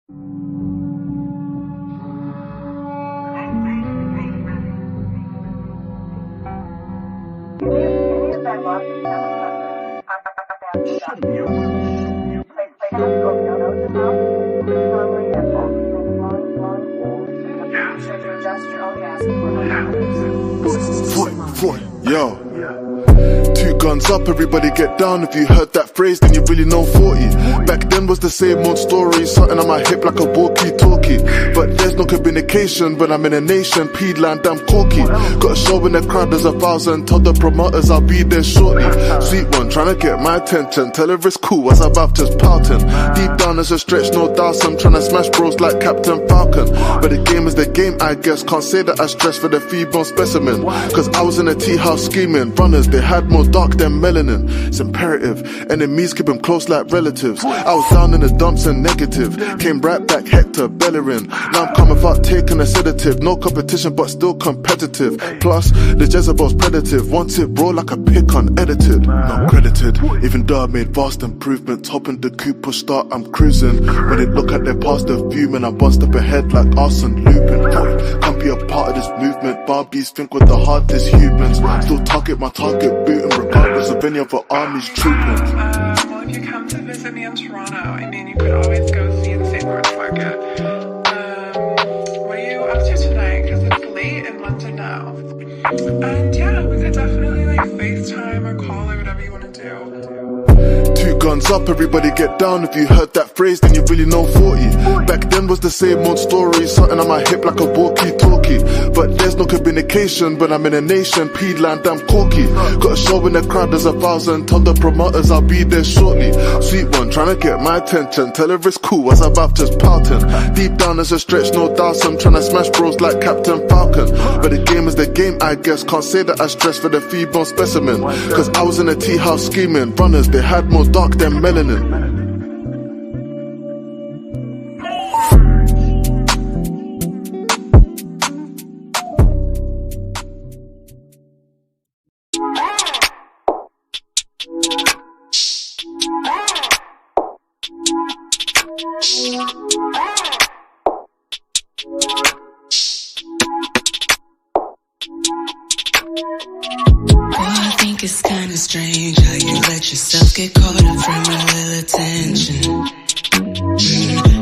Yo. Two guns up, everybody get down. If you heard that phrase, then you really know 40. Back then was the same old story, something on my hip like a walkie-talkie. But there's no communication when I'm in a nation, P-land, I'm corky. Got a show in the crowd, there's 1,000. Told the promoters I'll be there shortly. Sweet one, trying to get my attention. Tell her it's cool, as I'm just pouting. Deep down there's a stretch, no doubt. I'm trying to smash bros like Captain Falcon. But the game is the game, I guess. Can't say that I stress for the feeble specimen. Cause I was in a tea house scheming. Runners, they had more dark than melanin. It's imperative. Enemies keep them close like relatives. I was down in the dumps and negative. Came right back, Hector Bellerin. Now I'm coming out taking a sedative. No competition but still competitive. Plus, the Jezebel's predative. Want it raw like a pic unedited. Not credited. Even though I made vast improvements. Hopping the coupe push start, I'm cruising. When they look at their past, they're fuming. I bust up ahead like Arsene Lupin. Can't be a part of this movement. Barbies think we're the hardest humans. Still target my target booting regardless of any other armies trooping. Well, if you come to visit me in Toronto, I mean, you could always go see the St. Lawrence Market. What are you up to tonight? Because it's late in London now. And yeah, we could definitely like FaceTime or call or whatever you want to do. Two guns up, everybody get down. If you heard that phrase, then you really know 40. Back then was the same old story, something on my hip like a walkie-talkie. But there's no communication when I'm in a nation, P-land, I'm corky. Got a show in the crowd, there's 1,000. Told the promoters I'll be there shortly. Sweet one, trying to get my attention. Tell her it's cool, as I'm just pouting. Deep down there's a stretch, no doubt. I'm trying to smash bros like Captain Falcon. But the game is the game, I guess. Can't say that I stress for the feeble specimen. Cause I was in a tea house scheming. Runners, they had more dark than melanin. It's kinda strange how you let yourself get caught up from a little attention.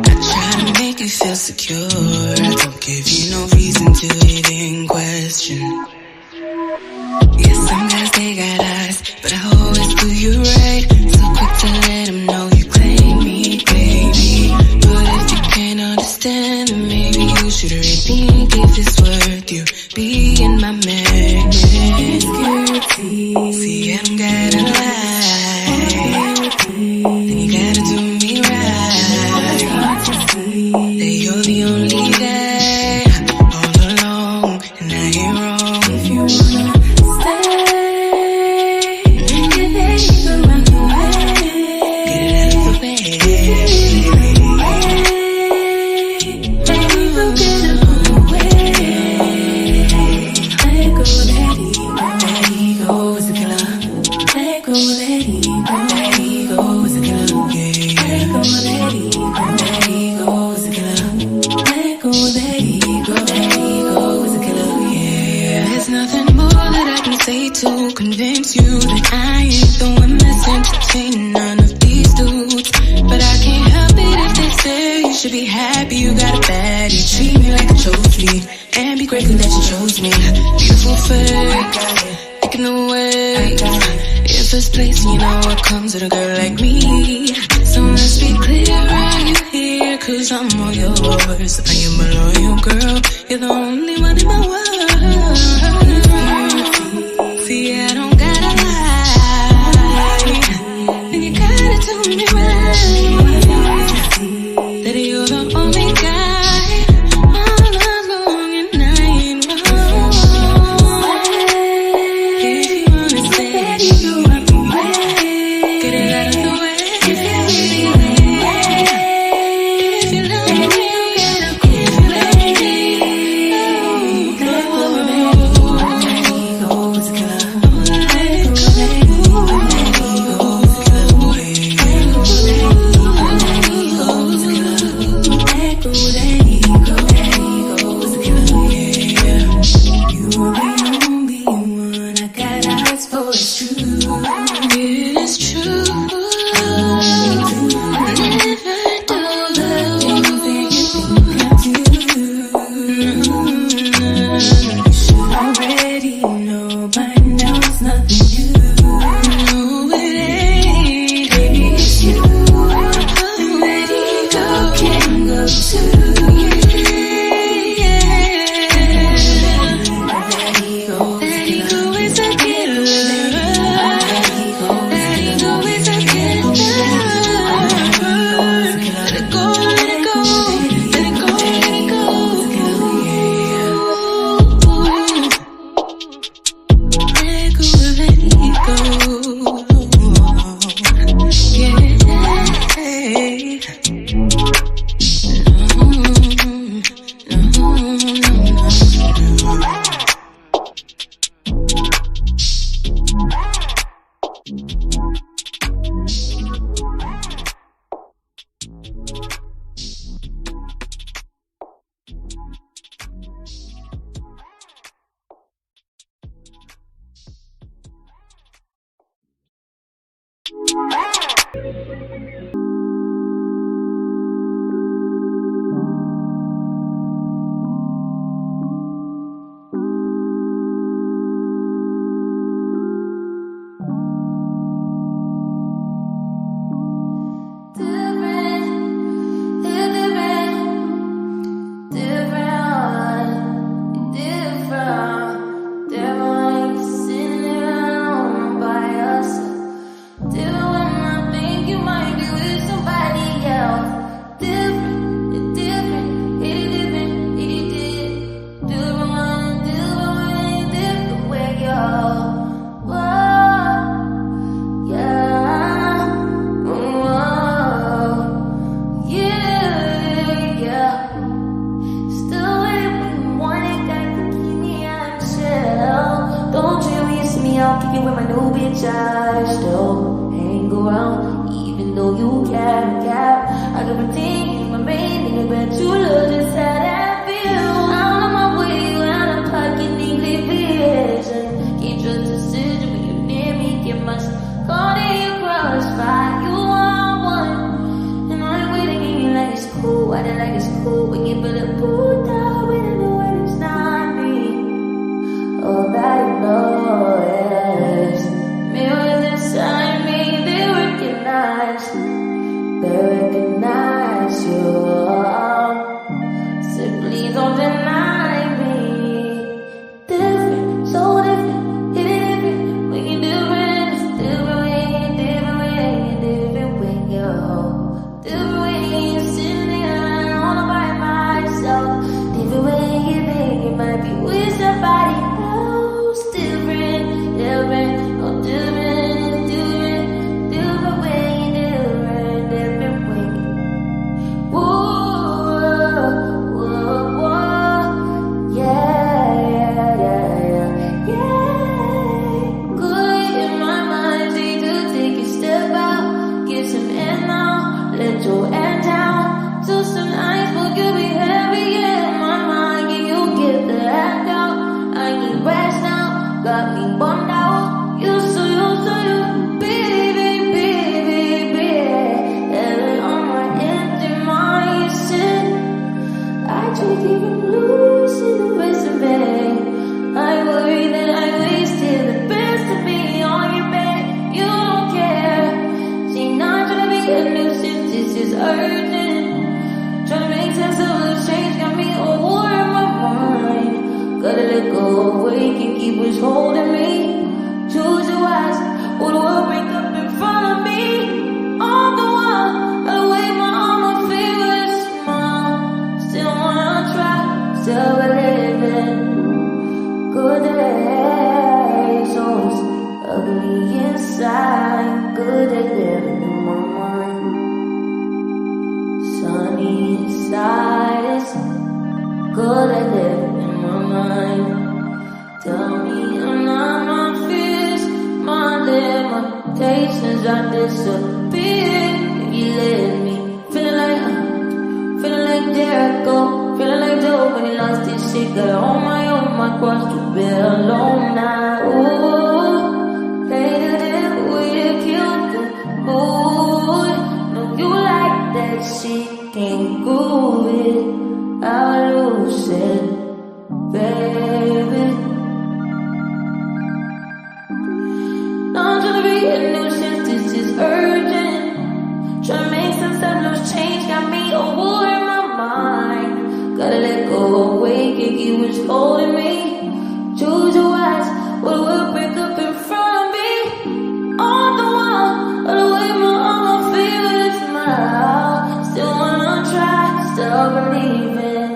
I try to make you feel secure. I don't give you no reason to even question. Yeah, some guys they got eyes, but I always do you right. So quick to let them know you claim me, baby. But if you can't understand, then maybe you should rethink if it's worth you being my man. See, I don't gotta lie, then you gotta do me right. That you're the only guy all along, and I ain't wrong. If you wanna stay, get it out of the way. To convince you that I ain't the one that's entertaining none of these dudes. But I can't help it if they say you should be happy you got a baddie. Treat me like a trophy and be grateful that you chose me. Beautiful fake, taking away. In first place, you know what comes with a girl like me. So let's be clear, are you here? Cause I'm all yours. I am a loyal girl, you're the only one in my world. See, I don't gotta lie, and you gotta tell me right, that you're the only guy all along and I ain't wrong. If you wanna stay, get it out of the way. If you love me, you gotta give it. find out it's nothing new. No, it ain't. Baby, it's you. And where do you go? Can't go to you. he was holding me. Choose your eyes, what will break up in front of me? On the wall, the way my arm feels smile. Still wanna try, still believing.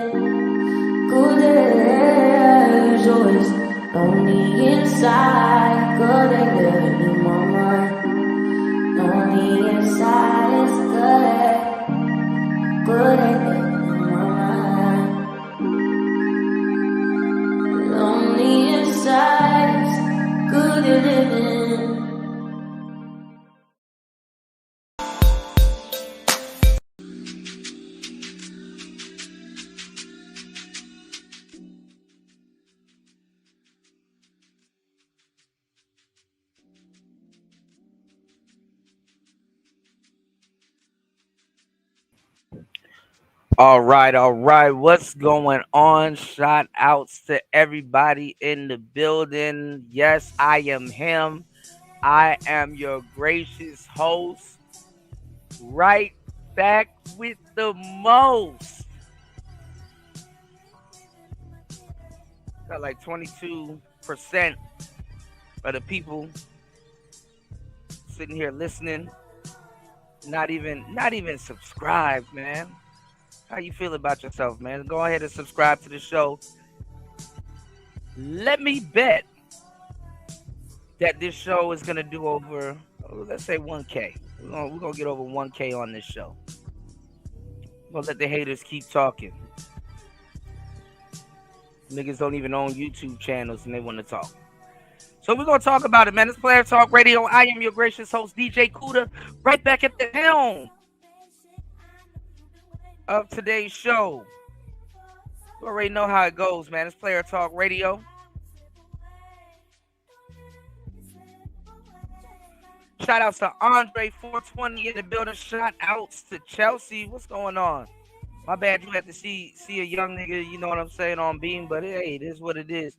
Good days, always lonely inside. Good ain't living in my mind. Lonely inside is good. Good ain't living in my mind. Lonely inside is good living. All right. What's going on? Shout outs to everybody in the building. Yes, I am him. I am your gracious host. Right back with the most. Got like 22% of the people sitting here listening. Not even subscribed, man. How you feel about yourself, man? Go ahead and subscribe to the show. Let me bet that this show is gonna do over, let's say 1K. We're gonna get over 1K on this show. We're gonna let the haters keep talking. Niggas don't even own YouTube channels and they want to talk. So we're gonna talk about it, man. It's Player Talk Radio. I am your gracious host, DJ Kuda, right back at the helm of today's show. You already know how it goes, man. It's Player Talk Radio. Shout outs to Andre 420 in the building. Shout outs to Chelsea. What's going on? My bad, you had to see a young nigga, you know what I'm saying, on Beam, but hey, it is what it is.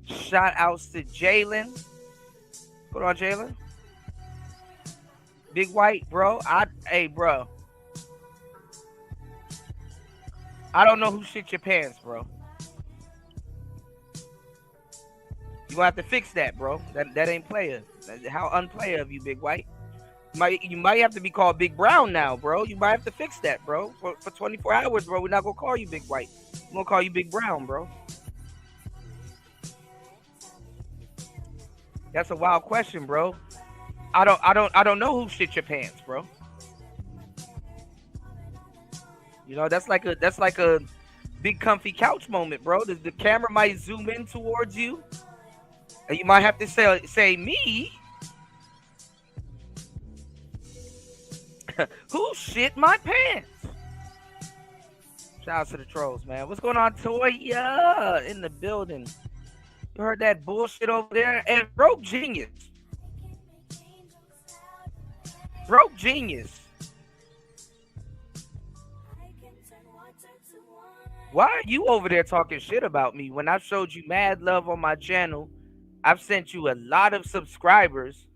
Shout outs to Jalen. What on, Jalen? Big White, bro. Hey, bro. I don't know who shit your pants, bro. You gonna have to fix that, bro. That ain't player. How unplayer of you, Big White. You might have to be called Big Brown now, bro. You might have to fix that, bro. For 24 hours, bro. We're not gonna call you Big White. We're gonna call you Big Brown, bro. That's a wild question, bro. I don't know who shit your pants, bro. You know, that's like a big comfy couch moment, bro. The camera might zoom in towards you, and you might have to say me. Who shit my pants? Shout out to the trolls, man. What's going on, Toya in the building? You heard that bullshit over there? And Broke Genius. Why are you over there talking shit about me when I showed you mad love on my channel? I've sent you a lot of subscribers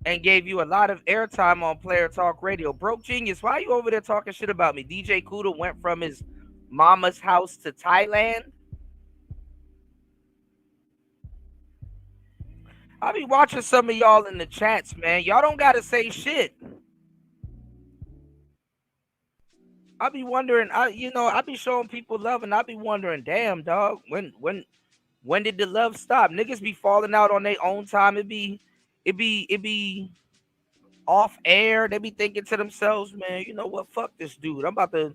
and gave you a lot of airtime on Player Talk Radio. Broke Genius, why are you over there talking shit about me? DJ Kuda went from his mama's house to Thailand. I'll be watching some of y'all in the chats, man. Y'all don't gotta say shit. I'll be wondering, I be showing people love, and I'll be wondering, damn, dog, when did the love stop? Niggas be falling out on their own time. It be off air. They be thinking to themselves, man, you know what? Fuck this dude. I'm about to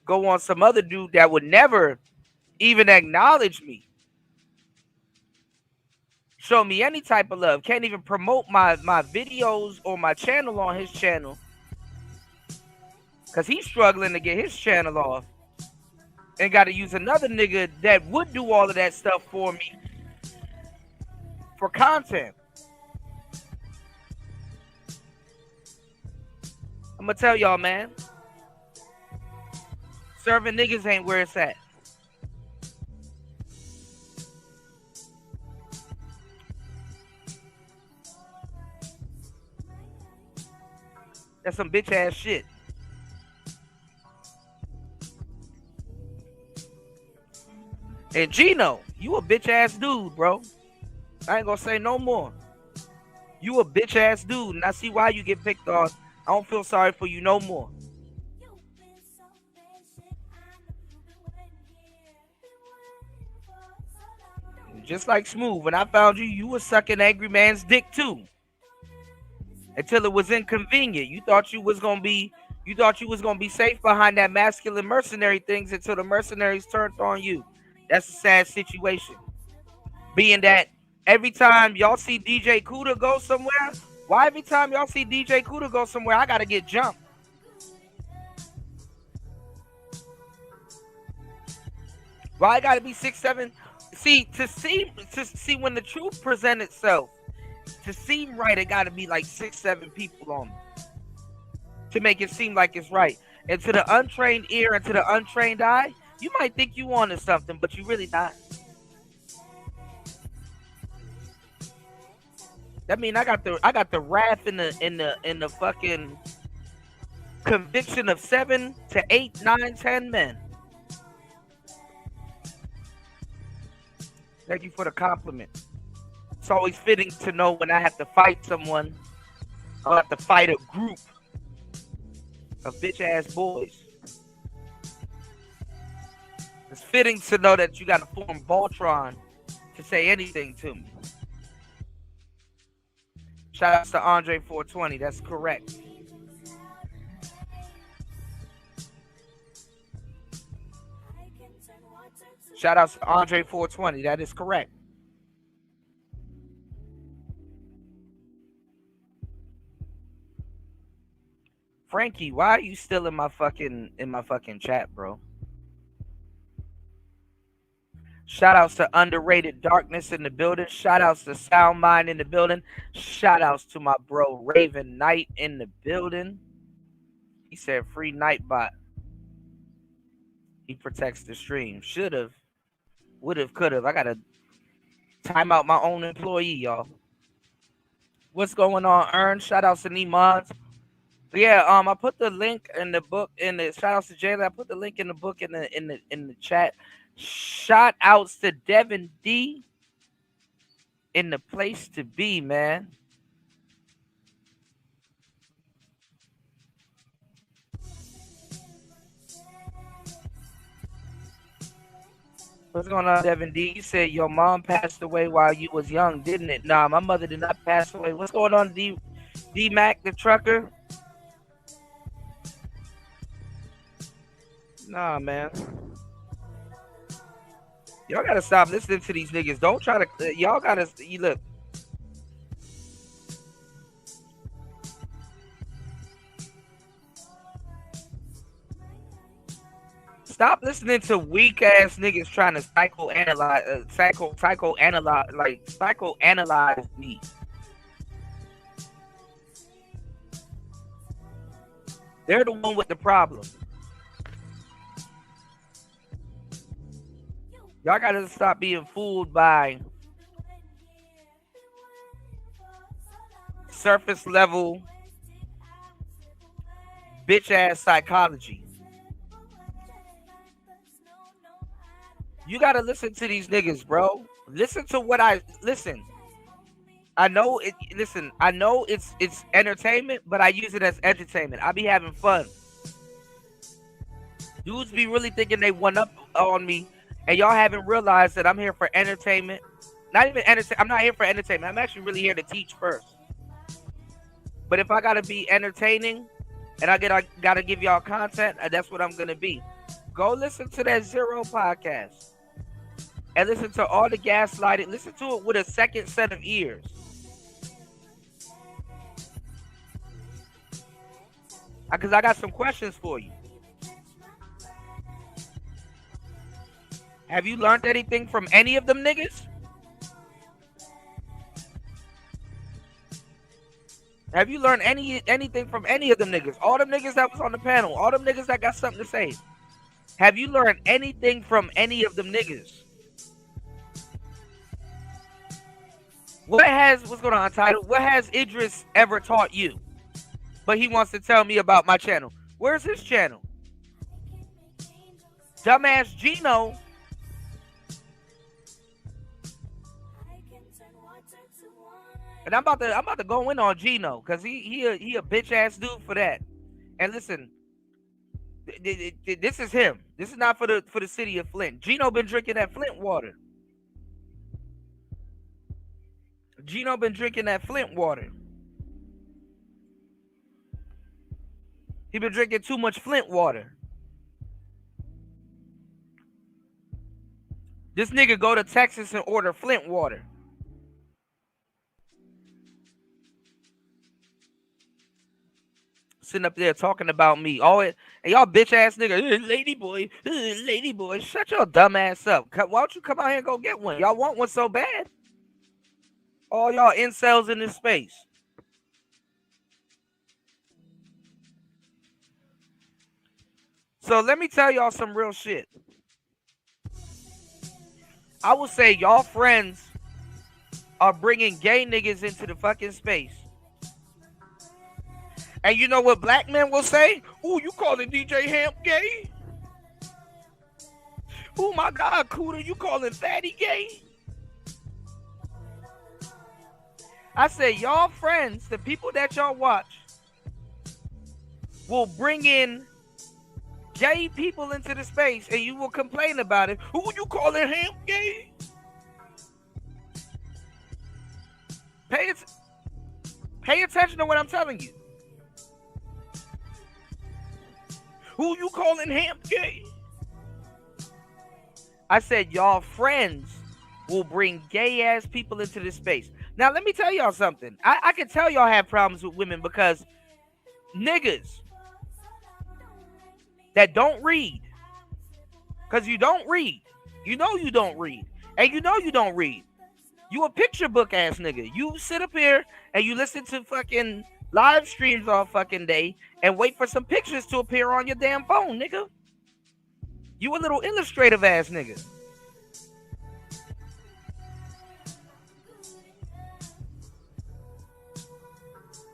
go on some other dude that would never even acknowledge me, show me any type of love, can't even promote my videos or my channel on his channel because he's struggling to get his channel off and got to use another nigga that would do all of that stuff for me for content. I'm gonna tell y'all, man, serving niggas ain't where it's at. That's some bitch ass shit. And Gino, you a bitch ass dude, bro. I ain't gonna say no more. You a bitch ass dude, and I see why you get picked on. I don't feel sorry for you no more. Just like Smooth, when I found you, you was sucking Angry Man's dick too. Until it was inconvenient. You thought you was gonna be safe behind that masculine mercenary things until the mercenaries turned on you. That's a sad situation. Being that every time y'all see DJ Kuda go somewhere, why every time y'all see DJ Kuda go somewhere, I gotta get jumped? Why I gotta be 6'7"? See when the truth present itself, to seem right, it gotta be like 6'7" people on me to make it seem like it's right. And to the untrained ear and to the untrained eye, you might think you wanted something, but you really not. That mean I got the wrath in the fucking conviction of 7 to 8, 9, 10 men. Thank you for the compliment. It's always fitting to know when I have to fight someone, I have to fight a group of bitch ass boys. It's fitting to know that you got to form Voltron to say anything to me. Shout out to Andre 420. That's correct. Shout out to Andre 420. That is correct. Frankie, why are you still in my fucking chat, bro? Shout outs to Underrated Darkness in the building. Shout outs to Sound Mind in the building. Shout outs to my bro Raven Knight in the building. He said free Nightbot. He protects the stream. Should have, would have, could have. I gotta time out my own employee, y'all. What's going on, Ern? Shout outs to Nemons. Yeah, I put the link in the book in the shout outs to Jayla. I put the link in the book in the chat. Shout outs to Devin D in the place to be, man. What's going on, Devin D? You said your mom passed away while you was young, didn't it? Nah, my mother did not pass away. What's going on, D Mac the trucker? Nah, man. Y'all gotta stop listening to these niggas. Don't try to. Y'all gotta. You look. Stop listening to weak ass niggas trying to psychoanalyze me. They're the one with the problem. Y'all gotta stop being fooled by surface level bitch ass psychology. You gotta listen to these niggas, bro. Listen to what I know it. Listen, I know it's entertainment, but I use it as entertainment. I be having fun. Dudes be really thinking they one up on me. And y'all haven't realized that I'm here for entertainment. Not even entertainment. I'm not here for entertainment. I'm actually really here to teach first. But if I gotta be entertaining and I gotta give y'all content, that's what I'm gonna be. Go listen to that Zero podcast and listen to all the gaslighting. Listen to it with a second set of ears. Because I got some questions for you. Have you learned anything from any of them niggas? Have you learned anything from any of them niggas? All them niggas that was on the panel, all them niggas that got something to say. Have you learned anything from any of them niggas? What's going on, Title? What has Idris ever taught you? But he wants to tell me about my channel. Where's his channel? Dumbass Gino And I'm about to go in on Gino because he a bitch ass dude for that. And listen, this is him. This is not for the city of Flint. Gino been drinking that Flint water. Gino been drinking that Flint water. He been drinking too much Flint water. This nigga go to Texas and order Flint water. Sitting up there talking about me. Oh, and y'all bitch ass nigga, lady boy, shut your dumb ass up. Why don't you come out here and go get one? Y'all want one so bad? All y'all incels in this space. So let me tell y'all some real shit. I will say y'all friends are bringing gay niggas into the fucking space. And you know what black men will say? Ooh, you calling DJ Hamp gay? Oh my God, Cooter, you calling Fatty gay? I say y'all friends, the people that y'all watch, will bring in gay people into the space and you will complain about it. Who you calling Hamp gay? Pay attention to what I'm telling you. Who you calling Hamp gay? I said y'all friends will bring gay ass people into this space. Now let me tell y'all something. I can tell y'all have problems with women because niggas that don't read, because you don't read, you know you don't read, and you know you don't read. You a picture book ass nigga. You sit up here and you listen to fucking live streams all fucking day and wait for some pictures to appear on your damn phone, nigga. You a little illustrative ass nigga.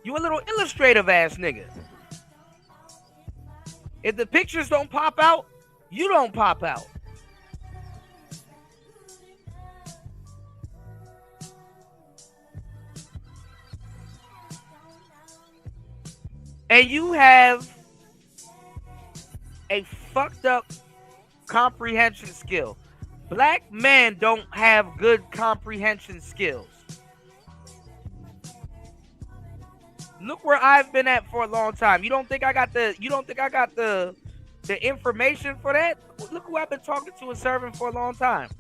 You a little illustrative ass nigga. If the pictures don't pop out, you don't pop out. And you have a fucked up comprehension skill. Black men don't have good comprehension skills. Look where I've been at for a long time. You don't think I got the information for that? Look who I've been talking to and serving for a long time.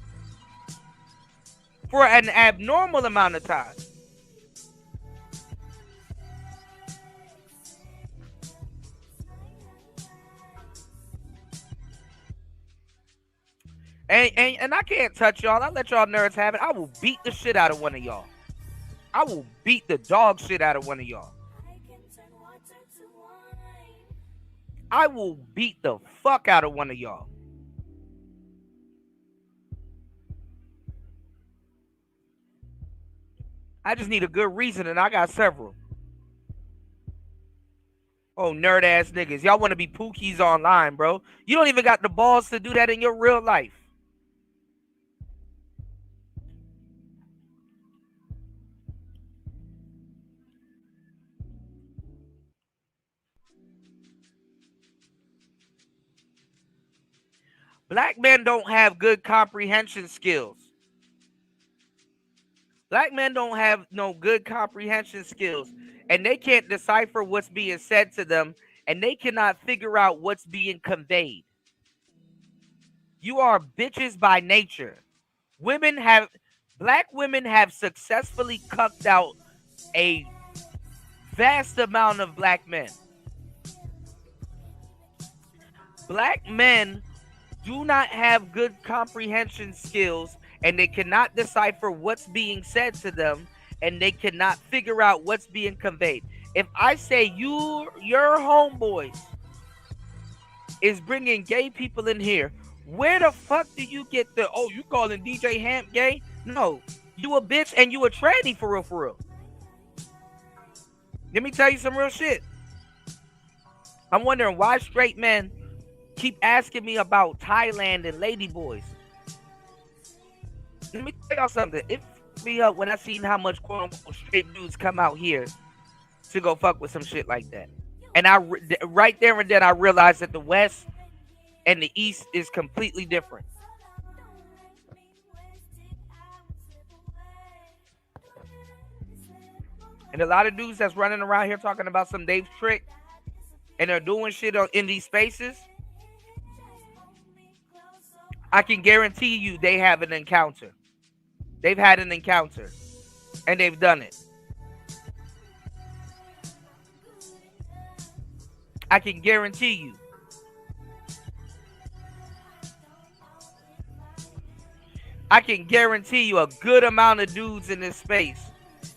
For an abnormal amount of time. And I can't touch y'all. I'll let y'all nerds have it. I will beat the shit out of one of y'all. I will beat the dog shit out of one of y'all. I will beat the fuck out of one of y'all. I just need a good reason, and I got several. Oh, nerd ass niggas. Y'all want to be pookies online, bro. You don't even got the balls to do that in your real life. Black men don't have good comprehension skills. Black men don't have no good comprehension skills. And they can't decipher what's being said to them. And they cannot figure out what's being conveyed. You are bitches by nature. Black women have successfully cucked out a vast amount of black men. Black men do not have good comprehension skills, and they cannot decipher what's being said to them, and they cannot figure out what's being conveyed. If I say your homeboys is bringing gay people in here, where the fuck do you get the, oh, you calling DJ Hamp gay? No, you a bitch and you a tranny for real, for real. Let me tell you some real shit. I'm wondering why straight men keep asking me about Thailand and ladyboys. Let me tell y'all something. me up when I seen how much quote unquote straight dudes come out here to go fuck with some shit like that. And right there and then I realized that the West and the East is completely different. And a lot of dudes that's running around here talking about some Dave trick and they're doing shit in these spaces, I can guarantee you they have an encounter. They've had an encounter and they've done it. I can guarantee you. I can guarantee you a good amount of dudes in this space,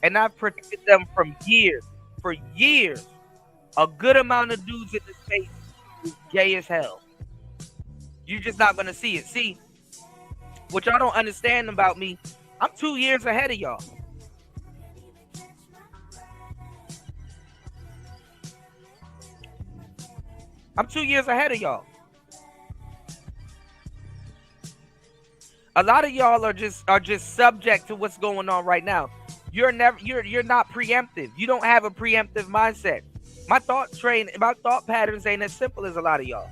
and I've protected them from years. For years, a good amount of dudes in this space is gay as hell. You're just not going to see it. See, what y'all don't understand about me, I'm 2 years ahead of y'all. I'm 2 years ahead of y'all. A lot of y'all are just subject to what's going on right now. You're not preemptive. You don't have a preemptive mindset. My thought patterns ain't as simple as a lot of y'all.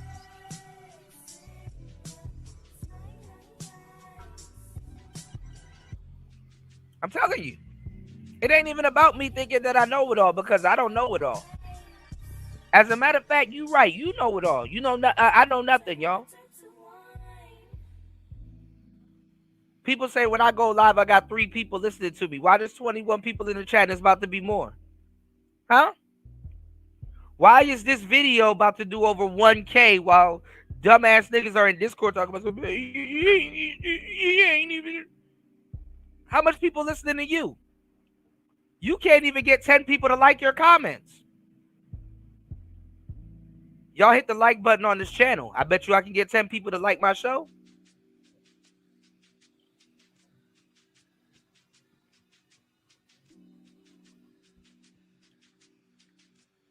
I'm telling you. It ain't even about me thinking that I know it all, because I don't know it all. As a matter of fact, you right. You know it all. You know, I know nothing, y'all. People say when I go live, I got 3 people listening to me. Why there's 21 people in the chat and there's about to be more? Huh? Why is this video about to do over 1K while dumbass niggas are in Discord talking about something? How much people listening to you? You can't even get 10 people to like your comments. Y'all hit the like button on this channel. I bet you I can get 10 people to like my show.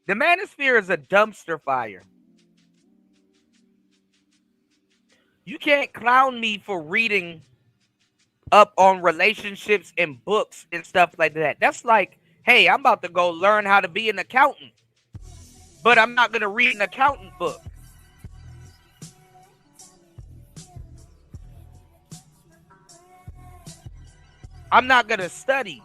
The Manosphere is a dumpster fire. You can't clown me for reading up on relationships and books and stuff like that. That's like, hey, I'm about to go learn how to be an accountant, but I'm not going to read an accountant book. I'm not going to study.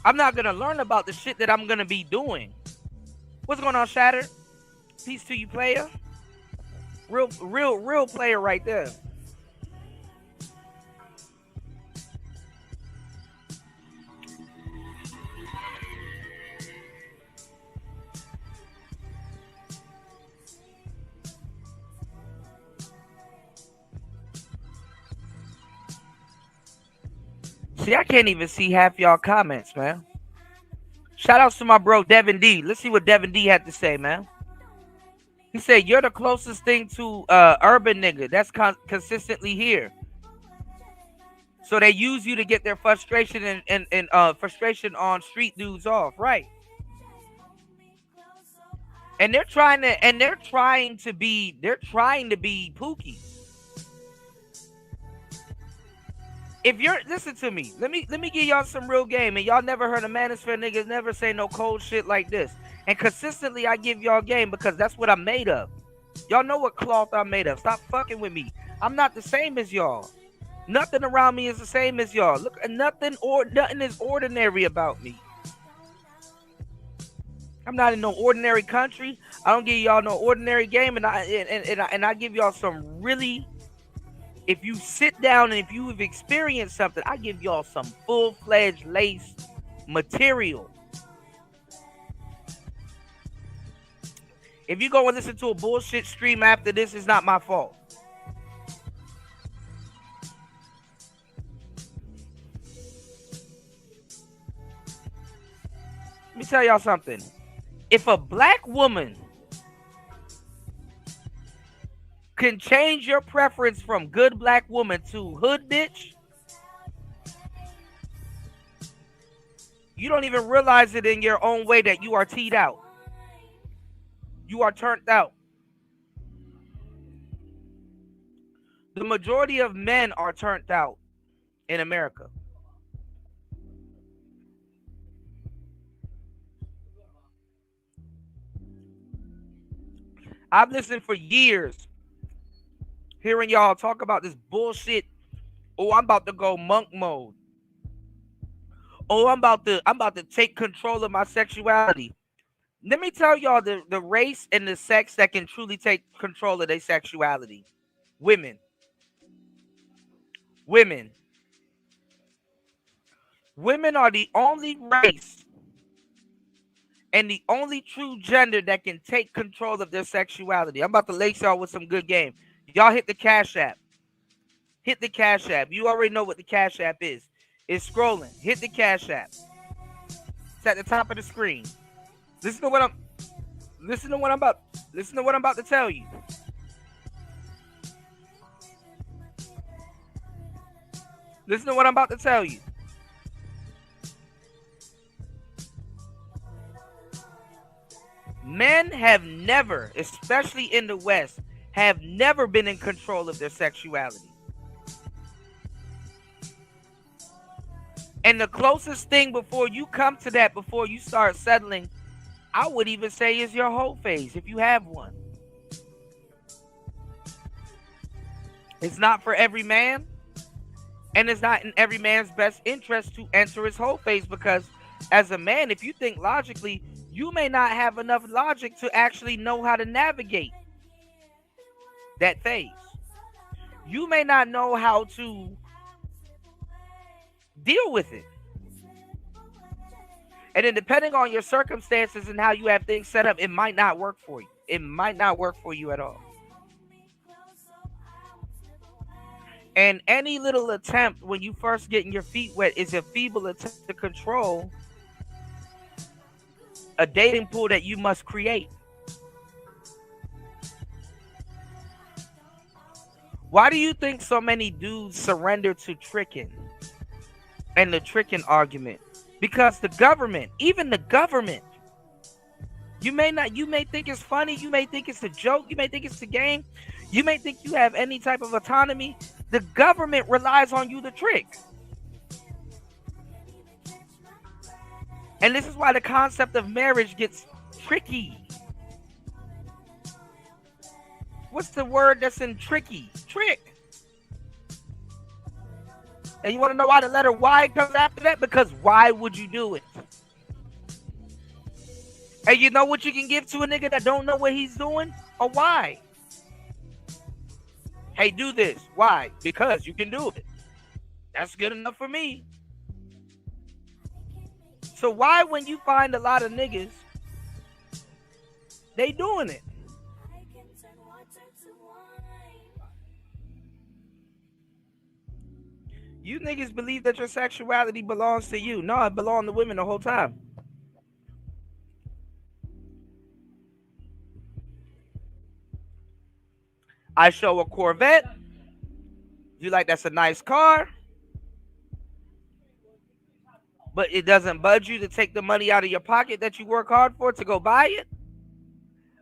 I'm not going to learn about the shit that I'm going to be doing. What's going on, Shattered? Peace to you, player. Real player right there. See, I can't even see half y'all comments, man. Shout outs to my bro, Devin D. Let's see what Devin D had to say, man. He said, you're the closest thing to urban nigga that's consistently here. So they use you to get their frustration and frustration on street dudes off, right? And they're trying to be Pookie. If you're, listen to me, let me give y'all some real game, and y'all never heard of Manosphere niggas never say no cold shit like this. And consistently I give y'all game because that's what I'm made of. Y'all know what cloth I'm made of. Stop fucking with me. I'm not the same as y'all. Nothing around me is the same as y'all. Look, nothing is ordinary about me. I'm not in no ordinary country. I don't give y'all no ordinary game, and I give y'all some really. If you sit down and if you have experienced something, I give y'all some full-fledged lace material. If you go and listen to a bullshit stream after this, it's not my fault. Let me tell y'all something. If a black woman can change your preference from good black woman to hood bitch, you don't even realize it in your own way that you are teed out. You are turned out. The majority of men are turned out in America. I've listened for years hearing y'all talk about this bullshit. Oh, I'm about to go monk mode. Oh, I'm about to take control of my sexuality. Let me tell y'all the race and the sex that can truly take control of their sexuality. Women. Women. Women are the only race and the only true gender that can take control of their sexuality. I'm about to lace y'all with some good game. Y'all hit the Cash App. Hit the Cash App. You already know what the Cash App is. It's scrolling. Hit the Cash App. It's at the top of the screen. Listen to what I'm about to tell you. Listen to what I'm about to tell you. Men have never, especially in the West, have never been in control of their sexuality. And the closest thing before you come to that, before you start settling, I would even say is your whole phase, if you have one. It's not for every man, and it's not in every man's best interest to enter his whole phase, because as a man, if you think logically, you may not have enough logic to actually know how to navigate that phase. You may not know how to deal with it. And then depending on your circumstances and how you have things set up, it might not work for you. It might not work for you at all. And any little attempt when you first getting your feet wet is a feeble attempt to control a dating pool that you must create. Why do you think so many dudes surrender to tricking and the tricking argument? Because the government, even the government, you may think it's funny, you may think it's a joke, you may think it's a game, you may think you have any type of autonomy. The government relies on you to trick. And this is why the concept of marriage gets tricky. What's the word that's in tricky? Trick. And you want to know why the letter Y comes after that? Because why would you do it? And you know what you can give to a nigga that don't know what he's doing? A why. Hey, do this. Why? Because you can do it. That's good enough for me. So why, when you find a lot of niggas, they doing it? You niggas believe that your sexuality belongs to you. No, it belonged to women the whole time. I show a Corvette. You like, that's a nice car. But it doesn't budge you to take the money out of your pocket that you work hard for to go buy it.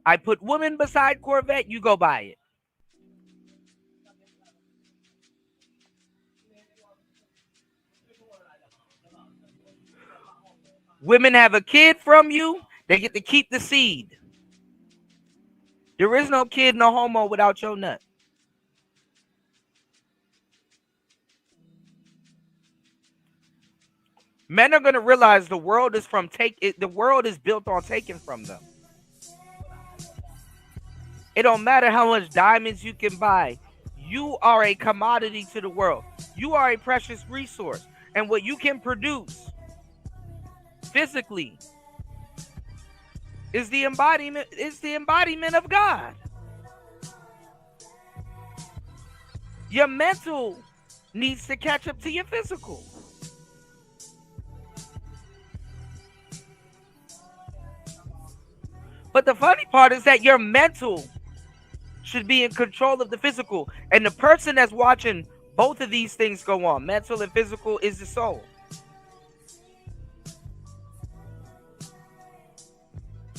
I put women beside Corvette, you go buy it. Women have a kid from you, they get to keep the seed. There is no kid, no homo without your nut. Men are going to realize the world is the world is built on taking from them. It don't matter how much diamonds you can buy. You are a commodity to the world. You are a precious resource. And what you can produce physically is the embodiment of God. Your mental needs to catch up to your physical. But the funny part is that your mental should be in control of the physical. And the person that's watching both of these things go on, mental and physical, is the soul.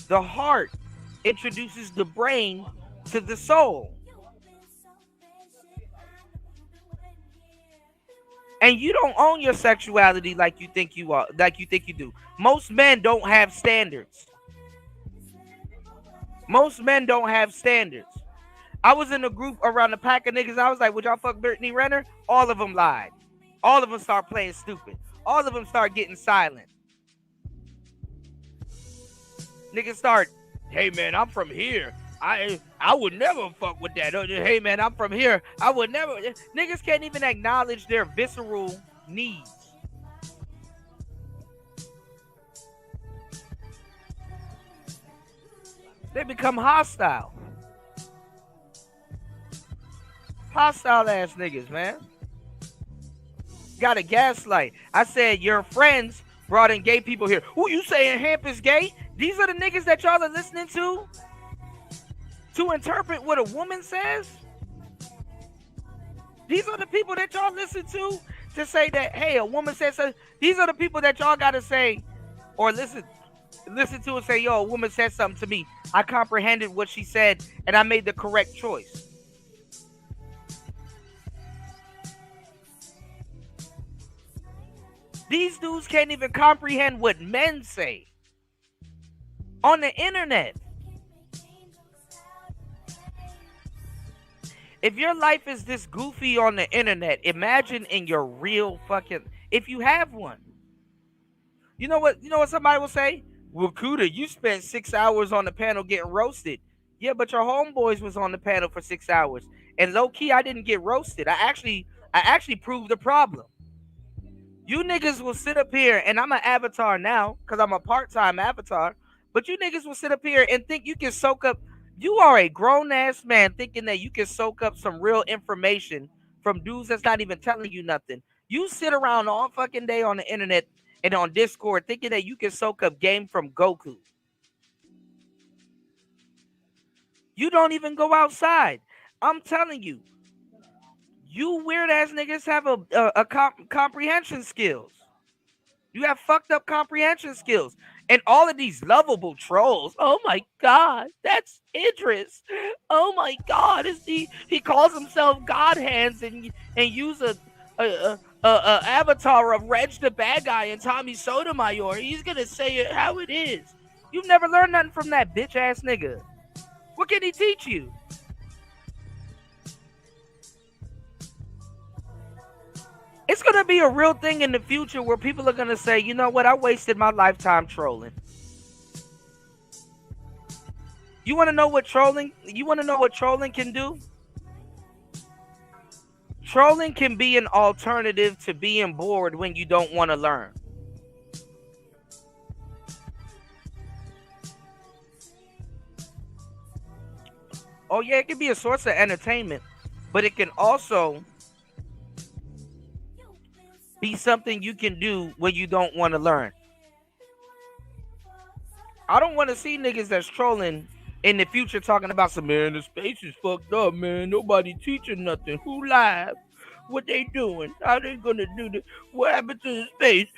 The heart introduces the brain to the soul. And you don't own your sexuality like you think you are, like you think you do. Most men don't have standards. Most men don't have standards. I was in a group around a pack of niggas. I was like, would y'all fuck Brittany Renner? All of them lied. All of them start playing stupid. All of them start getting silent. Niggas start, hey man, I'm from here. I would never fuck with that. Hey man, I'm from here. I would never. Niggas can't even acknowledge their visceral needs. They become hostile. Hostile ass niggas, man. Got a gaslight. I said your friends brought in gay people here. Who you saying Hamp is gay? These are the niggas that y'all are listening to interpret what a woman says. These are the people that y'all listen to say that, hey, a woman says so. These are the people that y'all gotta say or listen to and say, yo, a woman said something to me. I comprehended what she said and I made the correct choice. These dudes can't even comprehend what men say on the internet. If your life is this goofy on the internet, imagine in your real fucking, if you have one. You know what somebody will say? Well, Kuda, you spent 6 hours on the panel getting roasted. Yeah, but your homeboys was on the panel for 6 hours. And low key, I didn't get roasted. I actually proved the problem. You niggas will sit up here, and I'm an avatar now, because I'm a part-time avatar, but you niggas will sit up here and think you can soak up, you are a grown-ass man thinking that you can soak up some real information from dudes that's not even telling you nothing. You sit around all fucking day on the internet and on Discord thinking that you can soak up game from Goku. You don't even go outside. I'm telling you. You weird ass niggas have a comprehension skills. You have fucked up comprehension skills. And all of these lovable trolls. Oh my God, that's Idris. Oh my God, he calls himself God Hands and use a avatar of Reg the bad guy and Tommy Sotomayor. He's gonna say it how it is. You've never learned nothing from that bitch ass nigga. What can he teach you? It's going to be a real thing in the future where people are going to say, you know what, I wasted my lifetime trolling. You want to know what trolling can do? Trolling can be an alternative to being bored when you don't want to learn. Oh yeah, it can be a source of entertainment, but it can also be something you can do when you don't want to learn. I don't want to see niggas that's trolling in the future talking about some, man, the space is fucked up, man. Nobody teaching nothing. Who live? What they doing? How they gonna do this? What happened to the space?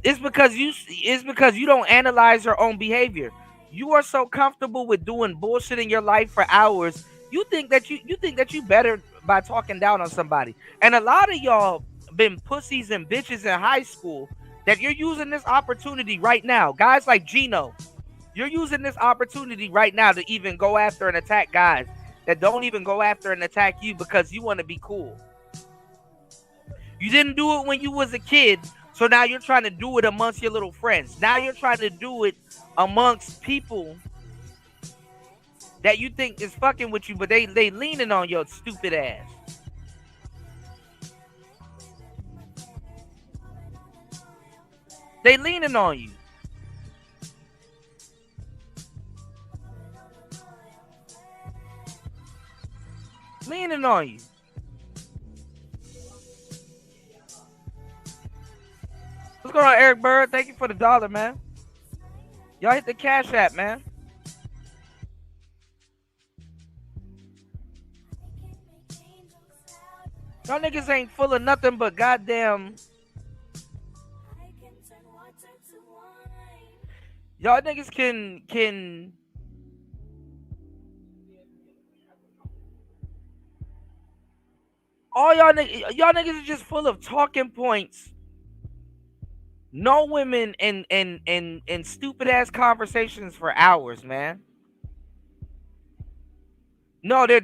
It's because you don't analyze your own behavior. You are so comfortable with doing bullshit in your life for hours. You think that you better by talking down on somebody. And a lot of y'all been pussies and bitches in high school that you're using this opportunity right now. Guys like Gino, you're using this opportunity right now to even go after and attack guys that don't even go after and attack you because you want to be cool. You didn't do it when you was a kid, so now you're trying to do it amongst your little friends. Now you're trying to do it amongst people that you think is fucking with you, but they leaning on your stupid ass. They leaning on you. Leaning on you. What's going on, Eric Bird? Thank you for the $1, man. Y'all hit the Cash App, man. Y'all niggas ain't full of nothing but goddamn. Y'all niggas can All y'all niggas are just full of talking points. No women and stupid ass conversations for hours, man. No, they're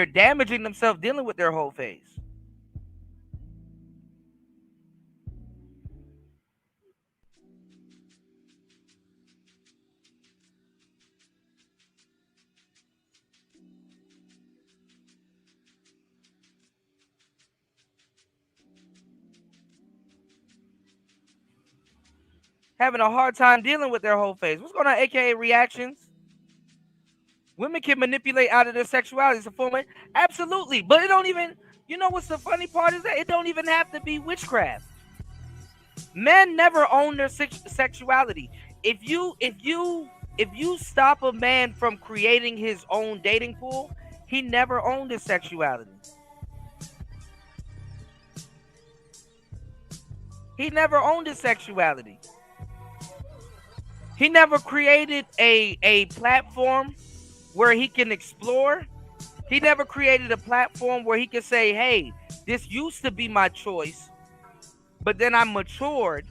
damaging themselves dealing with their whole phase. Having a hard time dealing with their whole phase. What's going on, aka reactions? Women can manipulate out of their sexuality. It's a form of, absolutely, but it don't even. You know what's the funny part is that it don't even have to be witchcraft. Men never own their sexuality. If you stop a man from creating his own dating pool, he never owned his sexuality. He never owned his sexuality. He never created a platform where he can explore. He never created a platform where he can say, hey, this used to be my choice, but then I matured.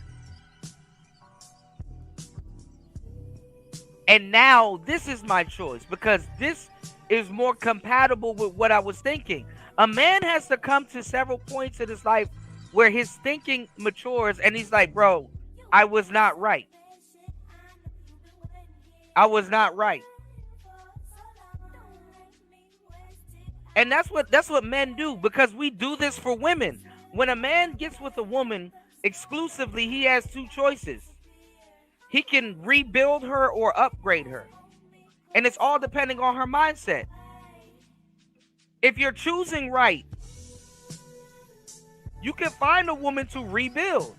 And now this is my choice because this is more compatible with what I was thinking. A man has to come to several points in his life where his thinking matures and he's like, bro, I was not right. I was not right. And that's what men do, because we do this for women. When a man gets with a woman exclusively, he has two choices. He can rebuild her or upgrade her. And it's all depending on her mindset. If you're choosing right, you can find a woman to rebuild.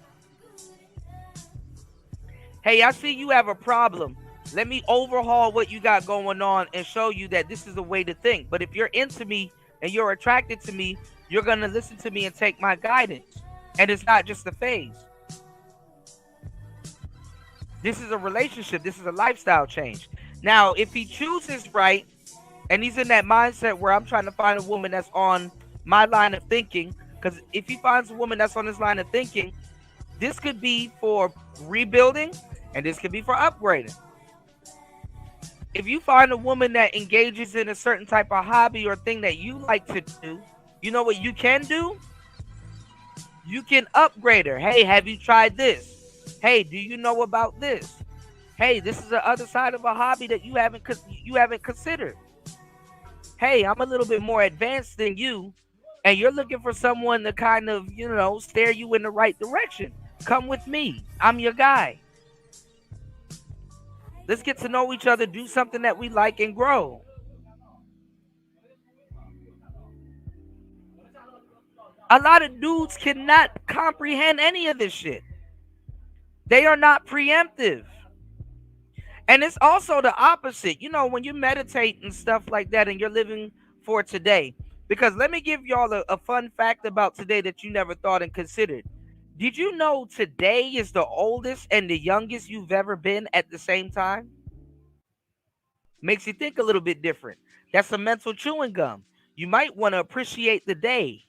Hey, I see you have a problem. Let me overhaul what you got going on and show you that this is a way to think. But if you're into me and you're attracted to me, you're going to listen to me and take my guidance. And it's not just a phase. This is a relationship. This is a lifestyle change. Now, if he chooses right and he's in that mindset where I'm trying to find a woman that's on my line of thinking, because if he finds a woman that's on his line of thinking, this could be for rebuilding and this could be for upgrading. If you find a woman that engages in a certain type of hobby or thing that you like to do, you know what you can do? You can upgrade her. Hey, have you tried this? Hey, do you know about this? Hey, this is the other side of a hobby that you haven't considered. Hey, I'm a little bit more advanced than you, and you're looking for someone to kind of, steer you in the right direction. Come with me. I'm your guy. Let's get to know each other, do something that we like, and grow. A lot of dudes cannot comprehend any of this shit. They are not preemptive. And it's also the opposite. When you meditate and stuff like that and you're living for today. Because let me give y'all a fun fact about today that you never thought and considered. Did you know today is the oldest and the youngest you've ever been at the same time? Makes you think a little bit different. That's a mental chewing gum. You might want to appreciate the day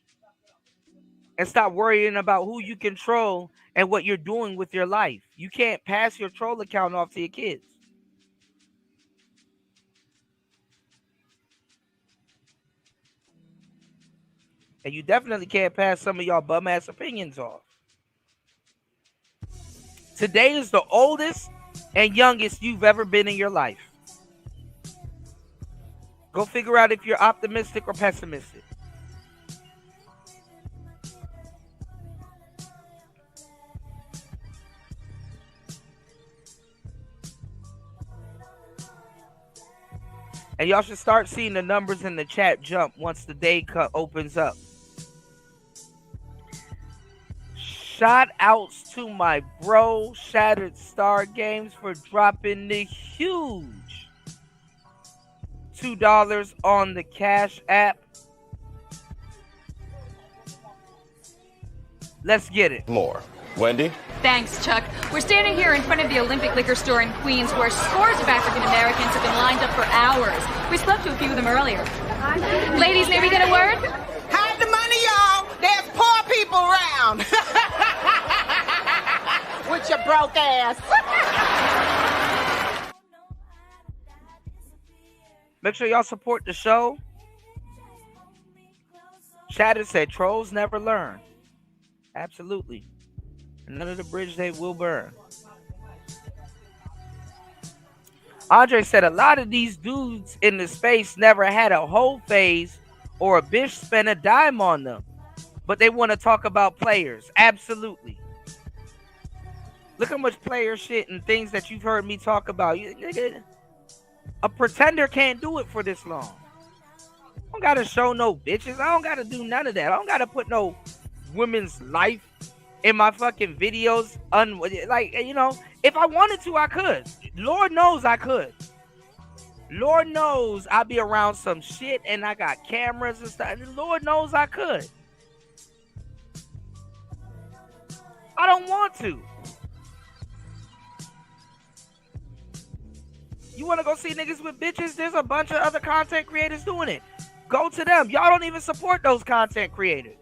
and stop worrying about who you control and what you're doing with your life. You can't pass your troll account off to your kids. And you definitely can't pass some of y'all bum-ass opinions off. Today is the oldest and youngest you've ever been in your life. Go figure out if you're optimistic or pessimistic. And y'all should start seeing the numbers in the chat jump once the day opens up. Shout outs to my bro Shattered Star Games for dropping the huge $2 on the Cash App. Let's get it. More. Wendy? Thanks, Chuck. We're standing here in front of the Olympic Liquor Store in Queens, where scores of African Americans have been lined up for hours. We spoke to a few of them earlier. Ladies, may we get a word? Hi. There's poor people around. With your broke ass. Make sure y'all support the show. Shatter said trolls never learn. Absolutely. None of the bridge they will burn. Andre said a lot of these dudes in the space never had a whole phase or a bitch spent a dime on them. But they want to talk about players. Absolutely. Look how much player shit and things that you've heard me talk about. A pretender can't do it for this long. I don't gotta show no bitches. I don't gotta do none of that. I don't gotta put no women's life in my fucking videos. Like, you know, if I wanted to, I could. Lord knows I could. Lord knows I be around some shit and I got cameras and stuff. Lord knows I could. I don't want to. You want to go see niggas with bitches? There's a bunch of other content creators doing it. Go to them. Y'all don't even support those content creators.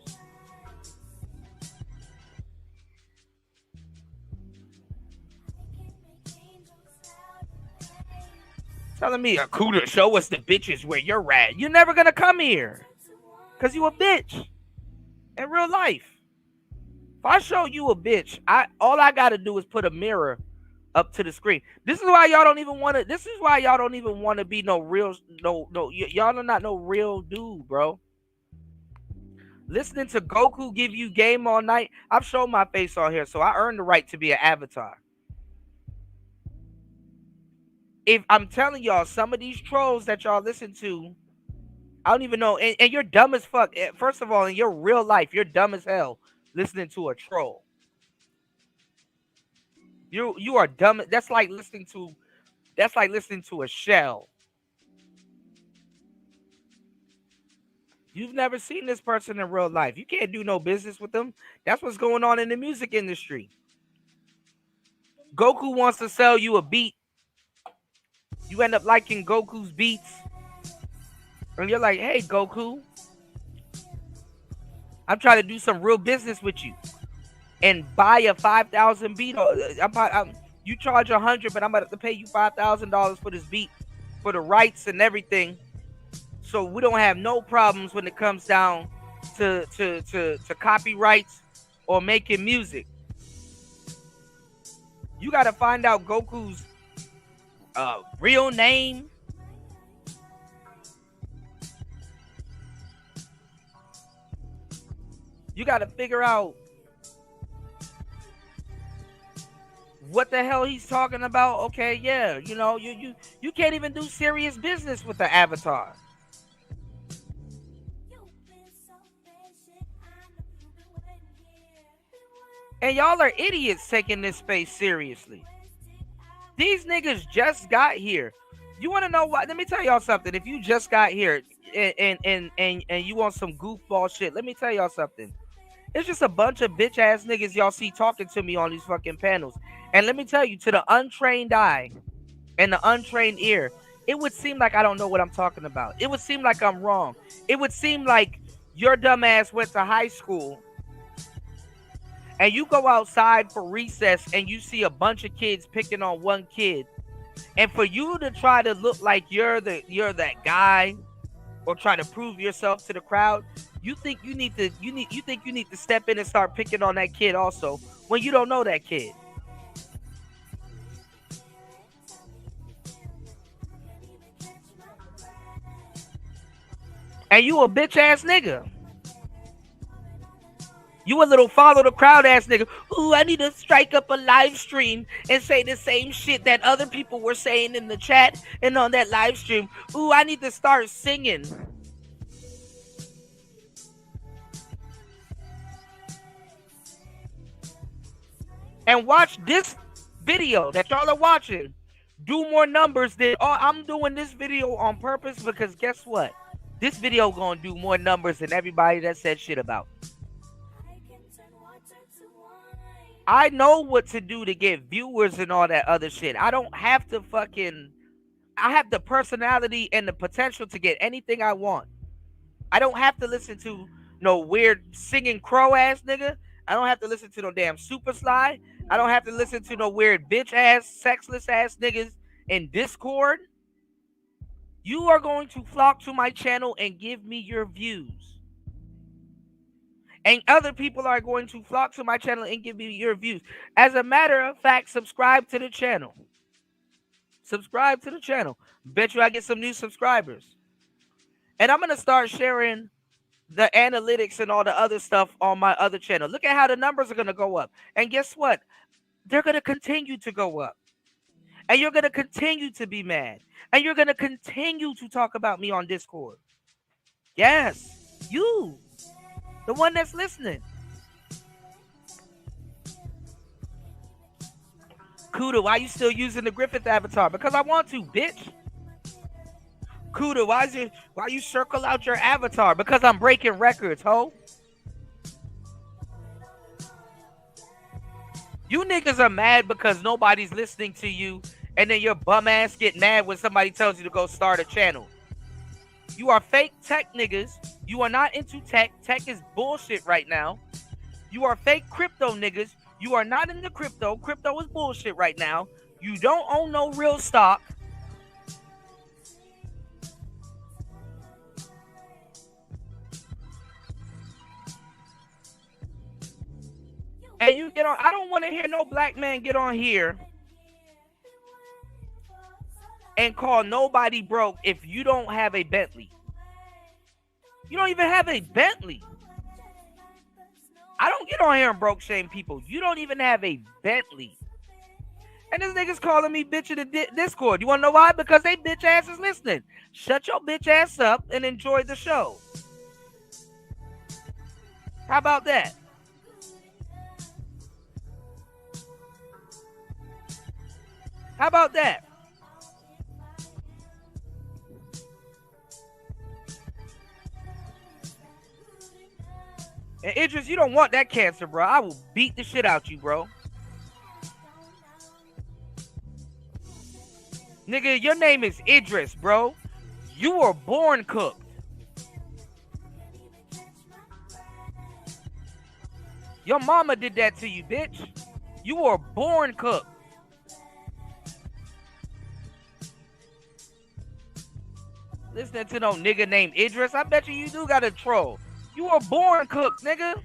Telling me, Akuda, show us the bitches where you're at. You're never going to come here. Because you a bitch. In real life. If I show you a bitch, all I got to do is put a mirror up to the screen. This is why y'all don't even want to. This is why y'all don't even want to be no real. Y'all are not no real dude, bro. Listening to Goku give you game all night. I've shown my face on here, so I earned the right to be an avatar. If I'm telling y'all, some of these trolls that y'all listen to, I don't even know. And you're dumb as fuck. First of all, in your real life, you're dumb as hell listening to a troll. You are dumb. That's like listening to a shell. You've never seen this person in real life. You can't do no business with them. That's what's going on in the music industry. Goku wants to sell you a beat. You end up liking Goku's beats. And you're like, hey, Goku, I'm trying to do some real business with you. And buy a 5,000 beat. You charge 100, but I'm about to pay you $5,000 for this beat, for the rights and everything. So we don't have no problems when it comes down to copyrights or making music. You got to find out Goku's real name. You got to figure out what the hell he's talking about. Okay, yeah, you know, you can't even do serious business with the avatar. And y'all are idiots taking this space seriously. These niggas just got here. You want to know what? Let me tell y'all something. If you just got here and you want some goofball shit, let me tell y'all something. It's just a bunch of bitch ass niggas y'all see talking to me on these fucking panels. And let me tell you, to the untrained eye and the untrained ear, it would seem like I don't know what I'm talking about. It would seem like I'm wrong. It would seem like your dumb ass went to high school and you go outside for recess and you see a bunch of kids picking on one kid. And for you to try to look like you're that guy or try to prove yourself to the crowd, you think you need to step in and start picking on that kid also when you don't know that kid. And you a bitch ass nigga. You a little follow the crowd ass nigga. Ooh, I need to strike up a live stream and say the same shit that other people were saying in the chat and on that live stream. Ooh, I need to start singing. And watch this video that y'all are watching do more numbers than I'm doing this video on purpose because guess what? This video gonna do more numbers than everybody that said shit about. I know what to do to get viewers and all that other shit. I don't have to I have the personality and the potential to get anything I want. I don't have to listen to no weird singing crow ass nigga. I don't have to listen to no damn Super Sly. I don't have to listen to no weird bitch ass, sexless ass niggas in Discord. You are going to flock to my channel and give me your views. And other people are going to flock to my channel and give me your views. As a matter of fact, subscribe to the channel. Subscribe to the channel. Bet you I get some new subscribers. And I'm going to start sharing the analytics and all the other stuff on my other channel. Look at how the numbers are going to go up. And guess what? They're going to continue to go up. And you're going to continue to be mad. And you're going to continue to talk about me on Discord. Yes, you. The one that's listening. Kuda, why you still using the Griffith avatar? Because I want to, bitch. Kuda, why you circle out your avatar? Because I'm breaking records, ho. You niggas are mad because nobody's listening to you, and then your bum ass get mad when somebody tells you to go start a channel. You are fake tech niggas. You are not into tech. Tech is bullshit right now. You are fake crypto niggas. You are not into crypto. Crypto is bullshit right now. You don't own no real stock. And you get on. I don't want to hear no black man get on here and call nobody broke if you don't have a Bentley. You don't even have a Bentley. I don't get on here and broke shame people. You don't even have a Bentley. And this nigga's calling me bitch in the Discord. You want to know why? Because they bitch ass is listening. Shut your bitch ass up and enjoy the show. How about that? How about that? And Idris, you don't want that cancer, bro. I will beat the shit out you, bro. Nigga, your name is Idris, bro. You were born cooked. Your mama did that to you, bitch. You were born cooked. Listening to no nigga named Idris, I bet you do got a troll. You were born cooked, nigga.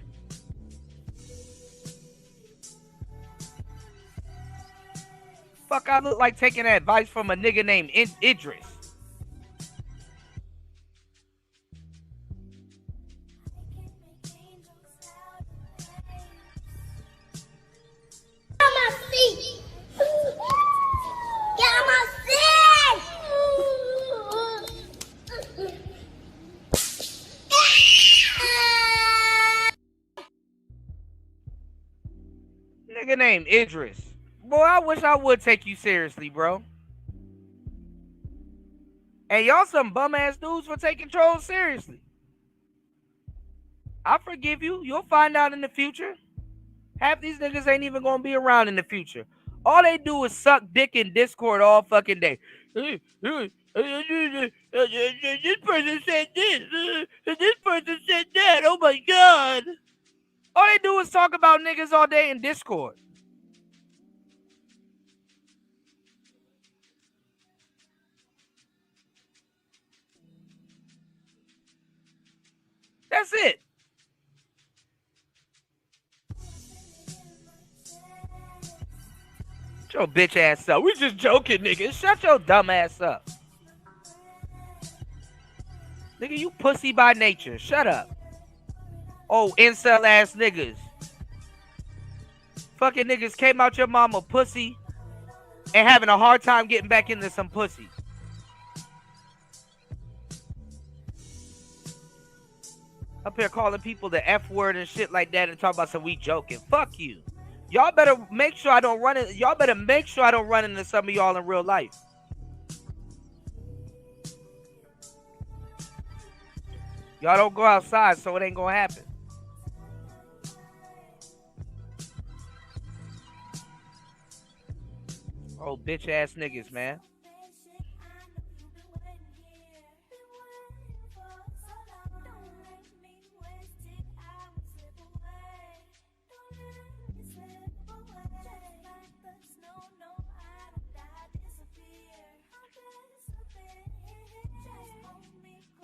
Fuck, I look like taking advice from a nigga named Idris. Get on my feet. Get on my feet. Nigga named Idris. Boy, I wish I would take you seriously, bro. And y'all some bum ass dudes for taking trolls seriously. I forgive you. You'll find out in the future. Half these niggas ain't even gonna be around in the future. All they do is suck dick in Discord all fucking day. This person said this. This person said that. Oh my god. All they do is talk about niggas all day in Discord. That's it. Shut your bitch ass up. We just joking, nigga. Shut your dumb ass up. Nigga, you pussy by nature. Shut up. Oh, incel ass niggas. Fucking niggas came out your mama pussy and having a hard time getting back into some pussy. Up here calling people the F word and shit like that and talking about some we joking. Fuck you. Y'all better make sure I don't run it. Y'all better make sure I don't run into some of y'all in real life. Y'all don't go outside, so it ain't gonna happen. Oh, bitch ass niggas, man.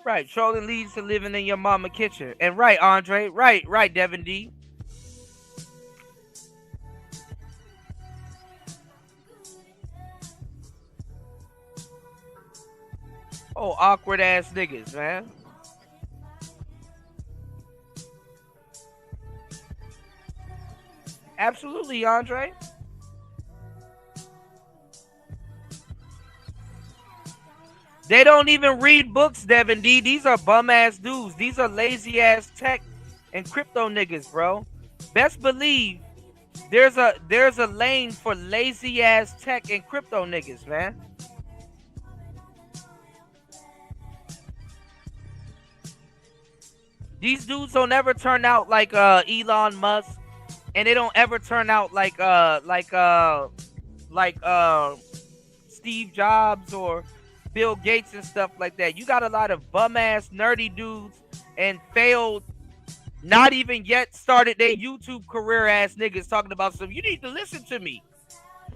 Right, trolling leads to living in your mama kitchen. And right, Andre, right, Devin D. Oh, awkward ass niggas, man. Absolutely, Andre. They don't even read books, Devin D. These are bum ass dudes. These are lazy ass tech and crypto niggas, bro. Best believe there's a lane for lazy ass tech and crypto niggas, man. These dudes don't ever turn out like Elon Musk, and they don't ever turn out like Steve Jobs or Bill Gates and stuff like that. You got a lot of bum ass nerdy dudes and failed, not even yet started their YouTube career ass niggas talking about stuff. You need to listen to me.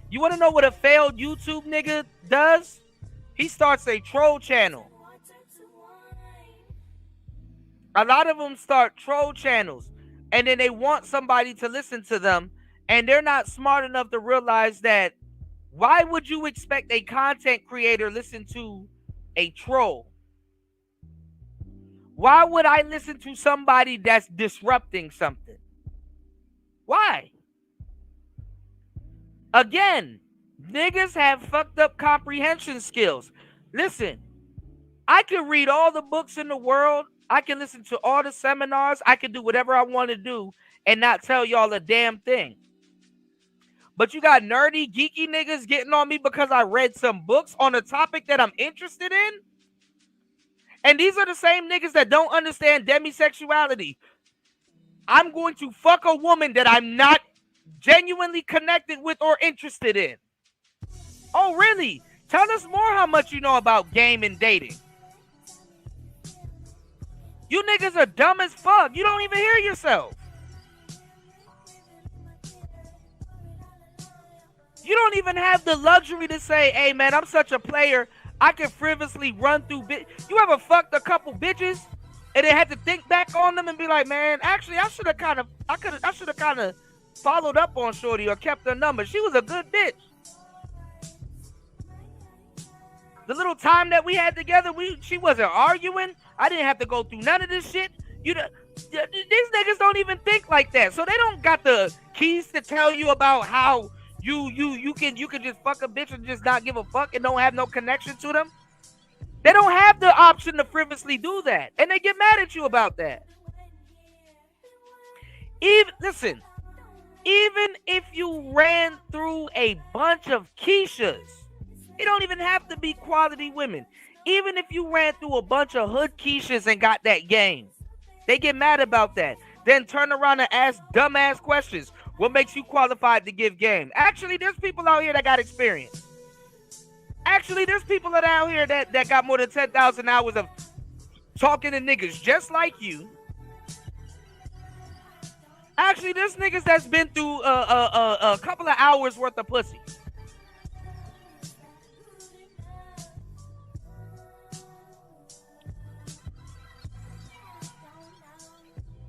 You want to know what a failed YouTube nigga does? He starts a troll channel. A lot of them start troll channels, and then they want somebody to listen to them, and they're not smart enough to realize that why would you expect a content creator listen to a troll? Why would I listen to somebody that's disrupting something? Why? Again, niggas have fucked up comprehension skills. Listen, I can read all the books in the world. I can listen to all the seminars. I can do whatever I want to do and not tell y'all a damn thing. But you got nerdy, geeky niggas getting on me because I read some books on a topic that I'm interested in. And these are the same niggas that don't understand demisexuality. I'm going to fuck a woman that I'm not genuinely connected with or interested in. Oh, really? Tell us more how much you know about game and dating. You niggas are dumb as fuck. You don't even hear yourself. You don't even have the luxury to say, hey, man, I'm such a player. I can frivolously run through You ever fucked a couple bitches and then had to think back on them and be like, man, actually, I should have kind of followed up on Shorty or kept her number. She was a good bitch. The little time that we had together, she wasn't arguing. I didn't have to go through none of this shit. These niggas don't even think like that. So they don't got the keys to tell you about how you can just fuck a bitch and just not give a fuck and don't have no connection to them. They don't have the option to frivolously do that. And they get mad at you about that. Listen, even if you ran through a bunch of Keishas, it don't even have to be quality women. Even if you ran through a bunch of hood Keishas and got that game, they get mad about that. Then turn around and ask dumbass questions. What makes you qualified to give game? Actually, there's people out here that got experience. Actually, there's people out here that got more than 10,000 hours of talking to niggas just like you. Actually, there's niggas that's been through a couple of hours worth of pussy.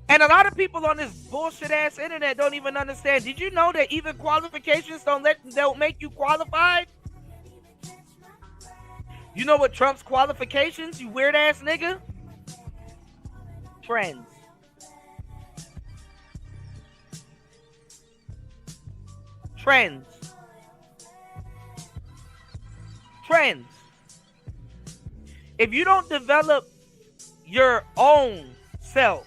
And a lot of people on this bullshit ass internet don't even understand. Did you know that even qualifications don't make you qualified? You know what trumps qualifications, you weird ass nigga? Friends. Trends. If you don't develop your own self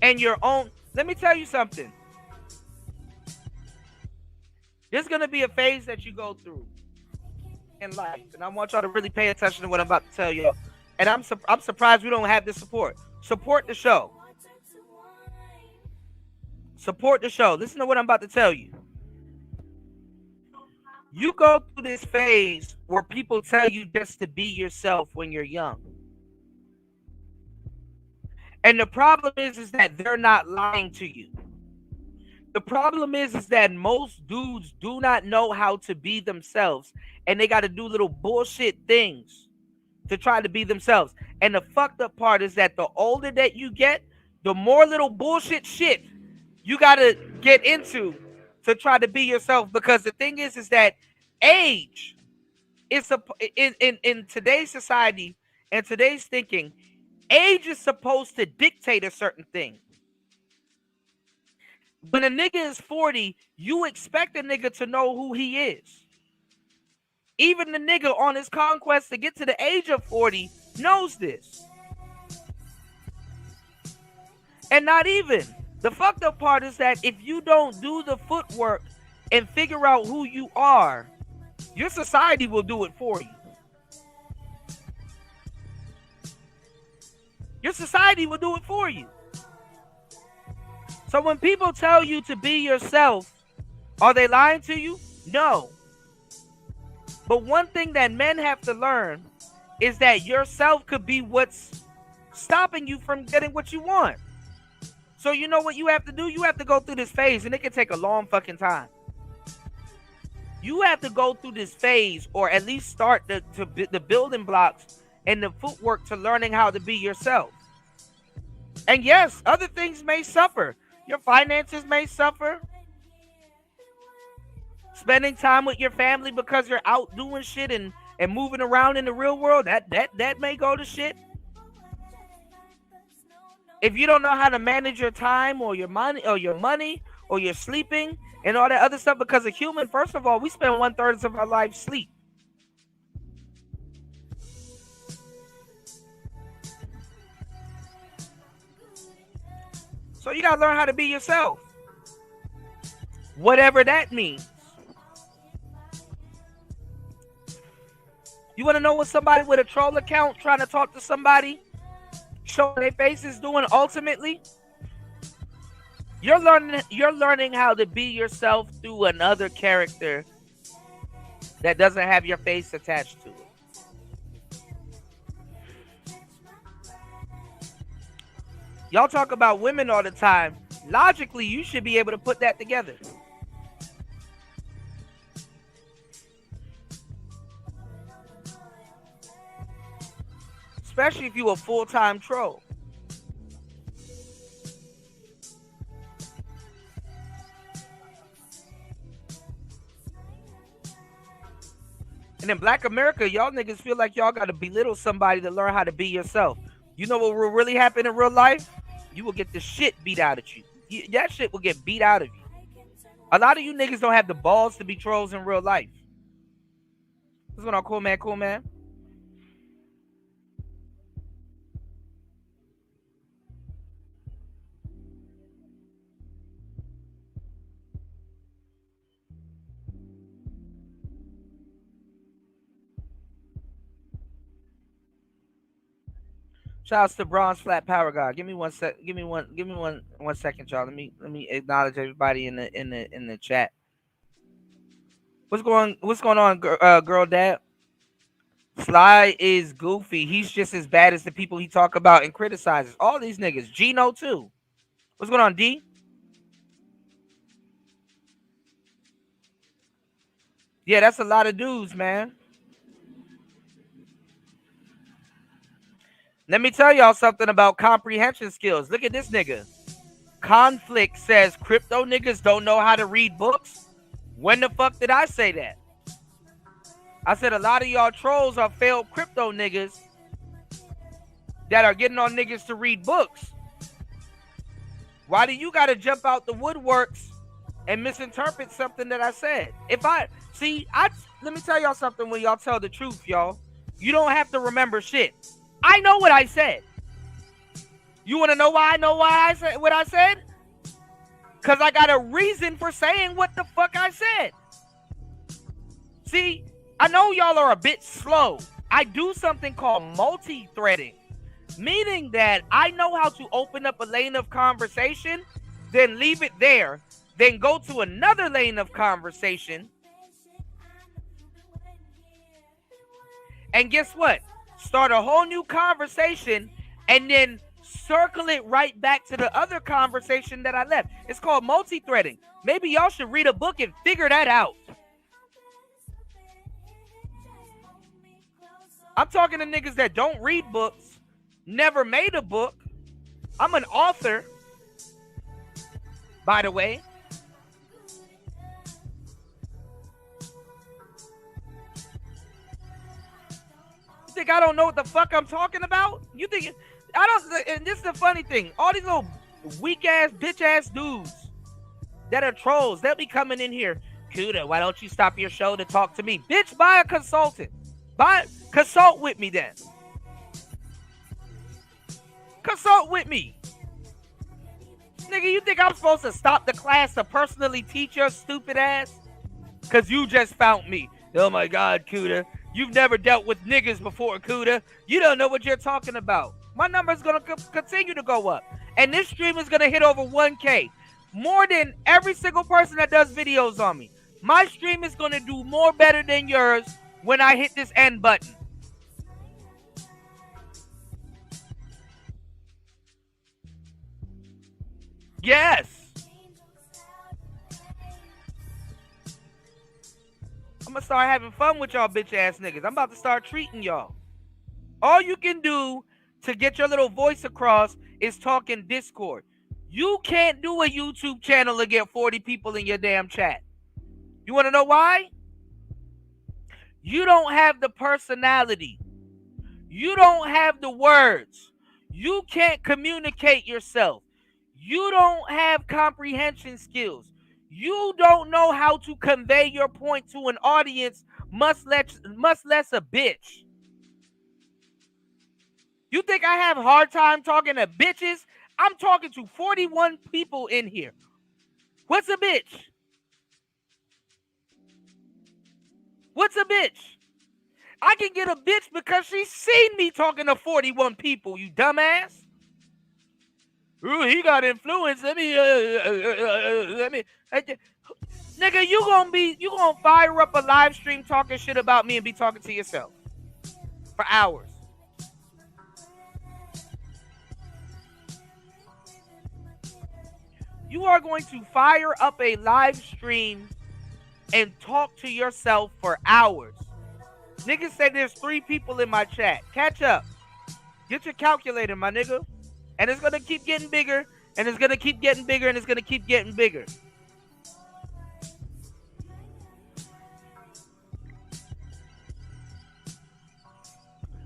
and your own, let me tell you something. There's going to be a phase that you go through in life, and I want y'all to really pay attention to what I'm about to tell you. And I'm surprised we don't have this support. Support the show. Support the show. Listen to what I'm about to tell you. You go through this phase where people tell you just to be yourself when you're young. And the problem is that they're not lying to you. The problem is that most dudes do not know how to be themselves, and they got to do little bullshit things to try to be themselves. And the fucked up part is that the older that you get, the more little bullshit shit you gotta get into to try to be yourself. Because the thing is that age is in today's society and today's thinking, age is supposed to dictate a certain thing. When a nigga is 40, you expect a nigga to know who he is. Even the nigga on his conquest to get to the age of 40 knows this. And not even. The fucked up part is that if you don't do the footwork and figure out who you are, your society will do it for you. Your society will do it for you. So when people tell you to be yourself, are they lying to you? No. But one thing that men have to learn is that yourself could be what's stopping you from getting what you want. So you know what you have to do? You have to go through this phase, and it can take a long fucking time. You have to go through this phase, or at least start the building blocks and the footwork to learning how to be yourself. And yes, other things may suffer. Your finances may suffer. Spending time with your family because you're out doing shit and moving around in the real world, that may go to shit. If you don't know how to manage your time or your money or your sleeping and all that other stuff, because a human, first of all, we spend 1/3 of our life sleep. So you gotta learn how to be yourself. Whatever that means. You want to know what somebody with a troll account trying to talk to somebody, showing their face is doing ultimately? You're learning how to be yourself through another character that doesn't have your face attached to it. Y'all talk about women all the time. Logically, you should be able to put that together. Especially if you're a full-time troll. And in Black America, y'all niggas feel like y'all got to belittle somebody to learn how to be yourself. You know what will really happen in real life? You will get the shit beat out of you. That shit will get beat out of you. A lot of you niggas don't have the balls to be trolls in real life. What's going on, cool man? Cool man? Shouts to Bronze Flat Power God. Give me one second, y'all. Let me acknowledge everybody in the chat. What's going on, girl dad? Sly is goofy. He's just as bad as the people he talk about and criticizes. All these niggas. Gino too. What's going on, D? Yeah, that's a lot of dudes, man. Let me tell y'all something about comprehension skills. Look at this nigga. Conflict says crypto niggas don't know how to read books. When the fuck did I say that? I said a lot of y'all trolls are failed crypto niggas that are getting on niggas to read books. Why do you gotta jump out the woodworks and misinterpret something that I said? Let me tell y'all something. When y'all tell the truth, y'all, you don't have to remember shit. I know what I said. You want to know why I know why I said what I said? Because I got a reason for saying what the fuck I said. See, I know y'all are a bit slow. I do something called multi-threading, meaning that I know how to open up a lane of conversation, then leave it there, then go to another lane of conversation. And guess what? Start a whole new conversation and then circle it right back to the other conversation that I left. It's called multi-threading. Maybe y'all should read a book and figure that out. I'm talking to niggas that don't read books, never made a book. I'm an author, by the way. You think I don't know what the fuck I'm talking about? You think I don't? And this is the funny thing. All these little weak ass, bitch ass dudes that are trolls, they'll be coming in here. Kuda, why don't you stop your show to talk to me? Bitch, buy a consultant. Consult with me then. Consult with me. Nigga, you think I'm supposed to stop the class to personally teach your stupid ass? Cause you just found me. Oh my God, Kuda. You've never dealt with niggas before, Kuda. You don't know what you're talking about. My number's gonna continue to go up. And this stream is gonna hit over 1K. More than every single person that does videos on me. My stream is gonna do more better than yours when I hit this end button. Yes. I'm gonna start having fun with y'all bitch ass niggas. I'm about to start treating y'all. All you can do to get your little voice across is talk in Discord. You can't do a YouTube channel and get 40 people in your damn chat. You want to know why? You don't have the personality. You don't have the words. You can't communicate yourself. You don't have comprehension skills. You don't know how to convey your point to an audience, much less a bitch. You think I have a hard time talking to bitches? I'm talking to 41 people in here. What's a bitch? What's a bitch? I can get a bitch because she's seen me talking to 41 people, you dumbass. Ooh, he got influence. Nigga, you gonna fire up a live stream talking shit about me and be talking to yourself for hours. You are going to fire up a live stream and talk to yourself for hours. Niggas say there's 3 people in my chat. Catch up. Get your calculator, my nigga. And it's going to keep getting bigger, and it's going to keep getting bigger, and it's going to keep getting bigger.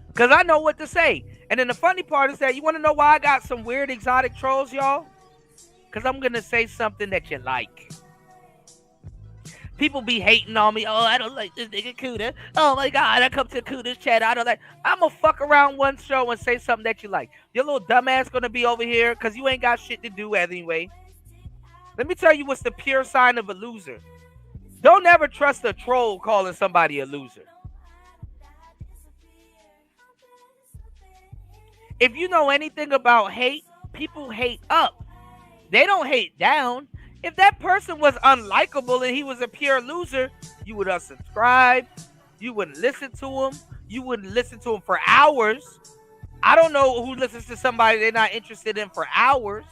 Because I know what to say. And then the funny part is that you want to know why I got some weird exotic trolls, y'all? Because I'm going to say something that you like. People be hating on me. Oh, I don't like this nigga Kuda. Oh my God, I come to Kuda's chat. I don't like. I'm gonna fuck around one show and say something that you like. Your little dumbass gonna be over here because you ain't got shit to do anyway. Let me tell you what's the pure sign of a loser. Don't ever trust a troll calling somebody a loser. If you know anything about hate, people hate up. They don't hate down. If that person was unlikable and he was a pure loser, you would unsubscribe. You wouldn't listen to him. You wouldn't listen to him for hours. I don't know who listens to somebody they're not interested in for hours.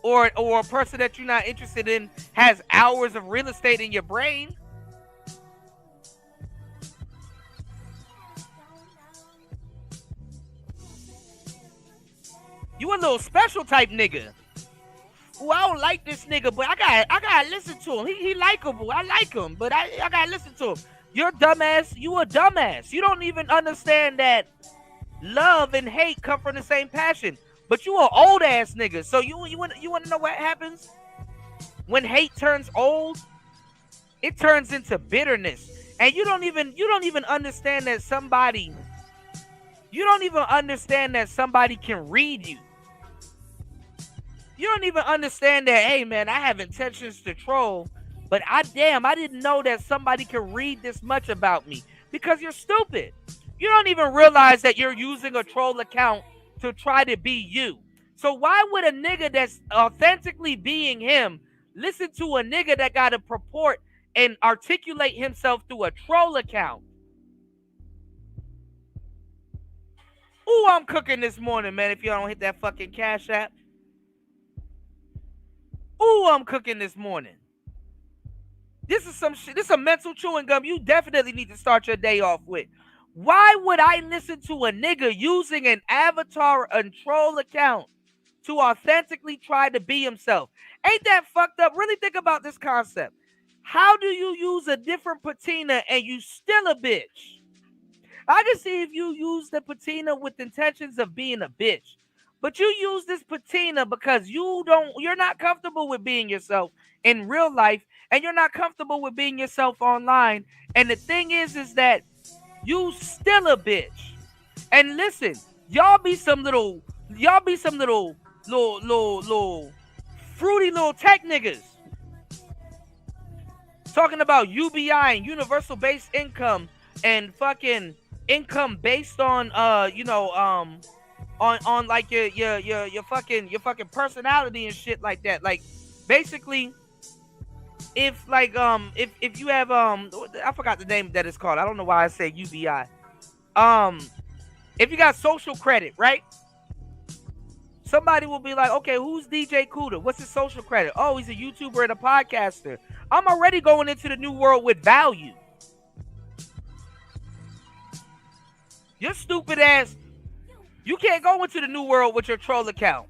Or a person that you're not interested in has hours of real estate in your brain. You a little special type nigga. Ooh, I don't like this nigga, but I gotta listen to him. He likable. I like him, but I gotta listen to him. You're dumbass. You a dumbass. You don't even understand that love and hate come from the same passion. But you an old ass nigga. So you want to know what happens when hate turns old? It turns into bitterness, and you don't even understand that somebody. You don't even understand that somebody can read you. You don't even understand that, hey, man, I have intentions to troll, but I didn't know that somebody can read this much about me because you're stupid. You don't even realize that you're using a troll account to try to be you. So why would a nigga that's authentically being him listen to a nigga that got to purport and articulate himself through a troll account? Ooh, I'm cooking this morning, man, if you don't hit that fucking Cash App. Ooh, I'm cooking this morning. This is some shit. This is a mental chewing gum you definitely need to start your day off with. Why would I listen to a nigga using an avatar and troll account to authentically try to be himself? Ain't that fucked up? Really think about this concept. How do you use a different patina and you still a bitch? I can see if you use the patina with intentions of being a bitch. But you use this patina because you're not comfortable with being yourself in real life, and you're not comfortable with being yourself online. And the thing is that you still a bitch. And listen, y'all be some little fruity little tech niggas talking about UBI and universal base income and fucking income based on on like your fucking personality and shit like that. Like basically if you have I forgot the name that it's called. I don't know why I say UBI. If you got social credit, right? Somebody will be like, okay, who's DJ Cuda? What's his social credit? Oh, he's a YouTuber and a podcaster. I'm already going into the new world with value. Your stupid ass, you can't go into the new world with your troll account.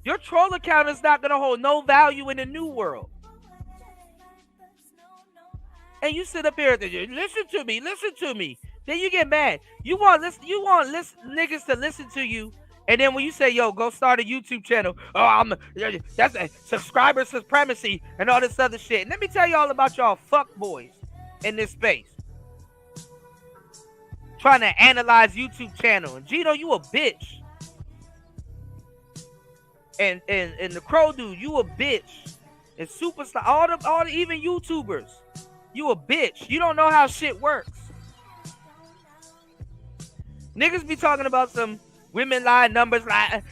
Your troll account is not going to hold no value in the new world. And you sit up here and listen to me. Then you get mad. You want niggas to listen to you. And then when you say, yo, go start a YouTube channel. Oh, that's a subscriber supremacy and all this other shit. And let me tell you all about y'all fuck boys in this space. Trying to analyze YouTube channel. And Gino, you a bitch. And the Crow dude, you a bitch. And Superstar, all the even YouTubers, you a bitch. You don't know how shit works. Niggas be talking about some women lie, numbers lie,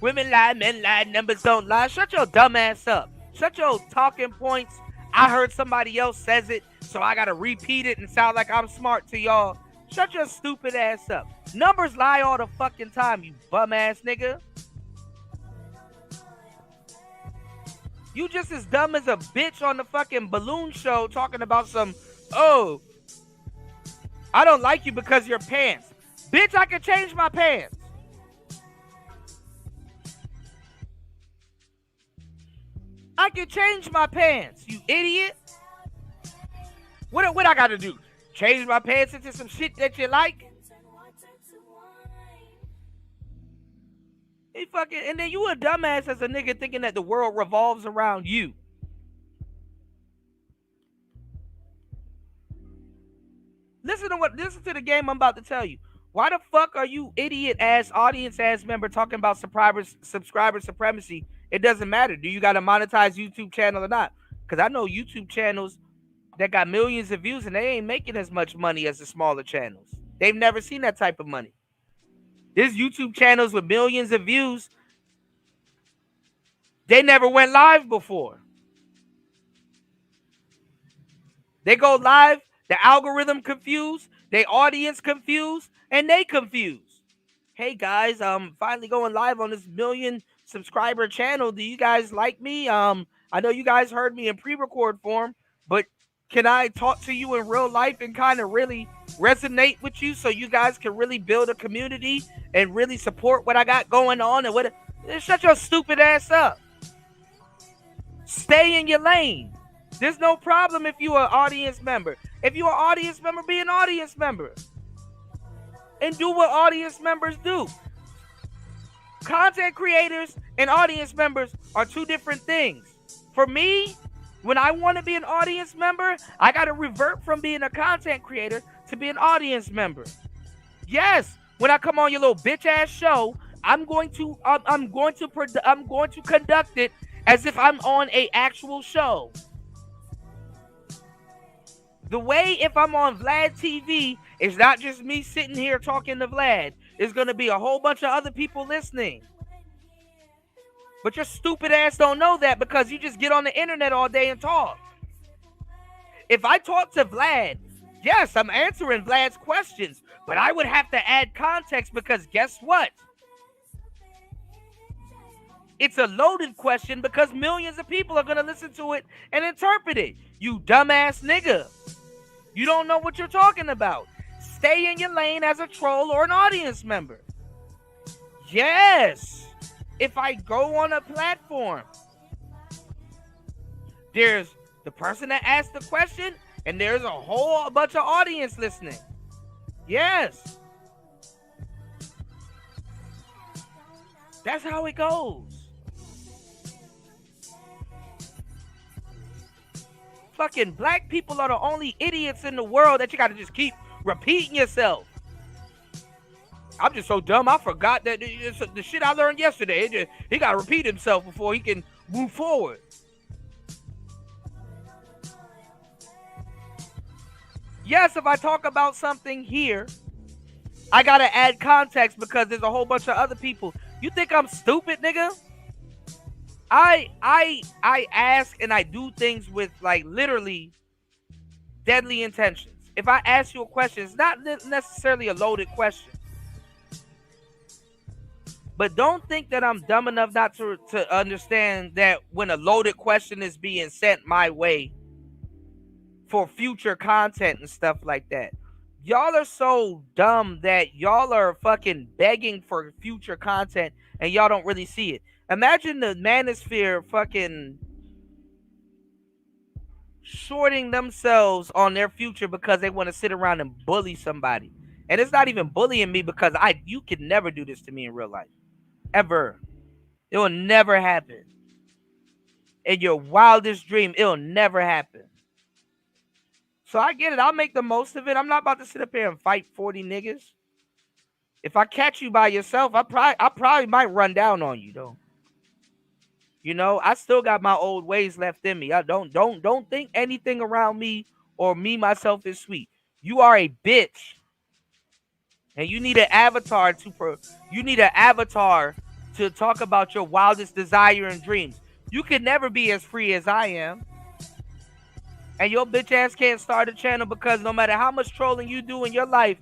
women lie, men lie, numbers don't lie. Shut your dumb ass up. Shut your talking points. I heard somebody else says it, so I gotta repeat it and sound like I'm smart to y'all. Shut your stupid ass up. Numbers lie all the fucking time, you bum ass nigga. You just as dumb as a bitch on the fucking balloon show talking about some, oh, I don't like you because your pants. Bitch, I can change my pants. I can change my pants, you idiot. What I gotta do? Change my pants into some shit that you like? He fucking, and then you a dumbass as a nigga thinking that the world revolves around you. Listen to the game I'm about to tell you. Why the fuck are you idiot ass audience ass member talking about subscriber supremacy? It doesn't matter. Do you got a monetized YouTube channel or not? Because I know YouTube channels that got millions of views and they ain't making as much money as the smaller channels. They've never seen that type of money. There's YouTube channels with millions of views. They never went live before. They go live, the algorithm confused, their audience confused, and they confused. Hey guys, I'm finally going live on this 1 million subscriber channel. Do you guys like me? I know you guys heard me in pre-record form, but can I talk to you in real life and kind of really resonate with you so you guys can really build a community and really support what I got going on? And shut your stupid ass up. Stay in your lane. There's no problem if you're an audience member. If you're an audience member, be an audience member. And do what audience members do. Content creators and audience members are two different things. For me, when I want to be an audience member, I got to revert from being a content creator to be an audience member. Yes, when I come on your little bitch ass show, I'm going to conduct it as if I'm on a actual show. The way if I'm on Vlad TV, it's not just me sitting here talking to Vlad. It's going to be a whole bunch of other people listening. But your stupid ass don't know that because you just get on the internet all day and talk. If I talk to Vlad, yes, I'm answering Vlad's questions, but I would have to add context because guess what? It's a loaded question because millions of people are going to listen to it and interpret it. You dumbass nigga. You don't know what you're talking about. Stay in your lane as a troll or an audience member. Yes. If I go on a platform, there's the person that asked the question and there's a whole bunch of audience listening. Yes. That's how it goes. Fucking black people are the only idiots in the world that you gotta just keep repeating yourself. I'm just so dumb, I forgot that the shit I learned yesterday. He gotta repeat himself before he can move forward. Yes, if I talk about something here, I gotta add context because there's a whole bunch of other people. You think I'm stupid, nigga? I ask and I do things with like literally deadly intentions. If I ask you a question, it's not necessarily a loaded question. But don't think that I'm dumb enough not to understand that when a loaded question is being sent my way for future content and stuff like that. Y'all are so dumb that y'all are fucking begging for future content and y'all don't really see it. Imagine the Manosphere fucking shorting themselves on their future because they want to sit around and bully somebody. And it's not even bullying me because you can never do this to me in real life. Ever. It will never happen. In your wildest dream, it'll never happen. So I get it. I'll make the most of it. I'm not about to sit up here and fight 40 niggas. If I catch you by yourself, I probably might run down on you though. You know, I still got my old ways left in me. I don't think anything around me or me myself is sweet. You are a bitch. And you need an avatar to talk about your wildest desire and dreams. You can never be as free as I am. And your bitch ass can't start a channel because no matter how much trolling you do in your life,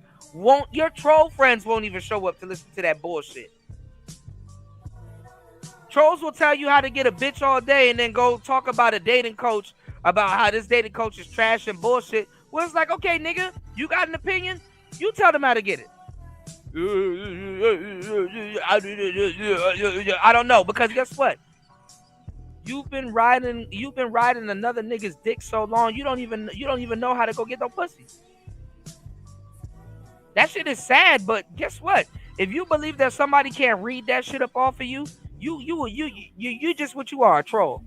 your troll friends won't even show up to listen to that bullshit. Trolls will tell you how to get a bitch all day and then go talk about a dating coach, about how this dating coach is trash and bullshit. Well, it's like, okay, nigga, you got an opinion? You tell them how to get it. I don't know, because guess what? You've been riding another nigga's dick so long, you don't even know how to go get no pussy. That shit is sad, but guess what? If you believe that somebody can't read that shit up off of you, you just what you are, a troll.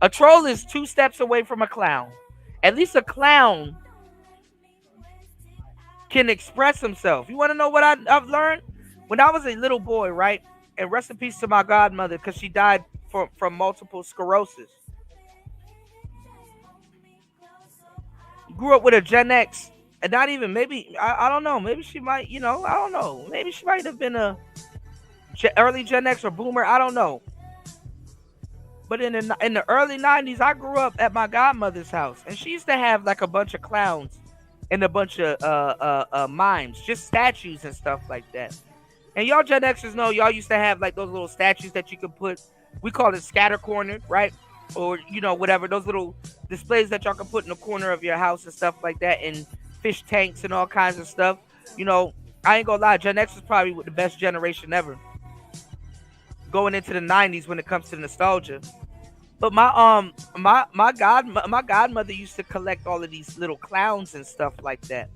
A troll is 2 steps away from a clown. At least a clown can express himself. You want to know what I've learned? When I was a little boy, right? And rest in peace to my godmother, because she died from multiple sclerosis. Grew up with a Gen X. And not even, maybe, I don't know. Maybe she might, I don't know. Maybe she might have been a early Gen X or boomer. I don't know. But in the early 90s, I grew up at my godmother's house. And she used to have like a bunch of clowns and a bunch of mimes. Just statues and stuff like that. And y'all Gen Xers know y'all used to have like those little statues that you could put. We call it scatter cornered, right? Or, whatever. Those little displays that y'all can put in the corner of your house and stuff like that. And fish tanks and all kinds of stuff. I ain't gonna lie, Gen X is probably the best generation ever. Going into the 90s when it comes to nostalgia. But my godmother used to collect all of these little clowns and stuff like that.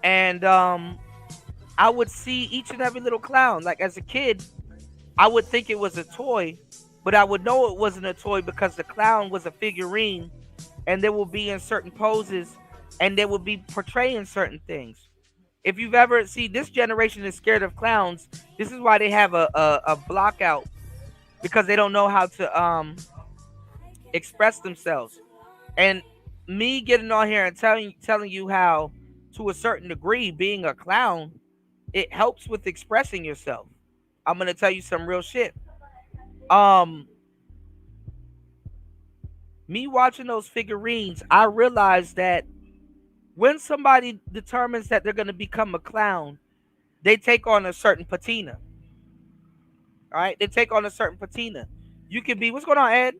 And I would see each and every little clown. Like as a kid, I would think it was a toy, but I would know it wasn't a toy because the clown was a figurine and they will be in certain poses and they will be portraying certain things. If you've ever this generation is scared of clowns. This is why they have a block out, because they don't know how to express themselves. And me getting on here and telling you how, to a certain degree, being a clown, it helps with expressing yourself. I'm gonna tell you some real shit. Me watching those figurines, I realized that when somebody determines that they're going to become a clown, they take on a certain patina. All right, they take on a certain patina. You could be, what's going on, Ed?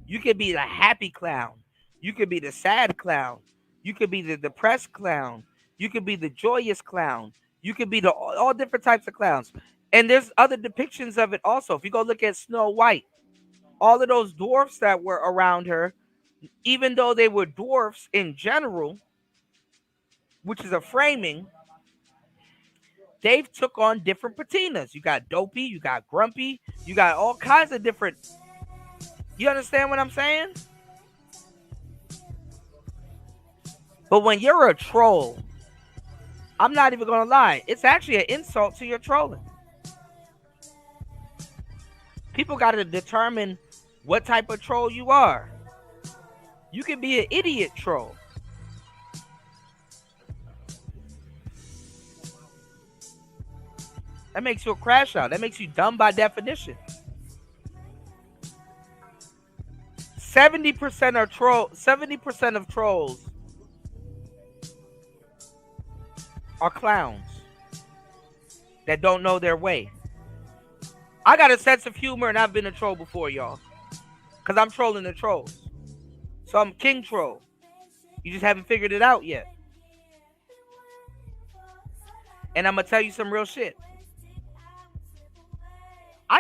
You could be the happy clown. You could be the sad clown. You could be the depressed clown. You could be the joyous clown. You could be the all different types of clowns. And there's other depictions of it also. If you go look at Snow White, all of those dwarfs that were around her, even though they were dwarfs in general, which is a framing, they've took on different patinas. You got dopey, you got grumpy, you got all kinds of different. You understand what I'm saying? But when you're a troll, I'm not even gonna lie, it's actually an insult to your trolling. People got to determine what type of troll you are. You can be an idiot troll. That makes you a crash out. That makes you dumb by definition. 70% of trolls are clowns that don't know their way. I got a sense of humor and I've been a troll before, y'all. Because I'm trolling the trolls. So I'm king troll. You just haven't figured it out yet. And I'm going to tell you some real shit.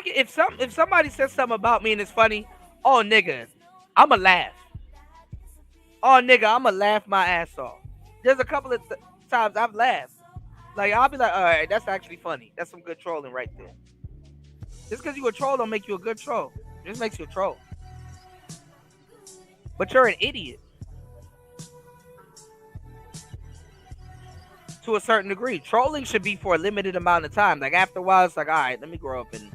If somebody says something about me and it's funny, oh, nigga, I'ma laugh. Oh, nigga, I'ma laugh my ass off. There's a couple of times I've laughed. Like, I'll be like, all right, that's actually funny. That's some good trolling right there. Just because you a troll don't make you a good troll. It just makes you a troll. But you're an idiot. To a certain degree. Trolling should be for a limited amount of time. Like, after a while, it's like, all right, let me grow up and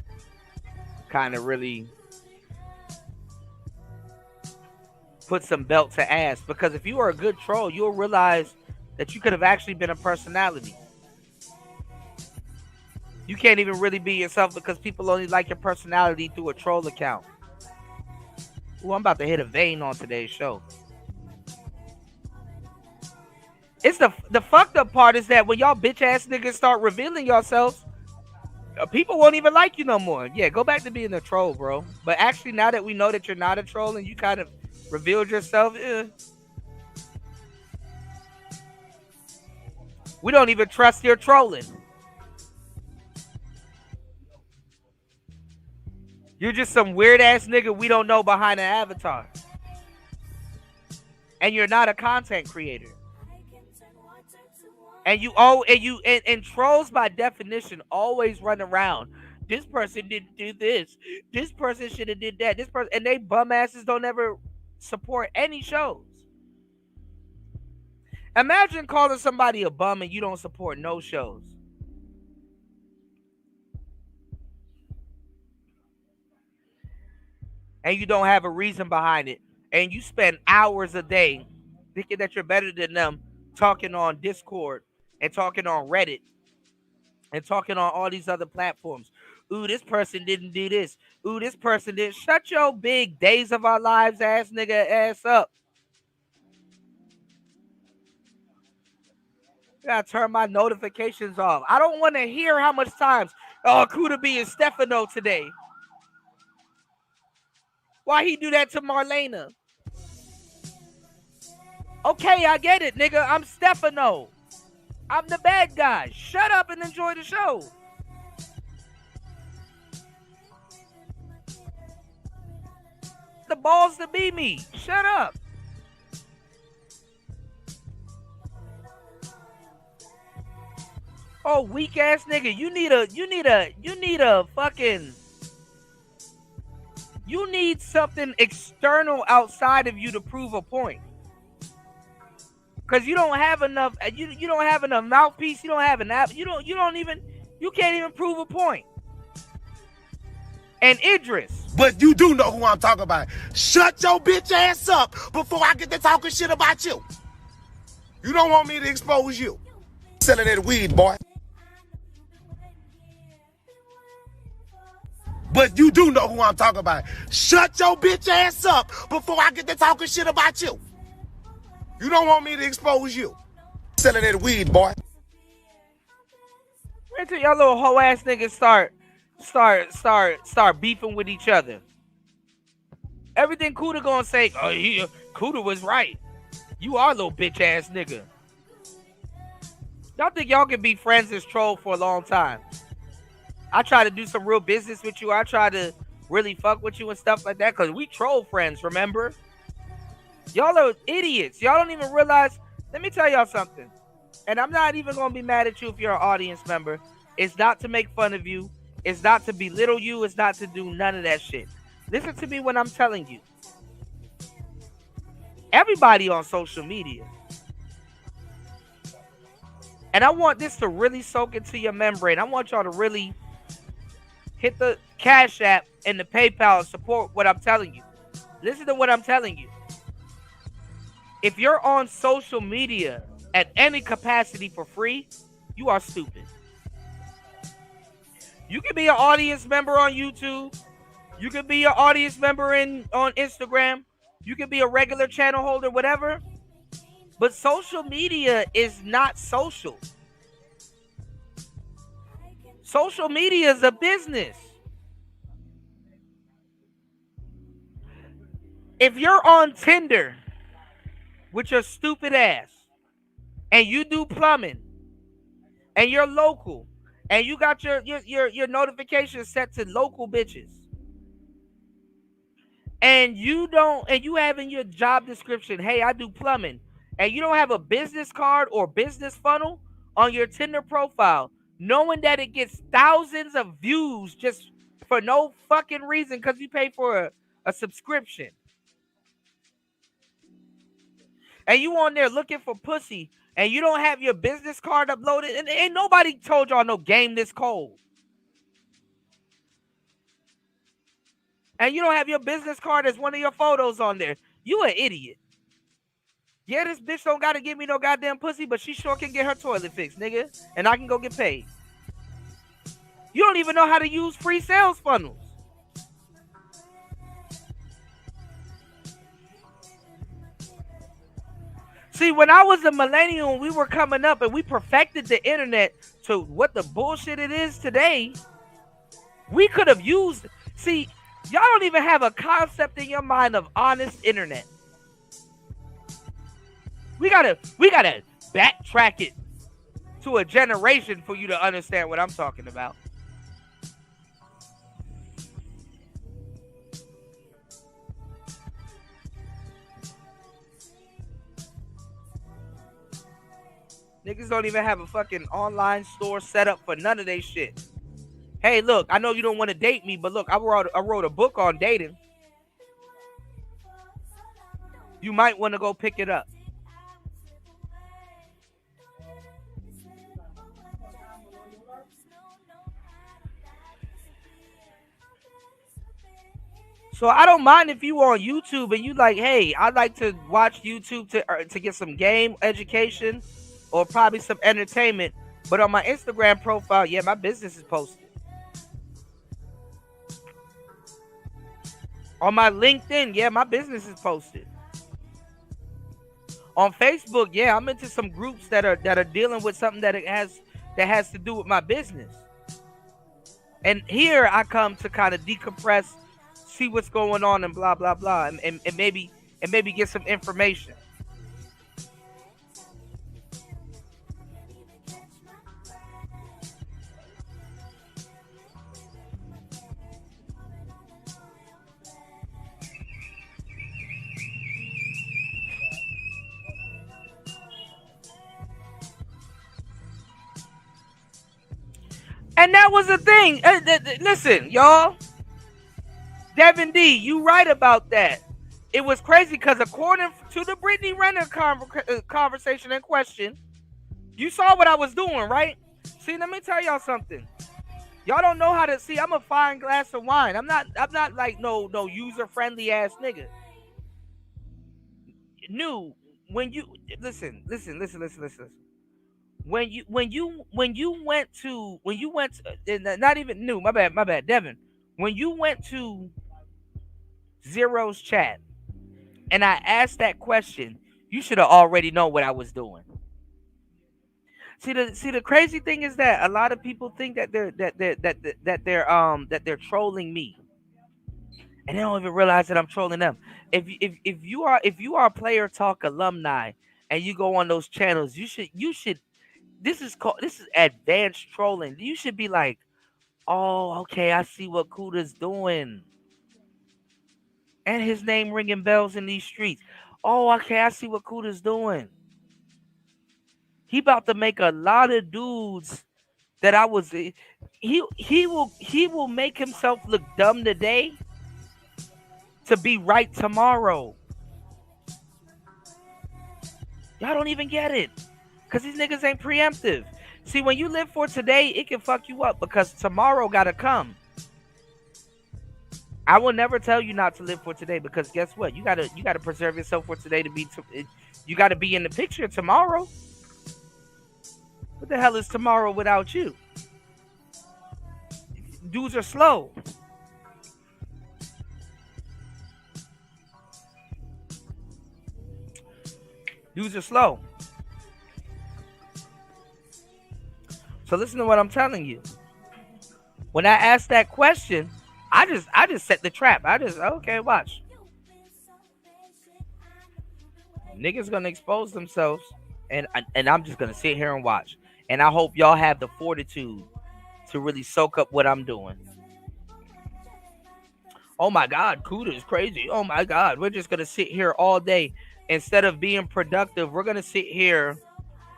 kind of really put some belt to ass. Because if you are a good troll, you'll realize that you could have actually been a personality. You can't even really be yourself because people only like your personality through a troll account. Ooh, I'm about to hit a vein on today's show. It's the fucked up part is that when y'all bitch ass niggas start revealing yourselves, people won't even like you no more. Yeah, go back to being a troll, bro. But actually, now that we know that you're not a troll and you kind of revealed yourself, we don't even trust your trolling. You're just some weird ass nigga we don't know behind an avatar. And you're not a content creator. And trolls by definition always run around. This person didn't do this. This person should have did that. This person, and they bum asses don't ever support any shows. Imagine calling somebody a bum and you don't support no shows. And you don't have a reason behind it. And you spend hours a day thinking that you're better than them, talking on Discord and talking on Reddit and talking on all these other platforms. Ooh, this person didn't do this. Ooh, this person did. Shut your big Days of Our Lives ass nigga ass up. I gotta turn my notifications off. I don't want to hear how much times, Kuda B and Stefano today. Why he do that to Marlena? Okay, I get it, nigga. I'm Stefano. I'm the bad guy. Shut up and enjoy the show. The balls to be me. Shut up. Oh, weak ass nigga. You need something external outside of you to prove a point. Cause you don't have enough. You don't have enough mouthpiece. You don't have an app. You can't even prove a point. And Idris. But you do know who I'm talking about. Shut your bitch ass up before I get to talking shit about you. You don't want me to expose you. Selling that weed, boy. But you do know who I'm talking about. Shut your bitch ass up before I get to talking shit about you. You don't want me to expose you. Selling that weed, boy. Wait till y'all little hoe ass niggas start start beefing with each other. Everything Cuda gonna say, oh, Cuda was right. You are a little bitch ass nigga. Y'all think y'all can be friends as troll for a long time? I try to do some real business with you. I try to really fuck with you and stuff like that because we troll friends, remember? Y'all are idiots. Y'all don't even realize. Let me tell y'all something. And I'm not even going to be mad at you if you're an audience member. It's not to make fun of you. It's not to belittle you. It's not to do none of that shit. Listen to me when I'm telling you. Everybody on social media. And I want this to really soak into your membrane. I want y'all to really hit the Cash App and the PayPal and support what I'm telling you. Listen to what I'm telling you. If you're on social media at any capacity for free, you are stupid. You can be an audience member on YouTube. You can be an audience member on Instagram. You can be a regular channel holder, whatever. But social media is not social. Social media is a business. If you're on Tinder with your stupid ass and you do plumbing and you're local and you got your notifications set to local bitches and you have in your job description, hey, I do plumbing, and you don't have a business card or business funnel on your Tinder profile, knowing that it gets thousands of views just for no fucking reason because you pay for a subscription. And you on there looking for pussy, and you don't have your business card uploaded, and ain't nobody told y'all no game this cold. And you don't have your business card as one of your photos on there. You an idiot. Yeah, this bitch don't gotta give me no goddamn pussy, but she sure can get her toilet fixed, nigga. And I can go get paid. You don't even know how to use free sales funnels. See, when I was a millennial, we were coming up and we perfected the internet to what the bullshit it is today. We could have used. See, y'all don't even have a concept in your mind of honest internet. We gotta backtrack it to a generation for you to understand what I'm talking about. Niggas don't even have a fucking online store set up for none of they shit. Hey, look, I know you don't want to date me, but look, I wrote a book on dating. You might want to go pick it up. So I don't mind if you on YouTube and you like, hey, I'd like to watch YouTube to get some game education or probably some entertainment. But on my Instagram profile, yeah, my business is posted. On my LinkedIn, yeah, my business is posted. On Facebook, yeah, I'm into some groups that are dealing with something that has to do with my business. And here I come to kind of decompress, see what's going on, and blah blah blah, and maybe get some information. And that was the thing. Listen, y'all. Devin D, you right about that. It was crazy because according to the Brittany Renner conversation in question, you saw what I was doing, right? See, let me tell y'all something. Y'all don't know how to see. I'm a fine glass of wine. I'm not like no user friendly ass nigga. New when you listen. When you went to not even new, my bad, Devin. When you went to Zero's chat and I asked that question, you should have already known what I was doing. See the crazy thing is that a lot of people think that they're trolling me, and they don't even realize that I'm trolling them. If you are Player Talk alumni and you go on those channels, you should. This is advanced trolling. You should be like, oh, okay, I see what Kuda's doing, and his name ringing bells in these streets. Oh, okay, I see what Kuda's doing. He about to make a lot of dudes that I was. He will make himself look dumb today to be right tomorrow. Y'all don't even get it, cause these niggas ain't preemptive. See, when you live for today, it can fuck you up because tomorrow gotta come. I will never tell you not to live for today because guess what? You gotta preserve yourself for today to be. You gotta be in the picture tomorrow. What the hell is tomorrow without you? Dudes are slow. Dudes are slow. So listen to what I'm telling you. When I asked that question, I just set the trap. Okay, watch. Niggas gonna expose themselves, and I'm just gonna sit here and watch. And I hope y'all have the fortitude to really soak up what I'm doing. Oh my God, Kuda is crazy. Oh my God, we're just gonna sit here all day instead of being productive. We're gonna sit here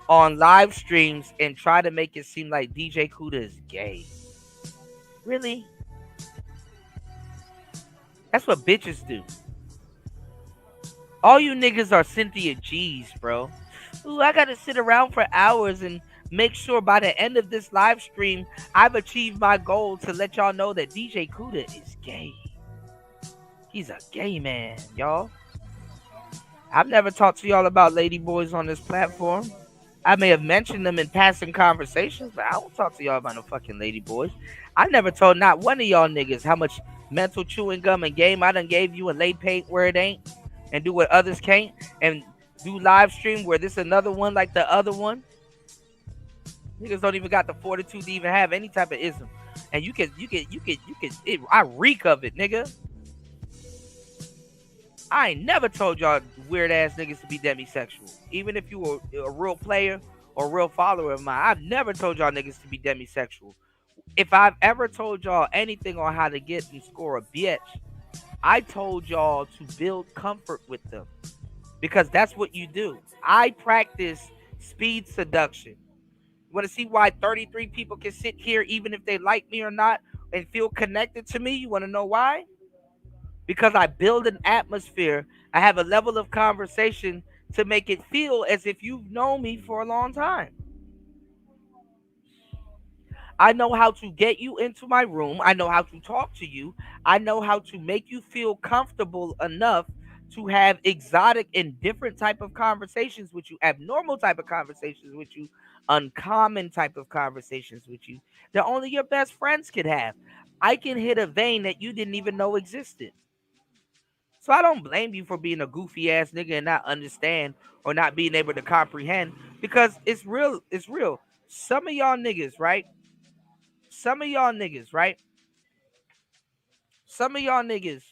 on live streams and try to make it seem like DJ Kuda is gay. Really? That's what bitches do. All you niggas are Cynthia G's, bro. Ooh, I gotta sit around for hours and make sure by the end of this live stream, I've achieved my goal to let y'all know that DJ Kuda is gay. He's a gay man, y'all. I've never talked to y'all about ladyboys on this platform. I may have mentioned them in passing conversations, but I don't talk to y'all about no fucking ladyboys. I never told not one of y'all niggas how much mental chewing gum and game I done gave you and lay paint where it ain't and do what others can't and do live stream where this another one like the other one. Niggas don't even got the fortitude to even have any type of ism. And I reek of it, nigga. I ain't never told y'all weird ass niggas to be demisexual. Even if you were a real player or a real follower of mine, I've never told y'all niggas to be demisexual. If I've ever told y'all anything on how to get and score a bitch, I told y'all to build comfort with them. Because that's what you do. I practice speed seduction. You want to see why 33 people can sit here even if they like me or not and feel connected to me? You want to know why? Because I build an atmosphere. I have a level of conversation to make it feel as if you've known me for a long time. I know how to get you into my room. I know how to talk to you. I know how to make you feel comfortable enough to have exotic and different type of conversations with you, abnormal type of conversations with you, uncommon type of conversations with you that only your best friends could have. I can hit a vein that you didn't even know existed. So I don't blame you for being a goofy ass nigga and not understand or not being able to comprehend because it's real. It's real. Some of y'all niggas, right? Some of y'all niggas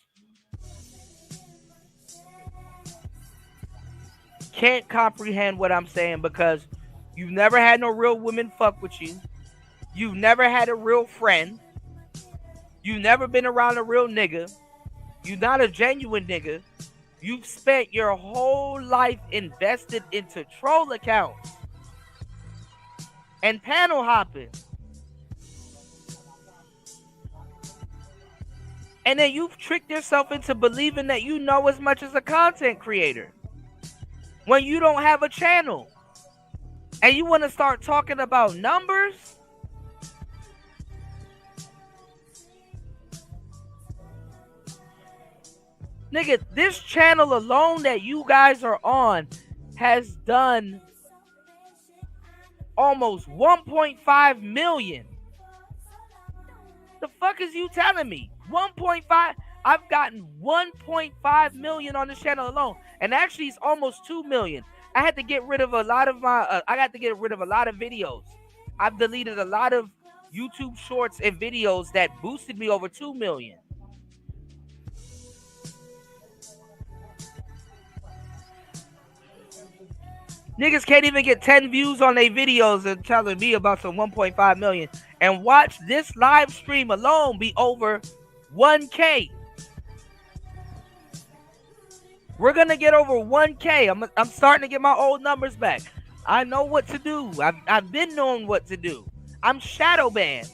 can't comprehend what I'm saying because you've never had no real women fuck with you. You've never had a real friend. You've never been around a real nigga. You're not a genuine nigga. You've spent your whole life invested into troll accounts and panel hopping. And then you've tricked yourself into believing that you know as much as a content creator when you don't have a channel. And you want to start talking about numbers? Nigga, this channel alone that you guys are on has done almost 1.5 million. The fuck is you telling me? 1.5? I've gotten 1.5 million on this channel alone. And actually, it's almost 2 million. I had to get rid of a lot of my. I got to get rid of a lot of videos. I've deleted a lot of YouTube shorts and videos that boosted me over 2 million. Niggas can't even get 10 views on their videos and telling me about some 1.5 million. And watch this live stream alone be over 1K. We're going to get over 1K. I'm starting to get my old numbers back. I know what to do. I've been knowing what to do. I'm shadow banned.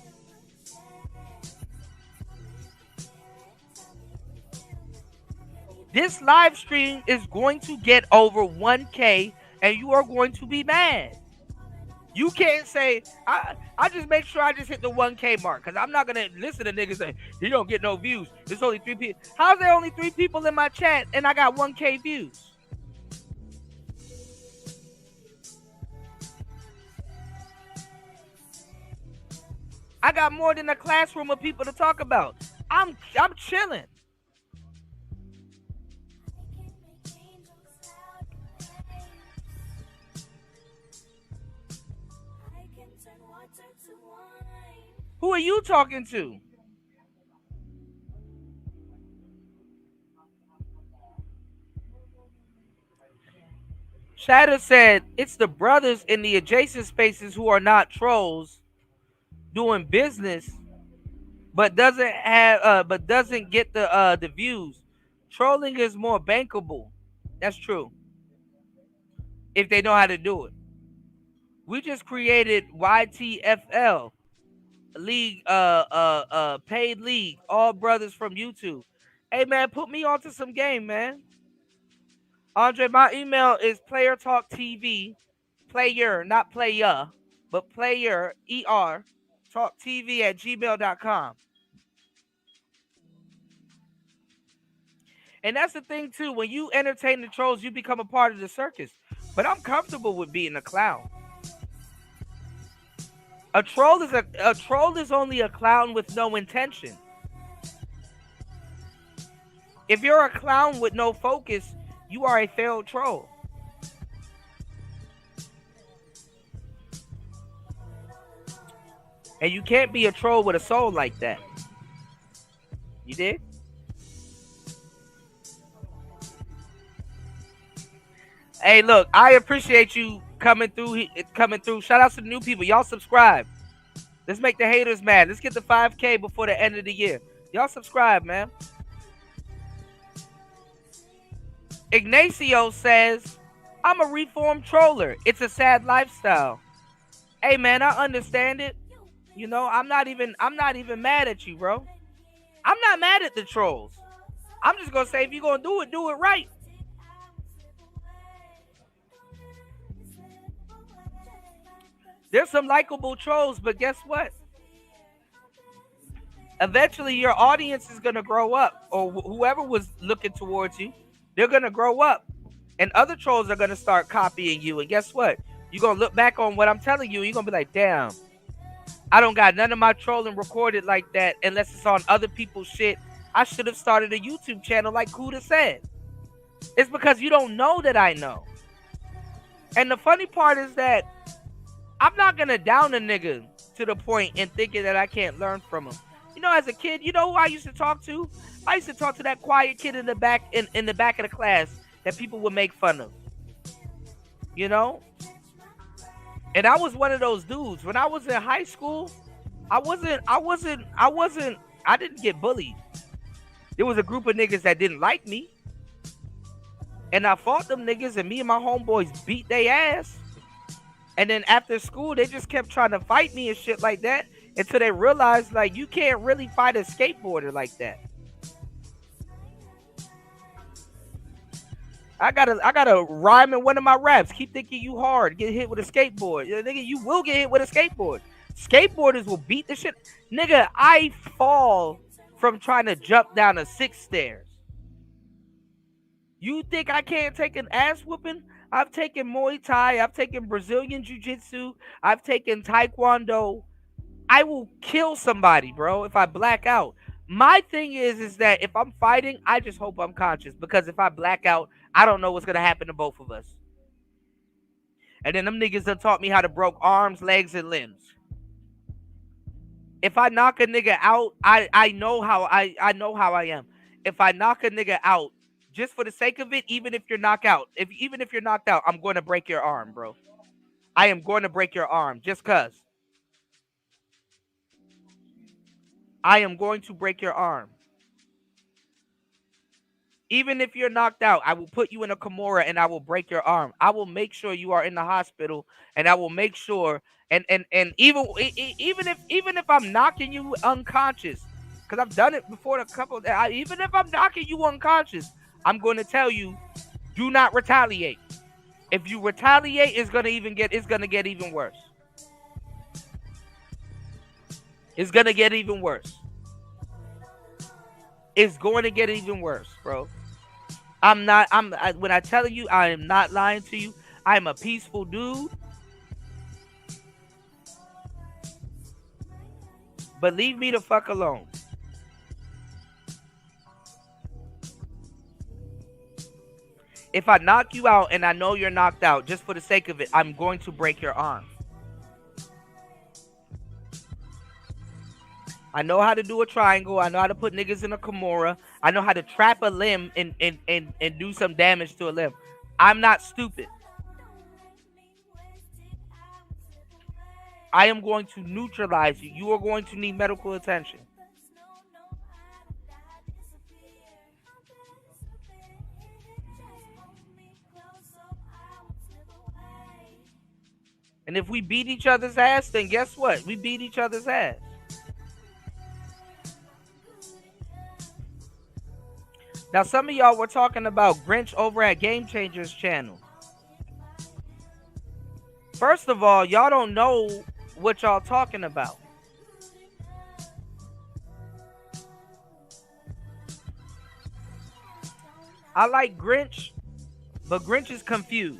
This live stream is going to get over 1K and you are going to be mad. You can't say, I just make sure I just hit the 1K mark because I'm not going to listen to niggas say, you don't get no views. There's only 3 people. How's there only 3 people in my chat and I got 1K views? I got more than a classroom of people to talk about. I'm chilling. Who are you talking to? Shadow said it's the brothers in the adjacent spaces who are not trolls doing business but doesn't get the views. Trolling is more bankable. That's true. If they know how to do it. We just created YTFL league, paid league, all brothers from YouTube. Hey man, put me onto some game, man. Andre, my email is playertalktv, player, not playa, but player, ER, talktv@gmail.com. And that's the thing too, when you entertain the trolls, you become a part of the circus. But I'm comfortable with being a clown. A troll is only a clown with no intention. If you're a clown with no focus, you are a failed troll. And you can't be a troll with a soul like that. You did? Hey, look, I appreciate you coming through. Shout out to the new people. Y'all subscribe. Let's make the haters mad. Let's get the 5K before the end of the year. Y'all subscribe, man. Ignacio says, I'm a reformed troller. It's a sad lifestyle. Hey, man, I understand it. You know, I'm not even mad at you, bro. I'm not mad at the trolls. I'm just going to say, if you're going to do it right. There's some likable trolls, but guess what? Eventually, your audience is going to grow up, or whoever was looking towards you, they're going to grow up. And other trolls are going to start copying you. And guess what? You're going to look back on what I'm telling you, and you're going to be like, damn, I don't got none of my trolling recorded like that unless it's on other people's shit. I should have started a YouTube channel like Kuda said. It's because you don't know that I know. And the funny part is that I'm not going to down a nigga to the point in thinking that I can't learn from him. You know, as a kid, you know who I used to talk to? I used to talk to that quiet kid in the back in the back of the class that people would make fun of. You know? And I was one of those dudes. When I was in high school, I didn't get bullied. There was a group of niggas that didn't like me. And I fought them niggas, and me and my homeboys beat their ass. And then after school, they just kept trying to fight me and shit like that until they realized, like, you can't really fight a skateboarder like that. I gotta rhyme in one of my raps. Keep thinking you hard. Get hit with a skateboard. Nigga, you will get hit with a skateboard. Skateboarders will beat the shit. Nigga, I fall from trying to jump down a 6 stairs. You think I can't take an ass whooping? I've taken Muay Thai. I've taken Brazilian Jiu-Jitsu. I've taken Taekwondo. I will kill somebody, bro, if I black out. My thing is that if I'm fighting, I just hope I'm conscious. Because if I black out, I don't know what's going to happen to both of us. And then them niggas done taught me how to broke arms, legs, and limbs. If I knock a nigga out, I know how I know how I am. If I knock a nigga out, just for the sake of it, even if you're knocked out, even if you're knocked out, I'm going to break your arm, bro. I am going to break your arm just cause. I am going to break your arm. Even if you're knocked out, I will put you in a Kimura and I will break your arm. I will make sure you are in the hospital, and I will make sure and even if I'm knocking you unconscious, because I've done it before a couple. Even if I'm knocking you unconscious, I'm going to tell you, do not retaliate. If you retaliate, it's gonna get even worse. It's gonna get even worse. It's going to get even worse, bro. When I tell you, I am not lying to you. I'm a peaceful dude. But leave me the fuck alone. If I knock you out and I know you're knocked out, just for the sake of it, I'm going to break your arm. I know how to do a triangle. I know how to put niggas in a Kimura. I know how to trap a limb and do some damage to a limb. I'm not stupid. I am going to neutralize you. You are going to need medical attention. And if we beat each other's ass, then guess what? We beat each other's ass. Now, some of y'all were talking about Grinch over at Game Changers channel. First of all, y'all don't know what y'all talking about. I like Grinch, but Grinch is confused.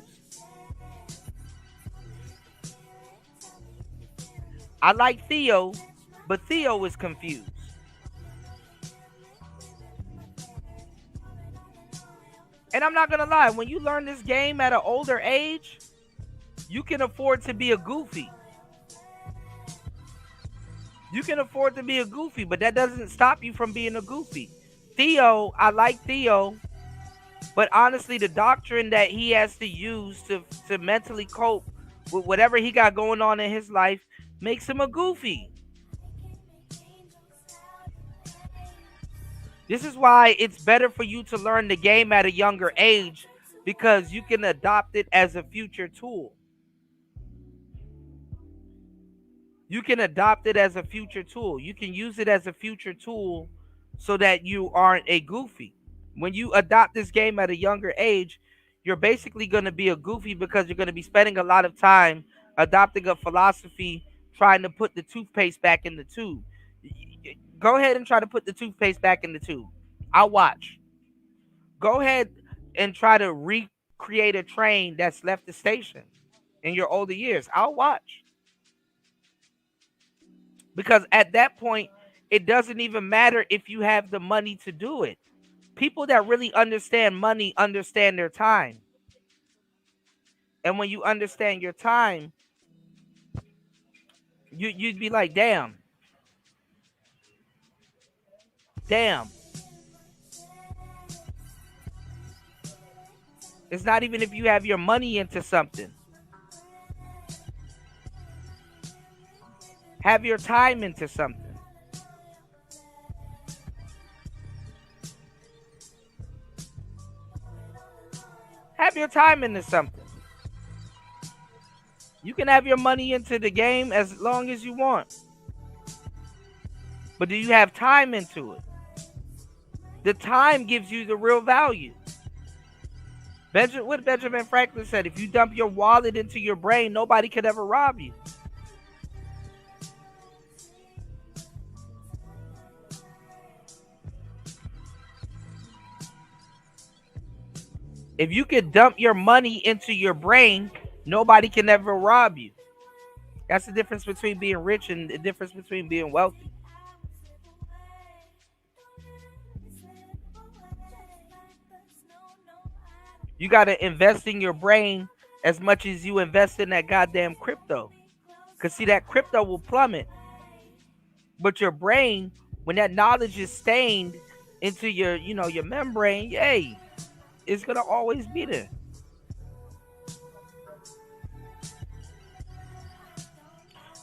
I like Theo, but Theo is confused. And I'm not gonna lie, when you learn this game at an older age, you can afford to be a goofy. You can afford to be a goofy, but that doesn't stop you from being a goofy. Theo, I like Theo, but honestly, the doctrine that he has to use to mentally cope with whatever he got going on in his life makes him a goofy. This is why it's better for you to learn the game at a younger age, because you can adopt it as a future tool. You can adopt it as a future tool. You can use it as a future tool so that you aren't a goofy. When you adopt this game at a younger age, you're basically going to be a goofy because you're going to be spending a lot of time adopting a philosophy, trying to put the toothpaste back in the tube. Go ahead and try to put the toothpaste back in the tube. I'll watch. Go ahead and try to recreate a train that's left the station in your older years. I'll watch. Because at that point, it doesn't even matter if you have the money to do it. People that really understand money understand their time. And when you understand your time, you'd be like, damn. Damn. It's not even if you have your money into something. Have your time into something. Have your time into something. You can have your money into the game as long as you want. But do you have time into it? The time gives you the real value. What Benjamin Franklin said, if you dump your wallet into your brain, nobody could ever rob you. If you could dump your money into your brain, nobody can ever rob you. That's the difference between being rich and the difference between being wealthy. You got to invest in your brain as much as you invest in that goddamn crypto. Because see, that crypto will plummet. But your brain, when that knowledge is stained into your, your membrane, yay, it's going to always be there.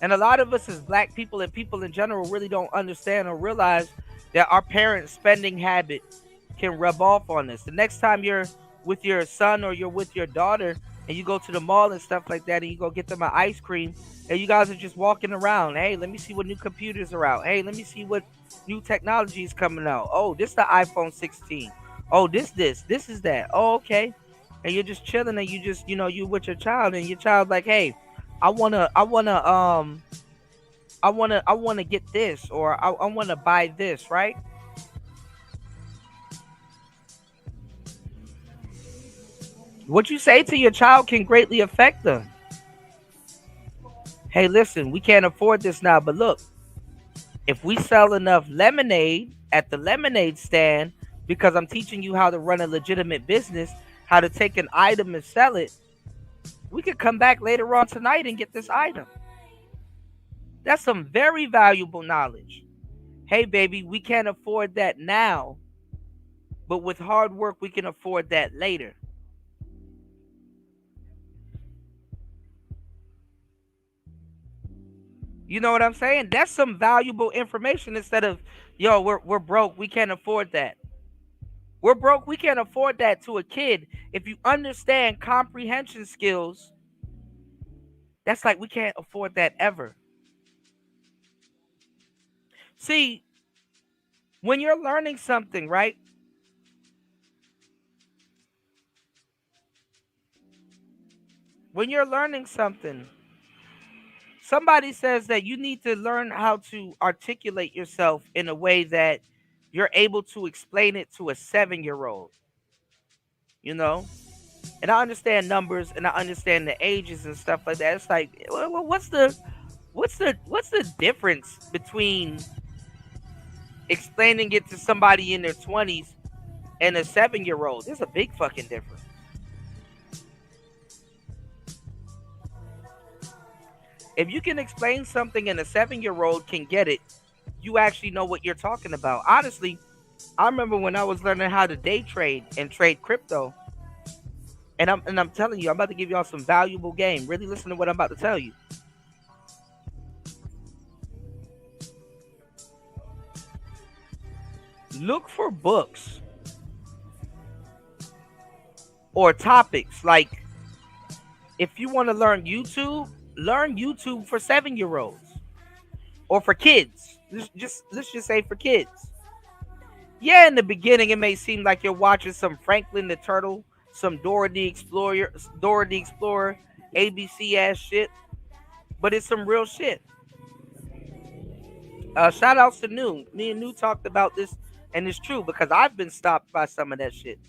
And a lot of us as black people and people in general really don't understand or realize that our parents' spending habit can rub off on us. The next time you're with your son or you're with your daughter and you go to the mall and stuff like that and you go get them an ice cream and you guys are just walking around. Hey, let me see what new computers are out. Hey, let me see what new technology is coming out. Oh, this is the iPhone 16. Oh, this is that. Oh, okay. And you're just chilling and you just, you with your child and your child like, hey, I wanna get this, or I wanna buy this, right? What you say to your child can greatly affect them. Hey, listen, we can't afford this now, but look, if we sell enough lemonade at the lemonade stand, because I'm teaching you how to run a legitimate business, how to take an item and sell it, we could come back later on tonight and get this item. That's some very valuable knowledge. Hey, baby, we can't afford that now, but with hard work, we can afford that later. You know what I'm saying? That's some valuable information instead of, yo, we're broke, we can't afford that. We're broke, we can't afford that to a kid. If you understand comprehension skills, that's like we can't afford that ever. See, when you're learning something, right? When you're learning something, somebody says that you need to learn how to articulate yourself in a way that you're able to explain it to a 7-year-old. And I understand numbers and I understand the ages and stuff like that. It's like, well, what's the difference between explaining it to somebody in their 20s and a 7-year-old? There's a big fucking difference. If you can explain something and a 7-year-old can get it, you actually know what you're talking about. Honestly, I remember when I was learning how to day trade and trade crypto, and I'm telling you, I'm about to give y'all some valuable game. Really listen to what I'm about to tell you. Look for books or topics. Like, if you want to learn YouTube for 7-year-olds or for kids. Let's just say for kids. Yeah, in the beginning it may seem like you're watching some Franklin the Turtle, some Dora the Explorer, ABC ass shit, but it's some real shit. Shout outs to New. Me and New talked about this, and it's true because I've been stopped by some of that shit.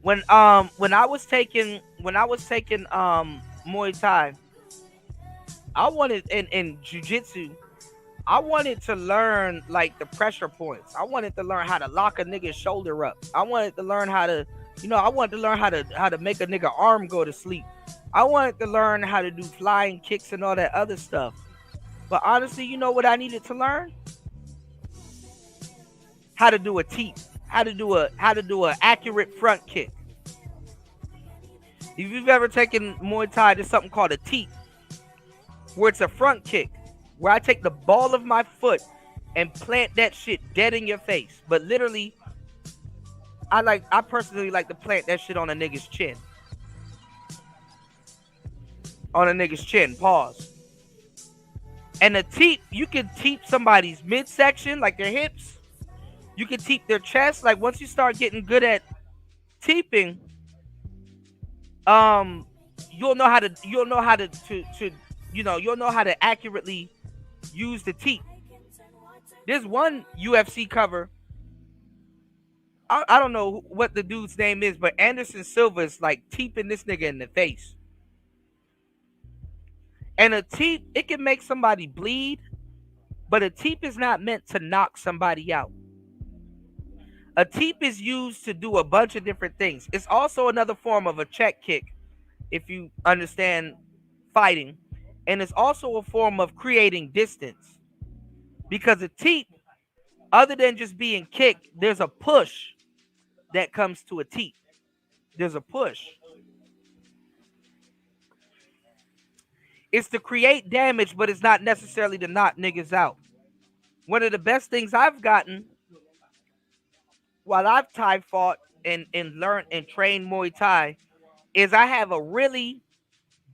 When I was taking Muay Thai, I wanted in jiu-jitsu, I wanted to learn like the pressure points. I wanted to learn how to lock a nigga's shoulder up. I wanted to learn how to, how to make a nigga arm go to sleep. I wanted to learn how to do flying kicks and all that other stuff. But honestly, you know what I needed to learn? How to do a teep. How to do a accurate front kick. If you've ever taken Muay Thai, there's something called a teep, where it's a front kick, where I take the ball of my foot and plant that shit dead in your face. But literally, I personally like to plant that shit on a nigga's chin. On a nigga's chin, pause. And a teep, you can teep somebody's midsection, like their hips. You can teep their chest. Like once you start getting good at teeping, you'll know how to accurately use the teep. There's one UFC cover. I don't know what the dude's name is, but Anderson Silva's like teeping this nigga in the face. And a teep, it can make somebody bleed, but a teep is not meant to knock somebody out. A teep is used to do a bunch of different things. It's also another form of a check kick if you understand fighting. And it's also a form of creating distance. Because a teep, other than just being kicked, there's a push that comes to a teep. There's a push. It's to create damage, but it's not necessarily to knock niggas out. One of the best things I've gotten while I've Thai fought and learned and trained Muay Thai is I have a really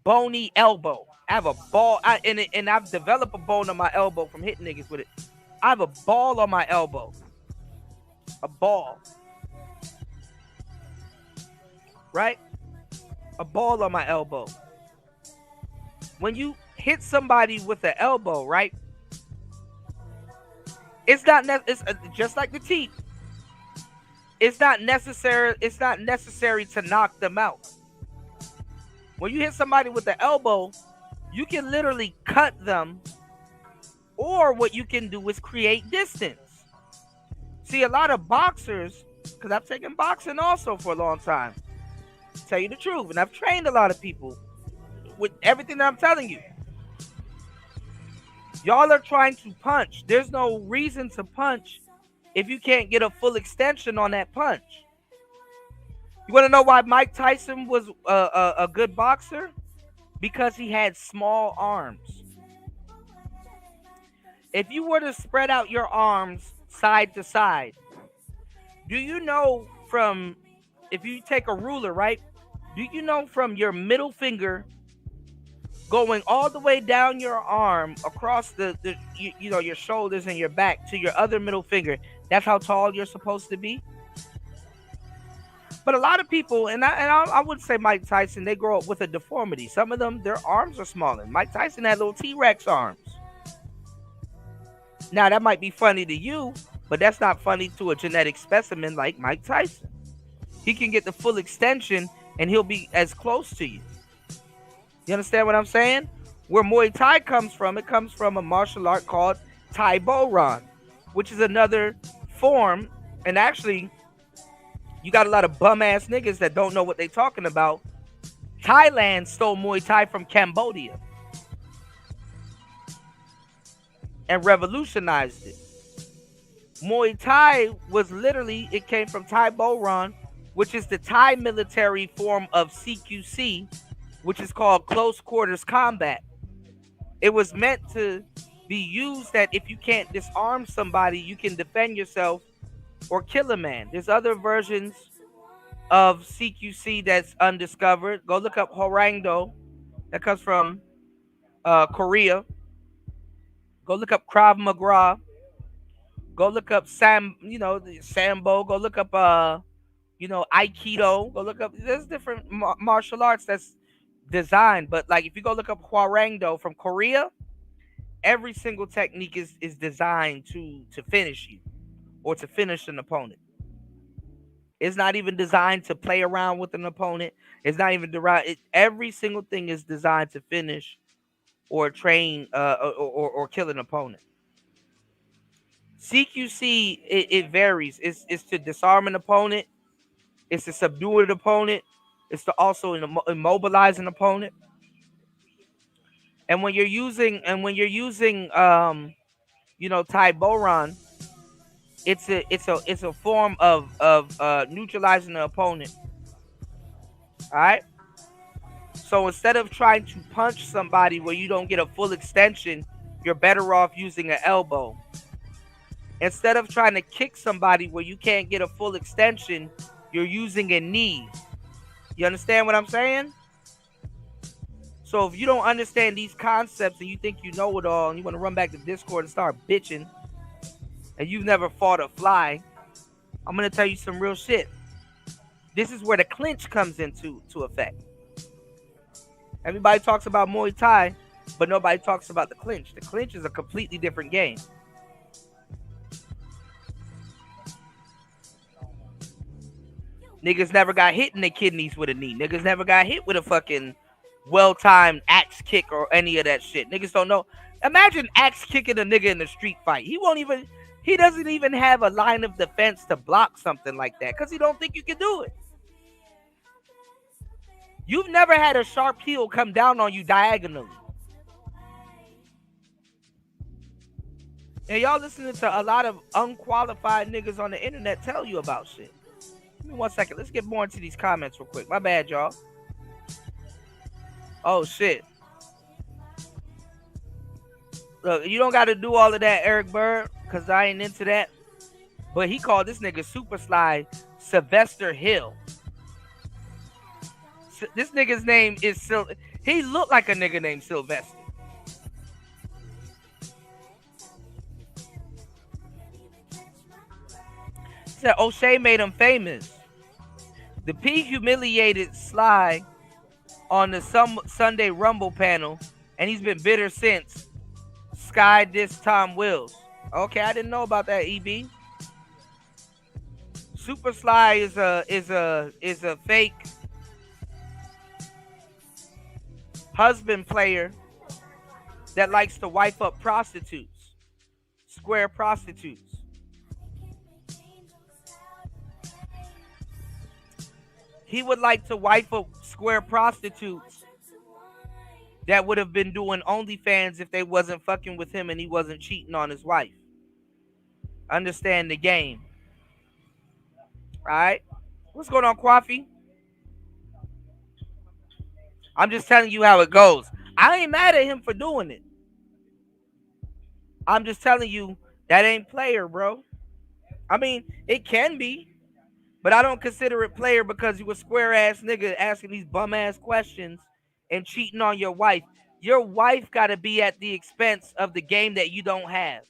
bony elbow. I have a ball, and I've developed a bone on my elbow from hitting niggas with it. I have a ball on my elbow. A ball. Right? A ball on my elbow. When you hit somebody with the elbow, right? It's not it's just like the teeth. It's not necessary to knock them out. When you hit somebody with the elbow, you can literally cut them, or what you can do is create distance. See, a lot of boxers, because I've taken boxing also for a long time, to tell you the truth, and I've trained a lot of people with everything that I'm telling you. Y'all are trying to punch. There's no reason to punch if you can't get a full extension on that punch. You want to know why Mike Tyson was a good boxer? Because he had small arms. If you were to spread out your arms side to side, do you know from, if you take a ruler, right? Do you know from your middle finger going all the way down your arm across your shoulders and your back to your other middle finger, that's how tall you're supposed to be? But a lot of people, and I would say Mike Tyson, they grow up with a deformity. Some of them, their arms are smaller. Mike Tyson had little T-Rex arms. Now, that might be funny to you, but that's not funny to a genetic specimen like Mike Tyson. He can get the full extension, and he'll be as close to you. You understand what I'm saying? Where Muay Thai comes from, it comes from a martial art called Thai Bo Ron, which is another form, and actually, you got a lot of bum-ass niggas that don't know what they talking about. Thailand stole Muay Thai from Cambodia and revolutionized it. Muay Thai was literally, it came from Thai Bo Ron, which is the Thai military form of CQC, which is called close quarters combat. It was meant to be used that if you can't disarm somebody, you can defend yourself or kill a man. There's other versions of CQC that's undiscovered. Go look up Horangdo. That comes from Korea. Go look up Krav Maga. Go look up Sambo. Go look up Aikido. Go look up, there's different martial arts that's designed. But like if you go look up Hwarangdo from Korea, every single technique is designed to finish you or to finish an opponent. It's not even designed to play around with an opponent. It's not even every single thing is designed to finish or train or kill an opponent. CQC, it varies. It's to disarm an opponent. It's to subdue an opponent. It's to also immobilize an opponent. And when you're using Thai Boron, it's a form of neutralizing the opponent. All right. So instead of trying to punch somebody where you don't get a full extension, you're better off using an elbow. Instead of trying to kick somebody where you can't get a full extension, you're using a knee. You understand what I'm saying? So if you don't understand these concepts and you think you know it all and you want to run back to Discord and start bitching and you've never fought a fly, I'm going to tell you some real shit. This is where the clinch comes into effect. Everybody talks about Muay Thai, but nobody talks about the clinch. The clinch is a completely different game. Niggas never got hit in their kidneys with a knee. Niggas never got hit with a fucking well-timed axe kick or any of that shit. Niggas don't know. Imagine axe kicking a nigga in a street fight. He doesn't even have a line of defense to block something like that because he don't think you can do it. You've never had a sharp heel come down on you diagonally. And y'all listening to a lot of unqualified niggas on the internet tell you about shit. Give me 1 second. Let's get more into these comments real quick. My bad, y'all. Oh, shit. Look, you don't got to do all of that, Eric Bird, because I ain't into that. But he called this nigga Super Sly Sylvester Hill. This nigga's name is he looked like a nigga named Sylvester. He said O'Shea made him famous. The P humiliated Sly on the Sunday Rumble panel, and he's been bitter since. Sky dissed Tom Wills. Okay, I didn't know about that, EB. Super Sly is a fake husband player that likes to wife up prostitutes, square prostitutes. He would like to wife up square prostitutes that would have been doing OnlyFans if they wasn't fucking with him and he wasn't cheating on his wife. Understand the game. All right? What's going on, Kwafi? I'm just telling you how it goes. I ain't mad at him for doing it. I'm just telling you that ain't player, bro. I mean, it can be, but I don't consider it player because you a square ass nigga asking these bum ass questions and cheating on your wife. Your wife got to be at the expense of the game that you don't have.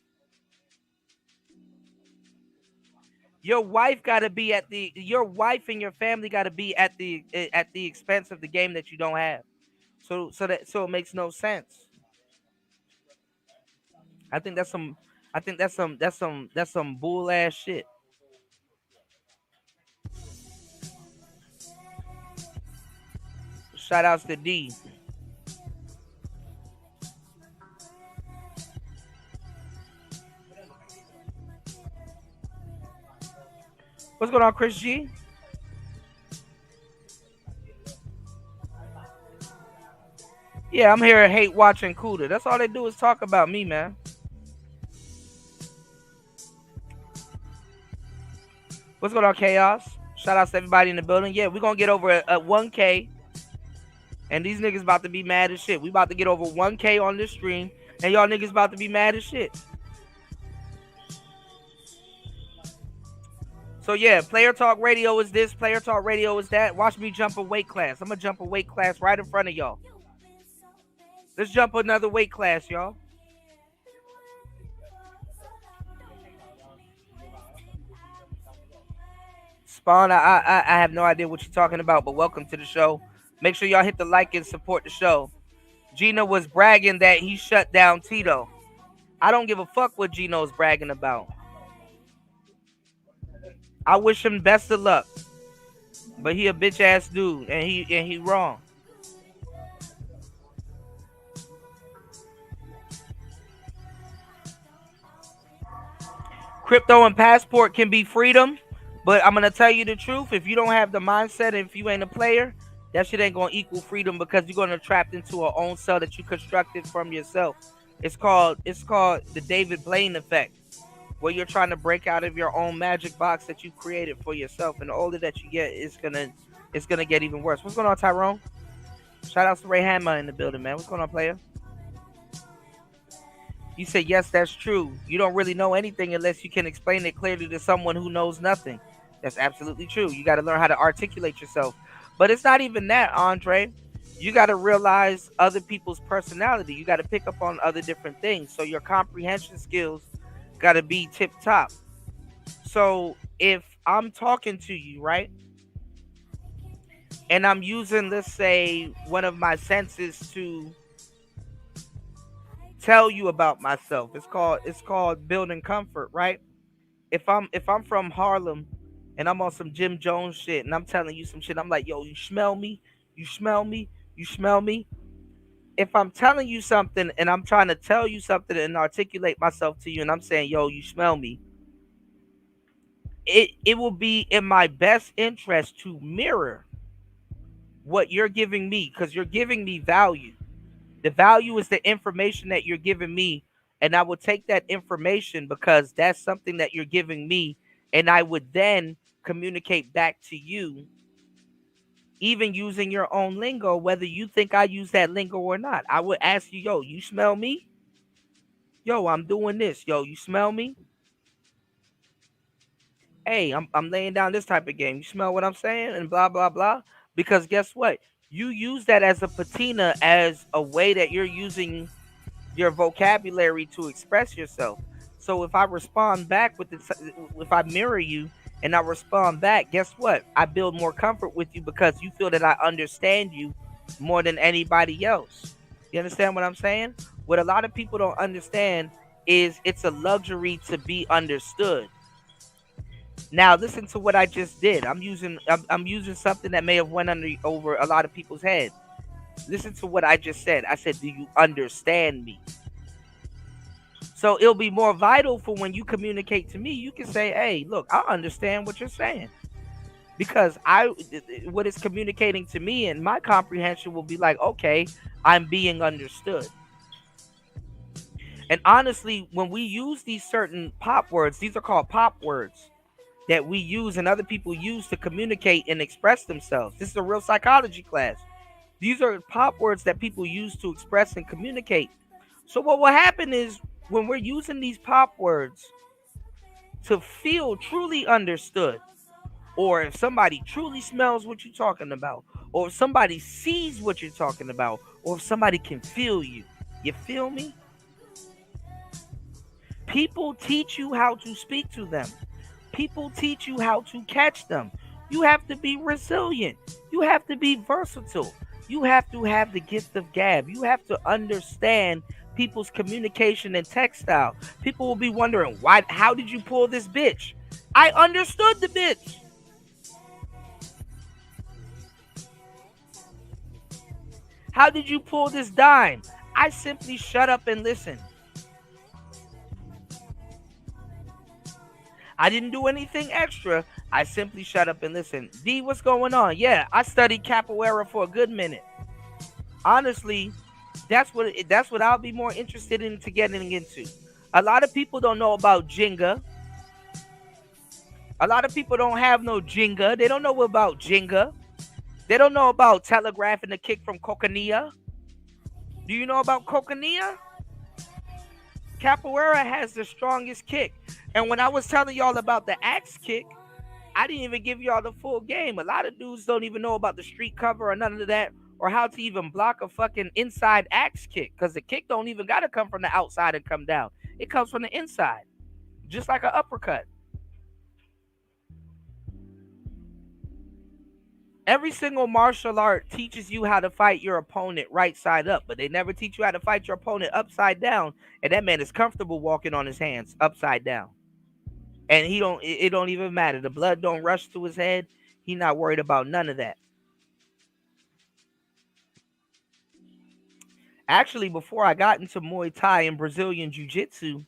Your wife got to be your wife and your family got to be at the expense of the game that you don't have. So it makes no sense. I think that's some bull ass shit. Shout outs to D. What's going on, Chris G? Yeah, I'm here hate watching Cuda. That's all they do is talk about me, man. What's going on, Chaos? Shout out to everybody in the building. Yeah, we're going to get over a 1K. And these niggas about to be mad as shit. We about to get over 1K on this stream. And y'all niggas about to be mad as shit. So yeah, Player Talk Radio is this. Player Talk Radio is that. Watch me jump a weight class. I'm going to jump a weight class right in front of y'all. Let's jump another weight class, y'all. Spawn, I have no idea what you're talking about, but welcome to the show. Make sure y'all hit the like and support the show. Gino was bragging that he shut down Tito. I don't give a fuck what Gino's bragging about. I wish him best of luck. But he a bitch ass dude and he wrong. Crypto and passport can be freedom, but I'm going to tell you the truth. If you don't have the mindset, if you ain't a player, that shit ain't going to equal freedom because you're going to trap into a own cell that you constructed from yourself. It's called the David Blaine effect, where you're trying to break out of your own magic box that you created for yourself. And the older that you get, it's gonna get even worse. What's going on, Tyrone? Shout out to Ray Hammer in the building, man. What's going on, player? You said, yes, that's true. You don't really know anything unless you can explain it clearly to someone who knows nothing. That's absolutely true. You got to learn how to articulate yourself. But it's not even that, Andre. You got to realize other people's personality. You got to pick up on other different things. So your comprehension skills got to be tip top. So if I'm talking to you, right? And I'm using, let's say, one of my senses to tell you about myself. It's called building comfort, right? If I'm from Harlem and I'm on some Jim Jones shit and I'm telling you some shit, I'm like, yo, you smell me? You smell me? You smell me? If I'm telling you something and I'm trying to tell you something and articulate myself to you and I'm saying, yo, you smell me, it will be in my best interest to mirror what you're giving me, because you're giving me value. The value is the information that you're giving me, and I would take that information because that's something that you're giving me, and I would then communicate back to you, even using your own lingo, whether you think I use that lingo or not. I would ask you, yo, you smell me? Yo, I'm doing this. Yo, you smell me? Hey, I'm laying down this type of game. You smell what I'm saying? And blah blah blah. Because guess what? You use that as a patina, as a way that you're using your vocabulary to express yourself. So if I respond back with this, if I mirror you and I respond back, guess what? I build more comfort with you because you feel that I understand you more than anybody else. You understand what I'm saying? What a lot of people don't understand is it's a luxury to be understood. Now listen to what I just did. I'm using something that may have went over a lot of people's head. Listen to what I just said. I said, do you understand me? So it'll be more vital for when you communicate to me. You can say, hey, look, I understand what you're saying. Because what is communicating to me and my comprehension will be like, okay, I'm being understood. And honestly, when we use these certain pop words, these are called pop words that we use and other people use to communicate and express themselves. This is a real psychology class. These are pop words that people use to express and communicate. So what will happen is when we're using these pop words to feel truly understood, or if somebody truly smells what you're talking about, or if somebody sees what you're talking about, or if somebody can feel you, you feel me? People teach you how to speak to them. People teach you how to catch them. You have to be resilient. You have to be versatile. You have to have the gift of gab. You have to understand people's communication and textile. People will be wondering, why? How did you pull this bitch? I understood the bitch. How did you pull this dime? I simply shut up and listen. I didn't do anything extra. I simply shut up and listen. D, what's going on? Yeah, I studied capoeira for a good minute. Honestly, that's what I'll be more interested in to getting into. A lot of people don't know about Jenga. A lot of people don't have no Jenga. They don't know about Jenga. They don't know about telegraphing the kick from cocanilla. Do you know about cocanilla? Capoeira has the strongest kick. And when I was telling y'all about the axe kick, I didn't even give y'all the full game. A lot of dudes don't even know about the street cover or none of that, or how to even block a fucking inside axe kick, because the kick don't even got to come from the outside and come down. It comes from the inside, just like an uppercut. Every single martial art teaches you how to fight your opponent right side up, but they never teach you how to fight your opponent upside down, and that man is comfortable walking on his hands upside down. And it don't even matter. The blood don't rush to his head. He not worried about none of that. Actually, before I got into Muay Thai and Brazilian Jiu-Jitsu,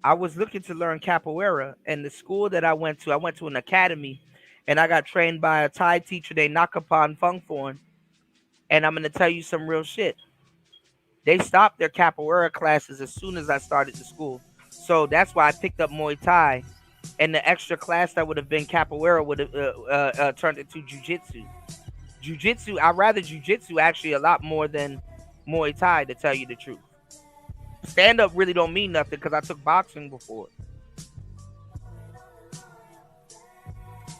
I was looking to learn capoeira. And the school that I went to an academy, and I got trained by a Thai teacher named Nakapan Fungforn. And I'm going to tell you some real shit. They stopped their capoeira classes as soon as I started the school. So that's why I picked up Muay Thai. And the extra class that would have been capoeira would have turned into Jiu-Jitsu. Jiu-Jitsu, I'd rather Jiu-Jitsu actually a lot more than Muay Thai, to tell you the truth. Stand-up really don't mean nothing because I took boxing before.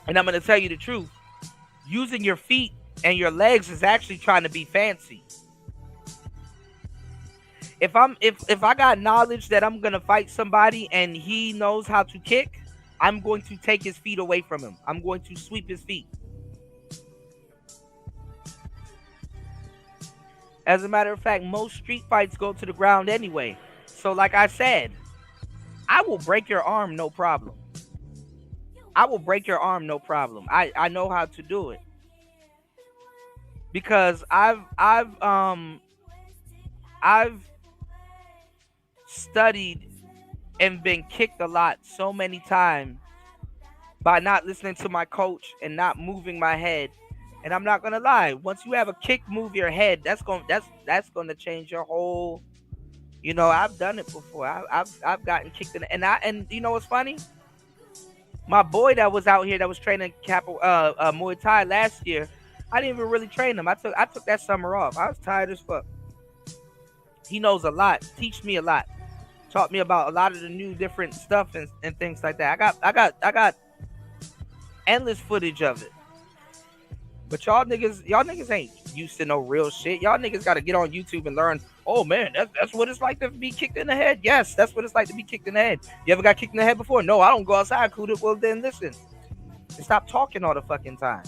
And I'm going to tell you the truth. Using your feet and your legs is actually trying to be fancy. If I got knowledge that I'm going to fight somebody and he knows how to kick, I'm going to take his feet away from him. I'm going to sweep his feet. As a matter of fact, most street fights go to the ground anyway. So like I said, I will break your arm, no problem. I will break your arm, no problem. I know how to do it. Because I've studied and been kicked a lot so many times by not listening to my coach and not moving my head And I'm not gonna lie, once you have a kick move your head, that's gonna change your whole. You know, I've done it before. I've gotten kicked in, and you know what's funny? My boy that was out here that was training Muay Thai last year, I didn't even really train him. I took that summer off. I was tired as fuck. He knows a lot, teach me a lot, taught me about a lot of the new different stuff and things like that. I got endless footage of it. But y'all niggas ain't used to no real shit. Y'all niggas gotta get on YouTube and learn. Oh man, that's what it's like to be kicked in the head. Yes, that's what it's like to be kicked in the head. You ever got kicked in the head before? No, I don't go outside, Kuda. Well then listen. And stop talking all the fucking time.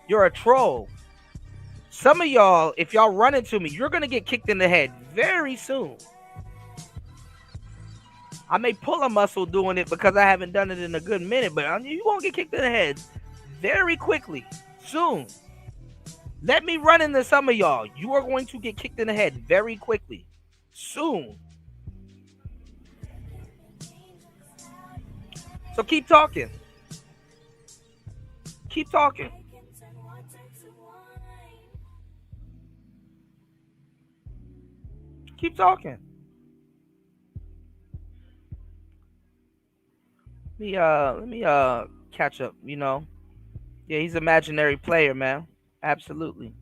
You're a troll. Some of y'all, if y'all run into me, you're gonna get kicked in the head very soon. I may pull a muscle doing it because I haven't done it in a good minute, but you won't get kicked in the head very quickly. Soon. Let me run into some of y'all. You are going to get kicked in the head very quickly. Soon. So keep talking. Keep talking. Keep talking. Let me catch up, you know. Yeah, he's an imaginary player, man. Absolutely.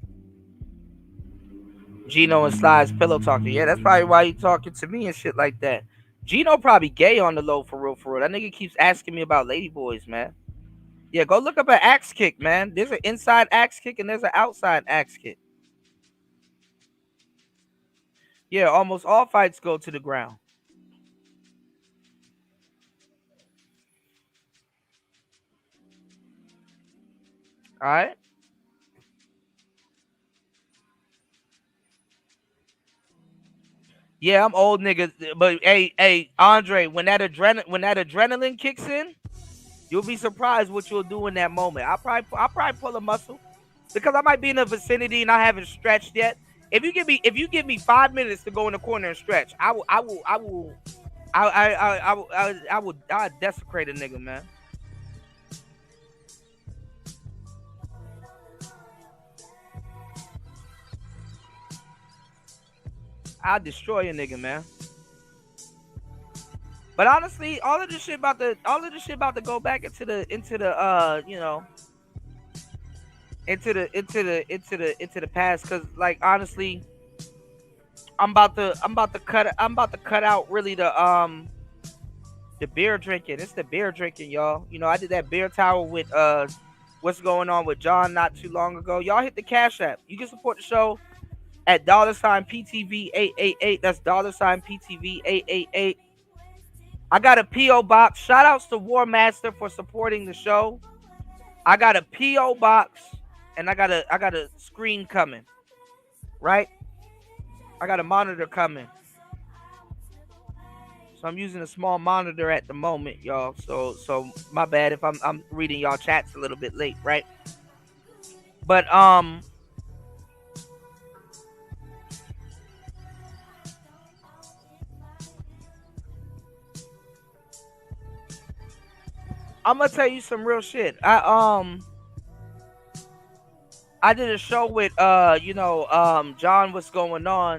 Gino and Sly's pillow talking. Yeah, that's probably why he talking to me and shit like that. Gino probably gay on the low for real, for real. That nigga keeps asking me about ladyboys, man. Yeah, go look up an axe kick, man. There's an inside axe kick and there's an outside axe kick. Yeah, almost all fights go to the ground. All right. Yeah, I'm old nigga, but hey, Andre, when that adrenaline kicks in, you'll be surprised what you'll do in that moment. I'll probably pull a muscle because I might be in the vicinity and I haven't stretched yet. If you give me 5 minutes to go in the corner and stretch, I'll desecrate a nigga, man. I'll destroy a nigga, man. But honestly, all of this shit about to go back into the you know, into the past, because like honestly, I'm about to cut out really the beer drinking. It's the beer drinking, y'all. You know, I did that beer tower with what's going on with John not too long ago. Y'all hit the Cash App. You can support the show at $PTV888. That's $PTV888. I got a P.O. box. Shout outs to War Master for supporting the show. I got a P.O. box and I got a screen coming. Right? I got a monitor coming. So I'm using a small monitor at the moment, y'all. So my bad if I'm reading y'all chats a little bit late, right? But I'm gonna tell you some real shit. I did a show with John What's Going On,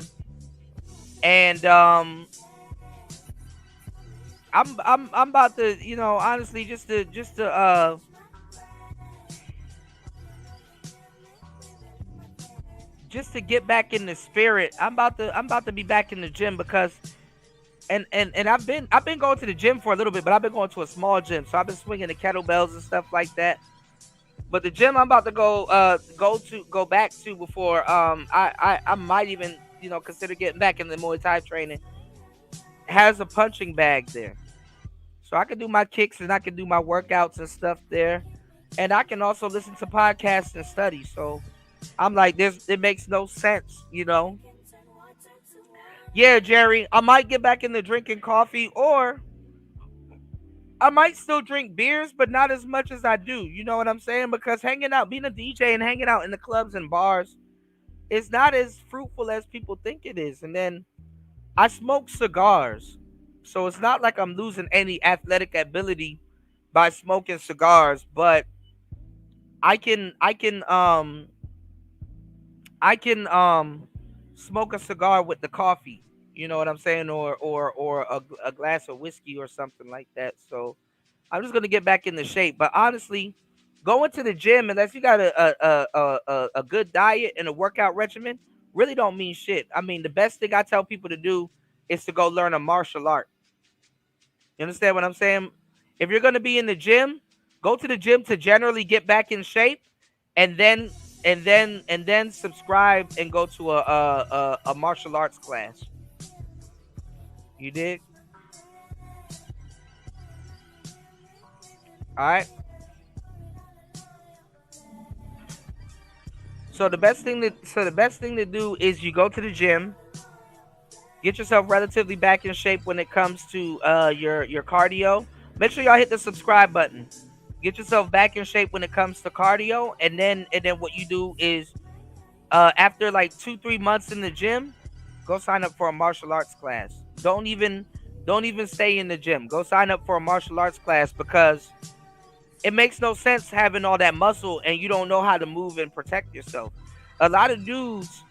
and I'm about to, you know, honestly just to get back in the spirit. I'm about to be back in the gym because and I've been going to the gym for a little bit, but I've been going to a small gym, so I've been swinging the kettlebells and stuff like that. But the gym I'm about to go back to before I might even, you know, consider getting back in the Muay Thai training has a punching bag there, so I can do my kicks and I can do my workouts and stuff there, and I can also listen to podcasts and study. So I'm like, it makes no sense, you know. Yeah, Jerry, I might get back into drinking coffee, or I might still drink beers, but not as much as I do. You know what I'm saying? Because hanging out, being a DJ and hanging out in the clubs and bars, it's not as fruitful as people think it is. And then I smoke cigars, so it's not like I'm losing any athletic ability by smoking cigars, but I can smoke a cigar with the coffee. You know what I'm saying, or a glass of whiskey or something like that. So I'm just gonna get back into shape. But honestly, going to the gym unless you got a good diet and a workout regimen really don't mean shit. I mean, the best thing I tell people to do is to go learn a martial art. You understand what I'm saying? If you're gonna be in the gym, go to the gym to generally get back in shape, and then subscribe and go to a martial arts class. You did? All right. So the best thing to do is you go to the gym, get yourself relatively back in shape when it comes to your cardio. Make sure y'all hit the subscribe button. Get yourself back in shape when it comes to cardio, and then what you do is after like 2-3 months in the gym, go sign up for a martial arts class. Don't even stay in the gym. Go sign up for a martial arts class because it makes no sense having all that muscle and you don't know how to move and protect yourself. A lot of dudes,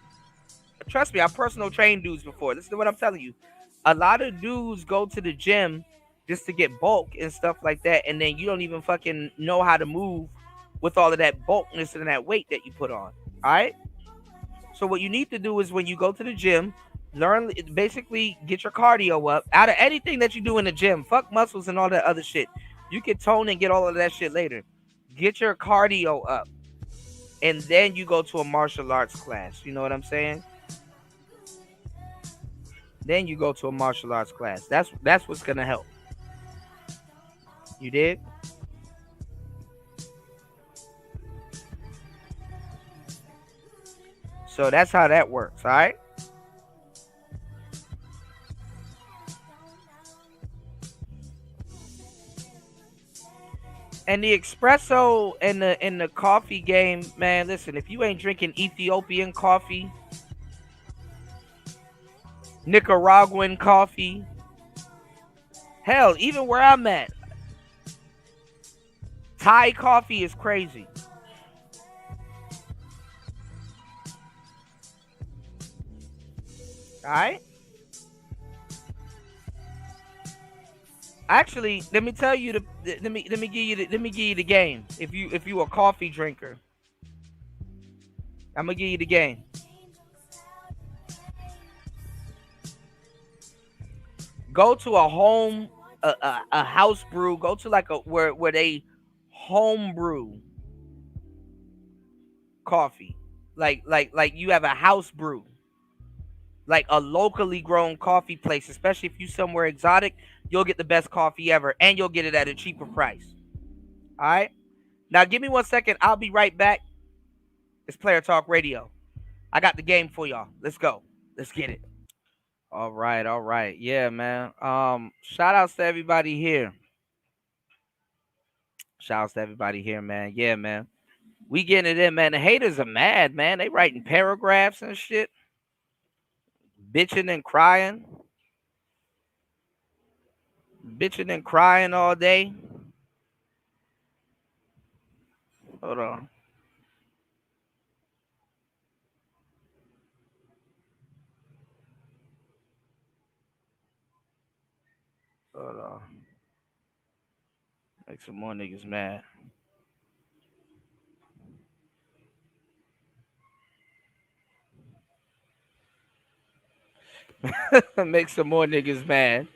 trust me, I personal trained dudes before. Listen to what I'm telling you. A lot of dudes go to the gym just to get bulk and stuff like that, and then you don't even fucking know how to move with all of that bulkness and that weight that you put on. All right. So what you need to do is when you go to the gym, learn basically get your cardio up. Out of anything that you do in the gym, fuck muscles and all that other shit. You can tone and get all of that shit later. Get your cardio up, and then you go to a martial arts class. You know what I'm saying? Then you go to a martial arts class. That's what's gonna help. You did? So that's how that works. All right. And the espresso and the coffee game, man. Listen, if you ain't drinking Ethiopian coffee, Nicaraguan coffee, hell, even where I'm at, Thai coffee is crazy. All right. Actually, let me tell you let me give you the game. If you a coffee drinker, I'm gonna give you the game. Go to a house brew. Go to like a where they home brew coffee. Like you have a house brew, like a locally grown coffee place. Especially if you somewhere exotic, you'll get the best coffee ever, and you'll get it at a cheaper price. All right. Now give me 1 second. I'll be right back. It's Player Talk Radio. I got the game for y'all. Let's go. Let's get it. All right, all right. Yeah, man. Shout outs to everybody here. Shout outs to everybody here, man. Yeah, man. We getting it in, man. The haters are mad, man. They writing paragraphs and shit, bitching and crying, bitching and crying all day. Hold on, hold on. Make some more niggas mad. Make some more niggas mad.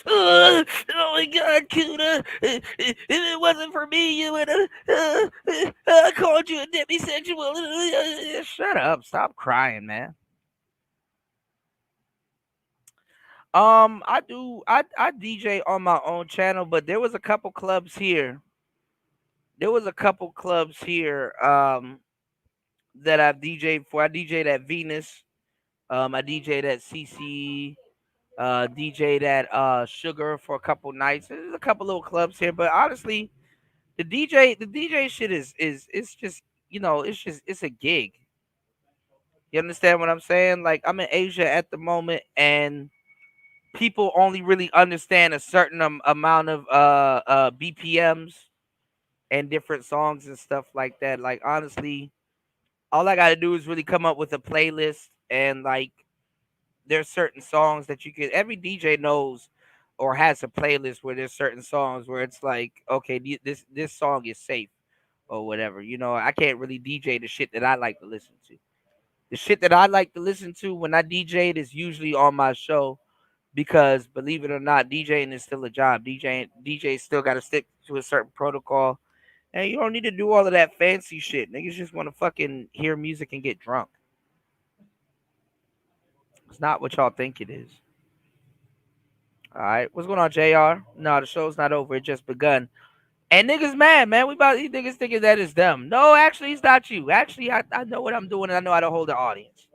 Oh my God, Kuda! If it wasn't for me, you would have called you a demisexual. Shut up! Stop crying, man. I DJ on my own channel, but there was a couple clubs here. There was a couple clubs here that I DJ'd for. I DJ'd at Venus. I DJ'd at CC. DJ'd at Sugar for a couple nights. There's a couple little clubs here, but honestly, the DJ shit is it's just it's a gig. You understand what I'm saying? Like I'm in Asia at the moment, and people only really understand a certain amount of BPMs and different songs and stuff like that. Like honestly, all I gotta do is really come up with a playlist, and like there's certain songs that you can. Every DJ knows or has a playlist where there's certain songs where it's like, okay, this song is safe or whatever. You know, I can't really DJ the shit that I like to listen to. The shit that I like to listen to when I DJ it is usually on my show, because believe it or not, DJing is still a job. DJs still got to stick to a certain protocol, and you don't need to do all of that fancy shit. Niggas just want to fucking hear music and get drunk. It's not what y'all think it is. All right, what's going on, Jr.? No, the show's not over. It just begun. And niggas mad, man. These niggas thinking that it's them. No, actually, it's not you. Actually, I know what I'm doing, and I know how to hold the audience.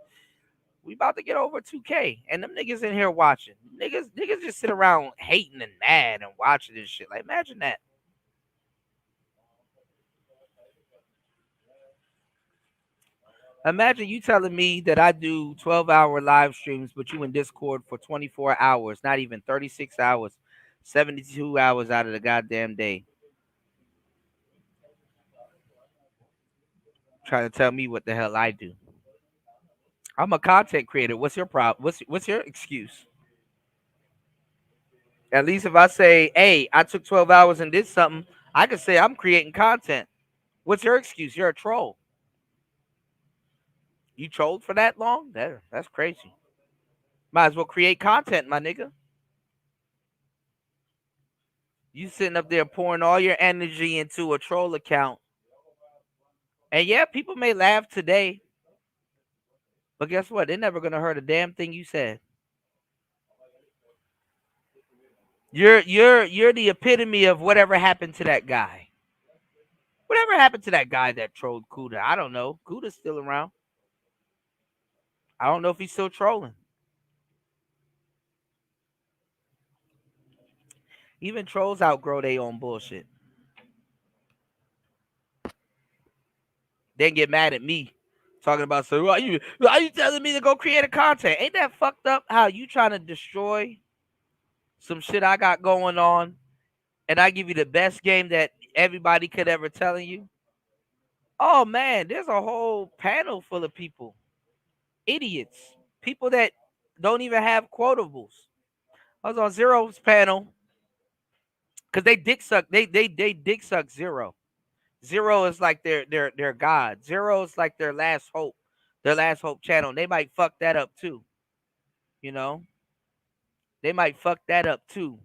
We about to get over 2K, and them niggas in here watching. Niggas just sit around hating and mad and watching this shit. Like, imagine that. Imagine you telling me that I do 12-hour live streams, but you in Discord for 24 hours, not even 36 hours, 72 hours out of the goddamn day. Trying to tell me what the hell I do. I'm a content creator. What's your problem? What's your excuse? At least if I say, hey, I took 12 hours and did something, I can say I'm creating content. What's your excuse? You're a troll. You trolled for that long? That's crazy. Might as well create content, my nigga. You sitting up there pouring all your energy into a troll account. And yeah, people may laugh today, but guess what? They're never gonna hear a damn thing you said. You're the epitome of whatever happened to that guy. Whatever happened to that guy that trolled Kuda? I don't know. Kuda's still around. I don't know if he's still trolling. Even trolls outgrow their own bullshit. Then get mad at me talking about, so why you telling me to go create a content? Ain't that fucked up how you trying to destroy some shit I got going on, and I give you the best game that everybody could ever tell you? Oh man, there's a whole panel full of people. Idiots. People that don't even have quotables. I was on Zero's panel because they dick suck. They dick suck Zero. Zero is like their god. Zero is like their last hope. Their last hope channel. They might fuck that up too. You know? They might fuck that up too.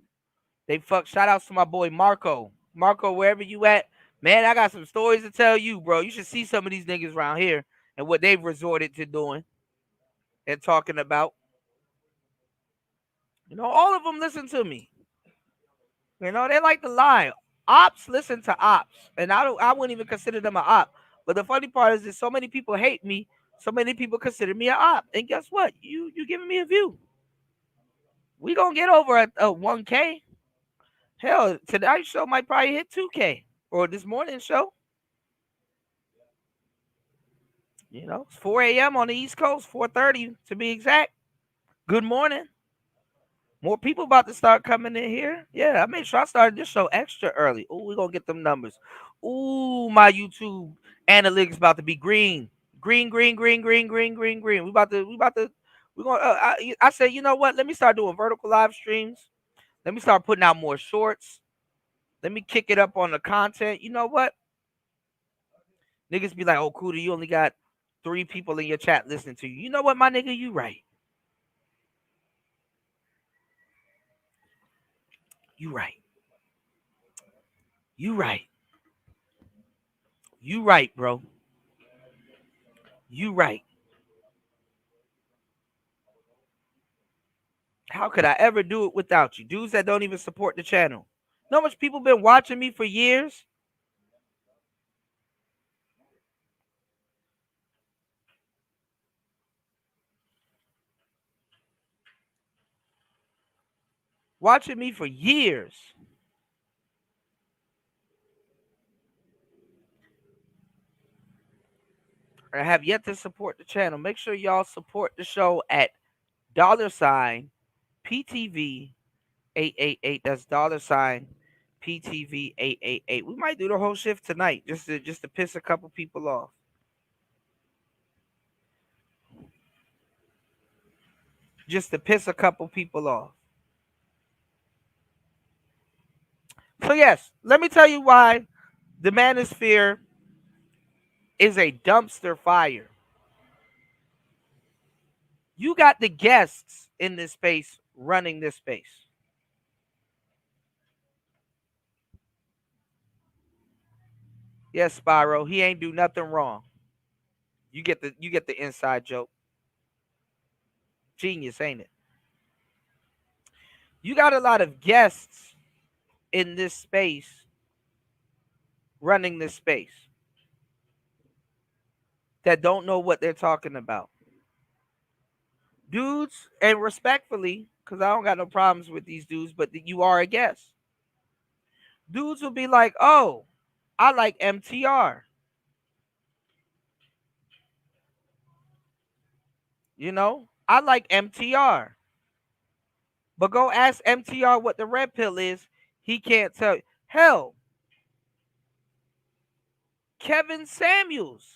They fuck. Shout outs to my boy Marco. Marco, wherever you at, man, I got some stories to tell you, bro. You should see some of these niggas around here and what they've resorted to doing and talking about. You know, all of them listen to me. You know, they like to lie. Ops listen to ops, and I wouldn't even consider them an op. But the funny part is that so many people hate me, so many people consider me an op. And guess what? You giving me a view. We gonna get over at 1K. Hell, tonight's show might probably hit 2K, or this morning's show. You know, it's 4 a.m. on the East Coast, 4:30 to be exact. Good morning. More people about to start coming in here. Yeah, I made sure I started this show extra early. Ooh, we're gonna get them numbers. Ooh, my YouTube analytics about to be green. Green, green, green, green, green, green, green. We're gonna I said, you know what? Let me start doing vertical live streams. Let me start putting out more shorts. Let me kick it up on the content. You know what? Niggas be like, oh, Kuda, you only got 3 people in your chat listening to you. You know what, my nigga? You right. You right. You right. You right, bro. You right. How could I ever do it without you? Dudes that don't even support the channel. You know how much people been watching me for years? Watching me for years. I have yet to support the channel. Make sure y'all support the show at $PTV 888. That's $PTV PTV 888. We might do the whole shift tonight just to piss a couple people off. Just to piss a couple people off. So yes, let me tell you why the Manosphere is a dumpster fire. You got the guests in this space running this space. Yes, Spyro, he ain't do nothing wrong. You get the inside joke. Genius, ain't it? You got a lot of guests in this space running this space that don't know what they're talking about. Dudes, and respectfully, because I don't got no problems with these dudes, but you are a guest. Dudes will be like, oh, I like MTR. You know, I like MTR. But go ask MTR what the red pill is. He can't tell you. Hell, Kevin Samuels.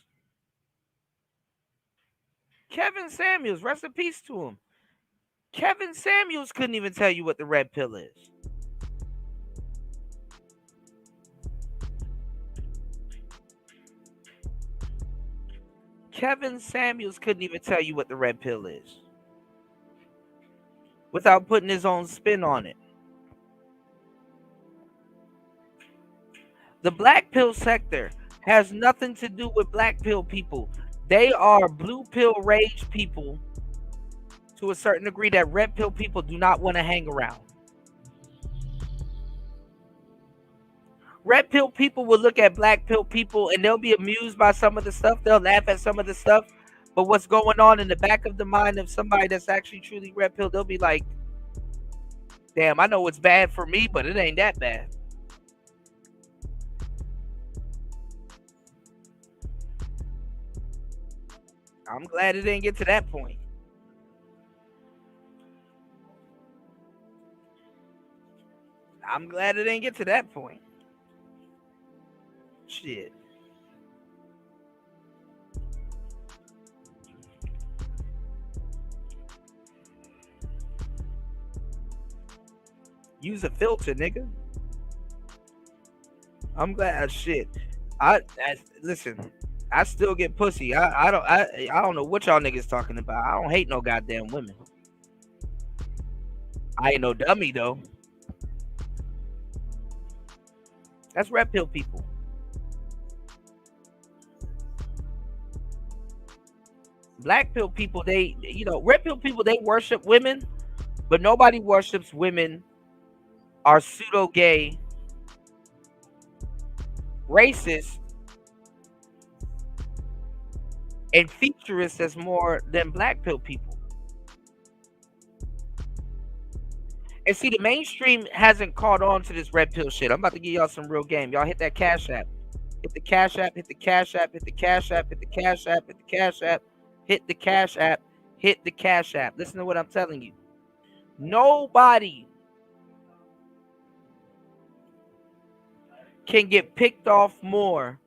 Rest in peace to him. Kevin Samuels couldn't even tell you what the red pill is. Kevin Samuels couldn't even tell you what the red pill is without putting his own spin on it. The black pill sector has nothing to do with black pill people. They are blue pill rage people to a certain degree that red pill people do not want to hang around. Red pill people will look at black pill people and they'll be amused by some of the stuff. They'll laugh at some of the stuff. But what's going on in the back of the mind of somebody that's actually truly red pill, they'll be like, damn, I know it's bad for me, but it ain't that bad. I'm glad it didn't get to that point. I'm glad it didn't get to that point. Shit. Use a filter, nigga. I'm glad. Shit. Listen. I still get pussy. I don't know what y'all niggas talking about. I don't hate no goddamn women. I ain't no dummy though. That's red pill people. Black pill people, red pill people, they worship women, but nobody worships women are pseudo gay, racist, and futurists as more than black pill people. And see, the mainstream hasn't caught on to this red pill shit. I'm about to give y'all some real game. Y'all hit that Cash App. Hit the Cash App, hit the Cash App, hit the Cash App, hit the Cash App, hit the Cash App, hit the Cash App, hit the Cash App. Listen to what I'm telling you. Nobody can get picked off more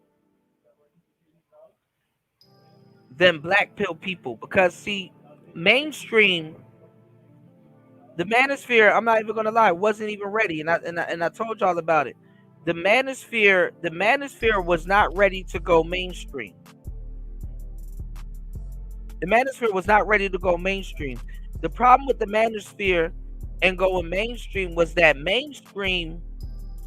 than black pill people because, see, mainstream, the Manosphere, I'm not even gonna lie, wasn't even ready, and I told y'all about it. The Manosphere was not ready to go mainstream. The Manosphere was not ready to go mainstream. The problem with the Manosphere and going mainstream was that mainstream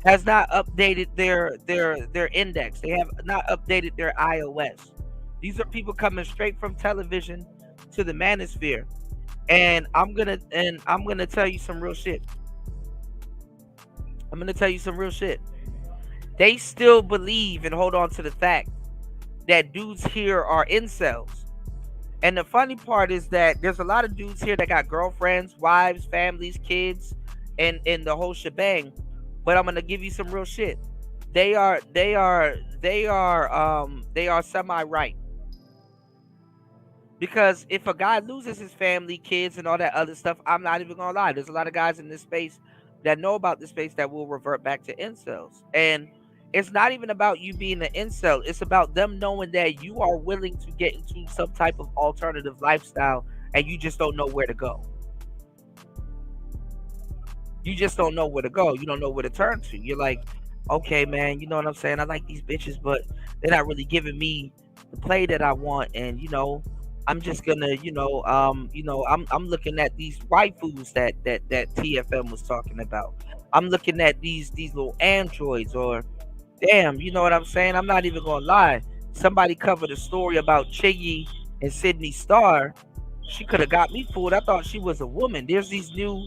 has not updated their index. They have not updated their iOS. These are people coming straight from television to the Manosphere. And I'm gonna tell you some real shit. They still believe and hold on to the fact that dudes here are incels. And the funny part is that there's a lot of dudes here that got girlfriends, wives, families, kids, and the whole shebang. But I'm gonna give you some real shit. They are semi-right. Because if a guy loses his family, kids, and all that other stuff, I'm not even gonna lie. There's a lot of guys in this space that know about this space that will revert back to incels. And it's not even about you being an incel. It's about them knowing that you are willing to get into some type of alternative lifestyle and you just don't know where to go. You just don't know where to go. You don't know where to turn to. You're like, okay, man, you know what I'm saying? I like these bitches, but they're not really giving me the play that I want. And, I'm just gonna, I'm looking at these waifus that TFM was talking about. I'm looking at these little androids, or damn, you know what I'm saying? I'm not even gonna lie. Somebody covered a story about Chiggy and Sydney Starr. She could have got me fooled. I thought she was a woman. There's these new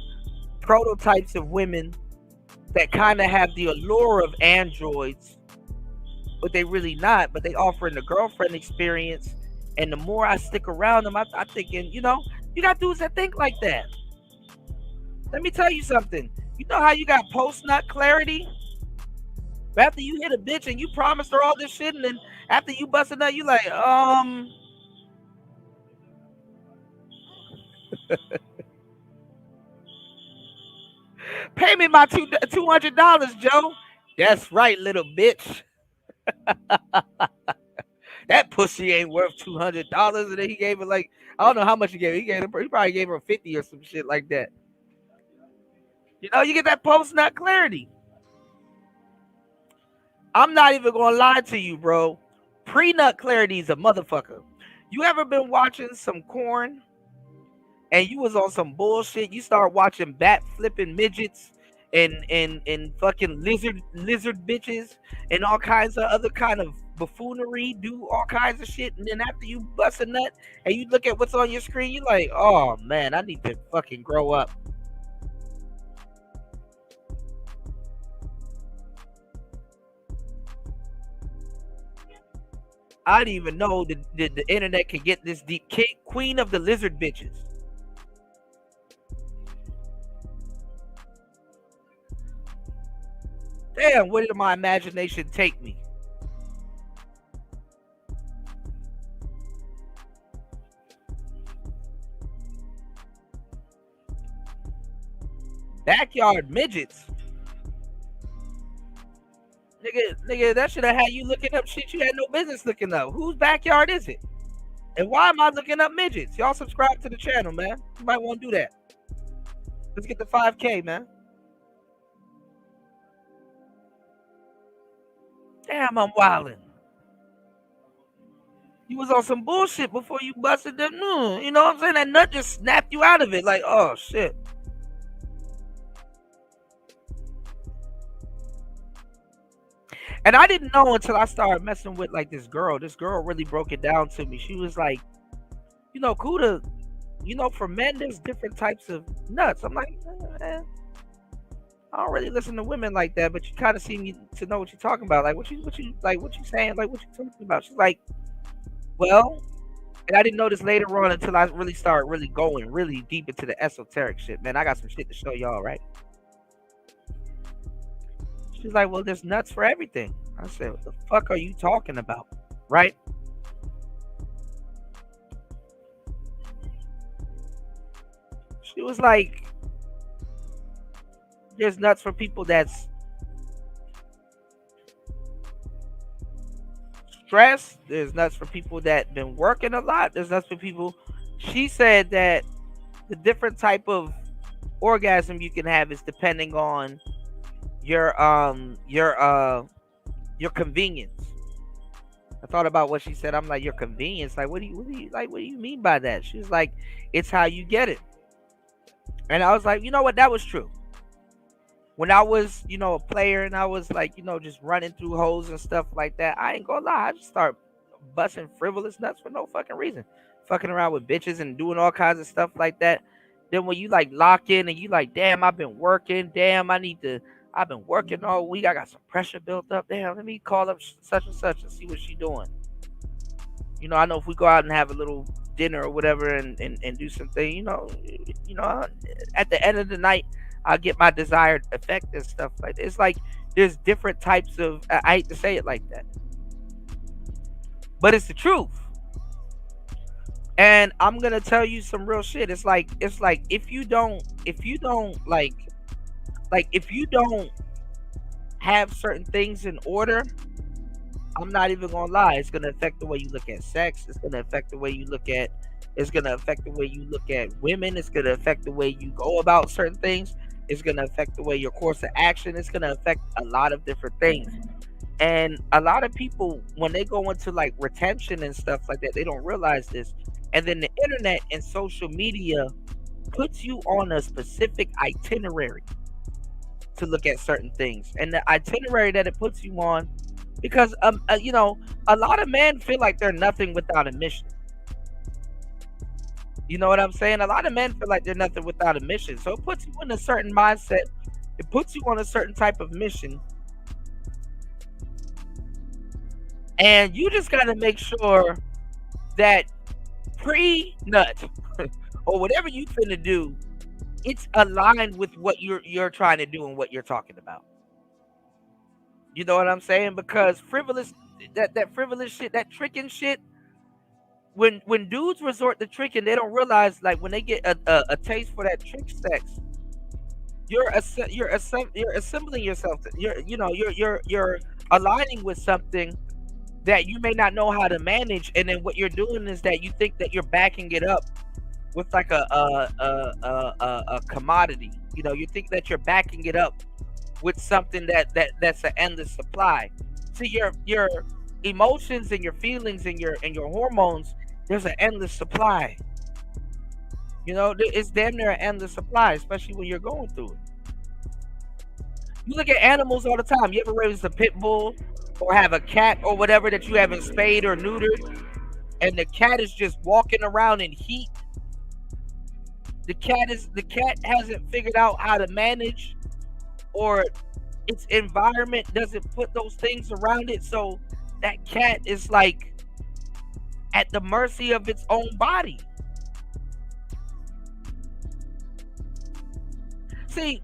prototypes of women that kind of have the allure of androids, but they really not. But they offering the girlfriend experience. And the more I stick around them, I'm thinking, you got dudes that think like that. Let me tell you something. You know how you got post-nut clarity? After you hit a bitch and you promised her all this shit, and then after you bust a nut, you like, pay me my $200, Joe. That's right, little bitch. That pussy ain't worth $200. And then he gave her I don't know how much he gave her. He probably gave her 50 or some shit like that. You get that post-nut clarity. I'm not even gonna lie to you, bro. Pre-nut clarity is a motherfucker. You ever been watching some corn and you was on some bullshit? You start watching bat flipping midgets and fucking lizard bitches and all kinds of other kind of buffoonery, do all kinds of shit, and then after you bust a nut and you look at what's on your screen, you're like, oh man, I need to fucking grow up. I didn't even know the internet could get this deep. Queen of the lizard bitches. Damn, where did my imagination take me? Backyard midgets. Nigga, that should have had you looking up shit you had no business looking up. Whose backyard is it? And why am I looking up midgets? Y'all subscribe to the channel, man. You might want to do that. Let's get to 5K, man. Damn, I'm wildin'. You was on some bullshit before you busted them. You know what I'm saying? That nut just snapped you out of it. Like, oh, shit. And I didn't know until I started messing with this girl. This girl really broke it down to me. She was like, Kuda, for men, there's different types of nuts. I'm like, I don't really listen to women like that, but you kind of seem to know what you're talking about. Like, what you saying? Like, what you talking about? She's like, well, and I didn't know this later on until I really started going really deep into the esoteric shit. Man, I got some shit to show y'all, right? She's like, well, there's nuts for everything. I said, what the fuck are you talking about? Right? She was like, there's nuts for people that's stressed. There's nuts for people that been working a lot. There's nuts for people. She said that the different type of orgasm you can have is depending on your convenience. I thought about what she said. I'm like, your convenience? Like, what do you mean by that? She was like, it's how you get it. And I was like, you know what? That was true. When I was, a player and I was like, just running through hoes and stuff like that, I ain't gonna lie, I just start busting frivolous nuts for no fucking reason. Fucking around with bitches and doing all kinds of stuff like that. Then when you lock in and you damn, I've been working. Damn, I've been working all week. I got some pressure built up. Damn, let me call up such and such and see what she's doing. I know if we go out and have a little dinner or whatever and do something, at the end of the night, I'll get my desired effect and stuff like that. It's like there's different types of, I hate to say it like that, but it's the truth. And I'm gonna tell you some real shit. It's like if you don't Like, if you don't have certain things in order, I'm not even gonna lie, it's gonna affect the way you look at sex. It's gonna affect the way you look at. It's gonna affect the way you look at women. It's gonna affect the way you go about certain things. It's gonna affect the way your course of action. It's gonna affect a lot of different things. And a lot of people, when they go into like retention and stuff like that, they don't realize this. And then the internet and social media puts you on a specific itinerary to look at certain things. And the itinerary that it puts you on, because you know, a lot of men feel like they're nothing without a mission. You know what I'm saying? A lot of men feel like they're nothing without a mission. So it puts you in a certain mindset. It puts you on a certain type of mission. And you just got to make sure that pre-nut or whatever you finna do, it's aligned with what you're trying to do and what you're talking about. You know what I'm saying? Because frivolous, that frivolous shit, that tricking shit, when dudes resort to tricking, they don't realize, like, when they get a taste for that trick sex, you're assembling yourself. You're aligning with something that you may not know how to manage, and then what you're doing is that you think that you're backing it up with like a commodity. You know, you think that you're backing it up with something that's an endless supply. See, your emotions and your feelings and your hormones, there's an endless supply. You know, it's damn near an endless supply, especially when you're going through it. You look at animals all the time. You ever raise a pit bull or have a cat or whatever that you haven't spayed or neutered, and the cat is just walking around in heat? The cat hasn't figured out how to manage, or its environment doesn't put those things around it, so that cat is like at the mercy of its own body. See,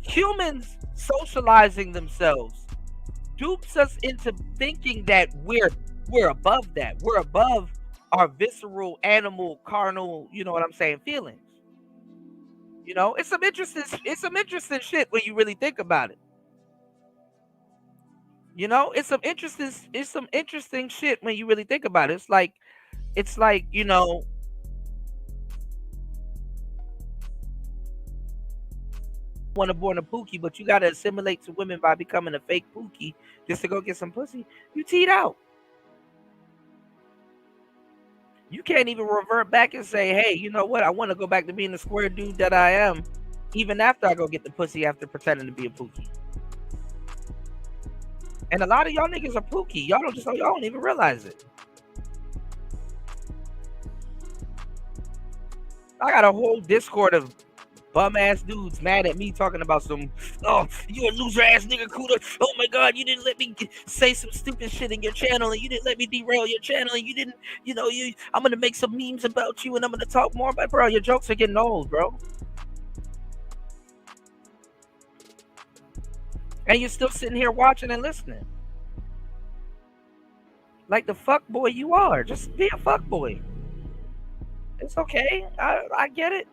humans socializing themselves dupes us into thinking that we're above that. We're above our visceral, animal, carnal, you know what I'm saying, feelings. You know, it's some interesting shit when you really think about it. You know, it's some interesting shit when you really think about it. It's like, you know, want to born a pookie, but you gotta assimilate to women by becoming a fake pookie just to go get some pussy. You teed out. You can't even revert back and say, hey, you know what? I want to go back to being the square dude that I am, even after I go get the pussy after pretending to be a pookie. And a lot of y'all niggas are pookie. Y'all don't even realize it. I got a whole Discord of bum ass dudes mad at me talking about some, oh, you a loser ass nigga, Cooter. Oh my god, you didn't let me say some stupid shit in your channel, and you didn't let me derail your channel, and you didn't, you know, I'm gonna make some memes about you, and I'm gonna talk more about, bro, your jokes are getting old, bro. And you're still sitting here watching and listening. Like the fuck boy you are. Just be a fuck boy. It's okay. I get it.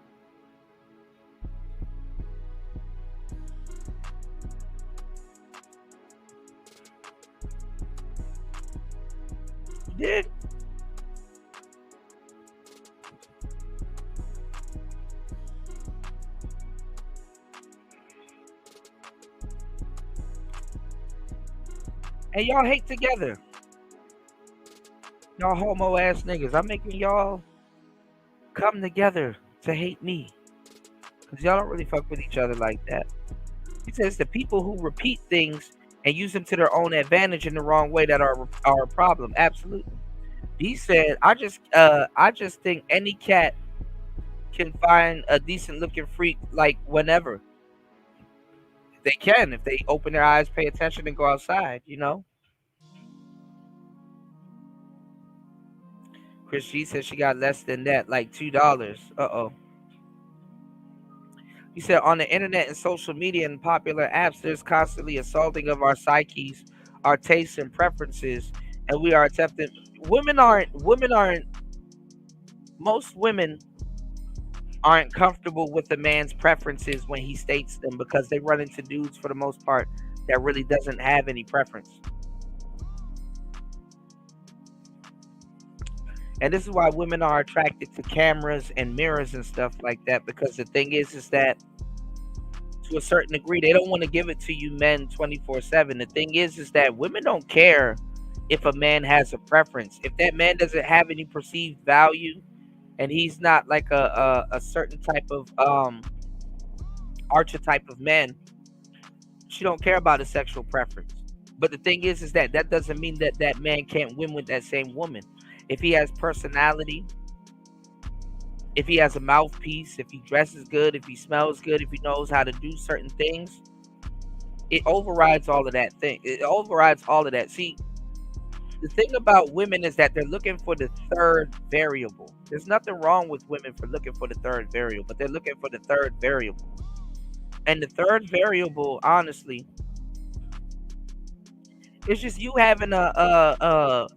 You did. And y'all hate together. Y'all homo ass niggas. I'm making y'all come together to hate me. Because y'all don't really fuck with each other like that. He says the people who repeat things and use them to their own advantage in the wrong way that are a problem. Absolutely. He said, I just think any cat can find a decent looking freak like whenever. They can, if they open their eyes, pay attention, and go outside, you know. Chris G said she got less than that, like $2. Uh-oh. He said on the internet and social media and popular apps, there's constantly assaulting of our psyches, our tastes and preferences, and we are attempting. Most women aren't comfortable with a man's preferences when he states them, because they run into dudes for the most part that really doesn't have any preference. And this is why women are attracted to cameras and mirrors and stuff like that, because the thing is that to a certain degree, they don't want to give it to you men 24/7. The thing is that women don't care if a man has a preference. If that man doesn't have any perceived value and he's not like a certain type of archetype of man, she don't care about his sexual preference. But the thing is that that doesn't mean that that man can't win with that same woman. If he has personality, if he has a mouthpiece, if he dresses good, if he smells good, if he knows how to do certain things, it overrides all of that thing. It overrides all of that. See, the thing about women is that they're looking for the third variable. There's nothing wrong with women for looking for the third variable, but they're looking for the third variable. And the third variable, honestly, is just you having a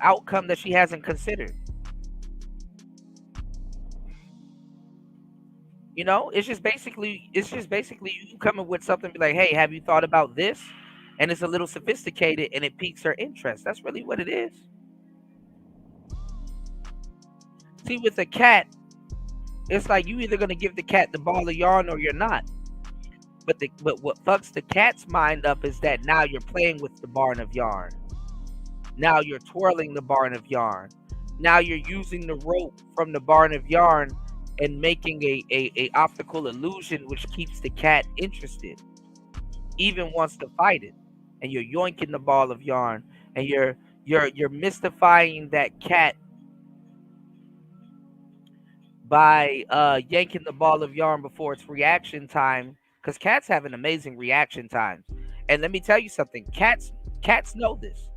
outcome that she hasn't considered. You know, it's just basically you coming with something, be like, hey, have you thought about this? And it's a little sophisticated and it piques her interest. That's really what it is. See, with a cat, it's like you either gonna give the cat the ball of yarn or you're not. But what fucks the cat's mind up is that now you're playing with the barn of yarn. Now you're twirling the barn of yarn. Now you're using the rope from the barn of yarn and making a optical illusion which keeps the cat interested, even wants to fight it. And you're yoinking the ball of yarn, and you're mystifying that cat by yanking the ball of yarn before its reaction time, because cats have an amazing reaction time. And let me tell you something, cats know this.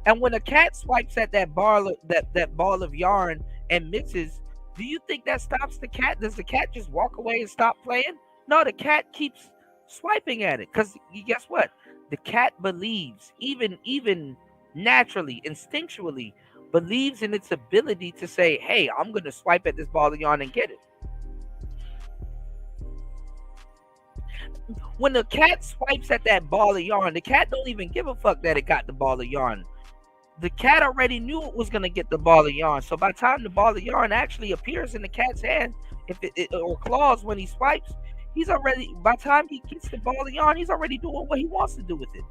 And when a cat swipes at that ball of yarn and misses, do you think that stops the cat? Does the cat just walk away and stop playing? No, the cat keeps swiping at it, because guess what? The cat believes, even naturally, instinctually, believes in its ability to say, hey, I'm going to swipe at this ball of yarn and get it. When the cat swipes at that ball of yarn, the cat don't even give a fuck that it got the ball of yarn. The cat already knew it was going to get the ball of yarn. So by the time the ball of yarn actually appears in the cat's hand, if it or claws when he swipes, he's already, by the time he gets the ball of yarn, he's already doing what he wants to do with it.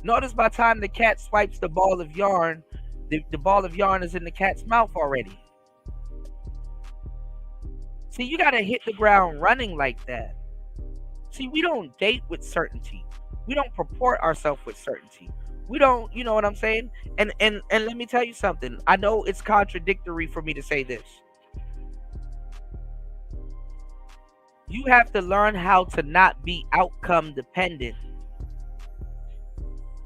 Notice by the time the cat swipes the ball of yarn, the ball of yarn is in the cat's mouth already. See, you got to hit the ground running like that. See, we don't date with certainty. We don't purport ourselves with certainty. We don't, you know what I'm saying? And let me tell you something. I know it's contradictory for me to say this. You have to learn how to not be outcome dependent.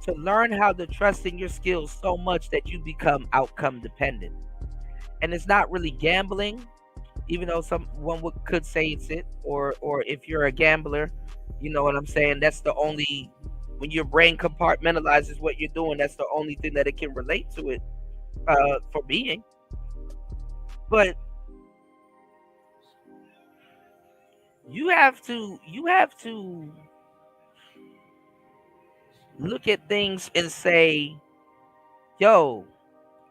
To learn how to trust in your skills so much that you become outcome dependent. And it's not really gambling, even though someone could say it's it, or if you're a gambler, you know what I'm saying? That's the only, when your brain compartmentalizes what you're doing, that's the only thing that it can relate to it for being. But you have to look at things and say, yo,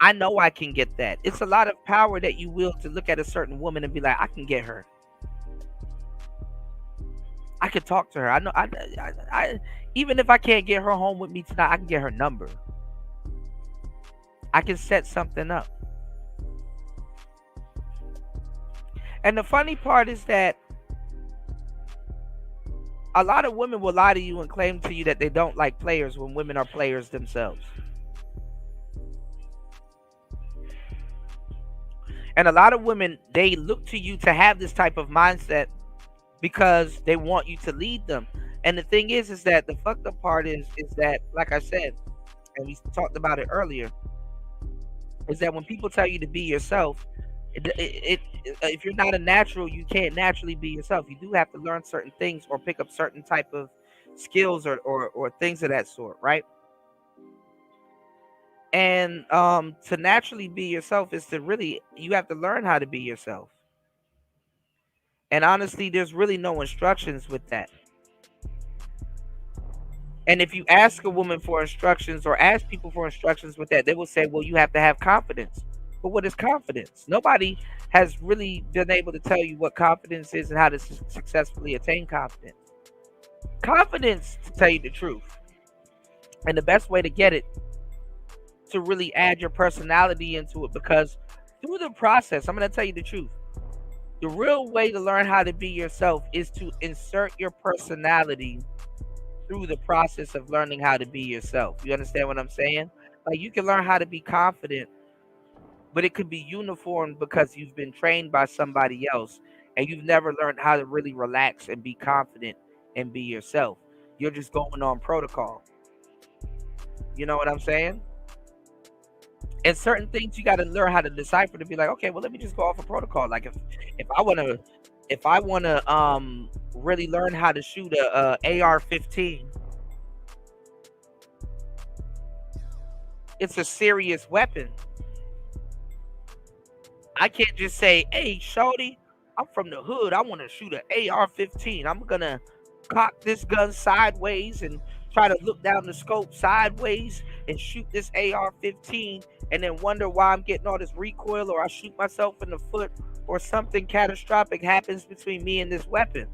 I know I can get that. It's a lot of power that you will to look at a certain woman and be like, I can get her. I could talk to her. I know. I even if I can't get her home with me tonight, I can get her number. I can set something up. And the funny part is that a lot of women will lie to you and claim to you that they don't like players when women are players themselves. And a lot of women, they look to you to have this type of mindset because they want you to lead them. And the thing is that the fucked up part is that, like I said, and we talked about it earlier, is that when people tell you to be yourself, if you're not a natural, you can't naturally be yourself. You do have to learn certain things or pick up certain type of skills or things of that sort, right? And to naturally be yourself is to really, you have to learn how to be yourself. And honestly, there's really no instructions with that. And if you ask a woman for instructions or ask people for instructions with that, they will say, well, you have to have confidence. But what is confidence? Nobody has really been able to tell you what confidence is and how to successfully attain confidence. Confidence, to tell you the truth, and the best way to get it, to really add your personality into it, because through the process, I'm going to tell you the truth. The real way to learn how to be yourself is to insert your personality through the process of learning how to be yourself. You understand what I'm saying? Like, you can learn how to be confident, but it could be uniform because you've been trained by somebody else and you've never learned how to really relax and be confident and be yourself. You're just going on protocol. You know what I'm saying? And certain things you got to learn how to decipher, to be like, okay, well, let me just go off a protocol. Like, if I want to really learn how to shoot a AR-15, it's a serious weapon. I can't just say, hey, shorty, I'm from the hood, I want to shoot an AR-15. I'm gonna cock this gun sideways and try to look down the scope sideways and shoot this AR-15, and then wonder why I'm getting all this recoil, or I shoot myself in the foot, or something catastrophic happens between me and this weapon.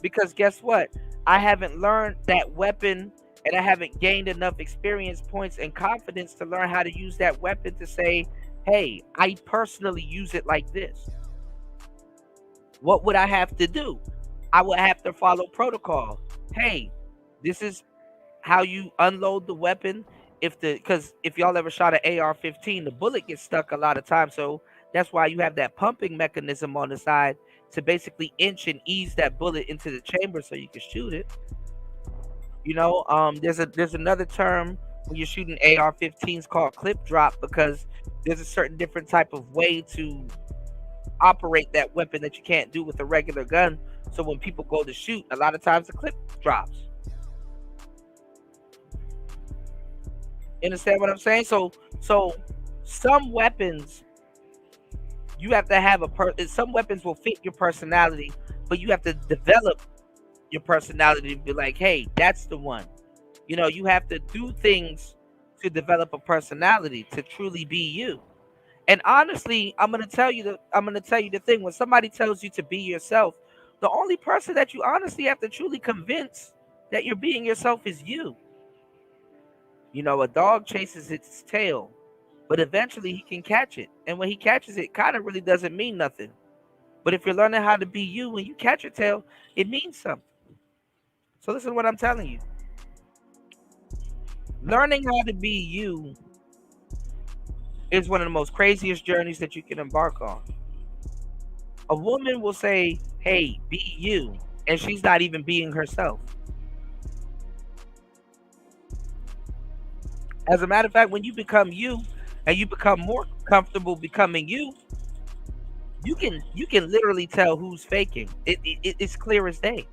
Because guess what? I haven't learned that weapon, and I haven't gained enough experience points and confidence to learn how to use that weapon to say, hey, I personally use it like this. What would I have to do? I would have to follow protocol. Hey, this is how you unload the weapon. Because if y'all ever shot an AR-15, the bullet gets stuck a lot of times. So that's why you have that pumping mechanism on the side to basically inch and ease that bullet into the chamber so you can shoot it. You know, there's another term when you're shooting AR-15s called clip drop, because there's a certain different type of way to operate that weapon that you can't do with a regular gun. So when people go to shoot, a lot of times the clip drops. You understand what I'm saying? So some weapons you have to have some weapons will fit your personality, but you have to develop your personality to be like, hey, that's the one. You know, you have to do things to develop a personality to truly be you. And honestly, I'm gonna tell you the thing. When somebody tells you to be yourself, the only person that you honestly have to truly convince that you're being yourself is you. You know, a dog chases its tail, but eventually he can catch it. And when he catches it, kind of really doesn't mean nothing. But if you're learning how to be you, when you catch your tail, it means something. So listen to what I'm telling you. Learning how to be you is one of the most craziest journeys that you can embark on. A woman will say, hey, be you, and she's not even being herself. As a matter of fact, when you become you and you become more comfortable becoming you, you can literally tell who's faking. It's clear as day.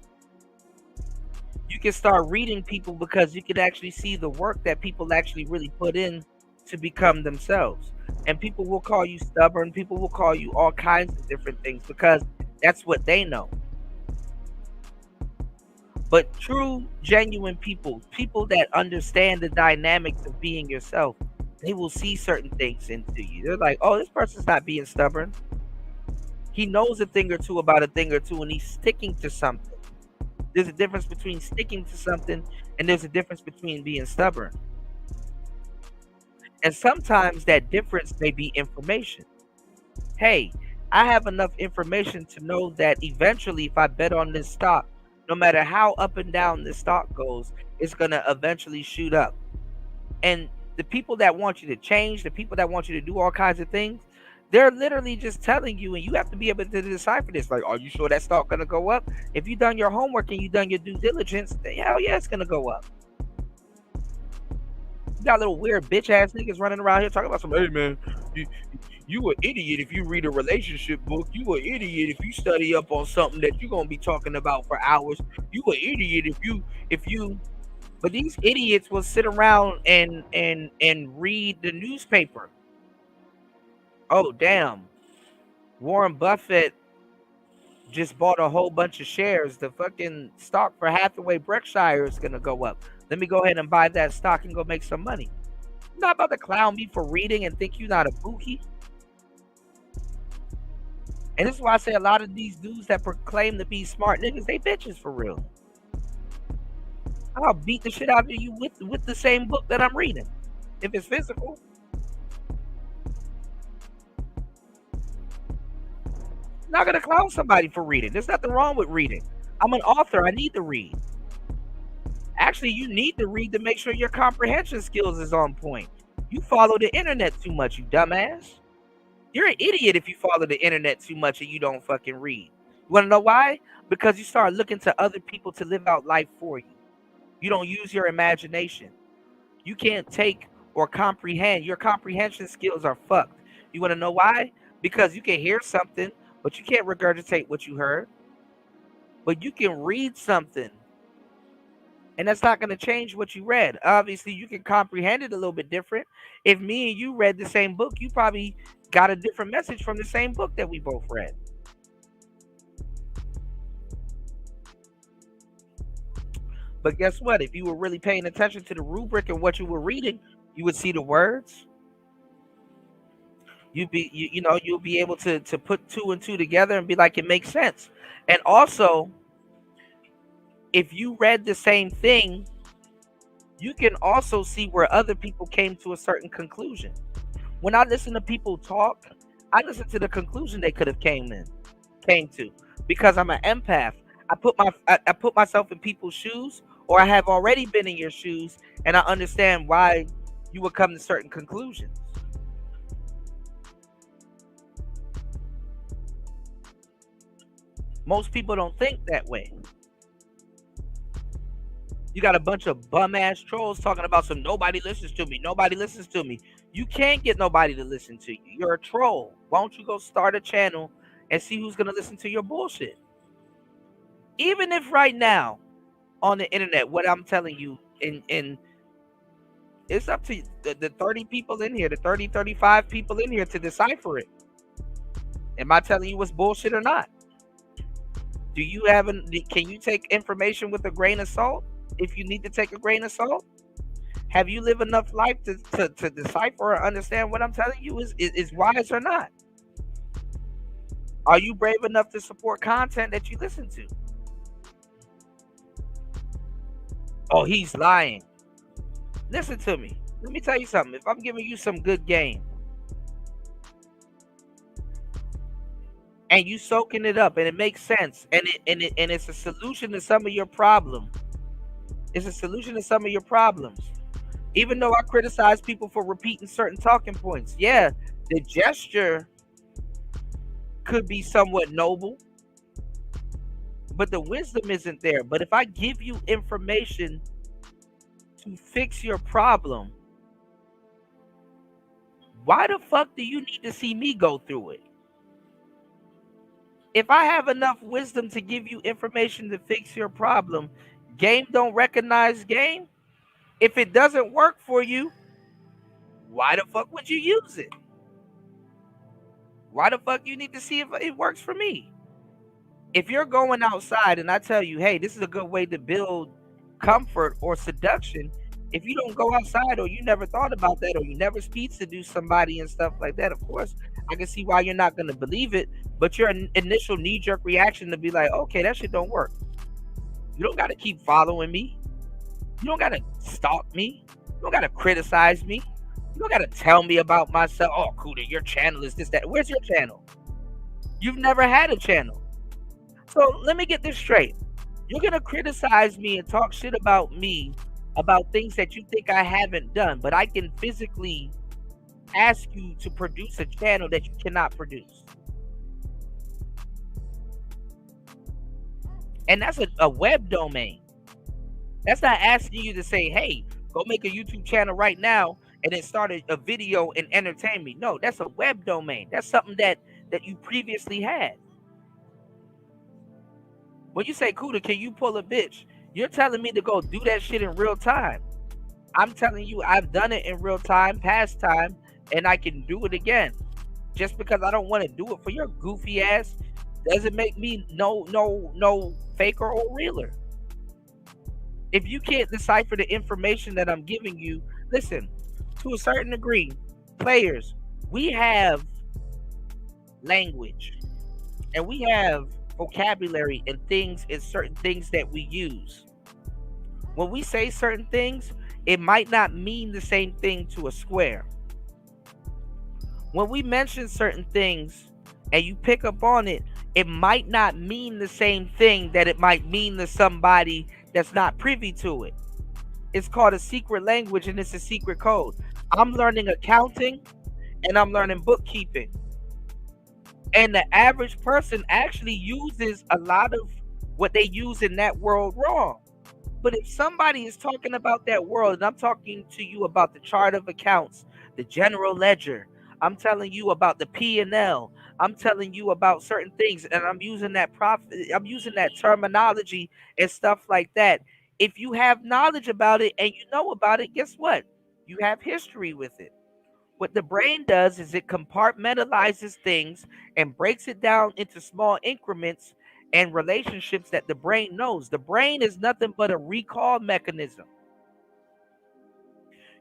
You can start reading people because you can actually see the work that people actually really put in to become themselves. And people will call you stubborn. People will call you all kinds of different things because that's what they know. But true, genuine people that understand the dynamics of being yourself, they will see certain things into you. They're like, oh, this person's not being stubborn. He knows a thing or two about a thing or two, and he's sticking to something. There's a difference between sticking to something, and there's a difference between being stubborn. And sometimes that difference may be information. Hey, I have enough information to know that eventually if I bet on this stock, no matter how up and down this stock goes, it's going to eventually shoot up. And the people that want you to change, the people that want you to do all kinds of things, they're literally just telling you, and you have to be able to decipher this. Like, are you sure that stock going to go up? If you've done your homework and you've done your due diligence, then hell yeah, it's going to go up. You got little weird bitch ass niggas running around here talking about some, hey man, you an idiot if you read a relationship book. You an idiot if you study up on something that you're gonna be talking about for hours. You an idiot if you But these idiots will sit around and read the newspaper. Oh damn. Warren Buffett just bought a whole bunch of shares. The fucking stock for Hathaway Berkshire is gonna go up. Let me go ahead and buy that stock and go make some money. You're not about to clown me for reading and think you're not a bookie. And this is why I say a lot of these dudes that proclaim to be smart niggas, they bitches for real. I'll beat the shit out of you with the same book that I'm reading, if it's physical. I'm not gonna clown somebody for reading. There's nothing wrong with reading. I'm an author. I need to read. Actually, you need to read to make sure your comprehension skills is on point. You follow the internet too much, you dumbass. You're an idiot if you follow the internet too much and you don't fucking read. You want to know why? Because you start looking to other people to live out life for you. You don't use your imagination. You can't take or comprehend. Your comprehension skills are fucked. You want to know why? Because you can hear something, but you can't regurgitate what you heard. But you can read something, and that's not going to change what you read. Obviously, you can comprehend it a little bit different. If me and you read the same book, you probably got a different message from the same book that we both read. But guess what? If you were really paying attention to the rubric and what you were reading, you would see the words. You'll be able to put two and two together and be like, it makes sense. And also, if you read the same thing, you can also see where other people came to a certain conclusion. When I listen to people talk, I listen to the conclusion they could have came to, because I'm an empath. I put myself in people's shoes, or I have already been in your shoes, and I understand why you would come to certain conclusions. Most people don't think that way. You got a bunch of bum-ass trolls talking about some nobody listens to me. Nobody listens to me. You can't get nobody to listen to you. You're a troll. Why don't you go start a channel and see who's going to listen to your bullshit? Even if right now on the internet, what I'm telling you, in it's up to the 30 people in here, the 30, 35 people in here to decipher it. Am I telling you what's bullshit or not? Can you take information with a grain of salt? If you need to take a grain of salt, have you lived enough life to decipher or understand what I'm telling you is wise or not? Are you brave enough to support content that you listen to? Oh, he's lying. Listen to me. Let me tell you something. If I'm giving you some good game and you soaking it up and it makes sense and it's a solution to some of your problems. It's a solution to some of your problems. Even though I criticize people for repeating certain talking points, yeah, the gesture could be somewhat noble, but the wisdom isn't there. But if I give you information to fix your problem, why the fuck do you need to see me go through it? If I have enough wisdom to give you information to fix your problem, game don't recognize game. If it doesn't work for you, why the fuck would you use it? Why the fuck you need to see if it works for me? If you're going outside and I tell you, hey, this is a good way to build comfort or seduction, if you don't go outside or you never thought about that or you never speed seduce somebody and stuff like that, of course, I can see why you're not going to believe it. But your initial knee-jerk reaction to be like, okay, that shit don't work. You don't got to keep following me. You don't got to stalk me. You don't got to criticize me. You don't got to tell me about myself. Oh, Kuda, your channel is this, that. Where's your channel? You've never had a channel. So let me get this straight. You're going to criticize me and talk shit about me, about things that you think I haven't done, but I can physically ask you to produce a channel that you cannot produce. And that's a web domain. That's not asking you to say, hey, go make a YouTube channel right now and then start a video and entertain me. No, that's a web domain. That's something that you previously had. When you say, Kuda, can you pull a bitch? You're telling me to go do that shit in real time. I'm telling you, I've done it in real time, past time, and I can do it again. Just because I don't want to do it for your goofy ass doesn't make me no faker or realer. If you can't decipher the information that I'm giving you, listen, to a certain degree, players, we have language and we have vocabulary and things and certain things that we use. When we say certain things, it might not mean the same thing to a square. When we mention certain things and you pick up on it, it might not mean the same thing that it might mean to somebody that's not privy to it. It's called a secret language and it's a secret code. I'm learning accounting and I'm learning bookkeeping. And the average person actually uses a lot of what they use in that world wrong. But if somebody is talking about that world, and I'm talking to you about the chart of accounts, the general ledger, I'm telling you about the P&L, I'm telling you about certain things, and I'm using that terminology and stuff like that. If you have knowledge about it and you know about it, guess what? You have history with it. What the brain does is it compartmentalizes things and breaks it down into small increments and relationships that the brain knows. The brain is nothing but a recall mechanism.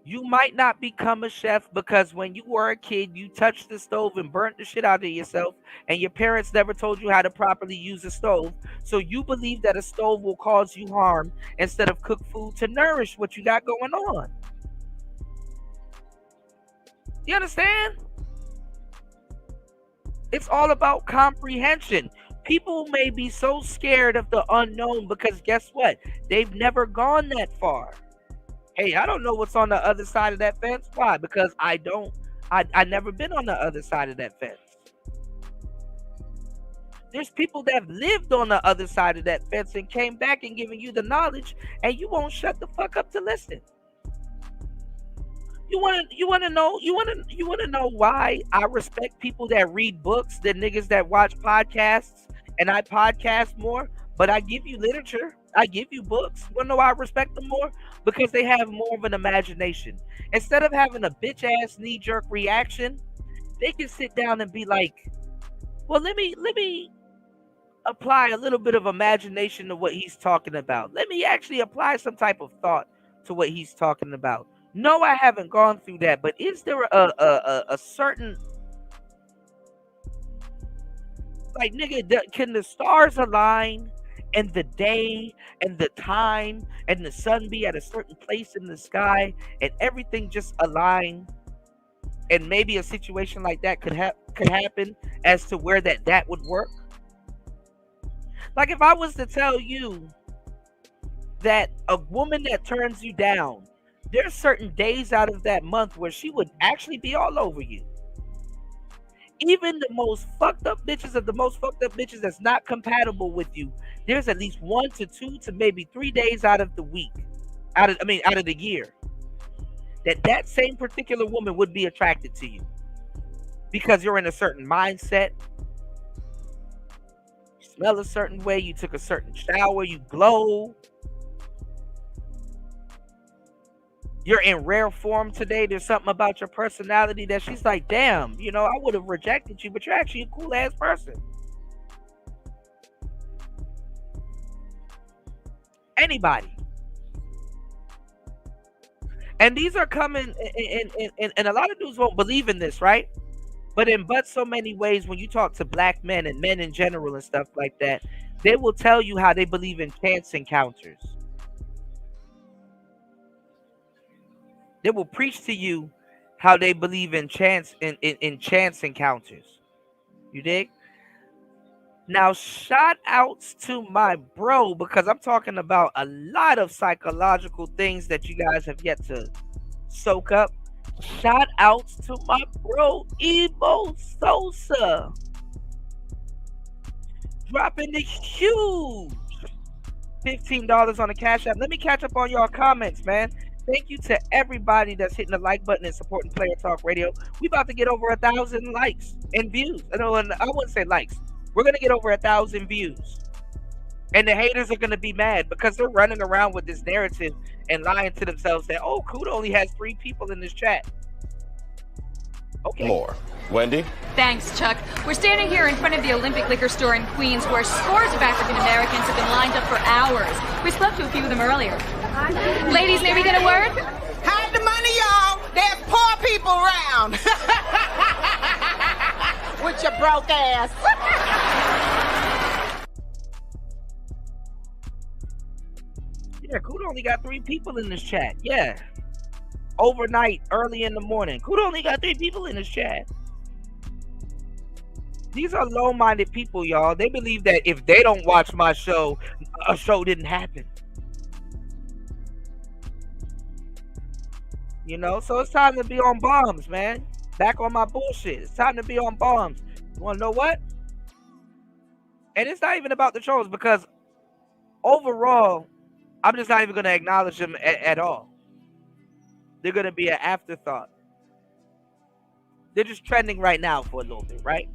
You might not become a chef because when you were a kid, you touched the stove and burnt the shit out of yourself, and your parents never told you how to properly use a stove. So you believe that a stove will cause you harm instead of cook food to nourish what you got going on. You understand? It's all about comprehension. People may be so scared of the unknown because guess what? They've never gone that far. Hey, I don't know what's on the other side of that fence. Why? Because I never been on the other side of that fence. There's people that have lived on the other side of that fence and came back and given you the knowledge, and you won't shut the fuck up to listen. You wanna know why I respect people that read books than niggas that watch podcasts, and I podcast more, but I give you literature, I give you books. You wanna know why I respect them more? Because they have more of an imagination. Instead of having a bitch ass knee jerk reaction, they can sit down and be like, well, let me apply a little bit of imagination to what he's talking about. Let me actually apply some type of thought to what he's talking about. No, I haven't gone through that, but is there a certain, like, nigga, can the stars align and the day and the time and the sun be at a certain place in the sky and everything just align, and maybe a situation like that could happen as to where that would work? Like if I was to tell you that a woman that turns you down, there's certain days out of that month where she would actually be all over you. Even the most fucked up bitches of the most fucked up bitches that's not compatible with you, there's at least 1 to 2 to maybe 3 days out of the week, out of the year, that same particular woman would be attracted to you because you're in a certain mindset, you smell a certain way, you took a certain shower, you glow. You're in rare form today. There's something about your personality that she's like, damn, I would have rejected you, but you're actually a cool ass person. Anybody. And these are coming, and a lot of dudes won't believe in this, right? But in so many ways, when you talk to black men and men in general and stuff like that, they will tell you how they believe in chance encounters. They will preach to you how they believe in chance chance encounters. You dig? Now, shout outs to my bro, because I'm talking about a lot of psychological things that you guys have yet to soak up. Shout outs to my bro, Ebo Sosa. Dropping the huge $15 on the Cash App. Let me catch up on y'all comments, man. Thank you to everybody that's hitting the like button and supporting Player Talk Radio. We about to get over 1,000 likes and views. I wouldn't say likes. We're gonna get over 1,000 views And the haters are gonna be mad because they're running around with this narrative and lying to themselves that, oh, Kuda only has 3 people in this chat. Okay. More. Wendy? Thanks, Chuck. We're standing here in front of the Olympic Liquor Store in Queens where scores of African Americans have been lined up for hours. We spoke to a few of them earlier. Ladies, may we get a word? Hide the money, y'all. There's poor people around. With your broke ass. Yeah, Kuda only got 3 people in this chat. Yeah. Overnight, early in the morning. Kuda only got 3 people in this chat. These are low-minded people, y'all. They believe that if they don't watch my show, a show didn't happen. You know, so it's time to be on bombs, man. Back on my bullshit. It's time to be on bombs. You want to know what? And it's not even about the trolls because overall, I'm just not even going to acknowledge them at all. They're going to be an afterthought. They're just trending right now for a little bit, right?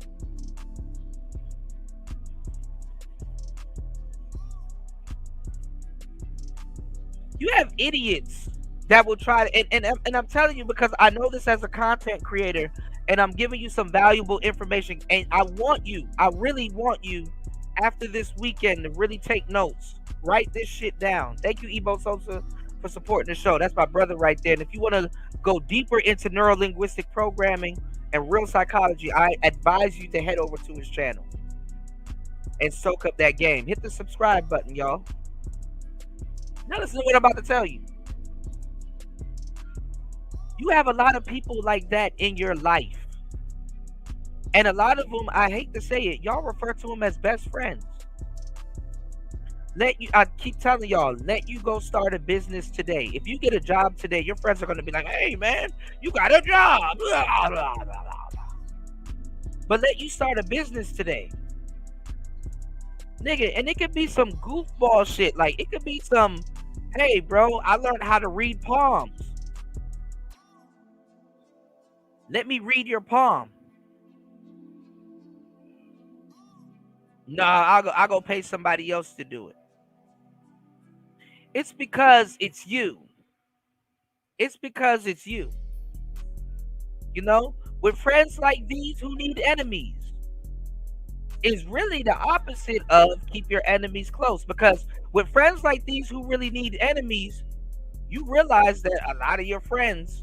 You have idiots that will try to, and I'm telling you because I know this as a content creator and I'm giving you some valuable information and I really want you after this weekend to really take notes. Write this shit down. Thank you, Ebo Sosa, for supporting the show. That's my brother right there. And if you want to go deeper into neuro-linguistic programming and real psychology, I advise you to head over to his channel and soak up that game. Hit the subscribe button, y'all. Now listen to what I'm about to tell you. You have a lot of people like that in your life. And a lot of them, I hate to say it, y'all refer to them as best friends. I keep telling y'all, let you go start a business today. If you get a job today, your friends are going to be like, hey, man, you got a job. Blah, blah, blah, blah. But let you start a business today. Nigga, and it could be some goofball shit. Like, it could be some, hey, bro, I learned how to read palms. Let me read your palm. Nah, I'll go pay somebody else to do it. It's because it's you. It's because it's you. You know, with friends like these who need enemies, is really the opposite of keep your enemies close. Because with friends like these who really need enemies, you realize that a lot of your friends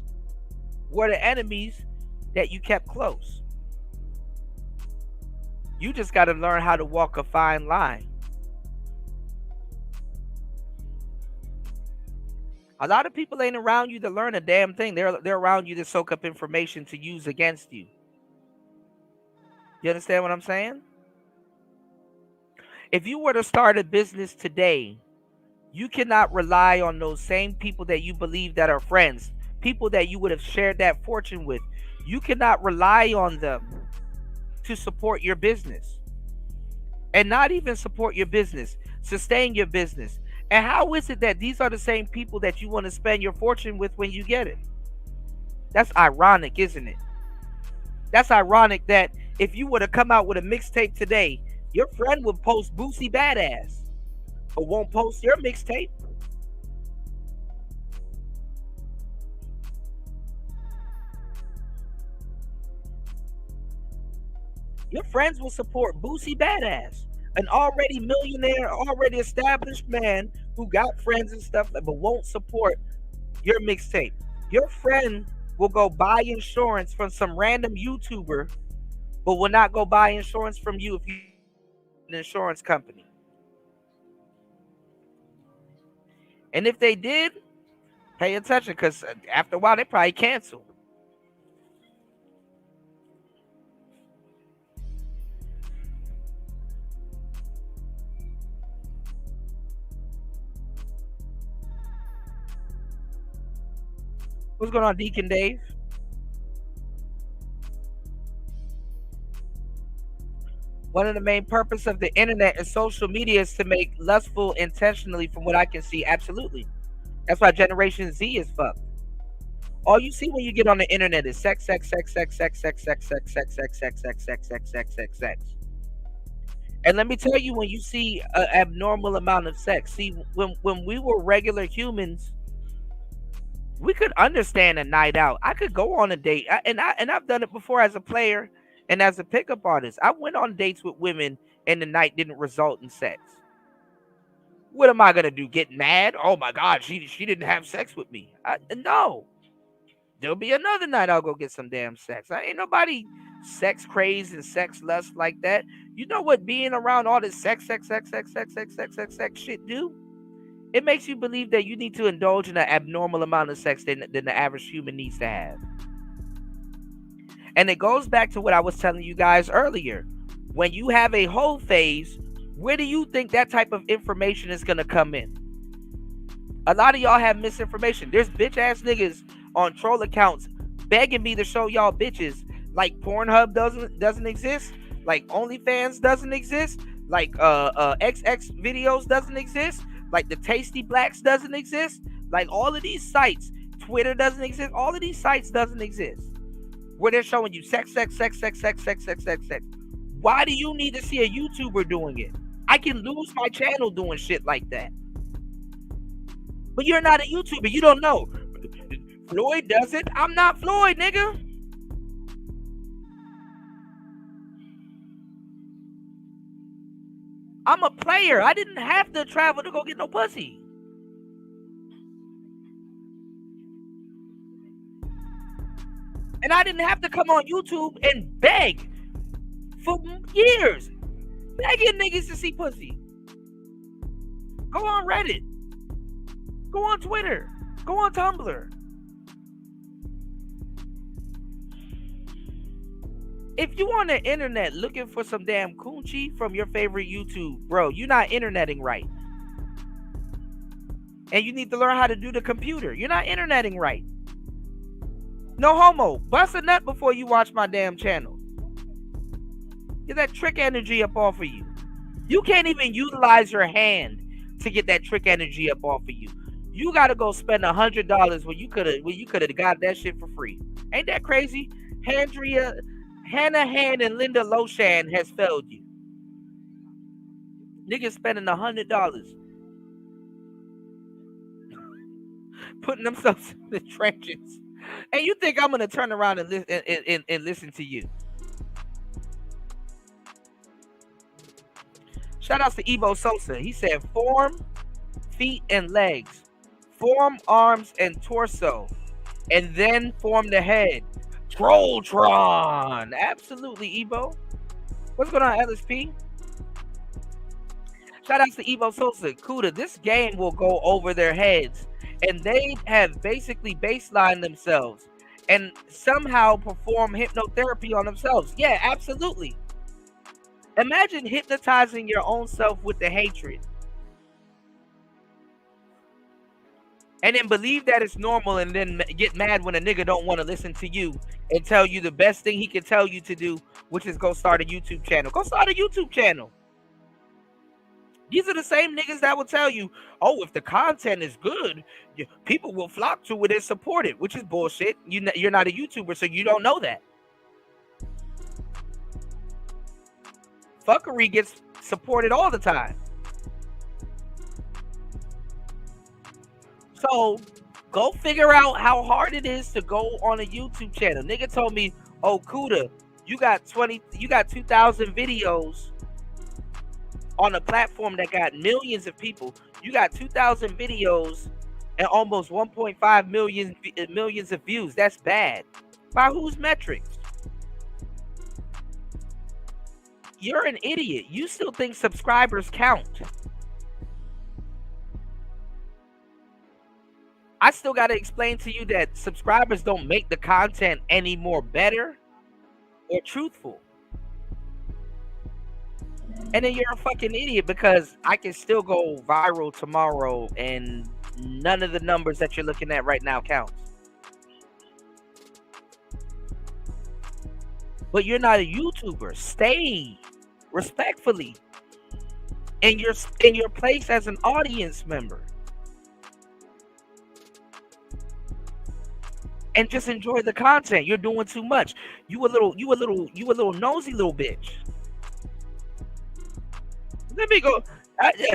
were the enemies that you kept close. You just got to learn how to walk a fine line. A lot of people ain't around you to learn a damn thing. They're around you to soak up information to use against you. You understand what I'm saying? If you were to start a business today, you cannot rely on those same people that you believe that are friends, people that you would have shared that fortune with. You cannot rely on them to support your business. And not even support your business, sustain your business. And how is it that these are the same people that you want to spend your fortune with when you get it? That's ironic, isn't it? That's ironic that if you were to come out with a mixtape today, your friend would post Boosie Badass, but won't post your mixtape. Your friends will support Boosie Badass, an already millionaire, already established man who got friends and stuff, but won't support your mixtape. Your friend will go buy insurance from some random YouTuber, but will not go buy insurance from you if you an insurance company. And if they did, pay attention, because after a while they probably cancel. What's going on, Deacon Dave? One of the main purpose of the internet and social media is to make lustful intentionally, from what I can see. Absolutely. That's why Generation Z is fucked. All you see when you get on the internet is sex, sex, sex, sex, sex, sex, sex, sex, sex, sex, sex, sex, sex, sex, sex, sex, sex. And let me tell you, when you see an abnormal amount of sex, see, when we were regular humans, we could understand a night out. I could go on a date, and I've done it before as a player and as a pickup artist. I went on dates with women, and the night didn't result in sex. What am I gonna do? Get mad? Oh my God, she didn't have sex with me. No, there'll be another night. I'll go get some damn sex. I ain't nobody sex crazed and sex lust like that. You know what being around all this sex shit do? It makes you believe that you need to indulge in an abnormal amount of sex than the average human needs to have. And it goes back to what I was telling you guys earlier. When you have a whole phase, where do you think that type of information is going to come in? A lot of y'all have misinformation. There's bitch ass niggas on troll accounts begging me to show y'all bitches. Like Pornhub doesn't exist. Like OnlyFans doesn't exist. Like XX videos doesn't exist. Like the Tasty Blacks doesn't exist. Like all of these sites, Twitter doesn't exist. All of these sites doesn't exist. Where they're showing you sex. Why do you need to see a YouTuber doing it? I can lose my channel doing shit like that. But you're not a YouTuber. You don't know. Floyd does it. I'm not Floyd, nigga. I'm a player. I didn't have to travel to go get no pussy. And I didn't have to come on YouTube and beg for years. Begging niggas to see pussy. Go on Reddit. Go on Twitter. Go on Tumblr. If you on the internet looking for some damn coochie from your favorite YouTube, bro, you're not interneting right. And you need to learn how to do the computer. You're not interneting right. No homo. Bust a nut before you watch my damn channel. Get that trick energy up off of you. You can't even utilize your hand to get that trick energy up off of you. You gotta go spend $100 when you could have got that shit for free. Ain't that crazy? Hannah Han and Linda Loshan has failed you. Niggas spending $100 putting themselves in the trenches. And you think I'm gonna turn around and listen to you? Shout outs to Evo Sosa. He said form, feet, and legs. Form, arms, and torso. And then form the head. Trolltron. Absolutely, Evo. What's going on, LSP? Shout outs to Evo Sosa. Kuda, this game will go over their heads. And they have basically baselined themselves and somehow perform hypnotherapy on themselves. Yeah, absolutely. Imagine hypnotizing your own self with the hatred. And then believe that it's normal and then get mad when a nigga don't want to listen to you and tell you the best thing he can tell you to do, which is go start a YouTube channel. Go start a YouTube channel. These are the same niggas that will tell you, oh, if the content is good, people will flock to it and support it, which is bullshit. You're not a YouTuber, so you don't know that. Fuckery gets supported all the time. So go figure out how hard it is to go on a YouTube channel. Nigga told me, oh, Kuda, you got 2,000 videos on a platform that got millions of people. You got 2,000 videos and almost 1.5 millions of views. That's bad. By whose metrics? You're an idiot. You still think subscribers count. I still got to explain to you that subscribers don't make the content any more better or truthful. And then you're a fucking idiot because I can still go viral tomorrow and none of the numbers that you're looking at right now counts. But you're not a YouTuber. Stay respectfully in your place as an audience member. And just enjoy the content. You're doing too much. You a little nosy little bitch. Let me go.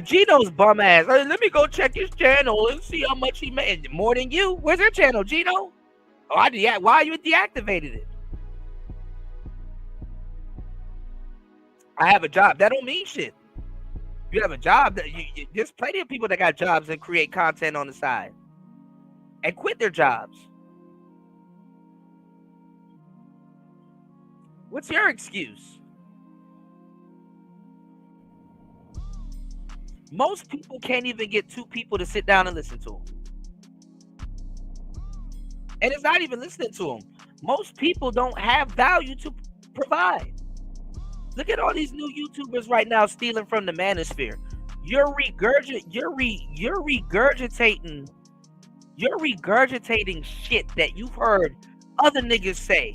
Gino's bum ass. Let me go check his channel and see how much he made. More than you. Where's your channel, Gino? Oh, why you deactivated it? I have a job. That don't mean shit. You have a job. There's plenty of people that got jobs and create content on the side and quit their jobs. What's your excuse? Most people can't even get two people to sit down and listen to them. And it's not even listening to them. Most people don't have value to provide. Look at all these new YouTubers right now stealing from the Manosphere. You're regurgitating shit that you've heard other niggas say.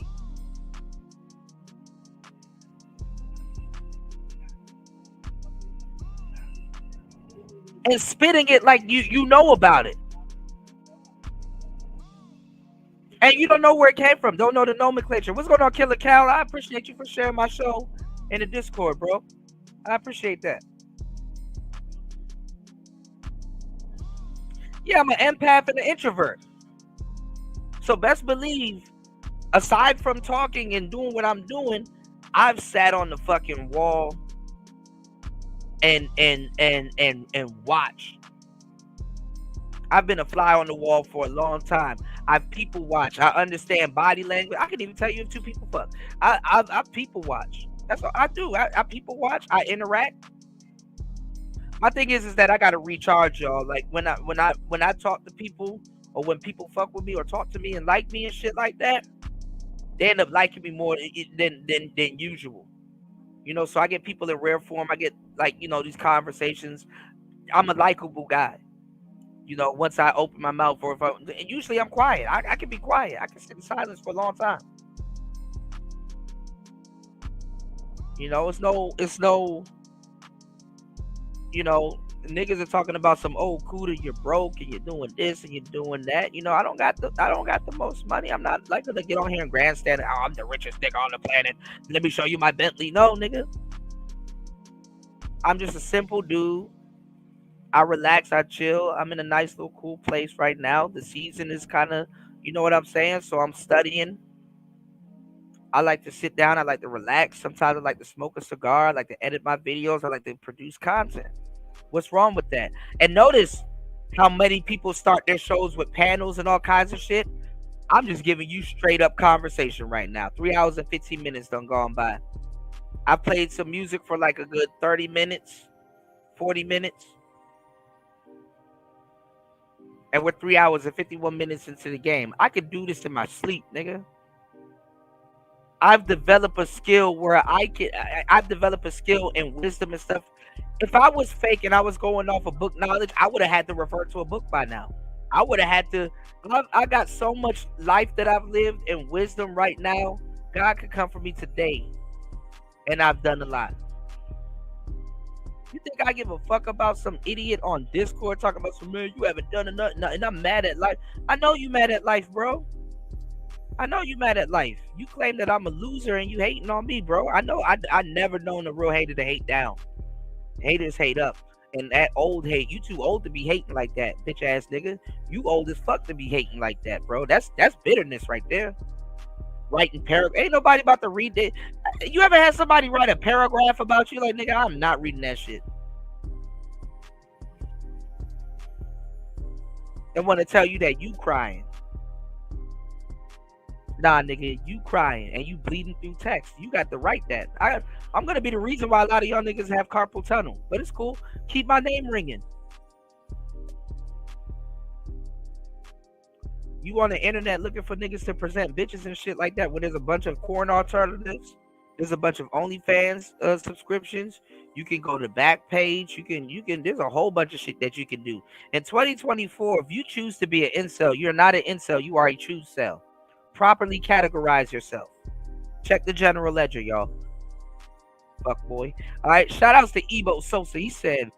And spitting it like you know about it. And you don't know where it came from. Don't know the nomenclature. What's going on, Killer Cal? I appreciate you for sharing my show in the Discord, bro. I appreciate that. Yeah, I'm an empath and an introvert. So best believe, aside from talking and doing what I'm doing, I've sat on the fucking wall and watched. I've been a fly on the wall for a long time. I've people watch. I understand body language. I can even tell you if two people fuck. I people watch. That's what I do. I people watch. I interact. My thing is that I gotta recharge, y'all. Like when I talk to people, or when people fuck with me or talk to me and like me and shit like that, they end up liking me more than usual. You know, so I get people in rare form. I get these conversations. I'm a likable guy. You know, once I open my mouth, and usually I'm quiet. I can be quiet. I can sit in silence for a long time. You know, it's no. You know, niggas are talking about some old cooter. You're broke and you're doing this and you're doing that. You know, I don't got the most money. I'm not like gonna get on here and grandstand. Oh, I'm the richest nigga on the planet. Let me show you my Bentley. No, nigga. I'm just a simple dude. I relax, I chill. I'm in a nice little cool place right now. The season is kind of, you know what I'm saying? So I'm studying. I like to sit down. I like to relax. Sometimes I like to smoke a cigar. I like to edit my videos. I like to produce content. What's wrong with that? And notice how many people start their shows with panels and all kinds of shit. I'm just giving you straight up conversation right now. 3 hours and 15 minutes done gone by. I played some music for like a good 30 minutes, 40 minutes. And we're 3 hours and 51 minutes into the game. I could do this in my sleep, nigga. I've developed a skill where I've developed a skill in wisdom and stuff. If I was fake and I was going off of book knowledge, I would have had to refer to a book by now. I would have had to. I got so much life that I've lived and wisdom right now. God could come for me today. And I've done a lot. You think I give a fuck about some idiot on Discord talking about some, man, you haven't done enough, and I'm mad at life. I know you mad at life, bro. I know you mad at life. You claim that I'm a loser and you hating on me, bro. I know. I never known a real hater to hate down. Haters hate up. And that old hate, you too old to be hating like that, bitch ass nigga. You old as fuck to be hating like that, bro. That's bitterness right there. Writing paragraph. Ain't nobody about to read that. You ever had somebody write a paragraph about you? Like, nigga, I'm not reading that shit. And want to tell you that you crying. Nah, nigga, you crying and you bleeding through text. You got to write that. I'm going to be the reason why a lot of y'all niggas have carpal tunnel. But it's cool. Keep my name ringing. You on the internet looking for niggas to present bitches and shit like that when there's a bunch of porn alternatives. There's a bunch of OnlyFans subscriptions. You can go to Backpage. You can. There's a whole bunch of shit that you can do. In 2024, if you choose to be an incel, you're not an incel. You are a true cell. Properly categorize yourself. Check the general ledger, y'all. Fuck boy. All right. Shout outs to Ebo Sosa. He said,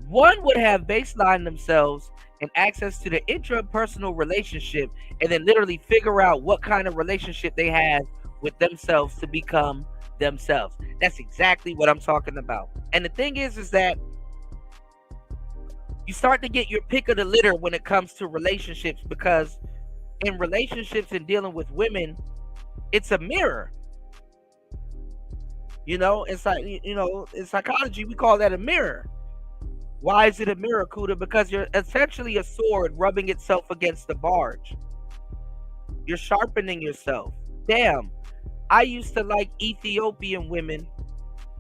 one would have baselined themselves and access to the intrapersonal relationship and then literally figure out what kind of relationship they have with themselves to become themselves. That's exactly what I'm talking about. And the thing is that you start to get your pick of the litter when it comes to relationships, because in relationships and dealing with women, it's a mirror. It's like, in psychology, we call that a mirror. Why is it a mirror, Kuda? Because you're essentially a sword rubbing itself against the barge. You're sharpening yourself. Damn, I used to like Ethiopian women,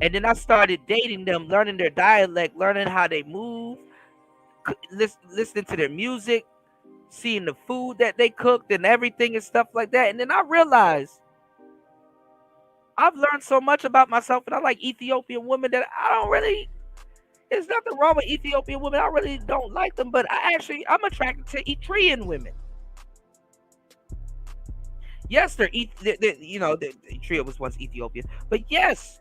and then I started dating them, learning their dialect, learning how they move, listening to their music, seeing the food that they cooked and everything and stuff like that. And then I realized I've learned so much about myself, and I like Ethiopian women that I don't really, there's nothing wrong with Ethiopian women. I really don't like them, but I'm attracted to Eritrean women. Yes, Eritrea was once Ethiopia, but yes,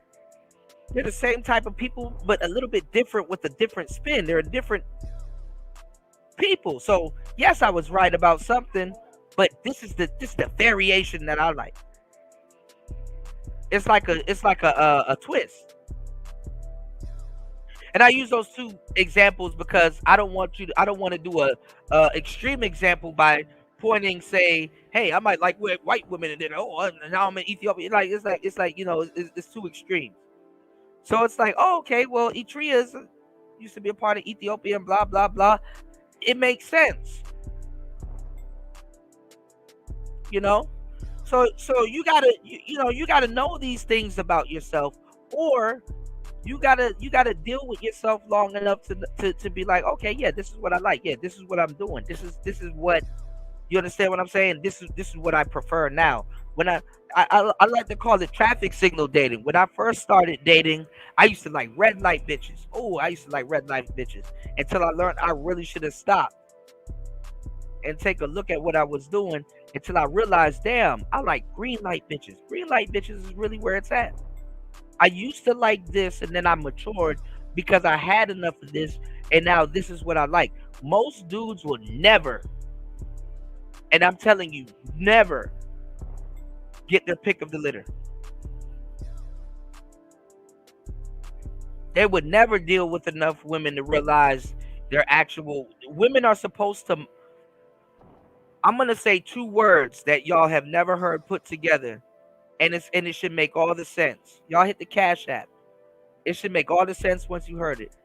they're the same type of people, but a little bit different with a different spin. They're different people. So yes, I was right about something, but this is the variation that I like. It's like a twist. And I use those two examples because I don't want to do a extreme example by pointing, say, hey, I might like white women, and then now I'm in Ethiopia. It's like it's too extreme. So it's like, oh, okay, well, Eritrea used to be a part of Ethiopia and blah blah blah. It makes sense. So you gotta know these things about yourself, or you gotta deal with yourself long enough to be like, okay, yeah, this is what I like, yeah, this is what I'm doing, this is what, you understand what I'm saying? This is what I prefer now. When I like to call it traffic signal dating. When I first started dating, I used to like red light bitches. Until I learned I really should have stopped and take a look at what I was doing, until I realized, damn, I like green light bitches. Green light bitches is really where it's at. I used to like this, and then I matured because I had enough of this, and now this is what I like. Most dudes will never, and I'm telling you, never get their pick of the litter. They would never deal with enough women to realize their actual women are supposed to. I'm gonna say two words that y'all have never heard put together, and it should make all the sense. Y'all hit the Cash App. It should make all the sense once you heard it.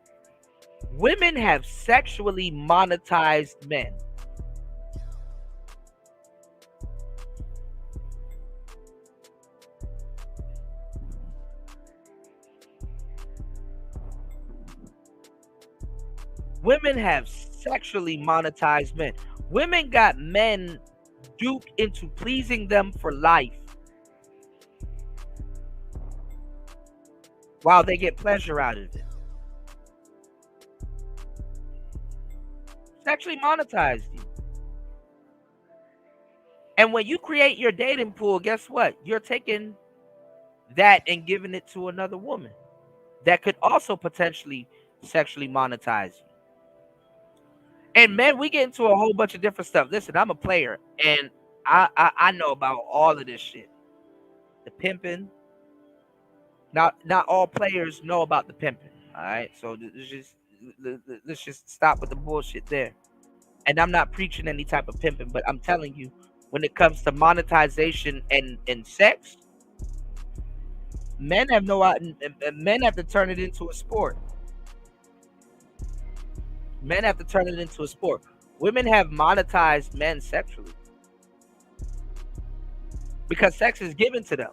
Women have sexually monetized men. Women have sexually monetized men. Women got men duped into pleasing them for life, while they get pleasure out of it. Sexually monetized you. And when you create your dating pool, guess what? You're taking that and giving it to another woman that could also potentially sexually monetize you. And men, we get into a whole bunch of different stuff. Listen, I'm a player, and I know about all of this shit. The pimping. Not all players know about the pimping. All right, so let's just stop with the bullshit there. And I'm not preaching any type of pimping, but I'm telling you, when it comes to monetization and sex, men have to turn it into a sport. Men have to turn it into a sport. Women have monetized men sexually because sex is given to them.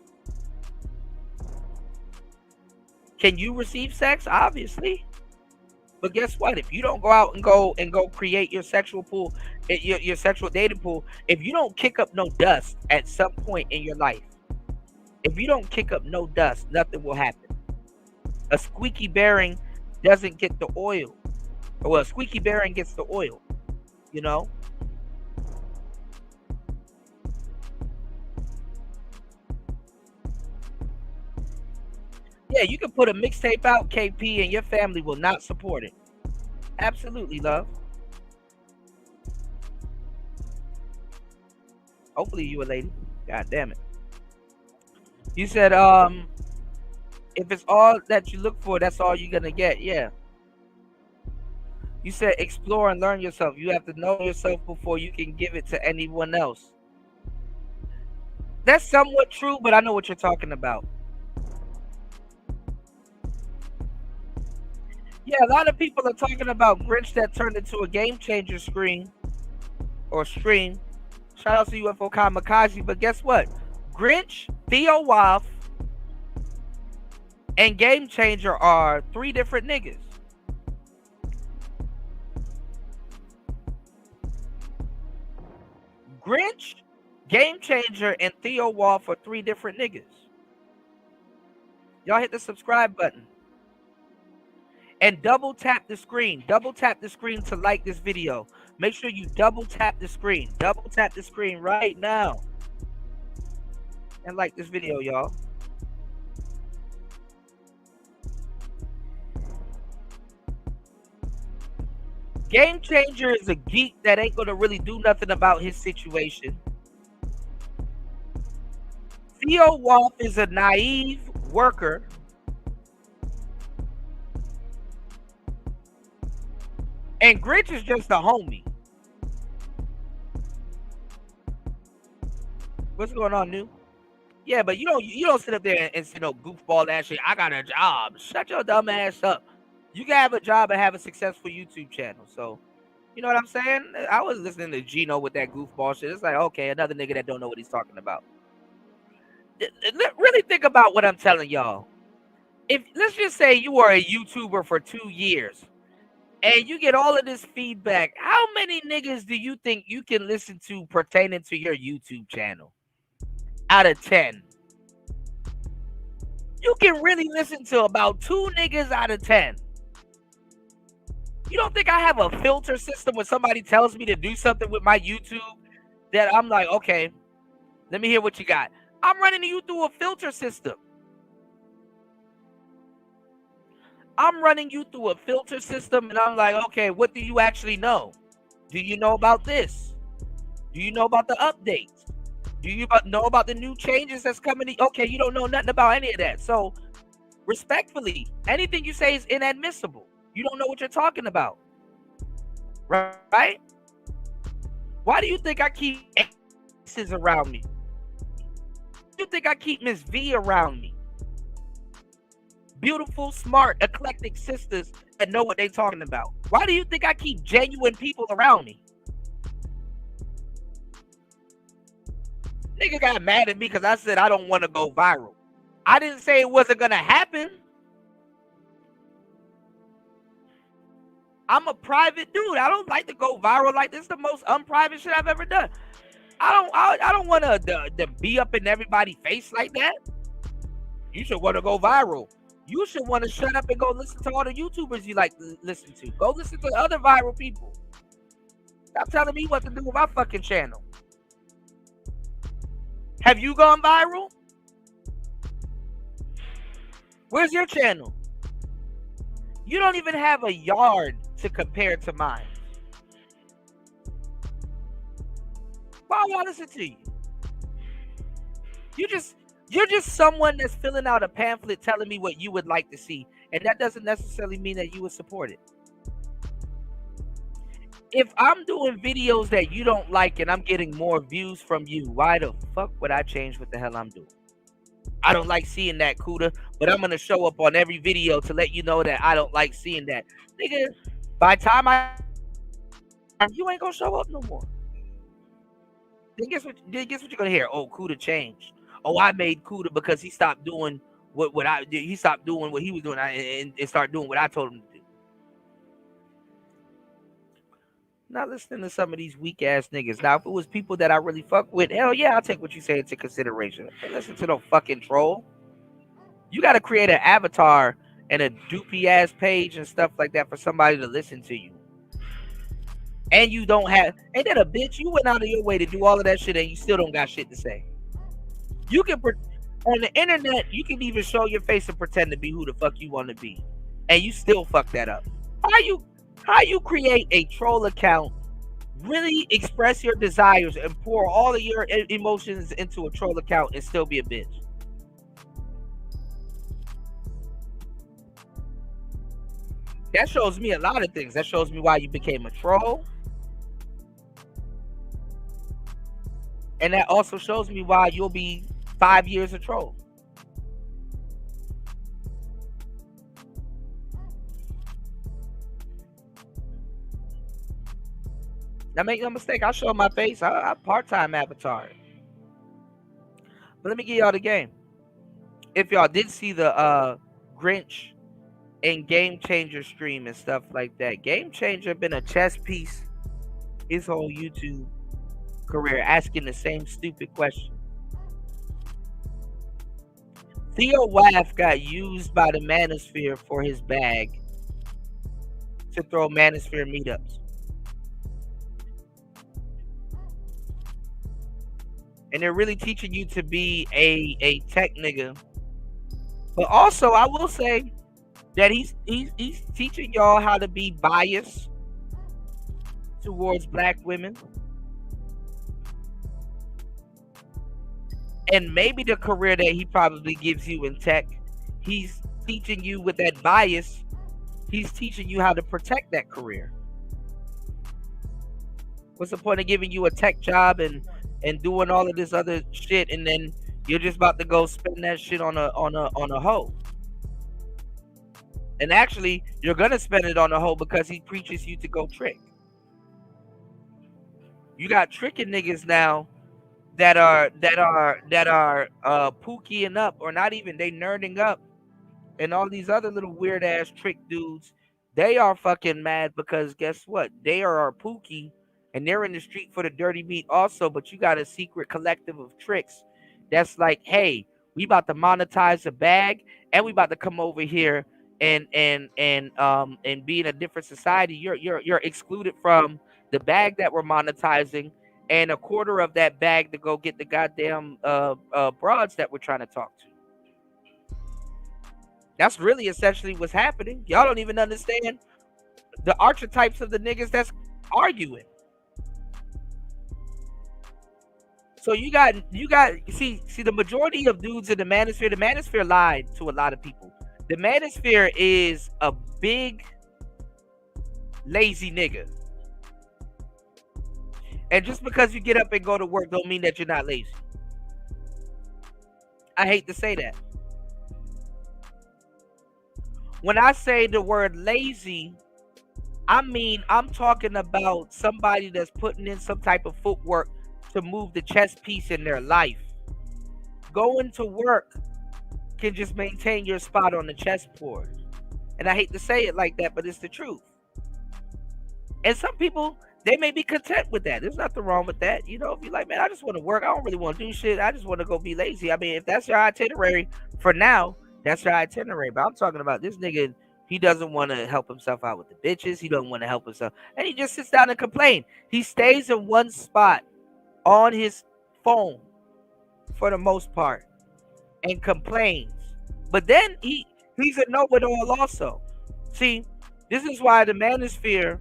Can you receive sex? Obviously. But guess what? If you don't go out and go create your sexual pool, your sexual dating pool, if you don't kick up no dust at some point in your life, if you don't kick up no dust, nothing will happen. A squeaky bearing doesn't get the oil. Well, a squeaky bearing gets the oil, you know? Yeah, you can put a mixtape out, KP, and your family will not support it. Absolutely, love. Hopefully you a lady. God damn it. You said, If it's all that you look for, that's all you're gonna get. Yeah. You said explore and learn yourself. You have to know yourself before you can give it to anyone else. That's somewhat true, but I know what you're talking about. Yeah, a lot of people are talking about Grinch that turned into a game changer screen or stream. Shout out to UFO Kamikaze, but guess what? Grinch, Theo Wolf, and Game Changer are 3 different niggas. Grinch, Game Changer, and Theo Wolf are 3 different niggas. Y'all hit the subscribe button. And double tap the screen. Double tap the screen to like this video. Make sure you double tap the screen. Double tap the screen right now. And like this video, y'all. Game Changer is a geek that ain't gonna really do nothing about his situation. Theo Wolf is a naive worker. And Grinch is just a homie. What's going on, New? Yeah, but you don't sit up there and say no goofball ass shit. I got a job. Shut your dumb ass up. You can have a job and have a successful YouTube channel. So, you know what I'm saying? I was listening to Gino with that goofball shit. It's like, okay, another nigga that don't know what he's talking about. Really think about what I'm telling y'all. If let's just say you are a YouTuber for 2 years. And you get all of this feedback. How many niggas do you think you can listen to pertaining to your YouTube channel? Out of 10. You can really listen to about 2 niggas out of 10. You don't think I have a filter system when somebody tells me to do something with my YouTube that I'm like, okay, let me hear what you got. I'm running you through a filter system. I'm running you through a filter system, and I'm like, okay, what do you actually know? Do you know about this? Do you know about the updates? Do you know about the new changes that's coming? Okay, you don't know nothing about any of that. So, respectfully, anything you say is inadmissible. You don't know what you're talking about. Right? Why do you think I keep exes around me? Why do you think I keep Miss V around me? Beautiful, smart, eclectic sisters that know what they're talking about. Why do you think I keep genuine people around me? Nigga got mad at me because I said I don't want to go viral. I didn't say it wasn't going to happen. I'm a private dude. I don't like to go viral like this. Is the most unprivate shit I've ever done. I don't want to be up in everybody's face like that. You should want to go viral. You should want to shut up and go listen to all the YouTubers you like to listen to. Go listen to other viral people. Stop telling me what to do with my fucking channel. Have you gone viral? Where's your channel? You don't even have a yard to compare to mine. Why would I listen to you? You're just someone that's filling out a pamphlet telling me what you would like to see. And that doesn't necessarily mean that you would support it. If I'm doing videos that you don't like and I'm getting more views from you, why the fuck would I change what the hell I'm doing? I don't like seeing that, Kuda, but I'm going to show up on every video to let you know that I don't like seeing that. Nigga, by the time you ain't going to show up no more. Then guess what you're going to hear? Oh, Kuda changed. Oh, I made Kuda because he stopped doing he stopped doing what he was doing and started doing what I told him to do. Not listening to some of these weak ass niggas. Now, if it was people that I really fuck with, hell yeah, I'll take what you say into consideration. Don't listen to no fucking troll. You got to create an avatar and a doopy ass page and stuff like that for somebody to listen to you. And you don't have, ain't that a bitch? You went out of your way to do all of that shit and you still don't got shit to say. You can, on the internet, you can even show your face and pretend to be who the fuck you want to be. And you still fuck that up. How you create a troll account, really express your desires and pour all of your emotions into a troll account and still be a bitch? That shows me a lot of things. That shows me why you became a troll. And that also shows me why you'll be 5 years a troll. Now make no mistake, I show my face. I part-time avatar. But let me give y'all the game. If y'all did see the Grinch and Game Changer stream and stuff like that, Game Changer been a chess piece his whole YouTube career, asking the same stupid question. Theo Waff got used by the Manosphere for his bag to throw Manosphere meetups. And they're really teaching you to be a tech nigga. But also, I will say that he's teaching y'all how to be biased towards black women. And maybe the career that he probably gives you in tech, he's teaching you with that bias, he's teaching you how to protect that career. What's the point of giving you a tech job and doing all of this other shit, and then you're just about to go spend that shit on a hoe? And actually, you're gonna spend it on a hoe because he preaches you to go trick. You got tricking niggas now that are pookieing up, or not even, they nerding up, and all these other little weird ass trick dudes, they are fucking mad because guess what? They are pookie and they're in the street for the dirty meat also, but you got a secret collective of tricks that's like, hey, we about to monetize the bag, and we about to come over here and be in a different society. You're excluded from the bag that we're monetizing, and a quarter of that bag to go get the goddamn broads that we're trying to talk to. That's really essentially what's happening. Y'all don't even understand the archetypes of the niggas that's arguing. So you got see the majority of dudes in the Manosphere lied to a lot of people. The Manosphere is a big lazy nigga. And just because you get up and go to work don't mean that you're not lazy. I hate to say that. When I say the word lazy, I mean I'm talking about somebody that's putting in some type of footwork to move the chess piece in their life. Going to work can just maintain your spot on the chessboard. And I hate to say it like that, but it's the truth. And some people, they may be content with that. There's nothing wrong with that. You know, if you're like, man, I just want to work. I don't really want to do shit. I just want to go be lazy. I mean, if that's your itinerary for now, that's your itinerary. But I'm talking about this nigga, he doesn't want to help himself out with the bitches. He doesn't want to help himself. And he just sits down and complains. He stays in one spot on his phone for the most part and complains. But then he's a know-it-all also. See, this is why the Manosphere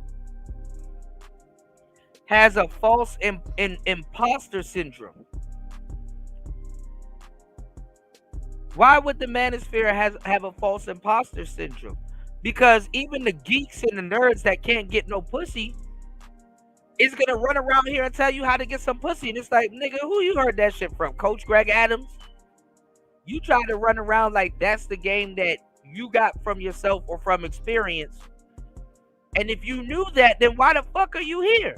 has a false imposter syndrome. Why would the Manosphere have a false imposter syndrome? Because even the geeks and the nerds that can't get no pussy is gonna run around here and tell you how to get some pussy. And it's like, nigga, who you heard that shit from? Coach Greg Adams? You try to run around like that's the game that you got from yourself or from experience. And if you knew that, then why the fuck are you here?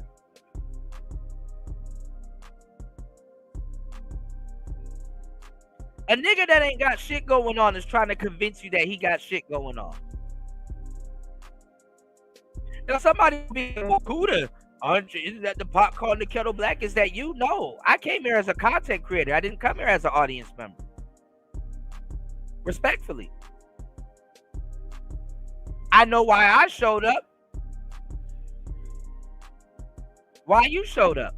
A nigga that ain't got shit going on is trying to convince you that he got shit going on. Now somebody will be like, well, Cuda, isn't that the pot calling the kettle black? Is that you? No, I came here as a content creator. I didn't come here as an audience member. Respectfully. I know why I showed up. Why you showed up.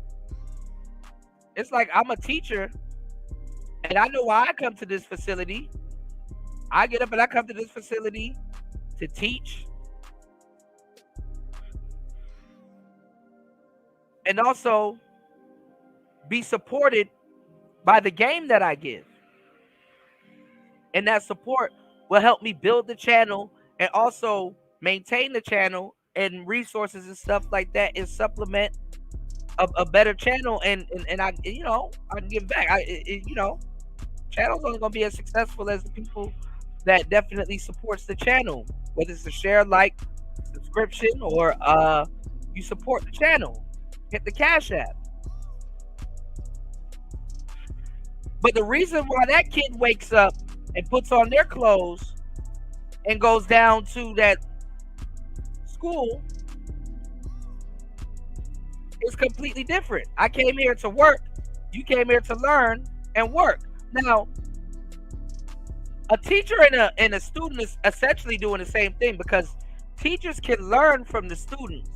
It's like I'm a teacher and I know why I come to this facility. I get up and I come to this facility to teach. And also be supported by the game that I give. And that support will help me build the channel and also maintain the channel and resources and stuff like that, and supplement a better channel, and I, you know, I can give back. You know, channel's only gonna be as successful as the people that definitely supports the channel, whether it's a share, like, subscription, or you support the channel. Hit the Cash App. But the reason why that kid wakes up and puts on their clothes and goes down to that school is completely different. I came here to work. You came here to learn and work. Now, a teacher and a student is essentially doing the same thing, because teachers can learn from the students,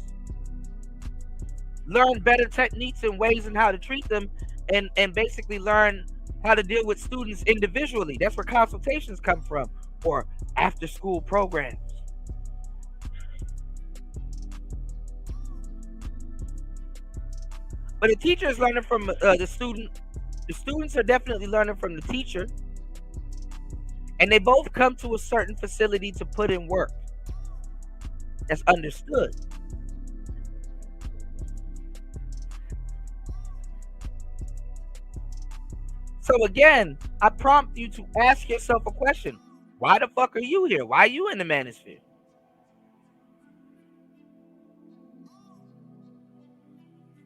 learn better techniques and ways and how to treat them, and basically learn how to deal with students individually. That's where consultations come from, or after school programs. But the teacher is learning from the student. The students are definitely learning from the teacher. And they both come to a certain facility to put in work. That's understood. So again, I prompt you to ask yourself a question. Why the fuck are you here? Why are you in the Manosphere?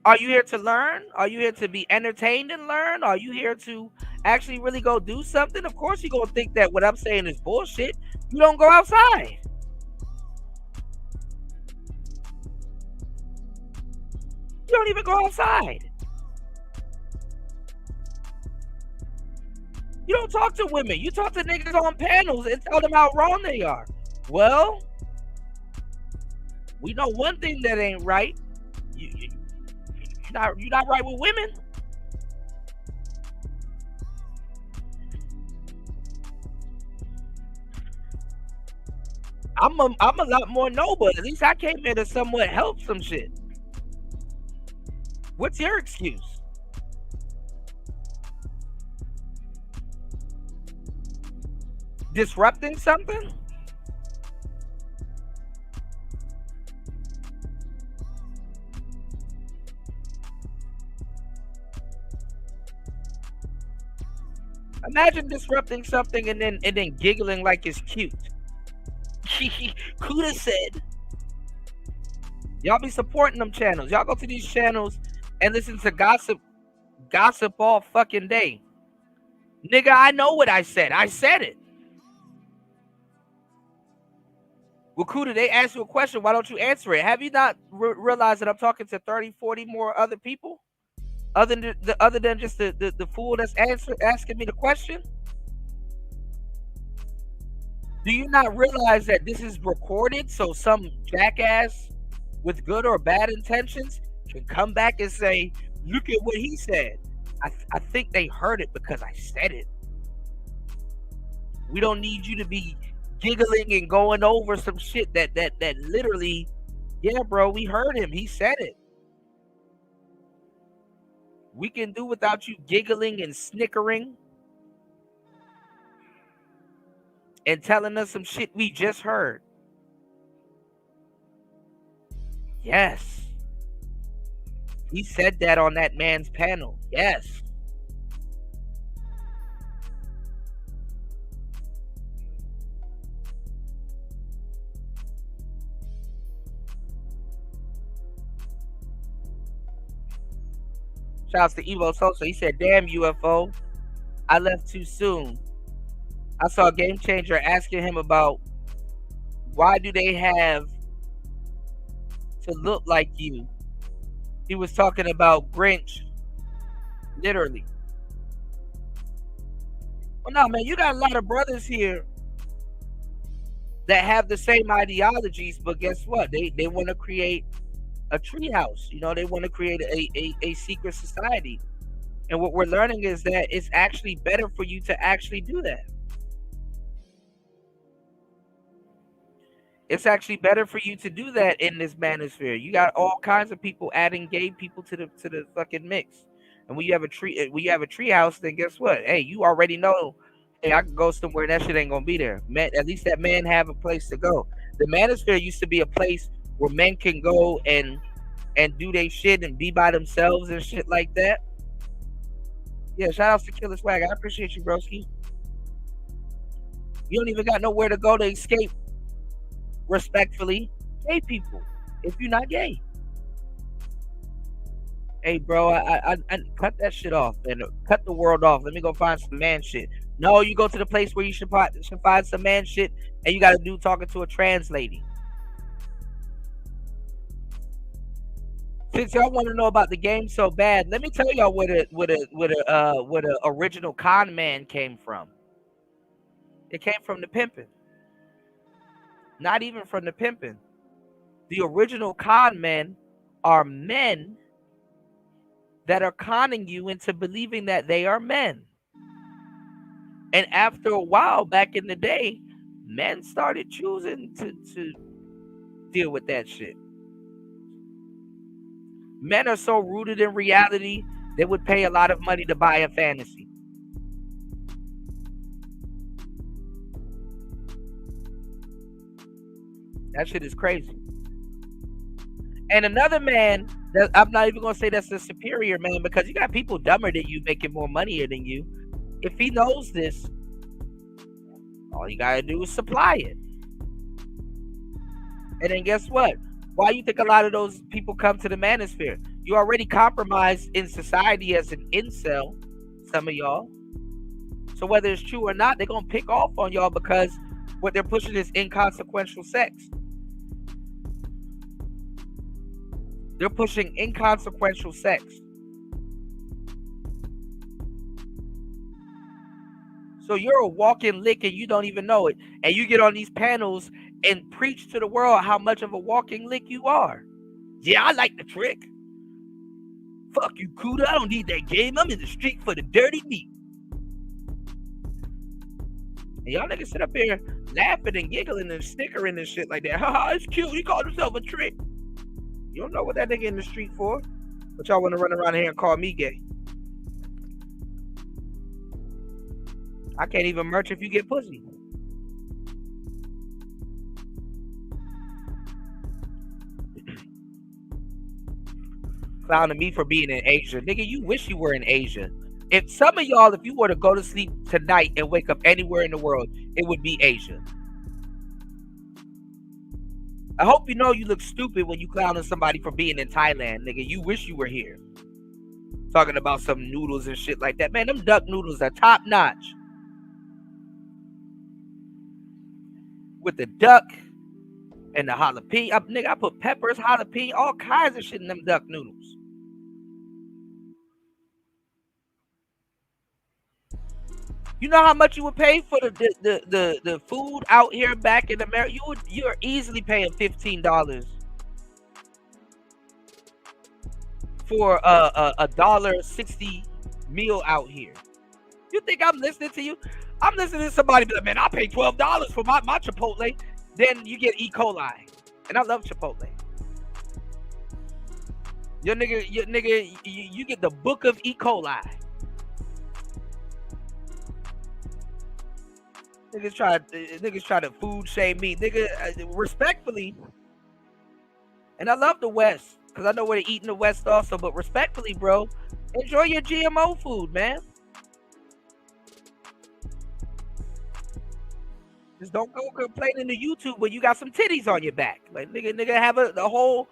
Are you here to learn? Are you here to be entertained and learn? Are you here to actually really go do something? Of course you're going to think that what I'm saying is bullshit. You don't go outside. You don't even go outside. You don't talk to women. You talk to niggas on panels and tell them how wrong they are. Well, we know one thing that ain't right. You're not right with women. I'm a lot more noble. At least I came here to somewhat help some shit. What's your excuse? Disrupting something? Imagine disrupting something and then giggling like it's cute. Kuda said, y'all be supporting them channels. Y'all go to these channels and listen to gossip all fucking day. Nigga, I know what I said. I said it. Well, Kuda, they ask you a question. Why don't you answer it? Have you not realized that I'm talking to 30, 40 more other people? Other than just the fool that's asking me the question? Do you not realize that this is recorded, so some jackass with good or bad intentions can come back and say, look at what he said? I think they heard it because I said it. We don't need you to be giggling and going over some shit that literally, yeah, bro, we heard him. He said it. We can do without you giggling and snickering and telling us some shit we just heard. Yes. He said that on that man's panel. Yes. Shouts to Evo Sosa. He said, damn UFO, I left too soon. I saw a Game Changer asking him about why do they have to look like you. He was talking about Grinch, literally. Well, no, man, you got a lot of brothers here that have the same ideologies, but guess what? They want to create a treehouse. You know, they want to create a secret society. And what we're learning is that it's actually better for you to actually do that. It's actually better for you to do that in this manosphere. You got all kinds of people adding gay people to the fucking mix. And when you have a treehouse, then guess what? Hey, you already know, hey, I can go somewhere and that shit ain't gonna be there. Man, at least that man have a place to go. The Manosphere used to be a place where men can go and do their shit and be by themselves and shit like that. Yeah, shout out to Killer Swag. I appreciate you, broski. You don't even got nowhere to go to escape, respectfully, gay people, if you're not gay. Hey, bro, I cut that shit off, man. Cut the world off. Let me go find some man shit. No, you go to the place where you should find some man shit, and you got a dude talking to a trans lady. Since y'all want to know about the game so bad, let me tell y'all where the original con man came from. It came from the pimping. Not even from the pimping. The original con men are men that are conning you into believing that they are men. And after a while, back in the day, men started choosing to deal with that shit. Men are so rooted in reality, they would pay a lot of money to buy a fantasy. That shit is crazy. And another man, that I'm not even going to say that's a superior man, because you got people dumber than you making more money than you. If he knows this, all you got to do is supply it. And then guess what? Why you think a lot of those people come to the Manosphere? You already compromised in society as an incel, some of y'all. So whether it's true or not, they're going to pick off on y'all because what they're pushing is inconsequential sex. They're pushing inconsequential sex. So you're a walking lick and you don't even know it. And you get on these panels and preach to the world how much of a walking lick you are. Yeah, I like the trick. Fuck you, Kuda. I don't need that game. I'm in the street for the dirty meat. And y'all niggas sit up here laughing and giggling and snickering and shit like that. Haha, it's cute. He called himself a trick. You don't know what that nigga in the street for. But y'all want to run around here and call me gay. I can't even merch if you get pussy. Clowning me for being in Asia. Nigga, you wish you were in Asia. If some of y'all, if you were to go to sleep tonight and wake up anywhere in the world, it would be Asia. I hope you know you look stupid when you clowning somebody for being in Thailand, nigga. You wish you were here. Talking about some noodles and shit like that. Man, them duck noodles are top notch. With the duck and the jalapeno. Nigga, I put peppers, jalapeno, all kinds of shit in them duck noodles. You know how much you would pay for the food out here back in America? You're easily paying $15 for a $1.60 meal out here. You think I'm listening to you? I'm listening to somebody be like, man, I pay $12 for my Chipotle. Then you get E. coli. And I love Chipotle. You get the book of E. coli. Niggas try to food shame me. Nigga, respectfully, and I love the West, because I know where to eat in the West also, but respectfully, bro, enjoy your GMO food, man. Just don't go complaining to YouTube when you got some titties on your back. Like, nigga have a whole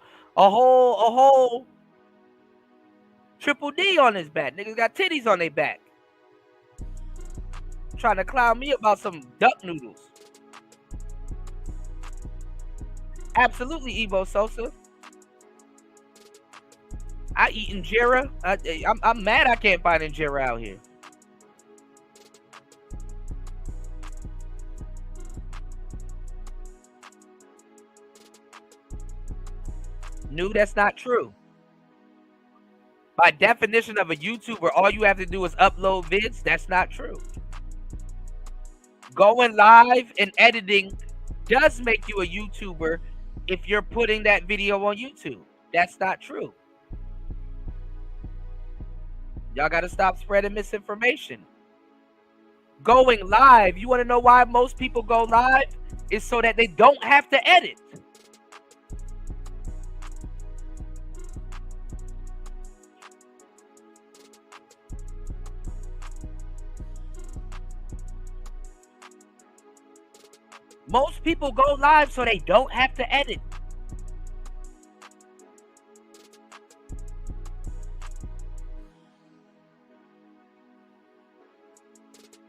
triple D on his back. Niggas got titties on their back. Trying to clown me about some duck noodles. Absolutely, Evo Sosa. I eat injera. I'm mad I can't find injera out here. No, that's not true. By definition of a YouTuber, all you have to do is upload vids. That's not true. Going live and editing does make you a YouTuber if you're putting that video on YouTube. That's not true. Y'all got to stop spreading misinformation. going live. You want to know why most people go live? It's so that they don't have to edit. Most people go live so they don't have to edit.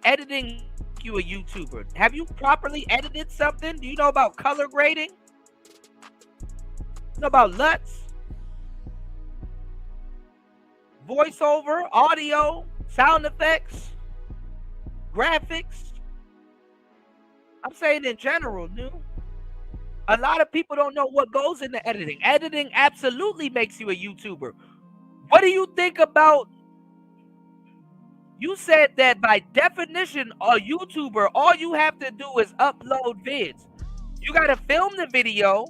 Editing you a YouTuber. Have you properly edited something? Do you know about color grading? You know about LUTs? Voiceover, audio, sound effects, graphics. I'm saying in general, dude. A lot of people don't know what goes into editing. Editing absolutely makes you a YouTuber. What do you think about? You said that by definition, a YouTuber, all you have to do is upload vids. You got to film the video.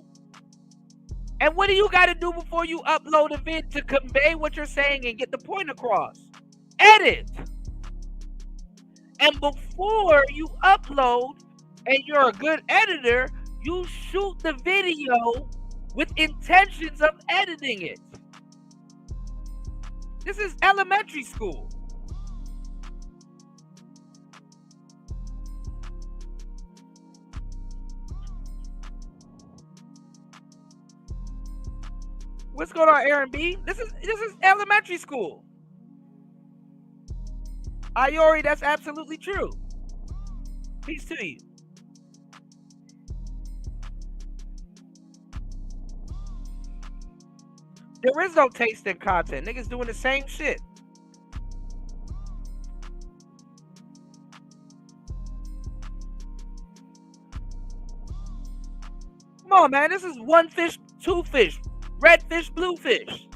And what do you got to do before you upload a vid to convey what you're saying and get the point across? Edit. And before you upload, and you're a good editor, you shoot the video with intentions of editing it. This is elementary school. What's going on, Aaron B? This is elementary school. Iori, that's absolutely true. Peace to you. There is no taste in content. Niggas doing the same shit. Come on, man. This is one fish, two fish, red fish, blue fish.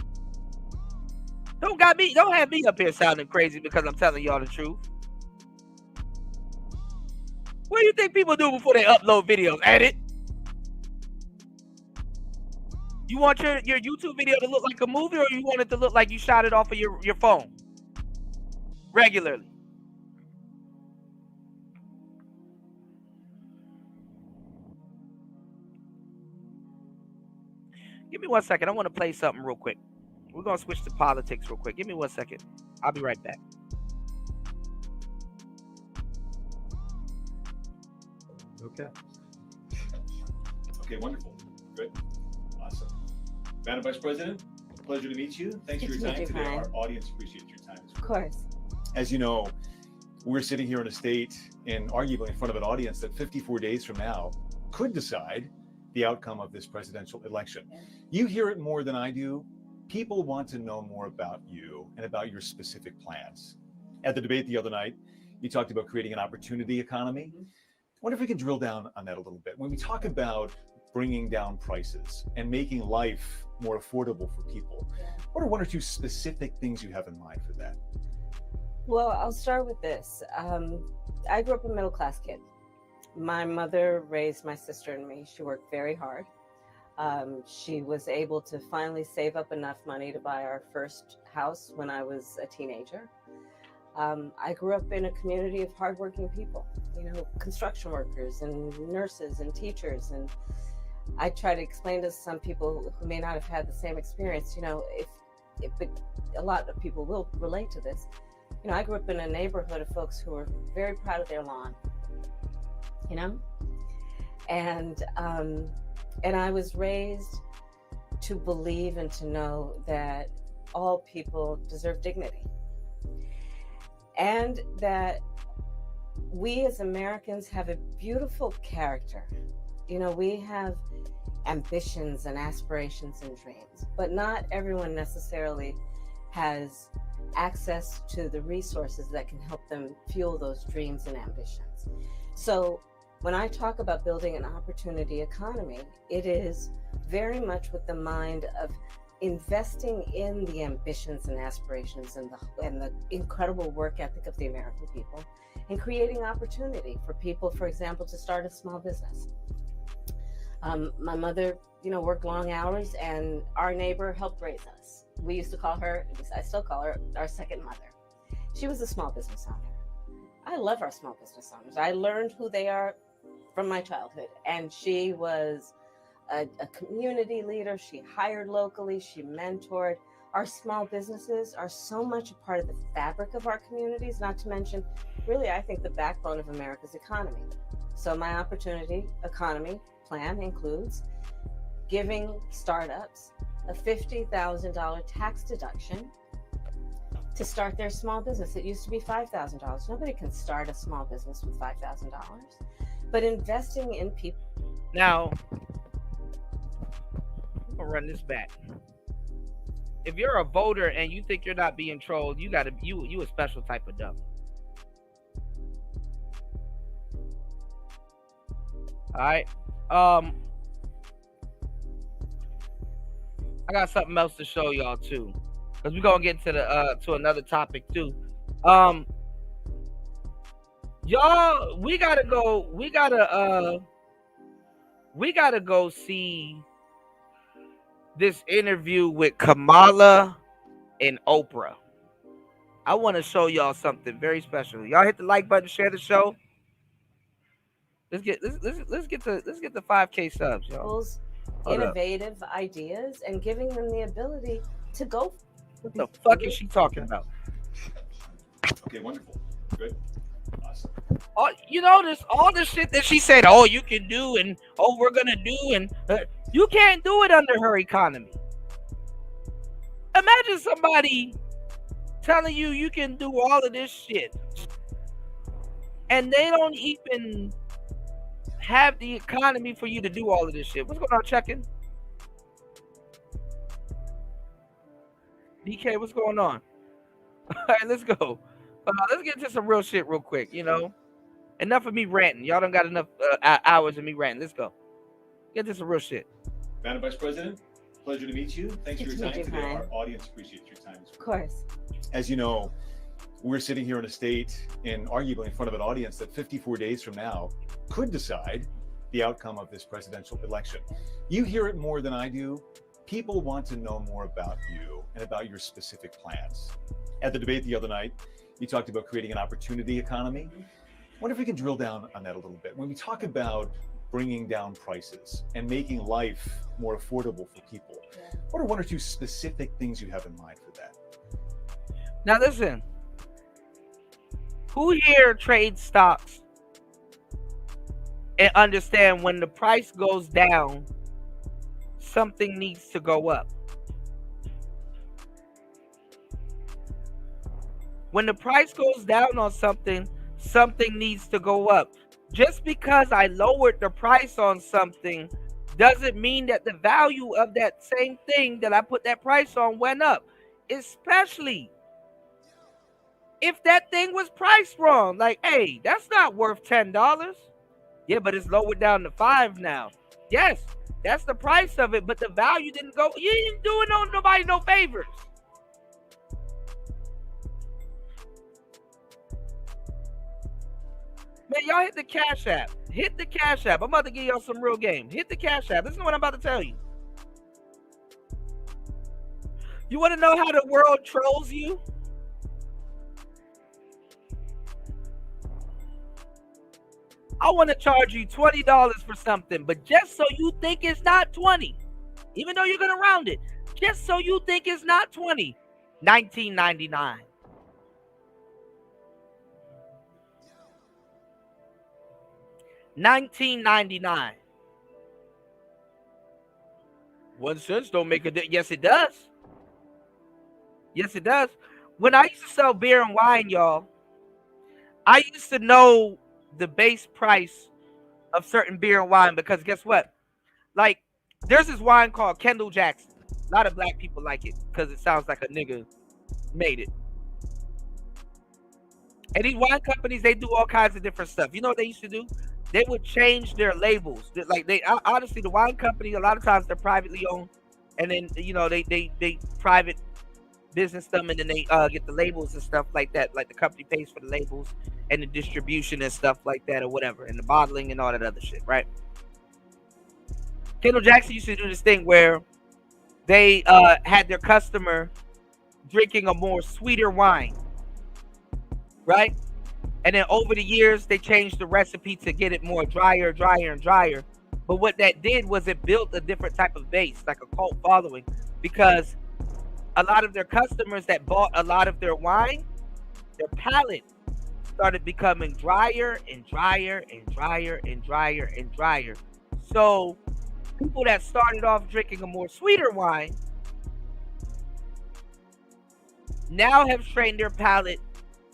Don't have me up here sounding crazy because I'm telling y'all the truth. What do you think people do before they upload videos? Edit. You want your YouTube video to look like a movie, or you want it to look like you shot it off of your phone regularly? Give me 1 second. I want to play something real quick. We're going to switch to politics real quick. Give me 1 second. I'll be right back. Okay. Okay, wonderful. Good. Awesome. Madam Vice President, pleasure to meet you. Thanks for your time today. Our audience appreciates your time as well. Of course. As you know, we're sitting here in a state and arguably in front of an audience that 54 days from now could decide the outcome of this presidential election. You hear it more than I do. People want to know more about you and about your specific plans. At the debate the other night, you talked about creating an opportunity economy. I wonder if we can drill down on that a little bit. When we talk about bringing down prices and making life more affordable for people, what are one or two specific things you have in mind for that? Well, I'll start with this. I grew up a middle-class kid. My mother raised my sister and me. She worked very hard. She was able to finally save up enough money to buy our first house when I was a teenager. I grew up in a community of hardworking people, construction workers and nurses and teachers. And I try to explain to some people who may not have had the same experience, if a lot of people will relate to this. I grew up in a neighborhood of folks who were very proud of their lawn, and I was raised to believe and to know that all people deserve dignity, and that we as Americans have a beautiful character. We have ambitions and aspirations and dreams, but not everyone necessarily has access to the resources that can help them fuel those dreams and ambitions. So when I talk about building an opportunity economy, it is very much with the mind of investing in the ambitions and aspirations and the incredible work ethic of the American people, and creating opportunity for people, for example, to start a small business. My mother, worked long hours, and our neighbor helped raise us. We used to call her, I still call her, our second mother. She was a small business owner. I love our small business owners. I learned who they are from my childhood, and she was a community leader. She hired locally, she mentored. Our small businesses are so much a part of the fabric of our communities, not to mention, really, I think the backbone of America's economy. So my opportunity economy plan includes giving startups a $50,000 tax deduction to start their small business. It used to be $5,000. Nobody can start a small business with $5,000. But investing in people. Now, I'll run this back. If you're a voter and you think you're not being trolled, you a special type of dumb. All right. I got something else to show y'all too, because we're gonna get to the to another topic too. Y'all, we gotta go see this interview with Kamala and Oprah. I want to show y'all something very special. Y'all hit the like button, share the show. Let's get the 5K subs, y'all. Innovative ideas and giving them the ability to go. What the fuck is she talking about? Okay, wonderful. Good. Awesome. Oh, you know, all the shit that she said, oh, you can do, and oh, we're gonna do, and you can't do it under her economy. Imagine somebody telling you you can do all of this shit, and they don't even have the economy for you to do all of this shit. What's going on, checking? DK, what's going on? All right, let's go. Let's get into some real shit real quick, you know. Enough of me ranting. Y'all don't got enough hours of me ranting. Let's go. Get into some real shit. Madam Vice President, pleasure to meet you. Thanks for your time today. Our audience appreciates your time. Of course. As you know, we're sitting here in a state and arguably in front of an audience that 54 days from now could decide the outcome of this presidential election. You hear it more than I do. People want to know more about you and about your specific plans. At the debate the other night, you talked about creating an opportunity economy. I wonder if we can drill down on that a little bit. When we talk about bringing down prices and making life more affordable for people, what are one or two specific things you have in mind for that? Now listen, who here trades stocks and understand when the price goes down, something needs to go up? When the price goes down on something, something needs to go up. Just because I lowered the price on something doesn't mean that the value of that same thing that I put that price on went up. Especially if that thing was priced wrong. Like, hey, that's not worth $10. Yeah, but it's lowered down to $5 now. Yes, that's the price of it, but the value didn't go. You ain't doing nobody no favors. Man, y'all hit the Cash App. Hit the Cash App. I'm about to give y'all some real game. Hit the Cash App. Listen to what I'm about to tell you. You want to know how the world trolls you? I want to charge you $20 for something, but just so you think it's not 20, even though you're going to round it, just so you think it's not 20, $19.99. $19.99. 1 cent don't make a difference. Yes, it does. Yes, it does. When I used to sell beer and wine, y'all, I used to know the base price of certain beer and wine because guess what? Like, there's this wine called Kendall Jackson. A lot of black people like it because it sounds like a nigga made it. And these wine companies, they do all kinds of different stuff. You know what they used to do? They would change their labels. Like, they honestly, the wine company, a lot of times they're privately owned, and then, you know, they private business them, and then they get the labels and stuff like that. Like, the company pays for the labels and the distribution and stuff like that, or whatever, and the bottling and all that other shit, right? Kendall Jackson used to do this thing where they had their customer drinking a more sweeter wine, right? And then over the years, they changed the recipe to get it more drier, drier, and drier. But what that did was it built a different type of base, like a cult following, because a lot of their customers that bought a lot of their wine, their palate started becoming drier and drier and drier and drier and drier. So people that started off drinking a more sweeter wine now have trained their palate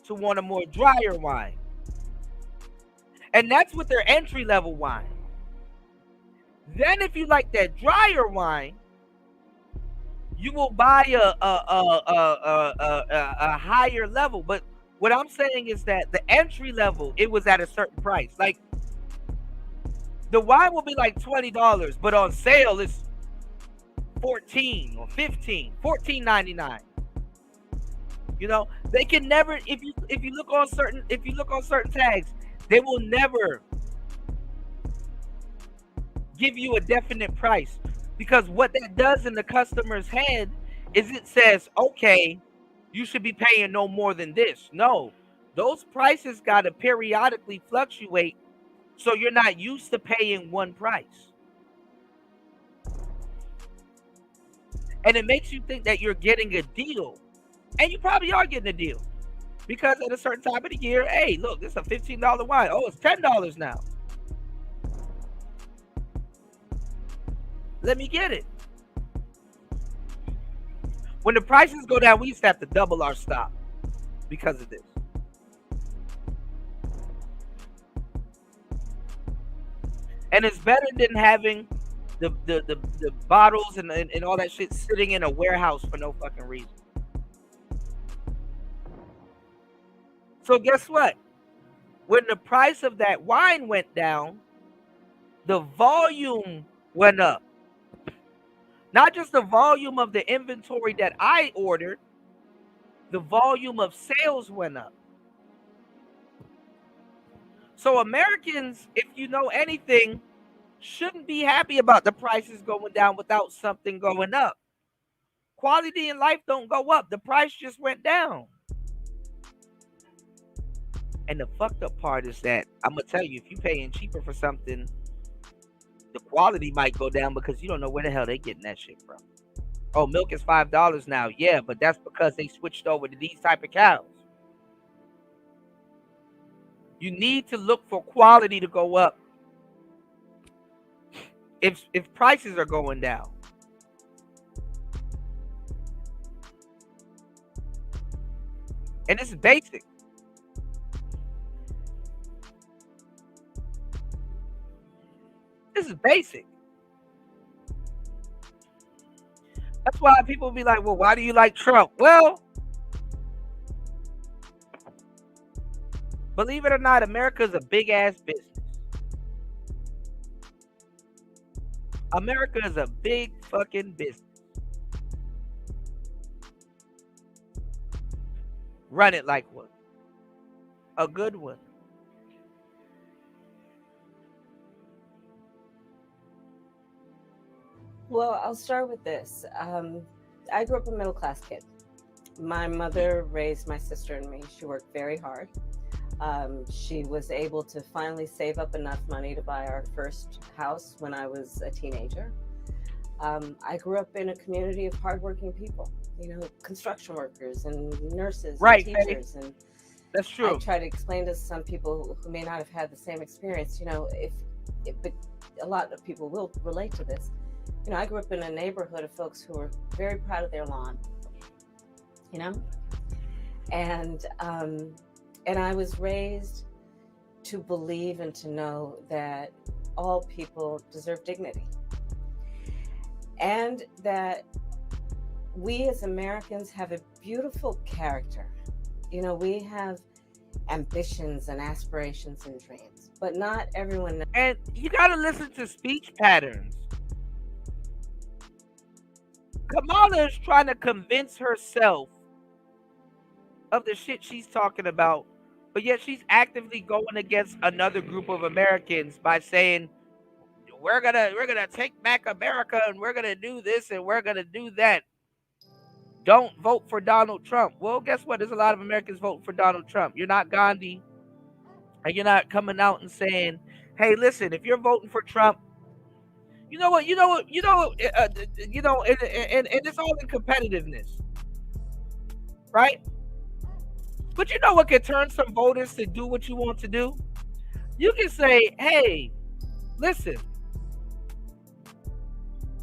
to want a more drier wine. And that's with their entry level wine. Then if you like that drier wine, you will buy a higher level. But what I'm saying is that the entry level, it was at a certain price. Like the wine will be like $20, but on sale it's 14 or 15, $14.99. You know, they can never, if you look on certain tags, they will never give you a definite price, because what that does in the customer's head is it says, okay, you should be paying no more than this. No, those prices got to periodically fluctuate, so you're not used to paying one price. And it makes you think that you're getting a deal. And you probably are getting a deal, because at a certain time of the year, hey, look, this is a $15 wine. Oh, it's $10 now. Let me get it. When the prices go down, we used to have to double our stock because of this. And it's better than having the bottles and all that shit sitting in a warehouse for no fucking reason. So guess what? When the price of that wine went down, the volume went up. Not just the volume of the inventory that I ordered, the volume of sales went up. So Americans, if you know anything, shouldn't be happy about the prices going down without something going up. Quality in life don't go up. The price just went down. And the fucked up part is that, I'm going to tell you, if you're paying cheaper for something, the quality might go down because you don't know where the hell they getting that shit from. Oh, milk is $5 now. Yeah, but that's because they switched over to these type of cows. You need to look for quality to go up if prices are going down. And this is basic. This is basic. That's why people be like, well, why do you like Trump? Well, believe it or not, America is a big ass business. America is a big fucking business. Run it like one. A good one. Well, I'll start with this. I grew up a middle-class kid. My mother raised my sister and me. She worked very hard. She was able to finally save up enough money to buy our first house when I was a teenager. I grew up in a community of hardworking people, you know, construction workers and nurses, right, and teachers. And that's true. I try to explain to some people who may not have had the same experience, you know, but a lot of people will relate to this. You know, I grew up in a neighborhood of folks who were very proud of their lawn, you know, and I was raised to believe and to know that all people deserve dignity, and that we as Americans have a beautiful character. You know, we have ambitions and aspirations and dreams, but not everyone. And you got to listen to speech patterns. Kamala is trying to convince herself of the shit she's talking about, but yet she's actively going against another group of Americans by saying, we're gonna take back America and we're gonna do this and we're gonna do that. Don't vote for Donald Trump. Well, guess what? There's a lot of Americans voting for Donald Trump. You're not Gandhi. and you're not coming out and saying, "Hey, listen, if you're voting for Trump, you know what, and it's all in competitiveness, right? But you know what can turn some voters to do what you want to do? You can say, hey, listen,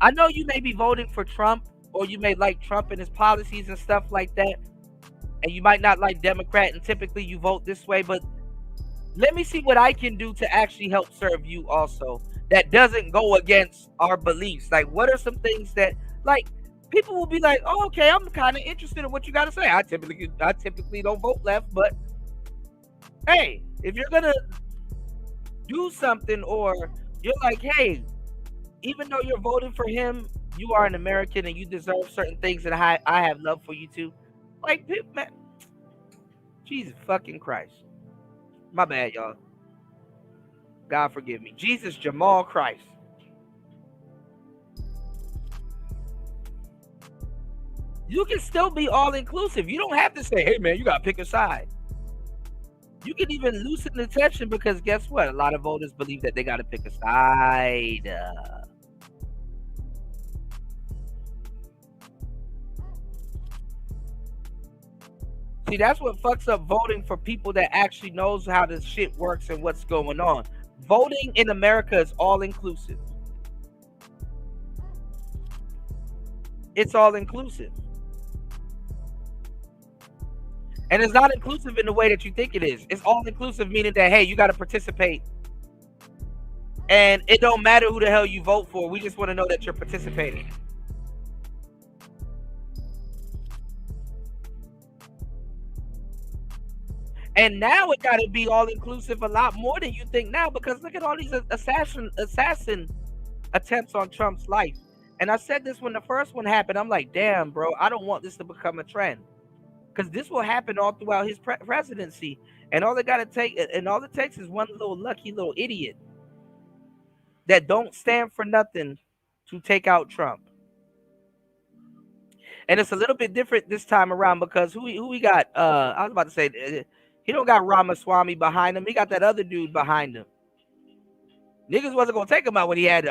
I know you may be voting for Trump, or you may like Trump and his policies and stuff like that, and you might not like Democrat, and typically you vote this way, but let me see what I can do to actually help serve you also that doesn't go against our beliefs. Like, what are some things that, like, people will be like, oh, okay, I'm kind of interested in what you got to say. I typically don't vote left, but hey, if you're going to do something, or you're like, hey, even though you're voting for him, you are an American and you deserve certain things, and I have love for you too. Like, man, Jesus fucking Christ. My bad, y'all. God forgive me. Jesus Jamal Christ. You can still be all inclusive. You don't have to say, hey man, you gotta pick a side. You can even loosen the tension, because guess what? A lot of voters believe that they gotta pick a side. See, that's what fucks up voting for people that actually knows how this shit works and what's going on. Voting in America is all inclusive. It's all inclusive. And it's not inclusive in the way that you think it is. It's all inclusive, meaning that, hey, you got to participate. And it don't matter who the hell you vote for. We just want to know that you're participating. And now it got to be all inclusive a lot more than you think now, because look at all these assassin attempts on Trump's life. And I said this when the first one happened. I'm like, damn, bro, I don't want this to become a trend, because this will happen all throughout his presidency. And all it takes is one little lucky little idiot that don't stand for nothing to take out Trump. And it's a little bit different this time around, because who we got? I was about to say, he don't got Ramaswamy behind him. He got that other dude behind him. Niggas wasn't gonna take him out when he had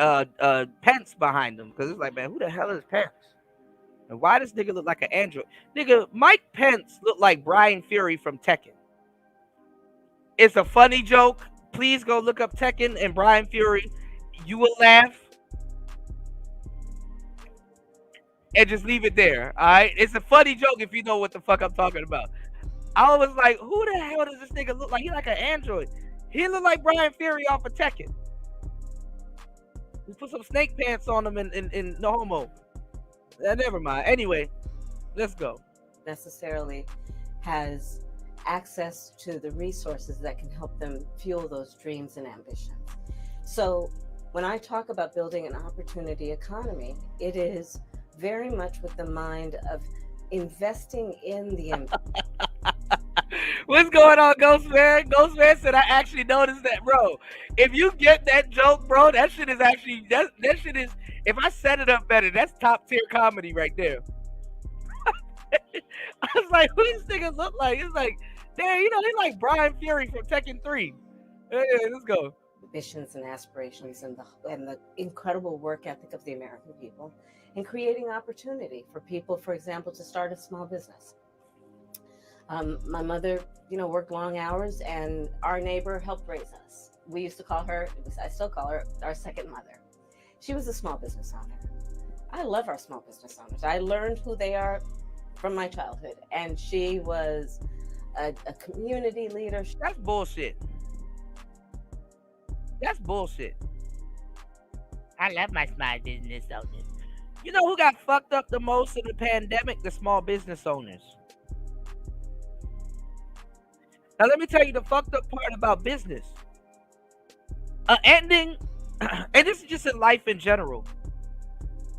Pence behind him, because it's like, man, who the hell is Pence? And why does nigga look like an android? Nigga, Mike Pence looked like Brian Fury from Tekken. It's a funny joke. Please go look up Tekken and Brian Fury. You will laugh. And just leave it there. All right. It's a funny joke if you know what the fuck I'm talking about. I was like, who the hell does this nigga look like? He like an android. He look like Brian Fury off of Tekken. We put some snake pants on him in no homo. Never mind. Anyway, let's go. Necessarily has access to the resources that can help them fuel those dreams and ambitions. So when I talk about building an opportunity economy, it is very much with the mind of investing in the What's going on, Ghostman? Ghostman said, I actually noticed that, bro. If you get that joke, bro, that shit is actually, that shit is, if I set it up better, that's top tier comedy right there. I was like, who these niggas look like? It's like, damn, you know, they like Brian Fury from Tekken 3. Yeah, let's go. Ambitions and aspirations and the incredible work ethic of the American people, and creating opportunity for people, for example, to start a small business. My mother, worked long hours, and our neighbor helped raise us. We used to call her, I still call her, our second mother. She was a small business owner. I love our small business owners. I learned who they are from my childhood, and she was a community leader. That's bullshit. That's bullshit. I love my small business owners. You know who got fucked up the most in the pandemic? The small business owners. Now let me tell you the fucked up part about business. An ending, and this is just in life in general.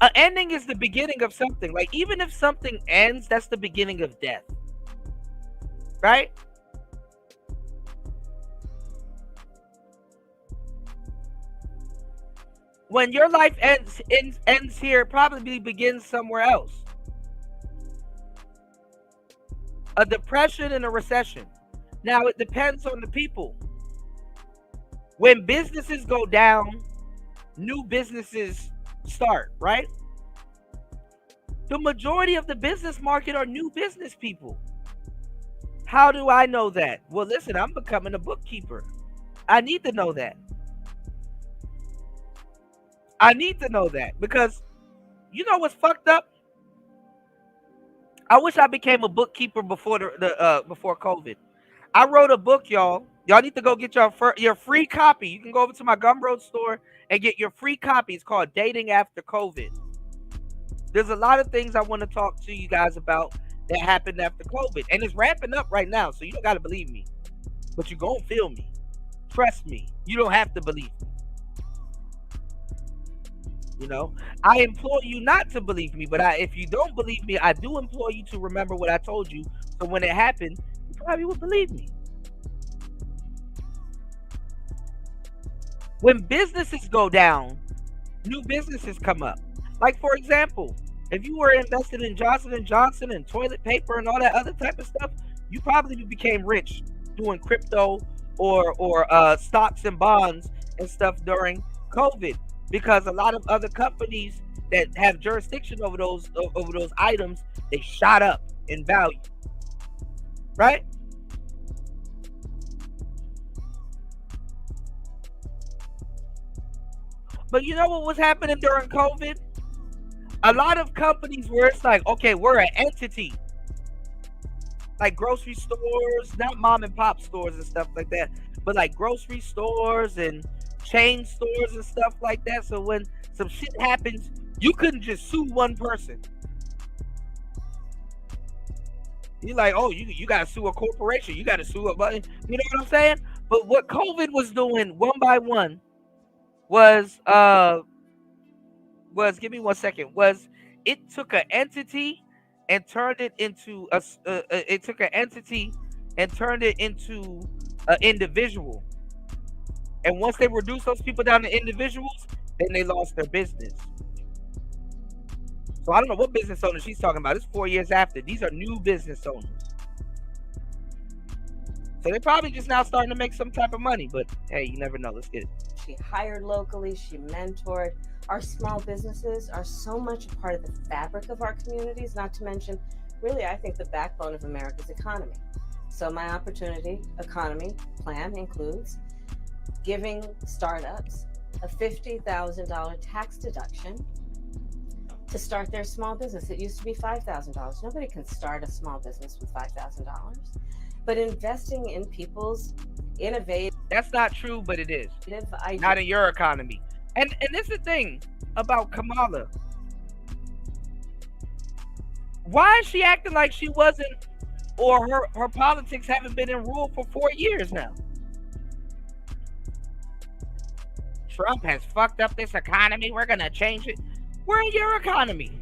An ending is the beginning of something. Like, even if something ends, that's the beginning of death. Right? When your life ends here, it probably begins somewhere else. A depression and a recession. Now, it depends on the people. When businesses go down, new businesses start, right? The majority of the business market are new business people. How do I know that? Well, listen, I'm becoming a bookkeeper. I need to know that. I need to know that because you know what's fucked up? I wish I became a bookkeeper before before COVID. I wrote a book, y'all. Y'all need to go get your free copy. You can go over to my Gumroad store and get your free copy. It's called Dating After COVID. There's a lot of things I want to talk to you guys about that happened after COVID. And it's ramping up right now, so you don't got to believe me. But you're going to feel me. Trust me. You don't have to believe me. You know, I implore you not to believe me, but if you don't believe me, I do implore you to remember what I told you. So when it happened, you probably would believe me. When businesses go down, new businesses come up. Like, for example, if you were invested in Johnson & Johnson and toilet paper and all that other type of stuff, you probably became rich doing crypto or stocks and bonds and stuff during COVID, because a lot of other companies that have jurisdiction over those items, they shot up in value, right? But you know what was happening during COVID? A lot of companies where it's like, okay, we're an entity. Like grocery stores, not mom and pop stores and stuff like that, but like grocery stores and chain stores and stuff like that. So when some shit happens, you couldn't just sue one person. You're like, oh, you got to sue a corporation. You got to sue a button. You know what I'm saying? But what COVID was doing one by one was give me 1 second, was it took an entity and turned it into an individual. And once they reduced those people down to individuals, then they lost their business. So I don't know what business owner she's talking about. It's 4 years after. These are new business owners. So they're probably just now starting to make some type of money. But hey, you never know. Let's get it. She hired locally. She mentored. Our small businesses are so much a part of the fabric of our communities, not to mention, really, I think the backbone of America's economy. So my opportunity economy plan includes giving startups a $50,000 tax deduction to start their small business. It used to be $5,000. Nobody can start a small business with $5,000. But investing in people's innovative... That's not true, but it is. Not in your economy. And this is the thing about Kamala. Why is she acting like she wasn't, or her politics haven't been in rule for 4 years now? Trump has fucked up this economy. We're going to change it. We're in your economy.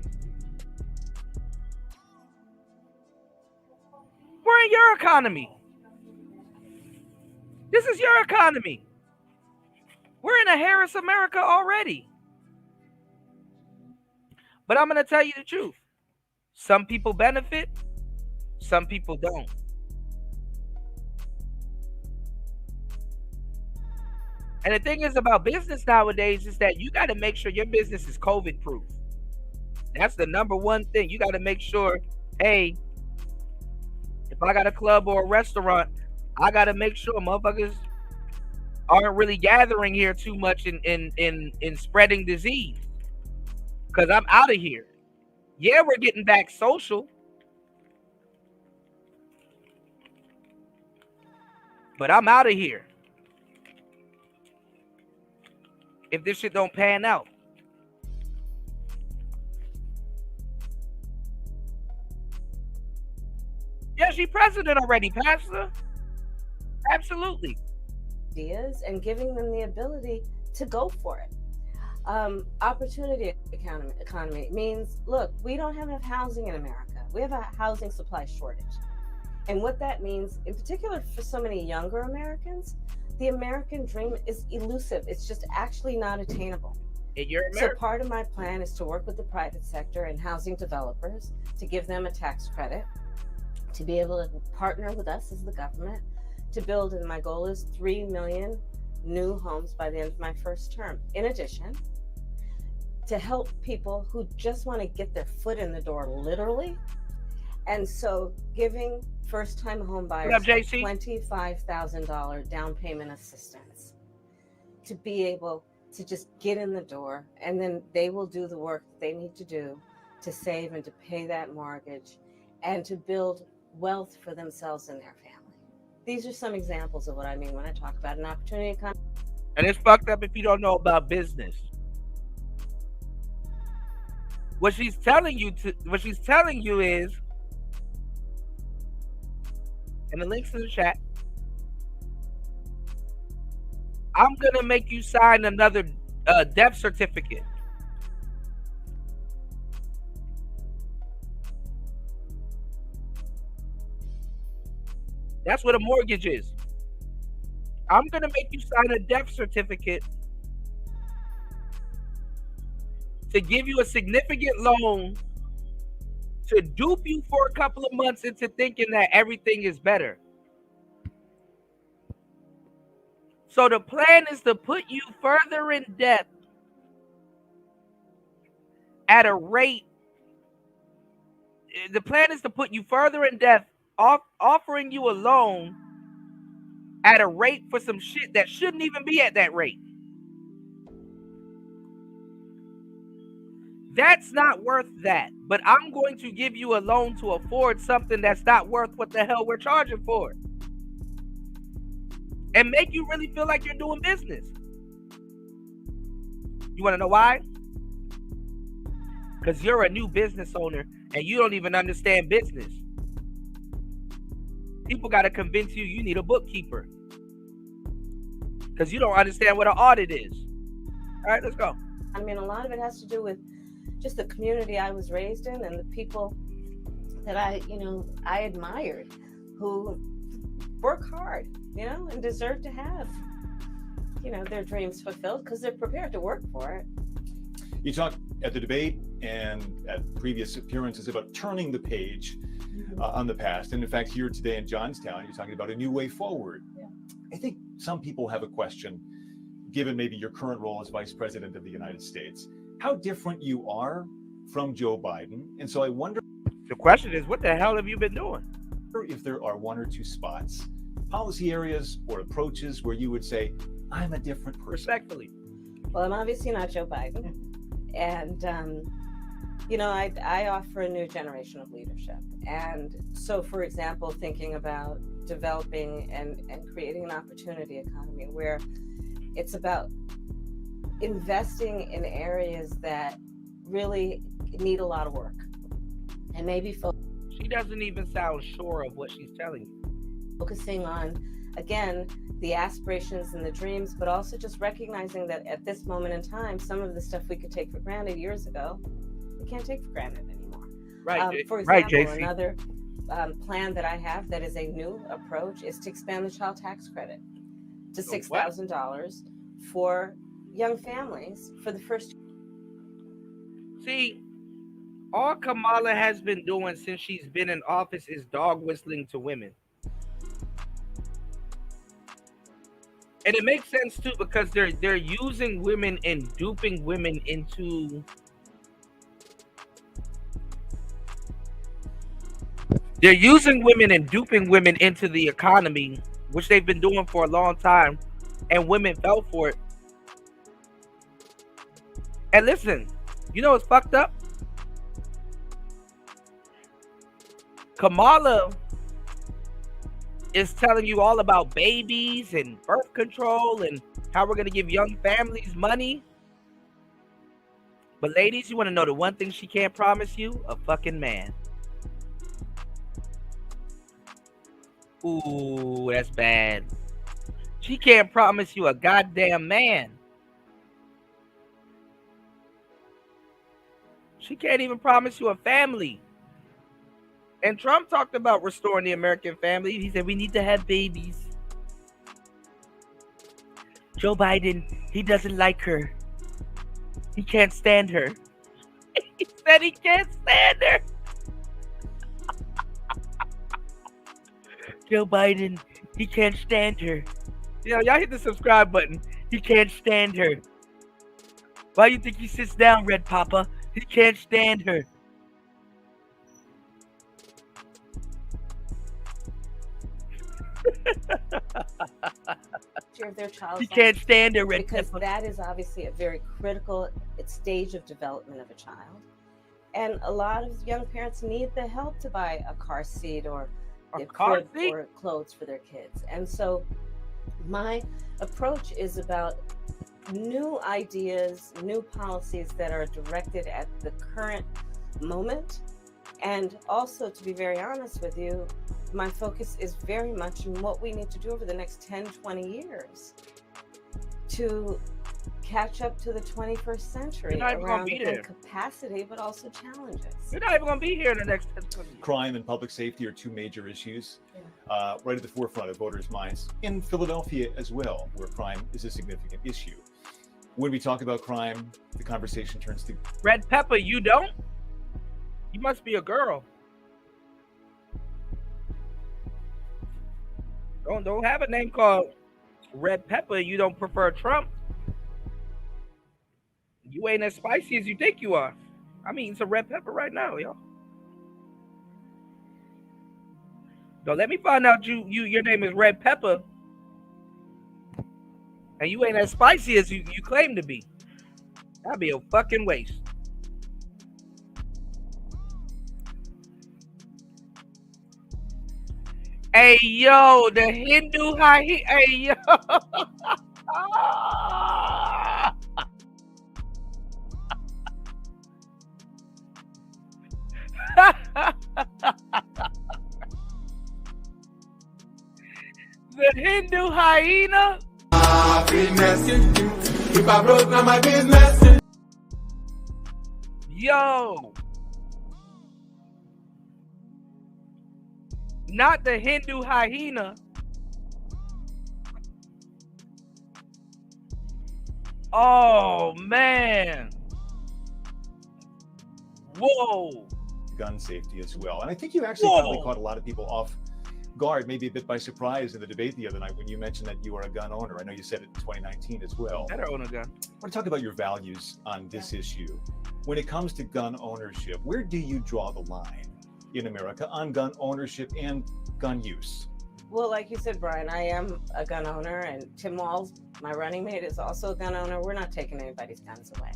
We're in your economy. This is your economy. We're in a Harris America already. But I'm going to tell you the truth. Some people benefit. Some people don't. And the thing is about business nowadays is that you got to make sure your business is COVID proof. That's the number one thing. You got to make sure, hey, if I got a club or a restaurant, I got to make sure motherfuckers aren't really gathering here too much in spreading disease. Because I'm out of here. Yeah, we're getting back social. But I'm out of here. If this shit don't pan out. Yeah, she president already, Pastor. Absolutely. Ideas and giving them the ability to go for it. Opportunity economy means, look, we don't have enough housing in America. We have a housing supply shortage. And what that means, in particular for so many younger Americans, the American dream is elusive. It's just actually not attainable. So part of my plan is to work with the private sector and housing developers to give them a tax credit, to be able to partner with us as the government to build, and my goal is 3 million new homes by the end of my first term. In addition, to help people who just want to get their foot in the door, literally. And so giving first-time home buyers $25,000 down payment assistance to be able to just get in the door, and then they will do the work they need to do to save and to pay that mortgage and to build wealth for themselves and their family. These are some examples of what I mean when I talk about an opportunity economy. And it's fucked up if you don't know about business. What she's telling you is, and the link's in the chat, I'm gonna make you sign another death certificate. That's what a mortgage is. I'm gonna make you sign a death certificate to give you a significant loan to dupe you for a couple of months into thinking that everything is better. So the plan is to put you further in debt at a rate. The plan is to put you further in debt, offering you a loan at a rate for some shit that shouldn't even be at that rate. That's not worth that. But I'm going to give you a loan to afford something that's not worth what the hell we're charging for. And make you really feel like you're doing business. You want to know why? Because you're a new business owner and you don't even understand business. People got to convince you you need a bookkeeper. Because you don't understand what an audit is. All right, let's go. I mean, a lot of it has to do with just the community I was raised in and the people that I admired who work hard, and deserve to have, their dreams fulfilled because they're prepared to work for it. You talked at the debate and at previous appearances about turning the page on the past. And in fact, here today in Johnstown, you're talking about a new way forward. Yeah. I think some people have a question, given maybe your current role as Vice President of the United States, how different you are from Joe Biden. And so I wonder. The question is, what the hell have you been doing? If there are one or two spots, policy areas or approaches where you would say, I'm a different person. Respectfully. Well, I'm obviously not Joe Biden. And, I offer a new generation of leadership. And so, for example, thinking about developing and creating an opportunity economy where it's about investing in areas that really need a lot of work. And maybe she doesn't even sound sure of what she's telling you. Focusing on, again, the aspirations and the dreams, but also just recognizing that at this moment in time, some of the stuff we could take for granted years ago, we can't take for granted anymore. Right. For example, right, another plan that I have that is a new approach is to expand the child tax credit to $6,000 for young families for the first. See, all Kamala has been doing since she's been in office is dog whistling to women. And it makes sense too, because they're using women and duping women into the economy, which they've been doing for a long time, and women fell for it. And listen, you know what's fucked up? Kamala is telling you all about babies and birth control and how we're going to give young families money. But ladies, you want to know the one thing she can't promise you? A fucking man. Ooh, that's bad. She can't promise you a goddamn man. She can't even promise you a family. And Trump talked about restoring the American family. He said we need to have babies. Joe Biden, he doesn't like her. He can't stand her. He said he can't stand her. Joe Biden, he can't stand her. Y'all hit the subscribe button. He can't stand her. Why you think he sits down, Red Papa? He can't stand her. Of their child's He can't stand her, Red because Pepper. that is obviously a very critical stage of development of a child. And a lot of young parents need the help to buy a car seat or a crib or clothes for their kids. And so my approach is about new ideas, new policies that are directed at the current moment. And also, to be very honest with you, my focus is very much on what we need to do over the next 10, 20 years to catch up to the 21st century around capacity, but also challenges. You're not even going to be here in the next 10, 20 years. Crime and public safety are two major issues right at the forefront of voters' minds in Philadelphia as well, where crime is a significant issue. When we talk about crime, the conversation turns to... Red Pepper, you don't? You must be a girl. Don't have a name called Red Pepper. You don't prefer Trump. You ain't as spicy as you think you are. I'm eating some red pepper right now, y'all. Don't let me find out your name is Red Pepper, and you ain't as spicy as you claim to be. That'd be a fucking waste. Hey yo, the Hindu hyena. Hey yo. The Hindu hyena. If I broke, now my business. Yo. Not the Hindu hyena. Oh, man. Whoa. Gun safety as well. And I think you actually probably caught a lot of people off guard, maybe a bit by surprise in the debate the other night when you mentioned that you are a gun owner. I know you said it in 2019 as well. Better own a gun. I want to talk about your values on this issue. When it comes to gun ownership, where do you draw the line in America on gun ownership and gun use? Well, like you said, Brian, I am a gun owner, and Tim Walz, my running mate, is also a gun owner. We're not taking anybody's guns away.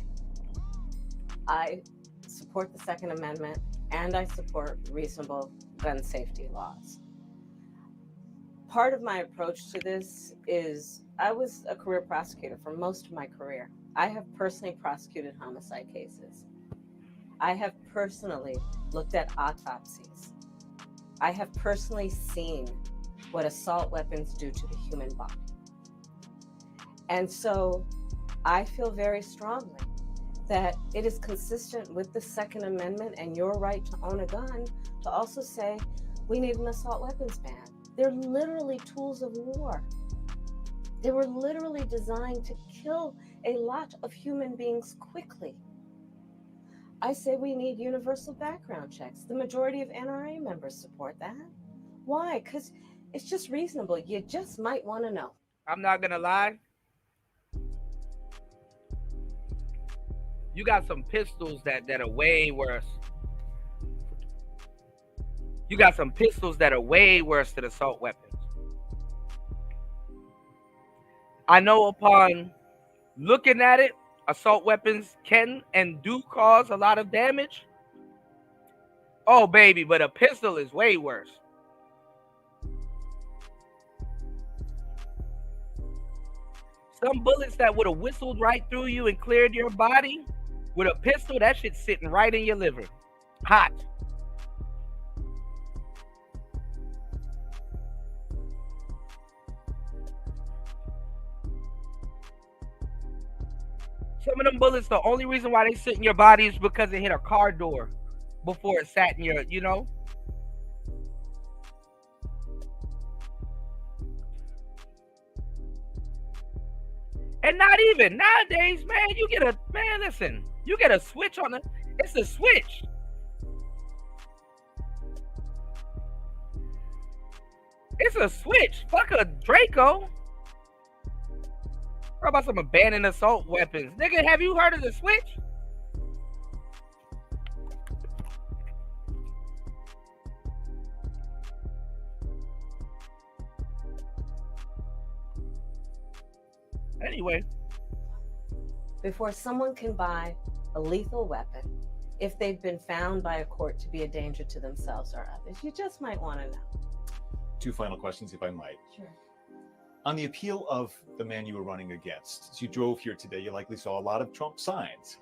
I support the Second Amendment, and I support reasonable gun safety laws. Part of my approach to this is I was a career prosecutor for most of my career. I have personally prosecuted homicide cases. I have personally looked at autopsies. I have personally seen what assault weapons do to the human body. And so I feel very strongly that it is consistent with the Second Amendment and your right to own a gun to also say we need an assault weapons ban. They're literally tools of war. They were literally designed to kill a lot of human beings quickly. I say we need universal background checks. The majority of NRA members support that. Why? Because it's just reasonable. You just might want to know. I'm not going to lie. You got some pistols that are way worse. You got some pistols that are way worse than assault weapons. I know upon looking at it, assault weapons can and do cause a lot of damage. Oh, baby, but a pistol is way worse. Some bullets that would have whistled right through you and cleared your body, with a pistol, that shit's sitting right in your liver. Hot. Some of them bullets, the only reason why they sit in your body is because it hit a car door before it sat in your, you know? And not even nowadays, man, listen, you get a switch on it. It's a switch. It's a switch. Fuck a Draco. How about some abandoned assault weapons? Nigga, have you heard of the switch? Anyway. Before someone can buy a lethal weapon, if they've been found by a court to be a danger to themselves or others, you just might want to know. 2 final questions, if I might. Sure. On the appeal of the man you were running against, as you drove here today, you likely saw a lot of Trump signs.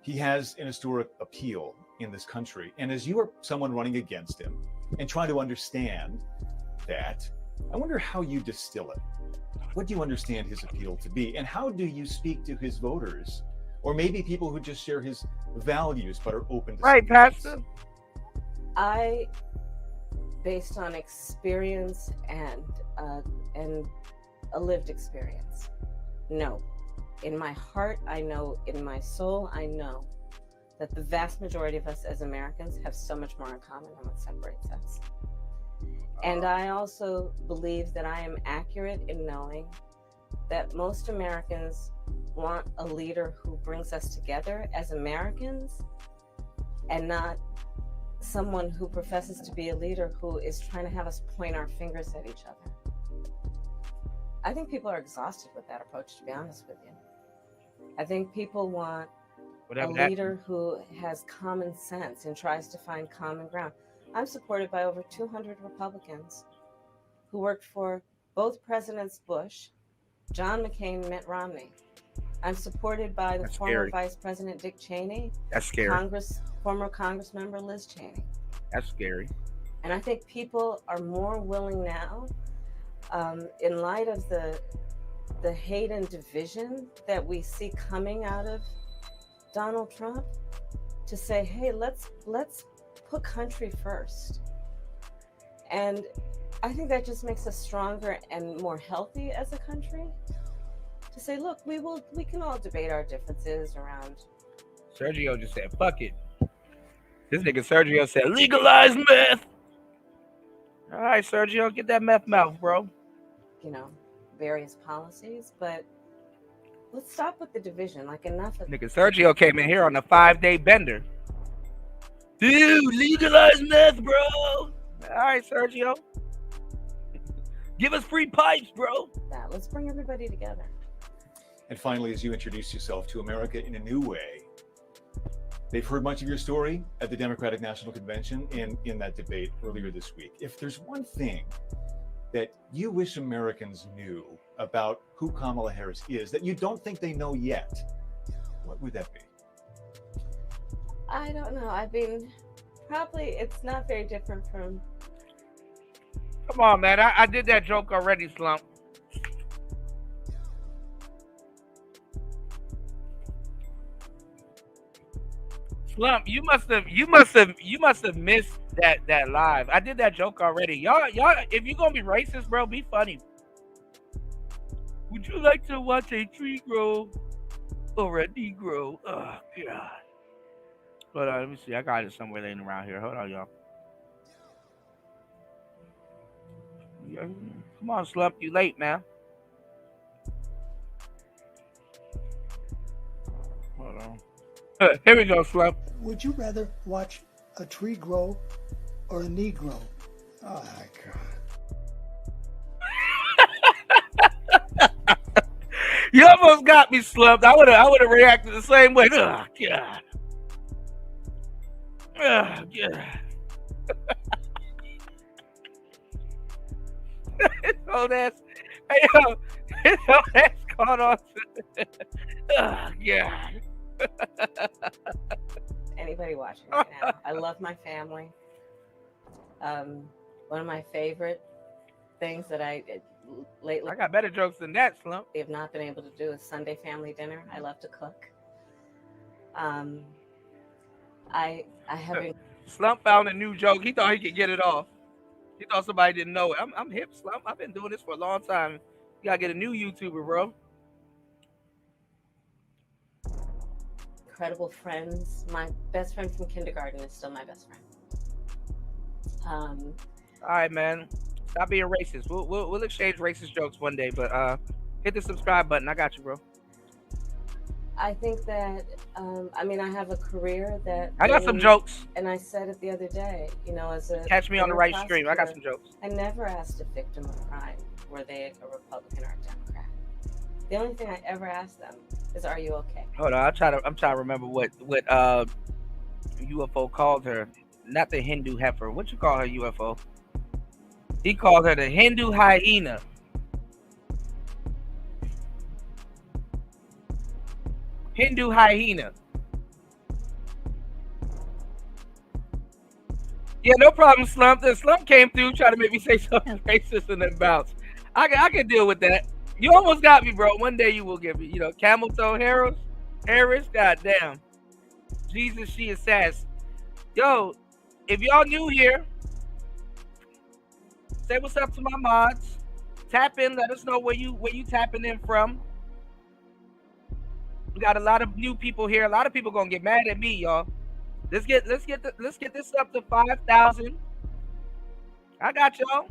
He has an historic appeal in this country. And as you are someone running against him and trying to understand that, I wonder how you distill it. What do you understand his appeal to be? And how do you speak to his voters? Or maybe people who just share his values but are open to right, Pastor. I, based on experience and a lived experience, no. In my heart, I know, in my soul, I know that the vast majority of us as Americans have so much more in common than what separates us. And I also believe that I am accurate in knowing that most Americans want a leader who brings us together as Americans and not someone who professes to be a leader who is trying to have us point our fingers at each other. I think people are exhausted with that approach, to be honest with you. I think people want a leader who has common sense and tries to find common ground. I'm supported by over 200 Republicans who worked for both Presidents Bush, John McCain, and Mitt Romney. I'm supported by the former Vice President Dick Cheney. That's scary. Former Congressmember Liz Cheney. That's scary. And I think people are more willing now, in light of the hate and division that we see coming out of Donald Trump, to say, hey, let's put country first. And I think that just makes us stronger and more healthy as a country, to say, look, we can all debate our differences around. Sergio just said, fuck it. This nigga Sergio said, legalize meth. All right, Sergio, get that meth mouth, bro. You know, various policies, but let's stop with the division. Like, enough of nigga Sergio came in here on a 5-day bender. Dude, legalize meth, bro. All right, Sergio. Give us free pipes, bro. Yeah, let's bring everybody together. And finally, as you introduce yourself to America in a new way, they've heard much of your story at the Democratic National Convention and in that debate earlier this week. If there's one thing that you wish Americans knew about who Kamala Harris is that you don't think they know yet, what would that be? I don't know. I mean, probably it's not very different from... Come on, man. I did that joke already, Slump. Slump, you must have missed that live. I did that joke already. Y'all, if you're gonna be racist, bro, be funny. Would you like to watch a tree grow or a Negro? Oh God. Hold on, let me see. I got it somewhere laying around here. Hold on, y'all. Yeah, come on, Slump. You late, man. Hold on. Here we go, Slump. Would you rather watch a tree grow or a Negro? Oh my God. You almost got me, Slump. I would have reacted the same way. Oh God. Oh God. Oh, that's caught on. Oh God. Anybody watching right now? I love my family. One of my favorite things that I lately, I got better jokes than that, Slump. We have not been able to do is Sunday family dinner. I love to cook. I have Slump found a new joke. He thought he could get it off. He thought somebody didn't know it. I'm hip, Slump. I've been doing this for a long time. You gotta get a new YouTuber, bro. Incredible friends. My best friend from kindergarten is still my best friend. All right, man. Stop being racist. We'll exchange racist jokes one day, but Hit the subscribe button. I got you, bro. I think that, I mean, I have a career that I got some jokes. And I said it the other day, you know, as a catch me on the right stream. I got some jokes. I never asked a victim of crime, were they a Republican or a Democrat. The only thing I ever asked them is, "Are you okay?" Hold on, I'm trying to remember what UFO called her. Not the Hindu heifer. What you call her, UFO? He called her the Hindu hyena. Hindu hyena. Yeah, no problem, Slump. The Slump came through trying to make me say something racist and then bounce. I can deal with that. You almost got me, bro. One day you will get me. You know, camel toe Harris, goddamn. Jesus, she is sass. Yo, if y'all new here, say what's up to my mods. Tap in, let us know where you tapping in from. We got a lot of new people here. A lot of people gonna get mad at me, y'all. Let's get this up to 5,000. I got y'all.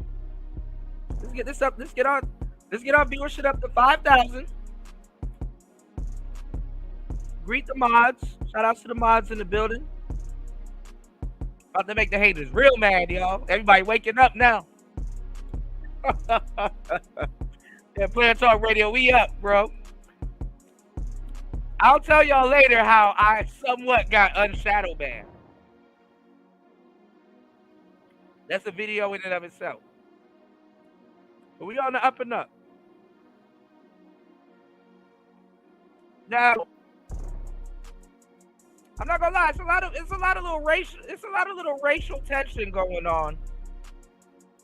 Let's get this up. Let's get our viewership up to 5,000. Greet the mods. Shout out to the mods in the building. About to make the haters real mad, y'all. Everybody waking up now. Yeah, Player Talk Radio, we up, bro. I'll tell y'all later how I somewhat got unshadow banned. That's a video in and of itself. But we on the up and up. Now, I'm not gonna lie, it's a lot of little racial tension going on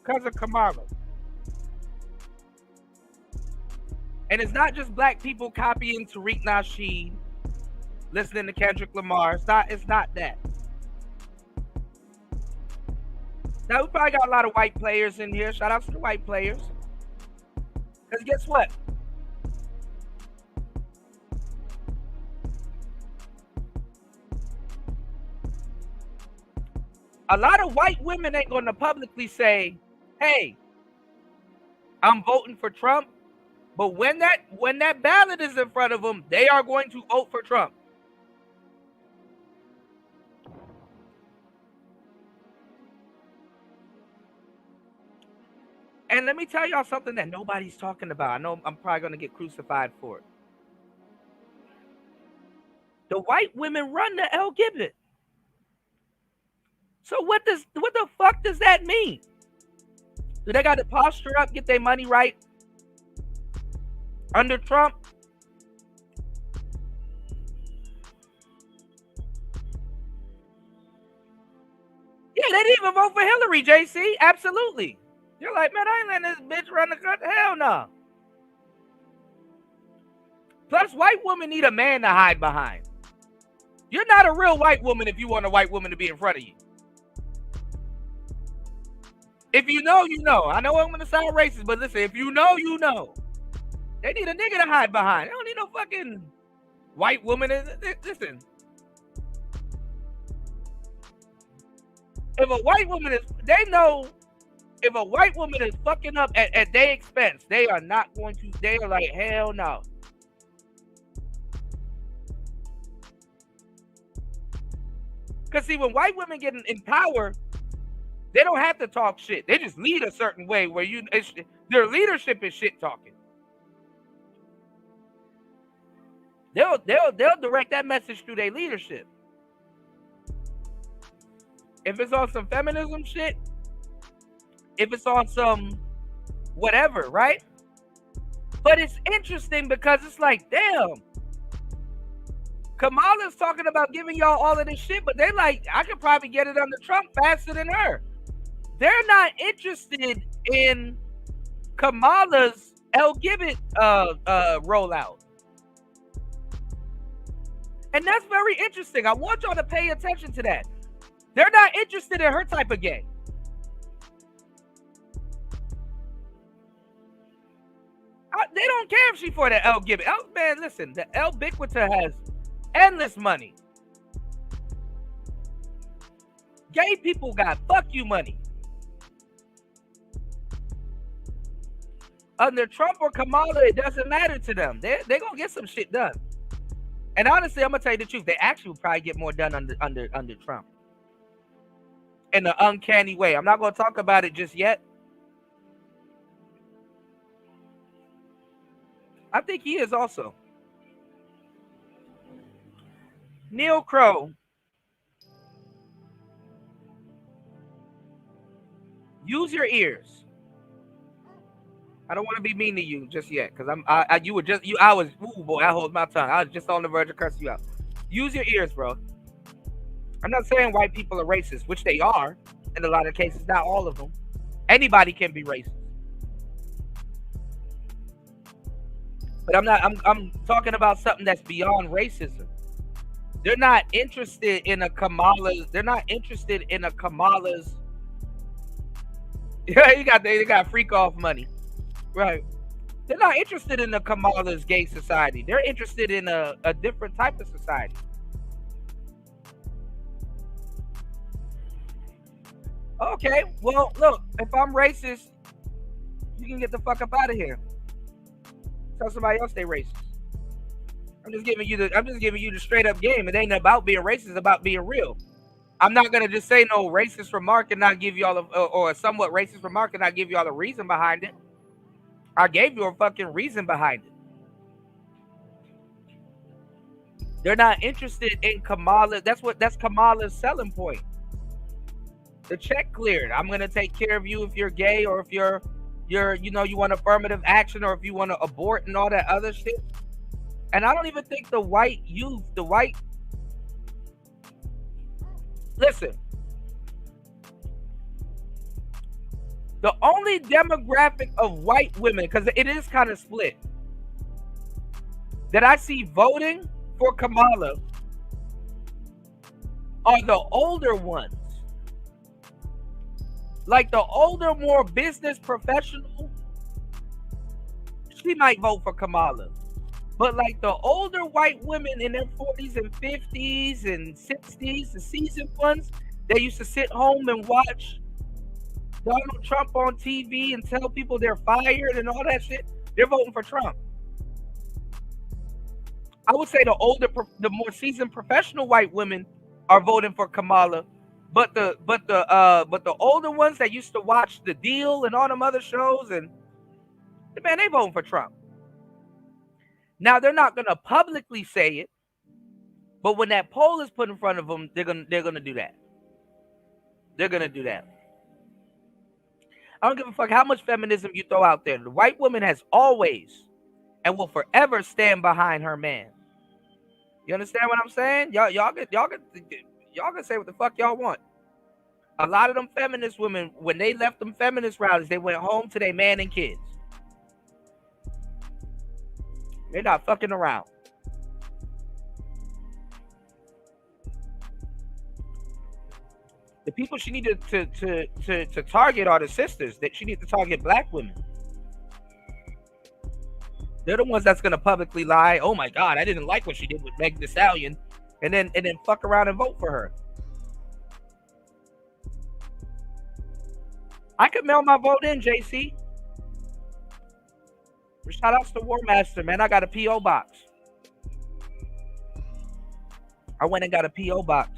because of Kamala. And it's not just black people copying Tariq Nasheed, listening to Kendrick Lamar. It's not that. Now we probably got a lot of white players in here. Shout out to the white players. Because guess what? A lot of white women ain't going to publicly say, "Hey, I'm voting for Trump." But when that ballot is in front of them, they are going to vote for Trump. And let me tell y'all something that nobody's talking about. I know I'm probably going to get crucified for it. The white women run the LGBT. So what the fuck does that mean? Do they got to posture up, get their money right under Trump? Yeah, they didn't even vote for Hillary, JC. Absolutely. You're like, man, I ain't letting this bitch run the country. Hell no. Plus, white women need a man to hide behind. You're not a real white woman if you want a white woman to be in front of you. If you know, you know. I know I'm going to sound racist, but listen, if you know, you know. They need a nigga to hide behind. They don't need no fucking white woman. Listen. If a white woman is, they know if a white woman is fucking up at their expense, they are not going to, they are like, hell no. Because see, when white women get in power, they don't have to talk shit. They just lead a certain way where their leadership is shit talking. They'll direct that message through their leadership. If it's on some feminism shit, if it's on some whatever, right? But it's interesting because it's like, damn, Kamala's talking about giving y'all all of this shit, but they like, I could probably get it under Trump faster than her. They're not interested in Kamala's LGBT rollout. And that's very interesting. I want y'all to pay attention to that. They're not interested in her type of game. They don't care if she for the LGBT. Man, listen, the Ubiquita has endless money. Gay people got fuck you money. under Trump or Kamala, it doesn't matter to them. They're gonna get some shit done. And honestly, I'm gonna tell you the truth. They actually will probably get more done under Trump. In an uncanny way. I'm not gonna talk about it just yet. I think he is also. Neil Crow. Use your ears. I don't want to be mean to you just yet, because I was, ooh boy, I hold my tongue. I was just on the verge of cursing you out. Use your ears, bro. I'm not saying white people are racist, which they are in a lot of cases, not all of them. Anybody can be racist. But I'm talking about something that's beyond racism. They're not interested in a Kamala's. They're not interested in a Kamala's. Yeah, they got freak off money. Right. They're not interested in the Kamala's gay society. They're interested in a different type of society. Okay, well, look, if I'm racist, you can get the fuck up out of here. Tell somebody else they racist. I'm just giving you the straight up game. It ain't about being racist, it's about being real. I'm not gonna just say no racist remark and not give y'all or a somewhat racist remark and not give y'all a reason behind it. I gave you a fucking reason behind it. They're not interested in Kamala. That's Kamala's selling point. The check cleared. I'm gonna take care of you if you're gay or if you want affirmative action or if you want to abort and all that other shit. And I don't even think the white youth, listen. The only demographic of white women, because it is kind of split, that I see voting for Kamala are the older ones. Like the older, more business professional, she might vote for Kamala. But like the older white women in their 40s and 50s and 60s, the seasoned ones, they used to sit home and watch Donald Trump on TV and tell people they're fired and all that shit. They're voting for Trump. I would say the more seasoned professional white women are voting for Kamala, but the older ones that used to watch The Deal and all them other shows, and man, they voting for Trump. Now they're not gonna publicly say it, but when that poll is put in front of them, they're gonna do that. They're gonna do that. I don't give a fuck how much feminism you throw out there. The white woman has always and will forever stand behind her man. You understand what I'm saying? Y'all can say what the fuck y'all want. A lot of them feminist women, when they left them feminist rallies, they went home to their man and kids. They're not fucking around. The people she needed to target are the sisters. That she needs to target black women. They're the ones that's gonna publicly lie. Oh my God, I didn't like what she did with Meg Thee Stallion, and then fuck around and vote for her. I could mail my vote in, JC. Shout outs to War Master, man. I got a P.O. box. I went and got a P.O. box.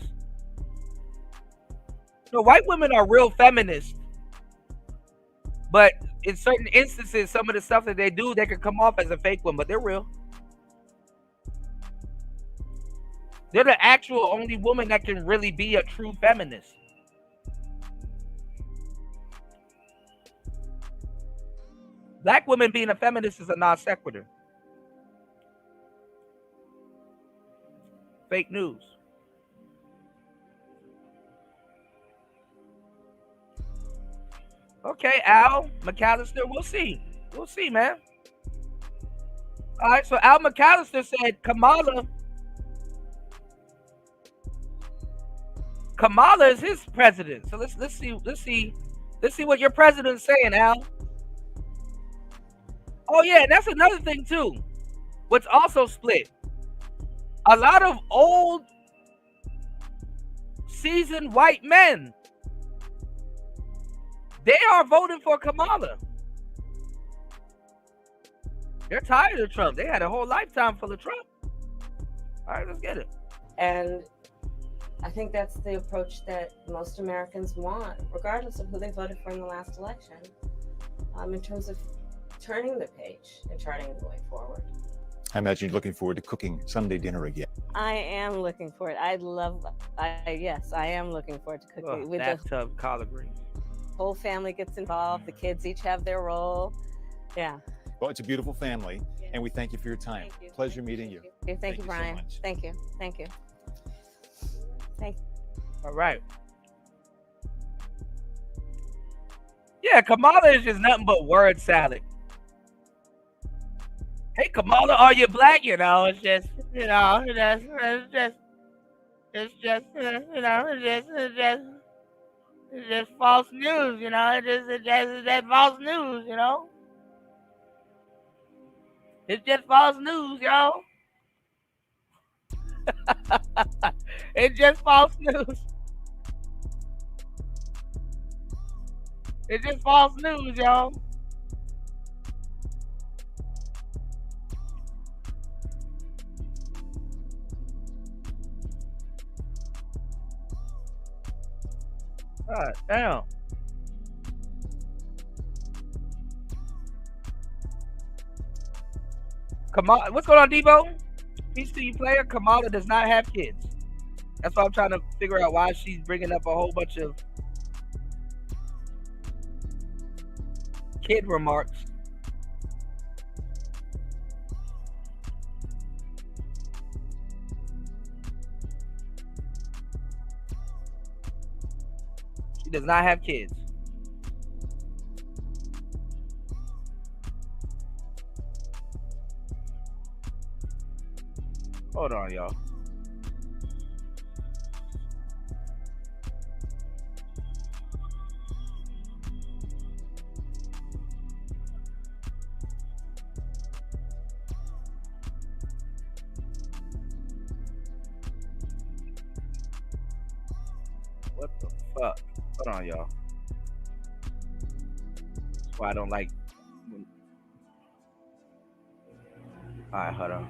So white women are real feminists, but in certain instances, some of the stuff that they do, they can come off as a fake one, but they're real. They're the actual only woman that can really be a true feminist. Black women being a feminist is a non sequitur. Fake news. Okay, Al McAllister, we'll see. We'll see, man. All right, so Al McAllister said Kamala is his president. So let's see what your president's saying, Al. Oh yeah, and that's another thing too. What's also split. A lot of old, seasoned white men, they are voting for Kamala. They're tired of Trump. They had a whole lifetime full of Trump. All right, let's get it. And I think that's the approach that most Americans want, regardless of who they voted for in the last election, in terms of turning the page and charting the way forward. I imagine you're looking forward to cooking Sunday dinner again. I am looking for it. Yes, I am looking forward to cooking. With bathtub collard greens. Whole family gets involved. The kids each have their role. Yeah. Well, it's a beautiful family, and we thank you for your time. Thank you. Pleasure meeting you. Thank you, Brian. So much. Thank you. Thank you. Thank you. All right. Yeah, Kamala is just nothing but word salad. Hey, Kamala, are you black? You know, it's just false news. You know, it's just false news. You know, it's just false news, yo. It's just false news. It's just false news, y'all. God damn. Kamala, what's going on, Devo? Peace to you, player. Kamala does not have kids. That's why I'm trying to figure out why she's bringing up a whole bunch of kid remarks. She does not have kids. Hold on, y'all. What the fuck? Hold on, y'all. That's why I don't like. Alright, hold on.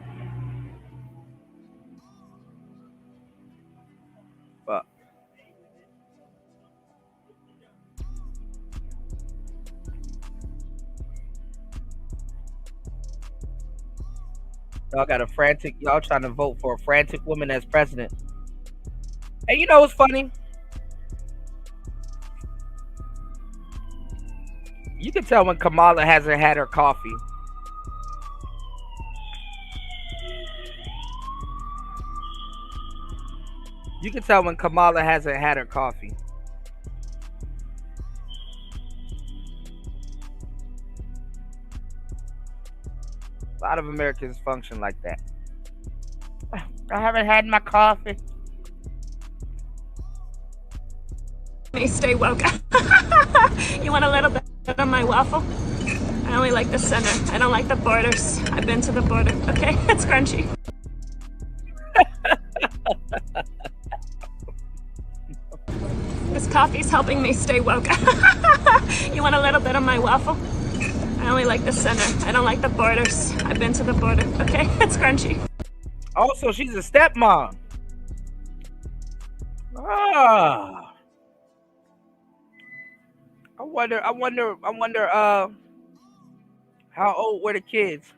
Fuck. Y'all got a frantic. Y'all trying to vote for a frantic woman as president. Hey, you know what's funny? You can tell when Kamala hasn't had her coffee. You can tell when Kamala hasn't had her coffee. A lot of Americans function like that. I haven't had my coffee. Me stay woke. You want a little bit of my waffle? I only like the center. I don't like the borders. I've been to the border. Okay, it's crunchy. This coffee's helping me stay woke. You want a little bit of my waffle? I only like the center. I don't like the borders. I've been to the border. Okay, it's crunchy. Also, she's a stepmom. Ah. I wonder, how old were the kids?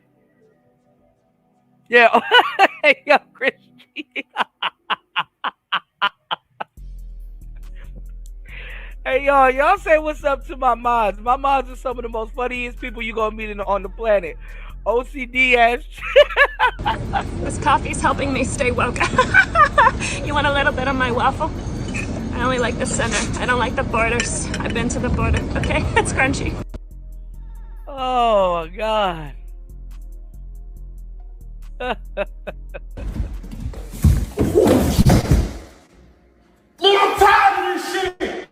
Yeah. Yo, Christian. Hey, y'all say what's up to my mods. My mods are some of the most funniest people you're going to meet on the planet. OCD ass. This coffee's helping me stay woke. You want a little bit of my waffle? I only like the center. I don't like the borders. I've been to the border. Okay, it's crunchy. Oh, my God. Look, I'm tired of this shit.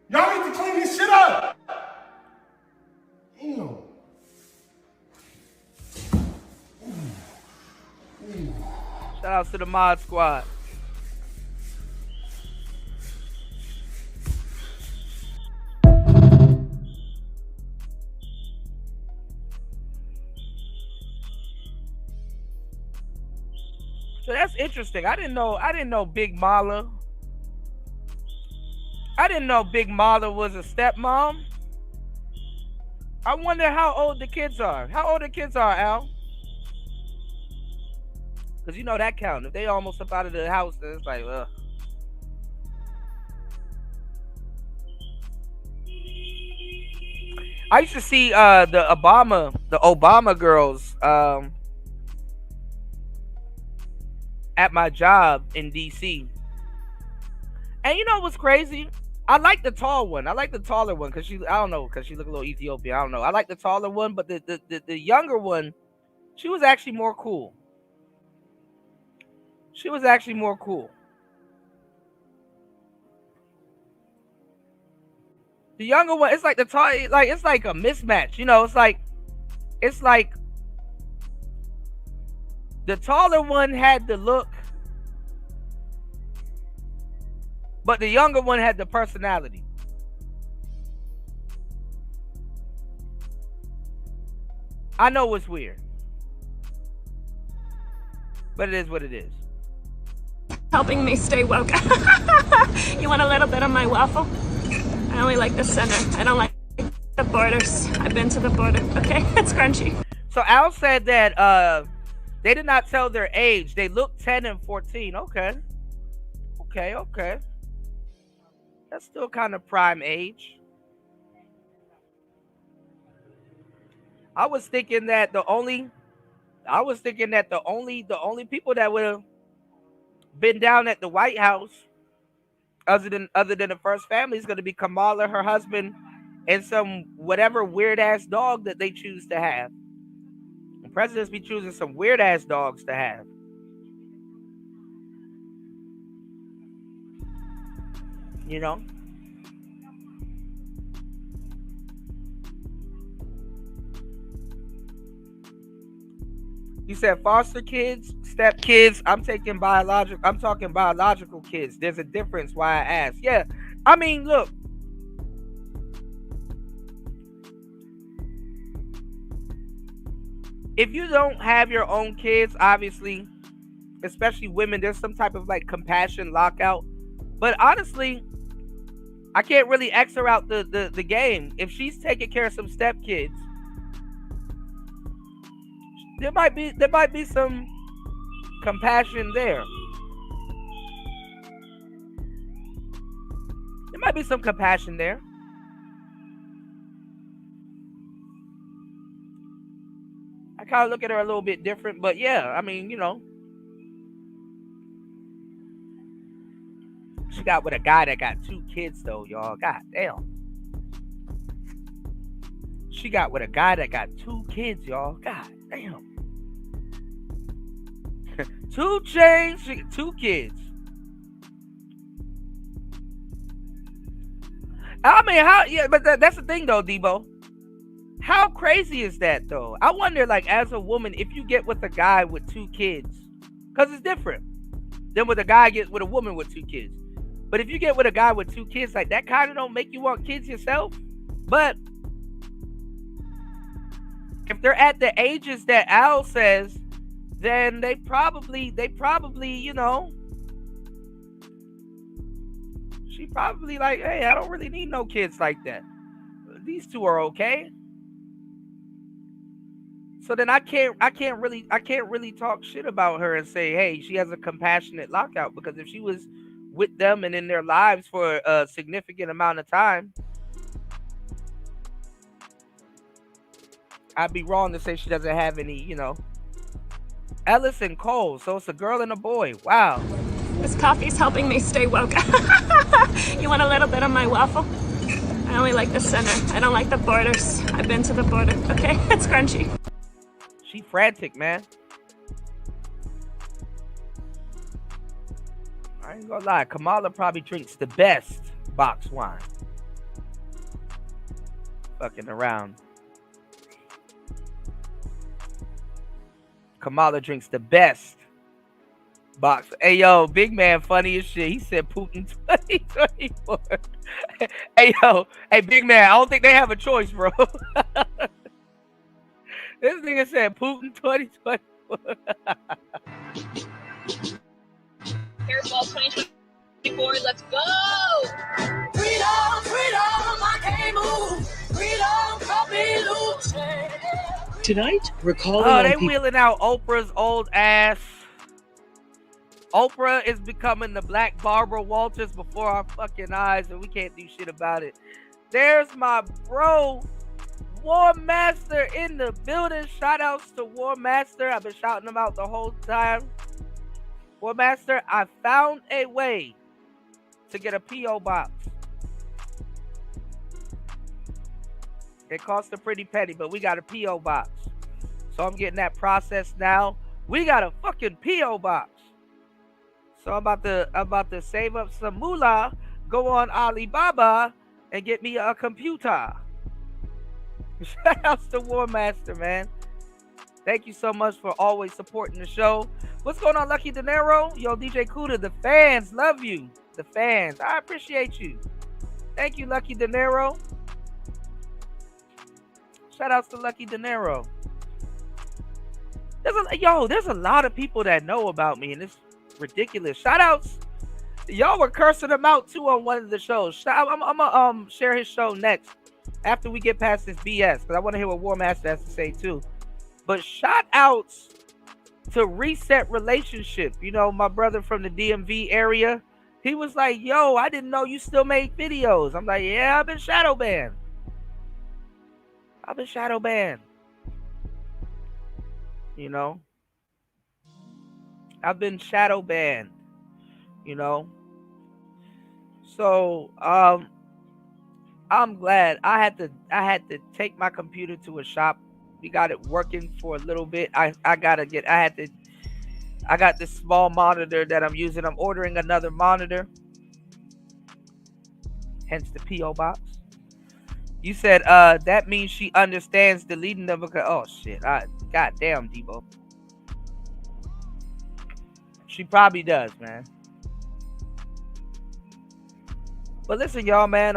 Y'all need to clean this shit up. Damn. Shout out to the mod squad. So that's interesting. I didn't know Big Mala. I didn't know Big Mala was a stepmom. I wonder how old the kids are. How old the kids are, Al? Because you know that count. If they almost up out of the house, then it's like, ugh. I used to see the Obama girls at my job in DC. And you know what's crazy? I like the tall one. I like the taller one because she look a little Ethiopian. I don't know. I like the taller one, but the younger one, she was actually more cool. She was actually more cool. The younger one, it's like it's like a mismatch. You know, it's like the taller one had the look, but the younger one had the personality. I know it's weird, but it is what it is. Helping me stay woke. You want a little bit of my waffle? I only like the center. I don't like the borders. I've been to the border. Okay, it's crunchy. So Al said that they did not tell their age. They look 10 and 14. Okay. That's still kind of prime age. I was thinking that the only people that would have been down at the White House other than the first family is going to be Kamala, her husband, and some whatever weird ass dog that they choose to have. The presidents be choosing some weird ass dogs to have. You know? You said foster kids, step kids. I'm talking biological kids. There's a difference why I asked. Yeah. I mean, look. If you don't have your own kids, obviously, especially women, there's some type of like compassion lockout. But honestly, I can't really X her out the game. If she's taking care of some step kids, there might be some compassion there. There might be some compassion there. I kind of look at her a little bit different, but yeah, I mean, you know. She got with a guy that got 2 kids though, y'all. God damn. She got with a guy that got 2 kids, y'all. God damn. 2 chains, 2 kids. I mean, but that's the thing though, Debo. How crazy is that though? I wonder, like, as a woman, if you get with a guy with 2 kids, because it's different than with a guy gets with a woman with 2 kids. But if you get with a guy with 2 kids, like, that kind of don't make you want kids yourself. But if they're at the ages that Al says, then they probably, you know, she probably like, hey, I don't really need no kids like that. These 2 are okay. So then I can't really talk shit about her and say, hey, she has a compassionate lockout, because if she was with them and in their lives for a significant amount of time, I'd be wrong to say she doesn't have any, you know. Ellis and Cole, so it's a girl and a boy. Wow. This coffee's helping me stay woke. You want a little bit of my waffle? I only like the center. I don't like the borders. I've been to the border. Okay, it's crunchy. She frantic, man. I ain't gonna lie. Kamala probably drinks the best box wine. Fucking around. Kamala drinks the best box. Hey, yo, big man funny as shit. He said Putin 2024. Hey, yo. Hey, big man, I don't think they have a choice, bro. This nigga said Putin 2024. Here's Ball 2024. Let's go! Freedom, freedom, I can't move. Freedom, copy loose. Tonight, recalling Oh, on they people. wheeling out Oprah's old ass. Oprah is becoming the Black Barbara Walters before our fucking eyes, and we can't do shit about it. There's my bro, War Master in the building. Shout outs to War Master. I've been shouting him out the whole time. War Master, I found a way to get a P.O. box. It cost a pretty penny, but we got a P.O. box. So I'm getting that processed now. We got a fucking P.O. box. So I'm about to save up some moolah, go on Alibaba, and get me a computer. Shout outs to War Master, man. Thank you so much for always supporting the show. What's going on, Lucky De Niro? Yo, DJ Kuda, the fans love you. The fans, I appreciate you. Thank you, Lucky De Niro. Shout outs to Lucky De Niro. There's a lot of people that know about me, and it's ridiculous. Shout outs. Y'all were cursing him out too on one of the shows. I'm gonna share his show next after we get past this BS, because I want to hear what War Master has to say too. But shout outs to Reset Relationship. You know, my brother from the DMV area. He was like, yo, I didn't know you still make videos. I'm like, yeah, I've been shadow banned. You know, I've been shadow banned, you know. So I'm glad. I had to take my computer to a shop. We got it working for a little bit. I got this small monitor that I'm using. I'm ordering another monitor. Hence the P.O. box. You said that means she understands deleting them because oh shit. Goddamn, Debo. She probably does, man. But listen, y'all, man,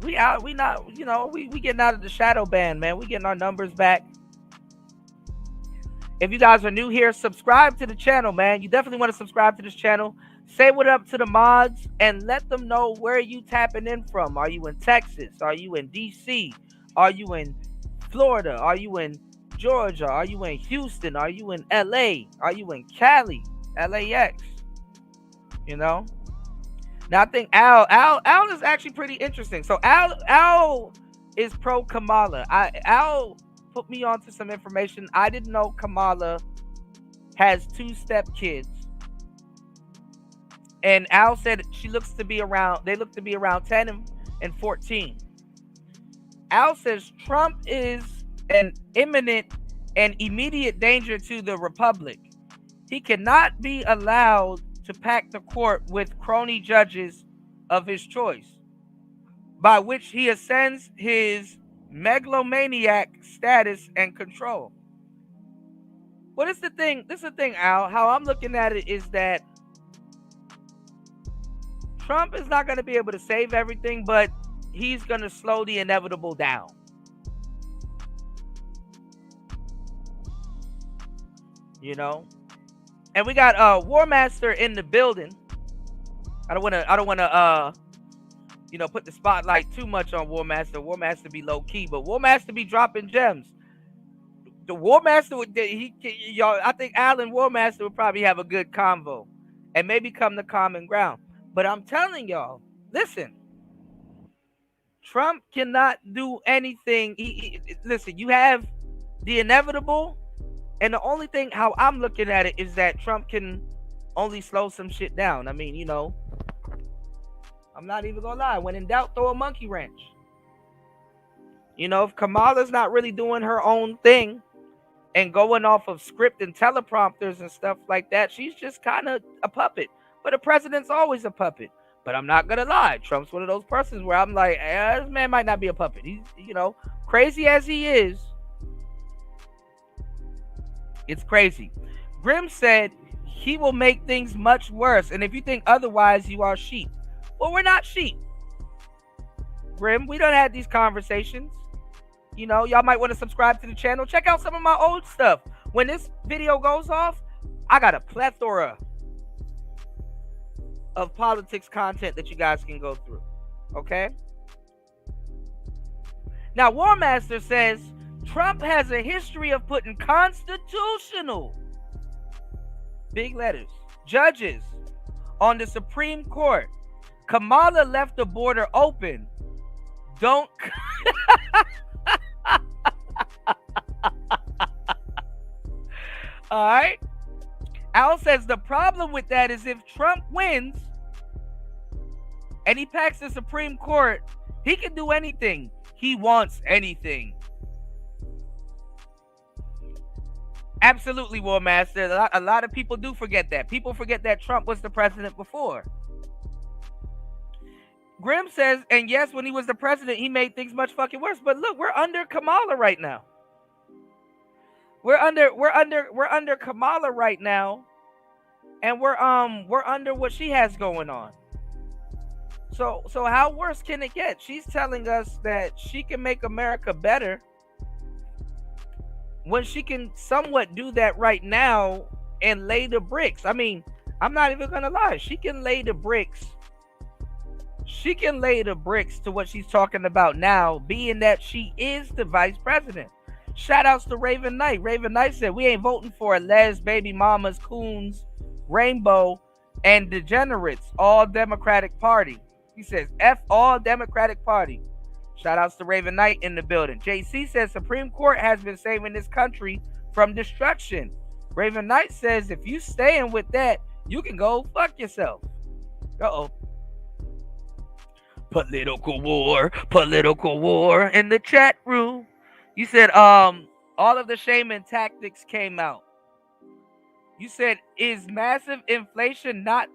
we getting out of the shadow ban, man. We getting our numbers back. If you guys are new here, subscribe to the channel, man. You definitely want to subscribe to this channel. Say what up to the mods and let them know where you tapping in from. Are you in Texas? Are you in DC? Are you in Florida? Are you in Georgia? Are you in Houston? Are you in LA? Are you in Cali? LAX? You know? Now I think Al is actually pretty interesting. So Al is pro Kamala. Al put me onto some information. I didn't know Kamala has 2 stepkids. And Al said they look to be around 10 and 14. Al says Trump is an imminent and immediate danger to the republic. He cannot be allowed to pack the court with crony judges of his choice, by which he ascends his megalomaniac status and control. What is the thing? This is the thing, Al. How I'm looking at it is that Trump is not going to be able to save everything, but he's going to slow the inevitable down. You know? And we got War Master in the building. I don't want to put the spotlight too much on War Master. War Master be low key, but War Master be dropping gems. The War Master I think Al and War Master would probably have a good convo and maybe come to common ground. But I'm telling y'all, listen, Trump cannot do anything. Listen, you have the inevitable, and the only thing how I'm looking at it is that Trump can only slow some shit down. I mean, you know, I'm not even gonna lie. When in doubt, throw a monkey wrench. You know, if Kamala's not really doing her own thing and going off of script and teleprompters and stuff like that, she's just kind of a puppet. But the president's always a puppet. But I'm not gonna lie, Trump's one of those persons where I'm like, this man might not be a puppet. He's, you know, crazy as he is, it's crazy. Grimm said he will make things much worse, and if you think otherwise, you are sheep. Well, we're not sheep, Grim. We don't have these conversations. You know, y'all might want to subscribe to the channel. Check out some of my old stuff. when this video goes off, I got a plethora of politics content that you guys can go through. Okay? Now, War Master says Trump has a history of putting constitutional, big letters, judges on the Supreme Court. Kamala left the border open. Don't. All right. Al says the problem with that is if Trump wins and he packs the Supreme Court, he can do anything. He wants anything. Absolutely, War Master. A lot of people do forget that. People forget that Trump was the president before. Grim says, and yes, when he was the president, he made things much fucking worse. But look, we're under Kamala right now. We're under Kamala right now, and we're under what she has going on. So how worse can it get? She's telling us that she can make America better when she can somewhat do that right now and lay the bricks. I mean, I'm not even gonna lie. She can lay the bricks. She can lay the bricks to what she's talking about now, being that she is the vice president. Shout outs to Raven Knight. Raven Knight said, we ain't voting for a les, baby mamas, coons, rainbow, and degenerates, all Democratic Party. He says, F all Democratic Party. Shout outs to Raven Knight in the building. JC says, Supreme Court has been saving this country from destruction. Raven Knight says, if you staying with that, you can go fuck yourself. Uh-oh. Political war in the chat room. You said all of the shaming tactics came out. You said, is massive inflation not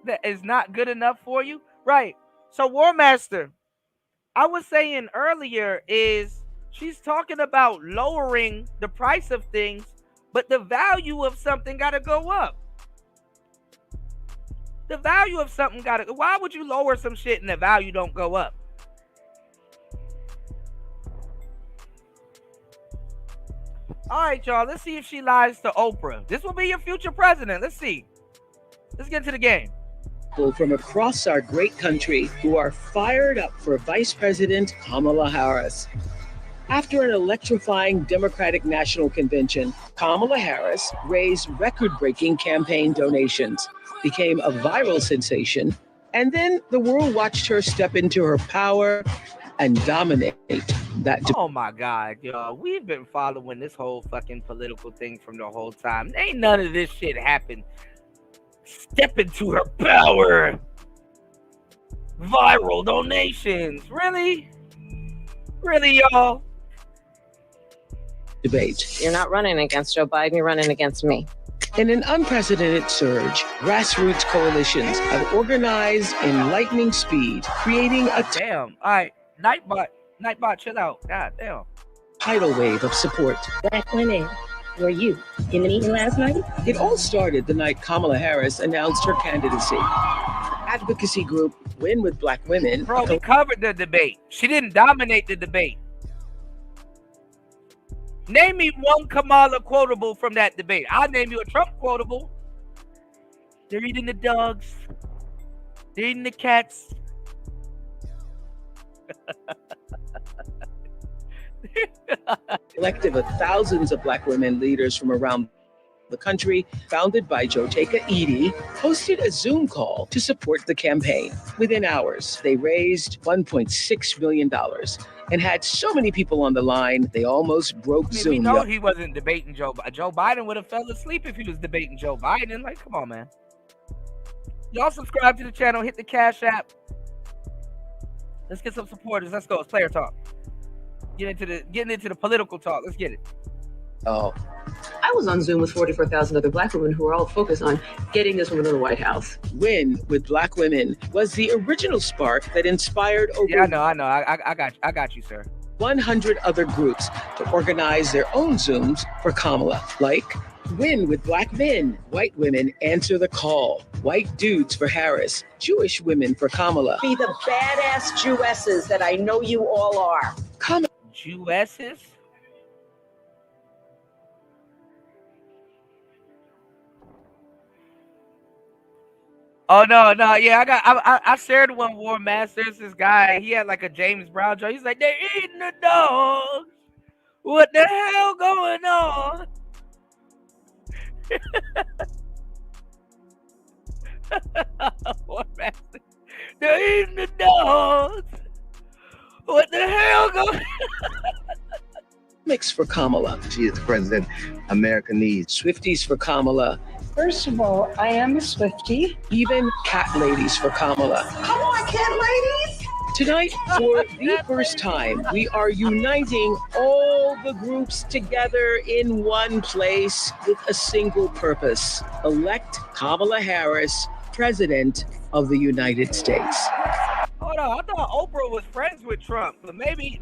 good enough for you? Right. So War Master, I was saying earlier is she's talking about lowering the price of things, but the value of something got to go up. The value of something got to. Why would you lower some shit and the value don't go up? All right, y'all. Let's see if she lies to Oprah. This will be your future president. Let's see. Let's get into the game. From across our great country who are fired up for Vice President Kamala Harris. After an electrifying Democratic National Convention, Kamala Harris raised record-breaking campaign donations, became a viral sensation, and then the world watched her step into her power and dominate that. Oh my God, y'all. We've been following this whole fucking political thing from the whole time. Ain't none of this shit happened. Step into her power. Viral donations. Really? Really, y'all? Debate. You're not running against Joe Biden, you're running against me. In an unprecedented surge, grassroots coalitions have organized in lightning speed, creating a damn. All right, Nightbot, chill out. God damn. Tidal wave of support. Black women, were you in the meeting last night? It all started the night Kamala Harris announced her candidacy. Advocacy group Win with Black Women. Bro, we covered the debate. She didn't dominate the debate. Name me one Kamala quotable from that debate. I'll name you a Trump quotable. They're eating the dogs. They're eating the cats. Collective of thousands of Black women leaders from around the country, founded by Joteka Edie, hosted a Zoom call to support the campaign. Within hours, they raised $1.6 million and had so many people on the line, they almost broke Zoom. We know he wasn't debating Joe Biden. Joe Biden would have fell asleep if he was debating Joe Biden. Like, come on, man. Y'all subscribe to the channel, hit the Cash App. Let's get some supporters. Let's go. It's player talk. Getting into the political talk. Let's get it. Oh. I was on Zoom with 44,000 other Black women who were all focused on getting this woman to the White House. Win with Black Women was the original spark that inspired over. Yeah, I know. I got you, sir. 100 other groups to organize their own Zooms for Kamala, like Win with Black Men, White Women Answer the Call, White Dudes for Harris, Jewish Women for Kamala. Be the badass Jewesses that I know you all are. Jewesses? Oh no, no, yeah, I shared one War Masters. This guy, he had like a James Brown joke. He's like, they're eating the dogs. What the hell going on? War Masters, they're eating the dogs. What the hell going? Mix for Kamala. She is the president America needs. Swifties for Kamala. First of all, I am a Swiftie. Even cat ladies for Kamala. Come on, cat ladies! Tonight, for the first time, we are uniting all the groups together in one place with a single purpose. Elect Kamala Harris, President of the United States. Hold on, I thought Oprah was friends with Trump, but maybe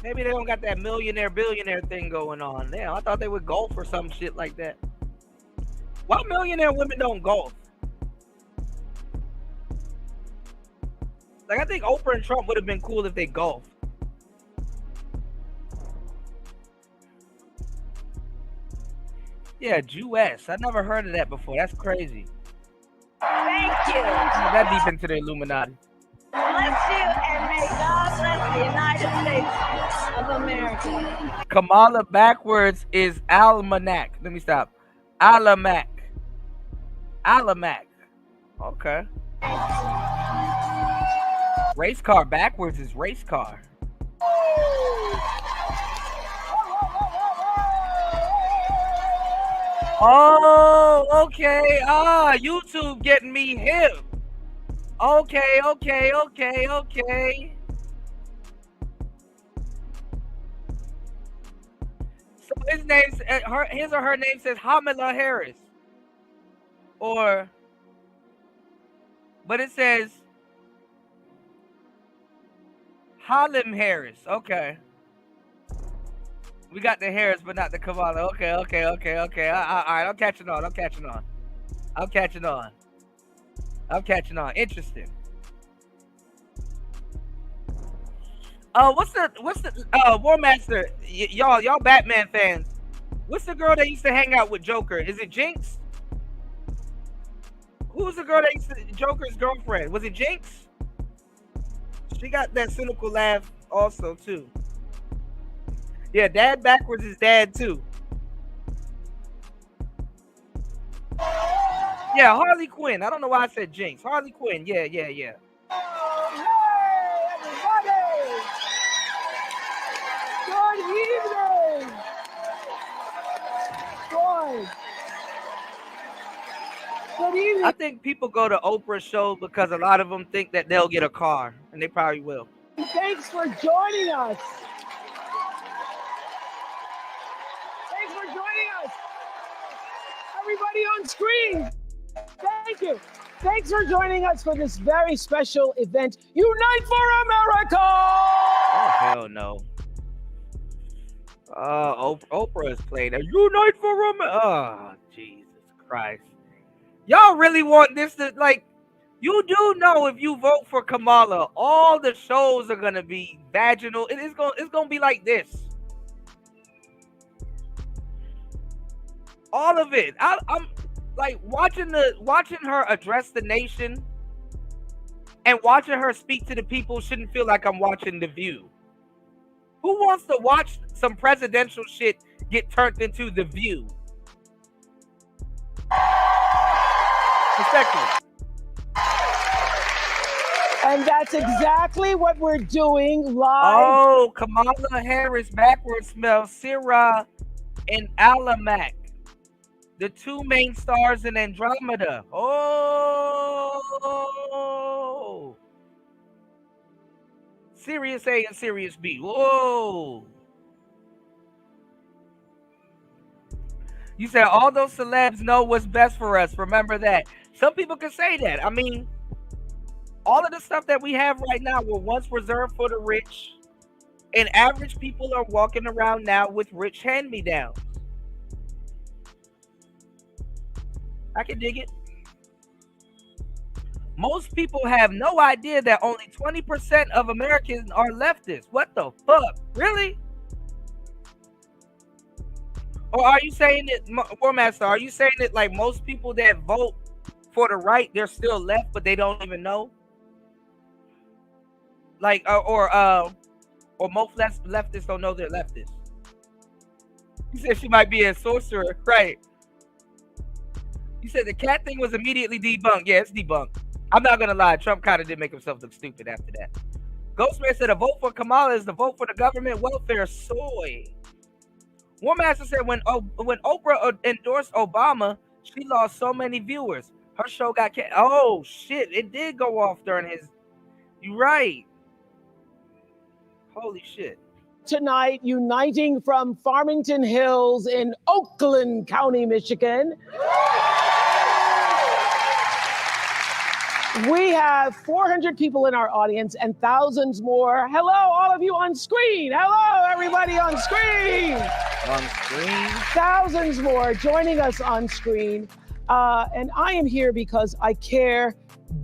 they don't got that millionaire billionaire thing going on. Damn, I thought they would golf or some shit like that. Why millionaire women don't golf? Like, I think Oprah and Trump would have been cool if they golfed. Yeah, Jewess. I never heard of that before. That's crazy. Thank you. That deep into the Illuminati. Bless you and may God bless the United States of America. Kamala backwards is Almanac. Let me stop. Alamac. Alamac. Okay. Race car backwards is race car. Oh, okay. YouTube getting me hip. Okay. So his or her name says Kamala Harris. But it says Harlem Harris. Okay. We got the Harris, but not the Kamala. Okay. All right, I'm catching on. Interesting. What's the War Master? Y'all Batman fans. What's the girl that used to hang out with Joker? Is it Jinx? Who was the girl that used to Joker's girlfriend? Was it Jinx? She got that cynical laugh also too. Yeah, dad backwards is dad too. Yeah, Harley Quinn. I don't know why I said Jinx. Harley Quinn. Yeah. Oh, hey, everybody! Good evening! Good evening. I think people go to Oprah's show because a lot of them think that they'll get a car, and they probably will. Thanks for joining us. Everybody on screen, thank you. Thanks for joining us for this very special event, Unite for America! Oh, hell no. Oprah is playing a Unite for America. Oh, Jesus Christ. Y'all really want this to, like, you do know if you vote for Kamala, all the shows are going to be vaginal. It's going to be like this. All of it. I'm like watching her address the nation and watching her speak to the people shouldn't feel like I'm watching The View. Who wants to watch some presidential shit get turned into The View? Respectfully. And that's exactly what we're doing live. Oh, Kamala Harris backwards smells Syrah and Alamac. The two main stars in Andromeda. Oh. Sirius A and Sirius B. Whoa. You said all those celebs know what's best for us. Remember that. Some people can say that. I mean, all of the stuff that we have right now were once reserved for the rich. And average people are walking around now with rich hand-me-downs. I can dig it. Most people have no idea that only 20% of Americans are leftists. What the fuck? Really? Or are you saying that, War Master? Are you saying that like most people that vote for the right, they're still left, but they don't even know? Like, or most leftists don't know they're leftists. You said she might be a sorcerer, right? You said the cat thing was immediately debunked. Yeah, it's debunked. I'm not gonna lie. Trump kind of did make himself look stupid after that. Ghostman said a vote for Kamala is the vote for the government welfare soy. War Master said when Oprah endorsed Obama, she lost so many viewers. Her show got oh shit! It did go off during his. You right. Holy shit. Tonight, uniting from Farmington Hills in Oakland County, Michigan. We have 400 people in our audience and thousands more. Hello, all of you on screen. Hello, everybody on screen. On screen. Thousands more joining us on screen. And I am here because I care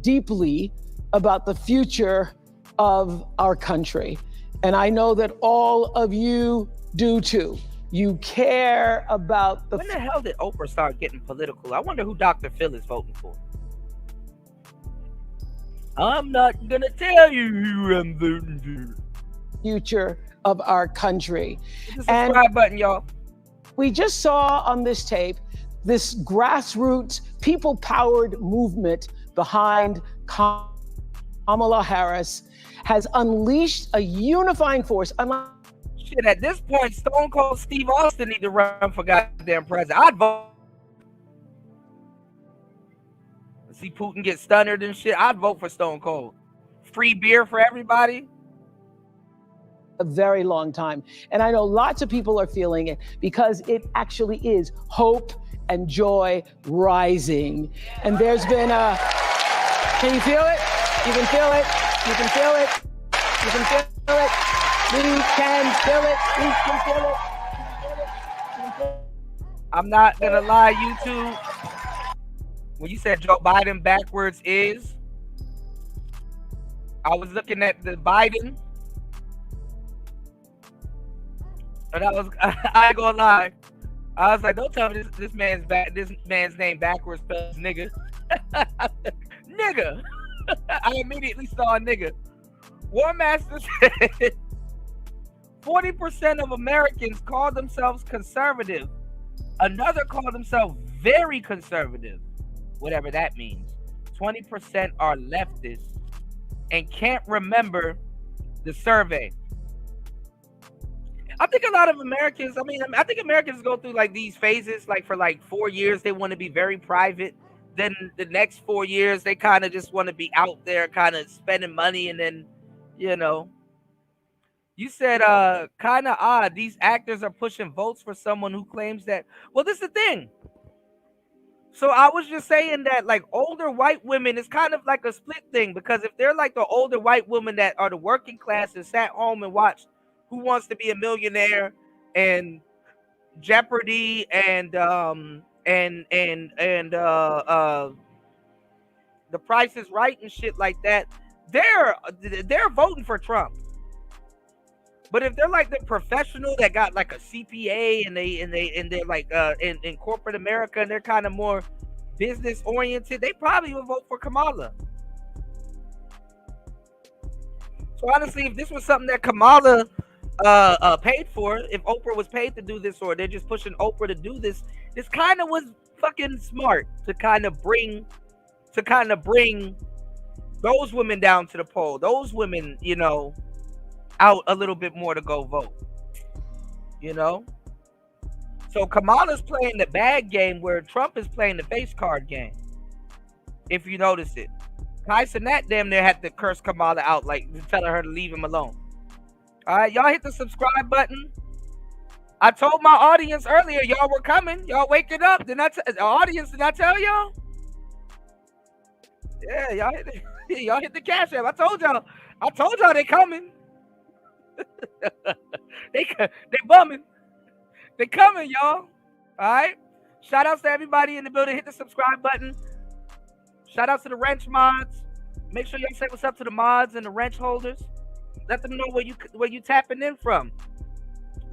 deeply about the future of our country. And I know that all of you do too. You care about the... When the hell did Oprah start getting political? I wonder who Dr. Phil is voting for. I'm not gonna tell you who I'm voting for. Future of our country. Hit the subscribe button, y'all. We just saw on this tape this grassroots, people-powered movement behind Kamala Harris has unleashed a unifying force. Shit, at this point, Stone Cold Steve Austin need to run for goddamn president. I'd vote. See Putin get stunned and shit. I'd vote for Stone Cold. Free beer for everybody. A very long time. And I know lots of people are feeling it because it actually is hope and joy rising. And there's been a, can you feel it? You can feel it. You can feel it. You can feel it. We can feel it. We can feel it. I'm not gonna lie, YouTube. When you said Joe Biden backwards is, I was looking at the Biden, and I ain't gonna lie. I was like, don't tell me this man's name backwards spells nigga. Nigga. I immediately saw a nigga. War Master said 40% of Americans call themselves conservative. Another call themselves very conservative, whatever that means. 20% are leftists and can't remember the survey. I think a lot of Americans, I think Americans go through like these phases, like for like 4 years, they want to be very private. Then the next 4 years, they kind of just want to be out there kind of spending money. And then, you know, you said kind of odd. These actors are pushing votes for someone who claims that, well, this is the thing. So I was just saying that like older white women is kind of like a split thing, because if they're like the older white women that are the working class and sat home and watched Who Wants to Be a Millionaire and Jeopardy and The Price is Right and shit like that, they're voting for Trump. But if they're like the professional that got like a CPA and they're like in corporate America and they're kind of more business oriented, they probably would vote for Kamala. So honestly, if this was something that Kamala paid for, if Oprah was paid to do this, or they're just pushing Oprah to do this, this kind of was fucking smart to kind of bring those women down to the poll, those women, you know, out a little bit more to go vote, you know. So Kamala's playing the bad game where Trump is playing the face card game, if you notice it. Kai Cenat damn near had to curse Kamala out, like telling her to leave him alone. All right, y'all hit the subscribe button. I told my audience earlier, y'all were coming. Y'all waking up. The audience, did I tell y'all? Yeah, y'all hit the cash app. I told y'all they coming. they bumming. They coming, y'all. All right. Shout outs to everybody in the building. Hit the subscribe button. Shout outs to the wrench mods. Make sure y'all say what's up to the mods and the wrench holders. Let them know where you tapping in from.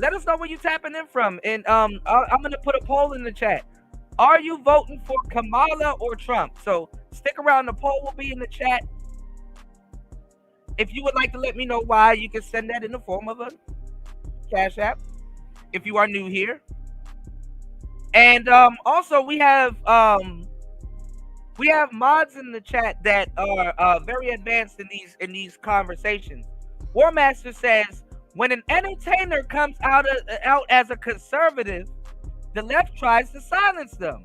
Let us know where you tapping in from, and I'm gonna put a poll in the chat. Are you voting for Kamala or Trump? So stick around. The poll will be in the chat. If you would like to let me know why, you can send that in the form of a Cash App. If you are new here, and also we have mods in the chat that are very advanced in these conversations. War Master says, when an entertainer comes out as a conservative, the left tries to silence them.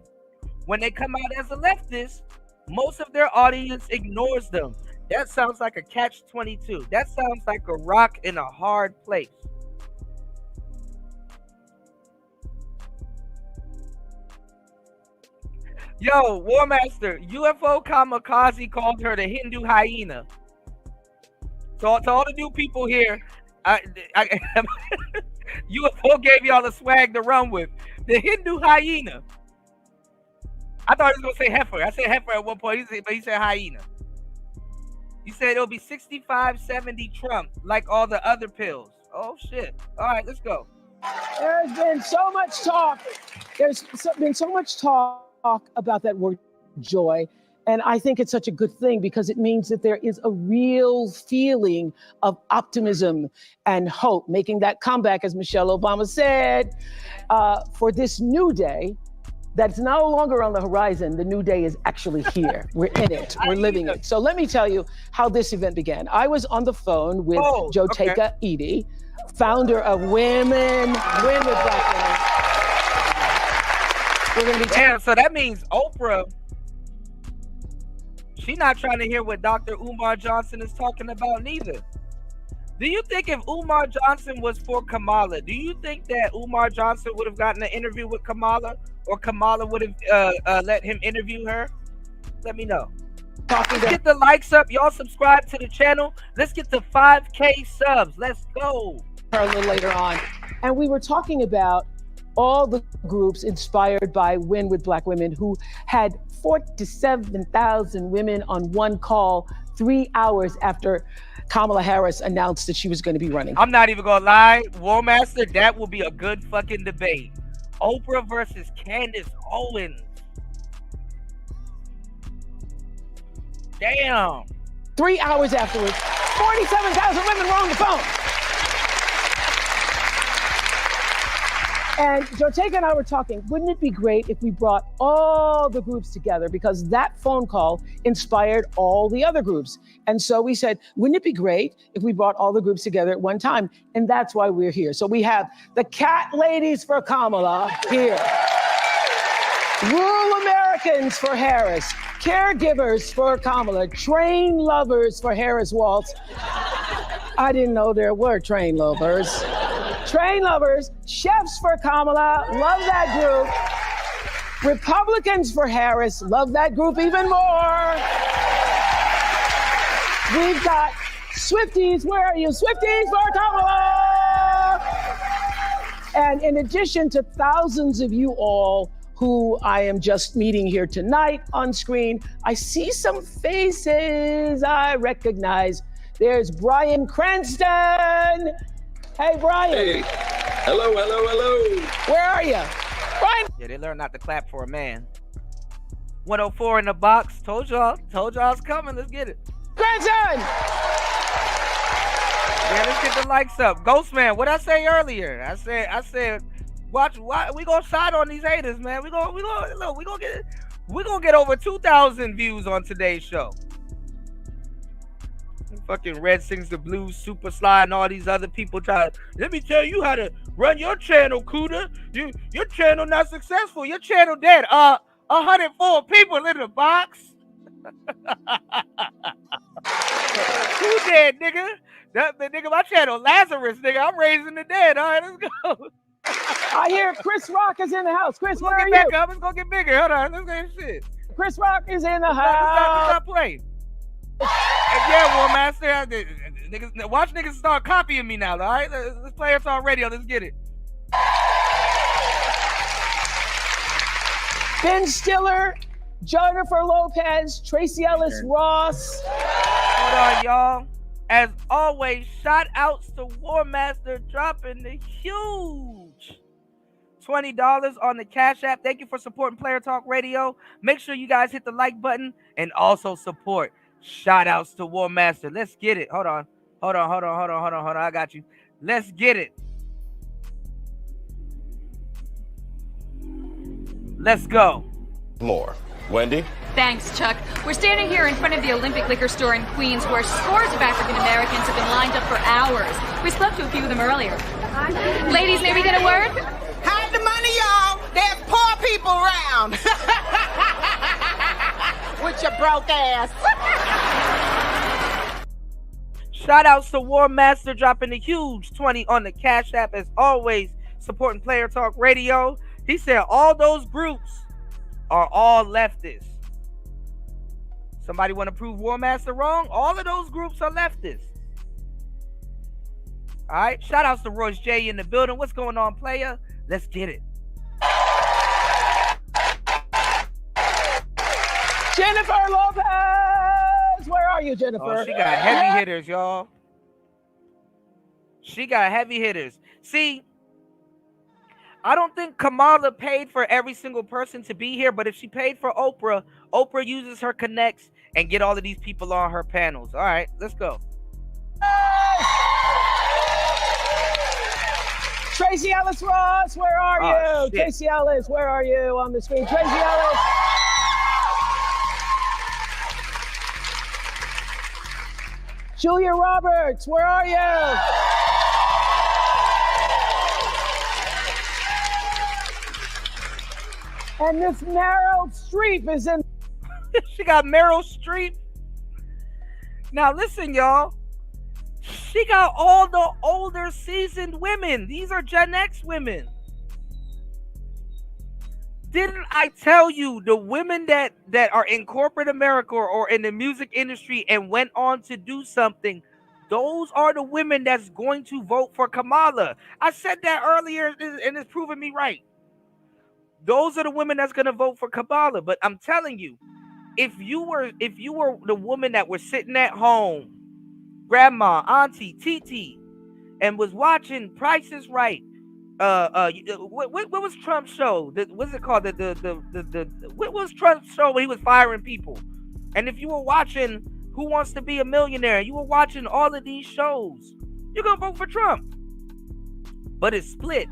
When they come out as a leftist, most of their audience ignores them. That sounds like a catch-22. That sounds like a rock in a hard place. Yo, War Master, UFO Kamikaze called her the Hindu hyena. So to all the new people here, UFO gave y'all the swag to run with. The Hindu hyena. I thought he was gonna say heifer. I said heifer at one point, but he said hyena. You said it'll be 65-70 Trump, like all the other pills. Oh shit! All right, let's go. There's been so much talk. Been so much talk about that word joy. And I think it's such a good thing because it means that there is a real feeling of optimism and hope, making that comeback, as Michelle Obama said, for this new day that's no longer on the horizon. The new day is actually here. We're in it. We're living it. So let me tell you how this event began. I was on the phone with Joteka Edie, founder of Win with Black Women. We're going to be damn, so that means Oprah, she's not trying to hear what Dr. Umar Johnson is talking about neither. Do you think if Umar Johnson was for Kamala, do you think that Umar Johnson would have gotten an interview with Kamala, or Kamala would have let him interview her? Let me know. Let's get the likes up. Y'all subscribe to the channel. Let's get to 5K subs. Let's go. A little later on. And we were talking about all the groups inspired by Win with Black Women who had 47,000 women on one call 3 hours after Kamala Harris announced that she was going to be running. I'm not even going to lie, War Master, that will be a good fucking debate. Oprah versus Candace Owens. Damn. 3 hours afterwards, 47,000 women were on the phone. And Joteka and I were talking, wouldn't it be great if we brought all the groups together? Because that phone call inspired all the other groups. And so we said, wouldn't it be great if we brought all the groups together at one time? And that's why we're here. So we have the Cat Ladies for Kamala here. Rural Americans for Harris. Caregivers for Kamala. Train lovers for Harris Waltz. I didn't know there were train lovers. Train lovers, chefs for Kamala, love that group. Republicans for Harris, love that group even more. We've got Swifties, where are you? Swifties for Kamala! And in addition to thousands of you all who I am just meeting here tonight on screen, I see some faces I recognize. There's Brian Cranston. Hey, Brian. Hey. Hello, hello, hello. Where are you? Brian. Yeah, they learned not to clap for a man. 104 in the box. Told y'all it's coming. Let's get it. Cranston! Yeah, let's get the likes up. Ghostman, what I say earlier? I said, watch, we gonna side on these haters, man. We gonna get over 2,000 views on today's show. Fucking Red Sings the Blues, Super Sly, and all these other people try to, let me tell you how to run your channel, Kuda. Your channel not successful. Your channel dead. 104 people in the box. Who dead, nigga? The nigga, my channel, Lazarus, nigga. I'm raising the dead. All right, let's go. I hear Chris Rock is in the house. Chris, where are you? Back up. It's gonna get bigger. Hold on. Let's get shit. Chris Rock is in the house. Stop playing. Yeah, War Master. Niggas, watch niggas start copying me now, all right? Let's play us on radio. Let's get it. Ben Stiller, Jennifer Lopez, Tracy Ellis Ross. Hold on, y'all. As always, shout outs to War Master dropping the huge $20 on the Cash App. Thank you for supporting Player Talk Radio. Make sure you guys hit the like button and also support. Shout outs to War Master. Let's get it. Hold on. I got you. Let's get it. Let's go. More. Wendy? Thanks, Chuck. We're standing here in front of the Olympic Liquor Store in Queens where scores of African Americans have been lined up for hours. We spoke to a few of them earlier. Ladies, may we get a word? Hide the money, y'all. There's poor people around. With your broke ass. Shout outs to War Master dropping the huge 20 on the Cash App, as always, supporting Player Talk Radio. He said all those groups are all leftists. Somebody want to prove War Master wrong? All of those groups are leftists. All right. Shout outs to Royce J in the building. What's going on, player? Let's get it. Jennifer Lopez! Where are you, Jennifer? Oh, she got heavy hitters, y'all. She got heavy hitters. See, I don't think Kamala paid for every single person to be here, but if she paid for Oprah, Oprah uses her connects and get all of these people on her panels. All right, let's go. Tracy Ellis Ross, where are you? Shit. Tracy Ellis, where are you on the screen? Tracy Ellis. Julia Roberts, where are you? And Miss Meryl Streep is in. She got Meryl Streep. Now listen, y'all. She got all the older seasoned women. These are Gen X women. Didn't I tell you the women that are in corporate America or in the music industry and went on to do something? Those are the women that's going to vote for Kamala. I said that earlier and it's proving me right. Those are the women that's going to vote for Kamala. But I'm telling you, if you were the woman that was sitting at home, grandma, auntie, Titi, and was watching Price is Right, what was Trump's show? What's it called? What was Trump's show when he was firing people? And if you were watching Who Wants to Be a Millionaire, you were watching all of these shows, you're gonna vote for Trump. But it's split.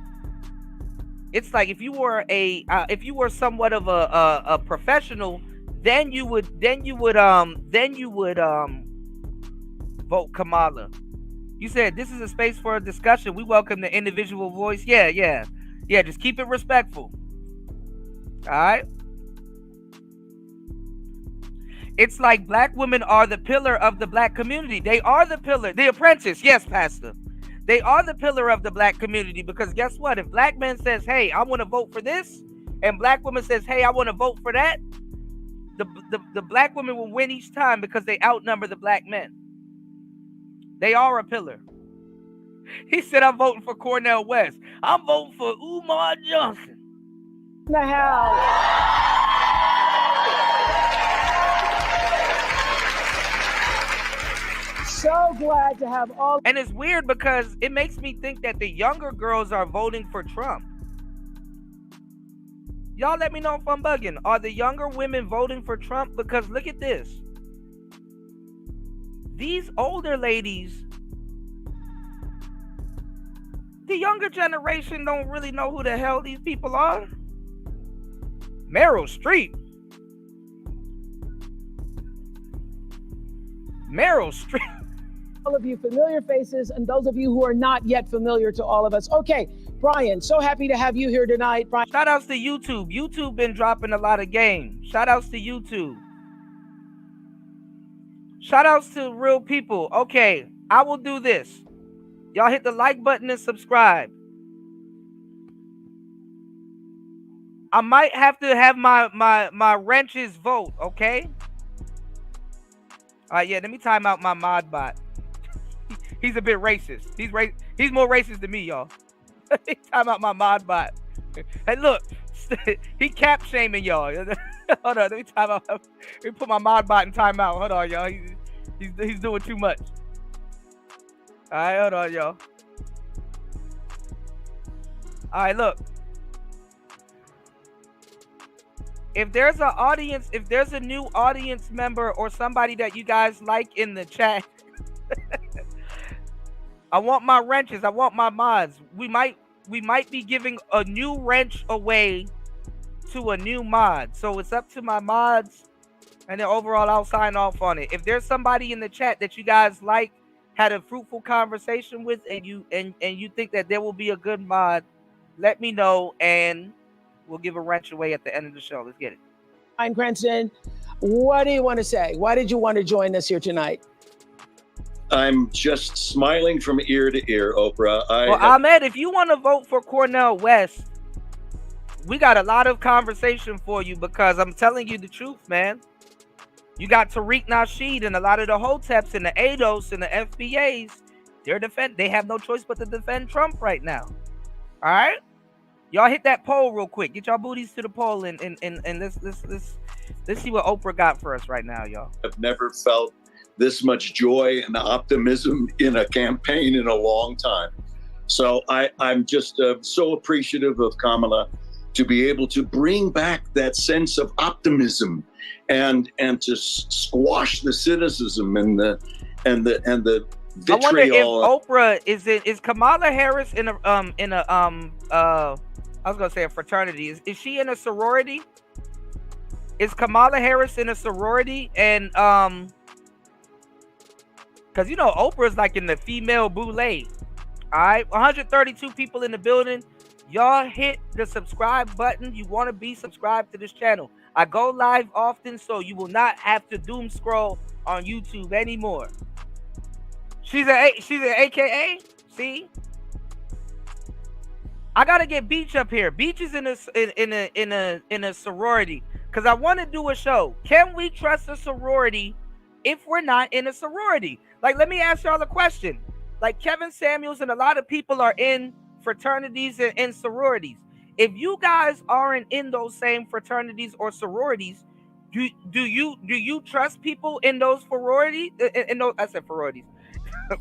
It's like if you were somewhat of a professional, then you would vote Kamala. You said this is a space for a discussion. We welcome the individual voice. Yeah. Just keep it respectful. All right. It's like black women are the pillar of the black community. They are the pillar. The Apprentice. Yes, Pastor. They are the pillar of the black community because guess what? If black man says, hey, I want to vote for this, and black woman says, hey, I want to vote for that, the black women will win each time because they outnumber the black men. They are a pillar. He said, I'm voting for Cornel West. I'm voting for Umar Johnson. The hell? So glad to have all. And it's weird because it makes me think that the younger girls are voting for Trump. Y'all let me know if I'm bugging. Are the younger women voting for Trump? Because look at this. These older ladies, the younger generation don't really know who the hell these people are. Meryl Streep. All of you familiar faces and those of you who are not yet familiar to all of us. Okay, Brian, so happy to have you here tonight. Brian. Shout outs to YouTube. YouTube been dropping a lot of game. Shout outs to YouTube. Shout outs to real people. Okay, I will do this. Y'all hit the like button and subscribe. I might have to have my wrenches vote, okay? All right, yeah, let me time out my mod bot. He's a bit racist. He's more racist than me, y'all. Time out my mod bot. Hey, look, he cap shaming y'all. Hold on, let me time out. Let me put my mod bot in timeout. Hold on, y'all. He's doing too much. All right, hold on, y'all. All right, look. If there's an audience, if there's a new audience member or somebody that you guys like in the chat, I want my wrenches. I want my mods. We might be giving a new wrench away to a new mod. So it's up to my mods, and then overall I'll sign off on it. If there's somebody in the chat that you guys like, had a fruitful conversation with, and you think that there will be a good mod, let me know, and we'll give a wrench away at the end of the show. Let's get it. Brian Cranston, what do you want to say? Why did you want to join us here tonight? I'm just smiling from ear to ear, Oprah. Ahmed, if you want to vote for Cornel West, we got a lot of conversation for you, because I'm telling you the truth, man. You got Tariq Nasheed and a lot of the Hoteps and the ADOS and the FBAs. They have no choice but to defend Trump right now. All right? Y'all hit that poll real quick. Get y'all booties to the poll, and let's see what Oprah got for us right now, y'all. I've never felt this much joy and optimism in a campaign in a long time. So I'm just so appreciative of Kamala to be able to bring back that sense of optimism and to squash the cynicism and the vitriol. I wonder if Oprah is Kamala Harris in a I was gonna say a fraternity. Is she in a sorority? Is Kamala Harris in a sorority? And because you know Oprah's like in the female boule. All right, 132 people in the building. Y'all hit the subscribe button. You want to be subscribed to this channel. I go live often, so you will not have to doom scroll on YouTube anymore. She's an AKA. See, I gotta get Beach up here. Beach is in a sorority, because I want to do a show. Can we trust a sorority if we're not in a sorority? Like, let me ask y'all a question. Like, Kevin Samuels and a lot of people are in fraternities and sororities. If you guys aren't in those same fraternities or sororities, do you trust people in those sororities? I said sororities.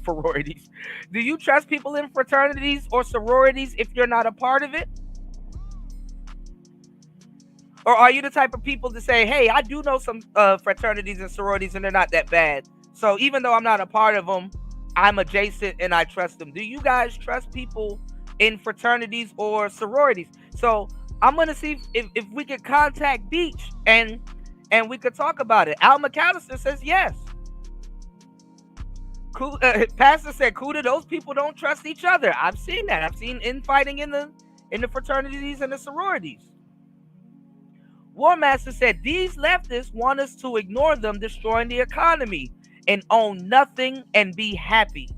Sororities. Do you trust people in fraternities or sororities if you're not a part of it? Or are you the type of people to say, hey, I do know some fraternities and sororities and they're not that bad, so even though I'm not a part of them, I'm adjacent and I trust them? Do you guys trust people in fraternities or sororities? So I'm gonna see if we could contact Beach and we could talk about it. Al McAllister says yes. Pastor said, Kuda, those people don't trust each other. I've seen that. I've seen infighting in the fraternities and the sororities. War Master said, these leftists want us to ignore them destroying the economy and own nothing and be happy.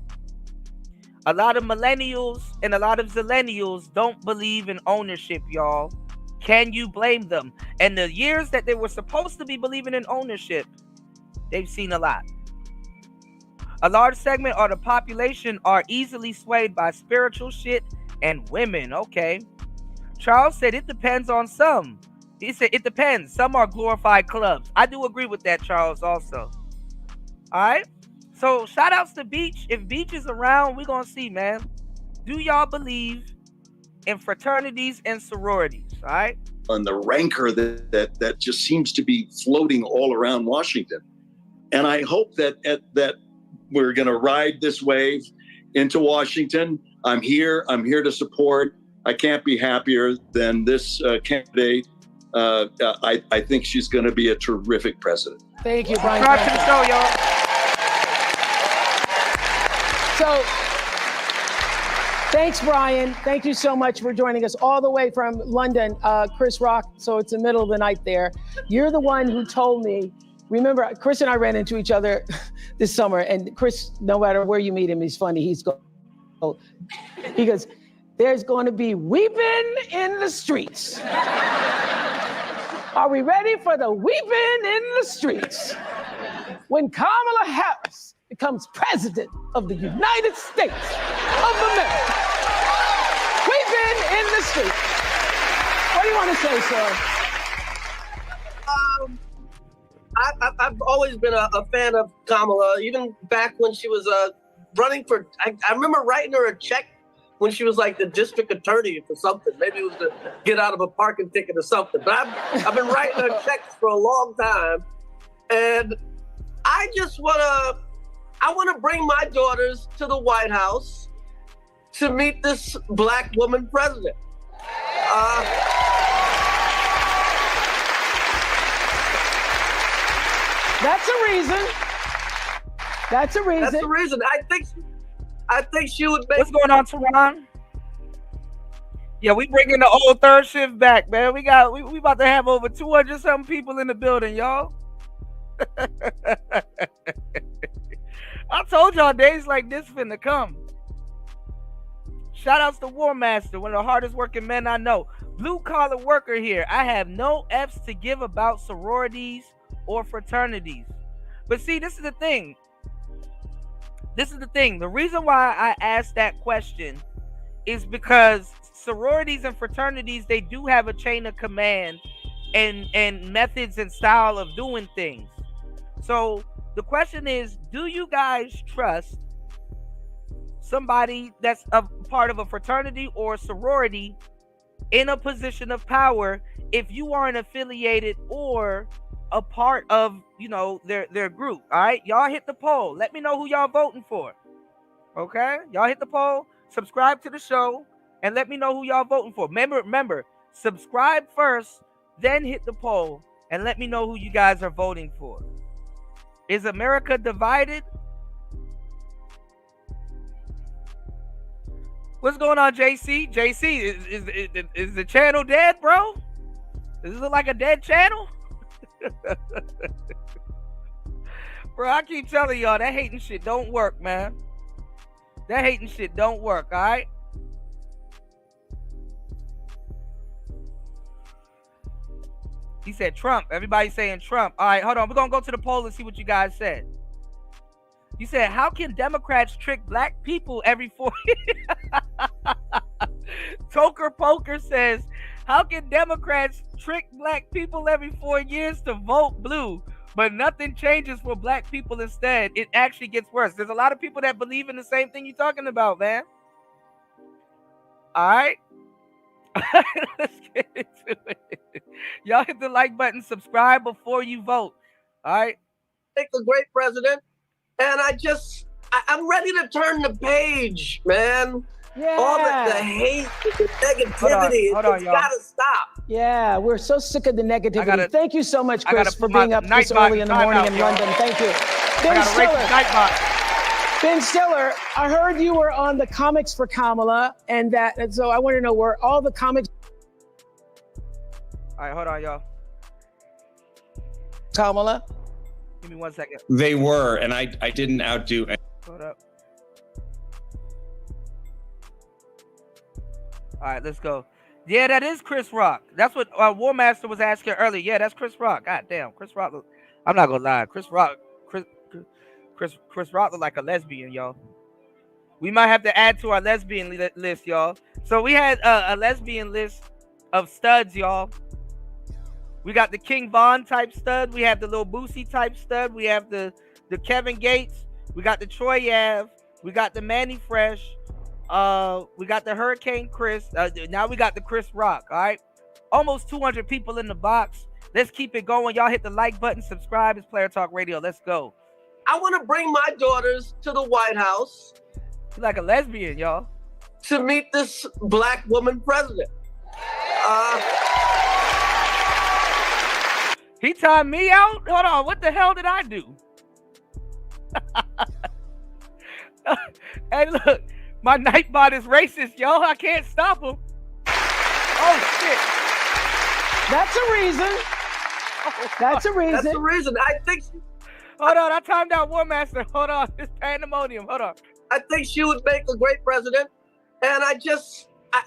A lot of millennials and a lot of zillennials don't believe in ownership, y'all. Can you blame them? And the years that they were supposed to be believing in ownership, they've seen a lot. A large segment of the population are easily swayed by spiritual shit and women. Okay. Charles said it depends on some. He said it depends. Some are glorified clubs. I do agree with that, Charles, also. All right. So shout outs to Beach. If Beach is around, we're going to see, man. Do y'all believe in fraternities and sororities? All right. And the rancor that just seems to be floating all around Washington. And I hope that we're going to ride this wave into Washington. I'm here to support. I can't be happier than this candidate. I think she's going to be a terrific president. Thank you, Brian. Subscribe to the show, y'all. So, thanks, Brian. Thank you so much for joining us all the way from London, Chris Rock. So it's the middle of the night there. You're the one who told me. Remember, Chris and I ran into each other this summer, and Chris, no matter where you meet him, he's funny. He goes, there's going to be weeping in the streets. Are we ready for the weeping in the streets? When Kamala Harris becomes president of the United States of America. Weeping in the streets. What do you want to say, sir? I've always been a fan of Kamala, even back when she was running for, I remember writing her a check when she was like the district attorney for something. Maybe it was to get out of a parking ticket or something. But I've been writing her checks for a long time. And I just want to bring my daughters to the White House to meet this black woman president. That's a reason. That's a reason. That's the reason. I think she would make. What's going on, Tehran? Yeah, we bringing the old third shift back, man. We about to have over 200 something people in the building, y'all. I told y'all days like this finna come. Shout outs to War Master, one of the hardest working men I know. Blue collar worker here. I have no F's to give about sororities or fraternities. But see, this is the thing. The reason why I asked that question is because sororities and fraternities, they do have a chain of command and methods and style of doing things. So the question is, do you guys trust somebody that's a part of a fraternity or a sorority in a position of power if you aren't affiliated or a part of, you know, their group? All right, y'all hit the poll. Let me know who y'all voting for. Okay, y'all hit the poll, subscribe to the show, and let me know who y'all voting for. Remember, subscribe first, then hit the poll, and let me know who you guys are voting for. Is America divided? What's going on, JC? JC, is the channel dead, bro? Is it like a dead channel? Bro, I keep telling y'all that hating shit don't work, man. That hating shit don't work, all right? He said Trump. Everybody's saying Trump. All right, hold on. We're going to go to the poll and see what you guys said. You said, how can Democrats trick black people every 4 years? Toker Poker says, how can Democrats trick black people every 4 years to vote blue, but nothing changes for black people instead? It actually gets worse. There's a lot of people that believe in the same thing you're talking about, man. All right. Let's get into it. Y'all hit the like button, subscribe before you vote. All right. Pick a great president. And I'm ready to turn the page, man. Yeah. All the hate, the negativity, it's got to stop. Yeah, we're so sick of the negativity. Thank you so much, Chris, for being up this early in the morning in London. Thank you. Ben Stiller, I heard you were on the Comics for Kamala, and so I want to know where all the comics. All right, hold on, y'all. Kamala? Give me 1 second. They were, and I didn't outdo. Hold up. All right, let's go. Yeah, that is Chris Rock. That's what War Master was asking earlier. Yeah, that's Chris Rock. God damn, Chris Rock. I'm not gonna lie, Chris Rock look like a lesbian, y'all. We might have to add to our lesbian list, y'all. So we had a lesbian list of studs, y'all. We got the King Von type stud. We have the Lil Boosie type stud. We have the Kevin Gates. We got the Troy Ave. We got the Manny Fresh. We got the Hurricane Chris. Now we got the Chris Rock. All right. Almost 200 people in the box. Let's keep it going. Y'all hit the like button. Subscribe. It's Player Talk Radio. Let's go. I want to bring my daughters to the White House. She's like a lesbian, y'all. To meet this black woman president. He timed me out? Hold on. What the hell did I do? Hey, look. My Nightbot is racist, y'all. I can't stop him. Oh, shit. That's a reason. That's a reason. That's the reason. I think... Hold on. I timed out War Master. Hold on. It's pandemonium. Hold on. I think she would make a great president. And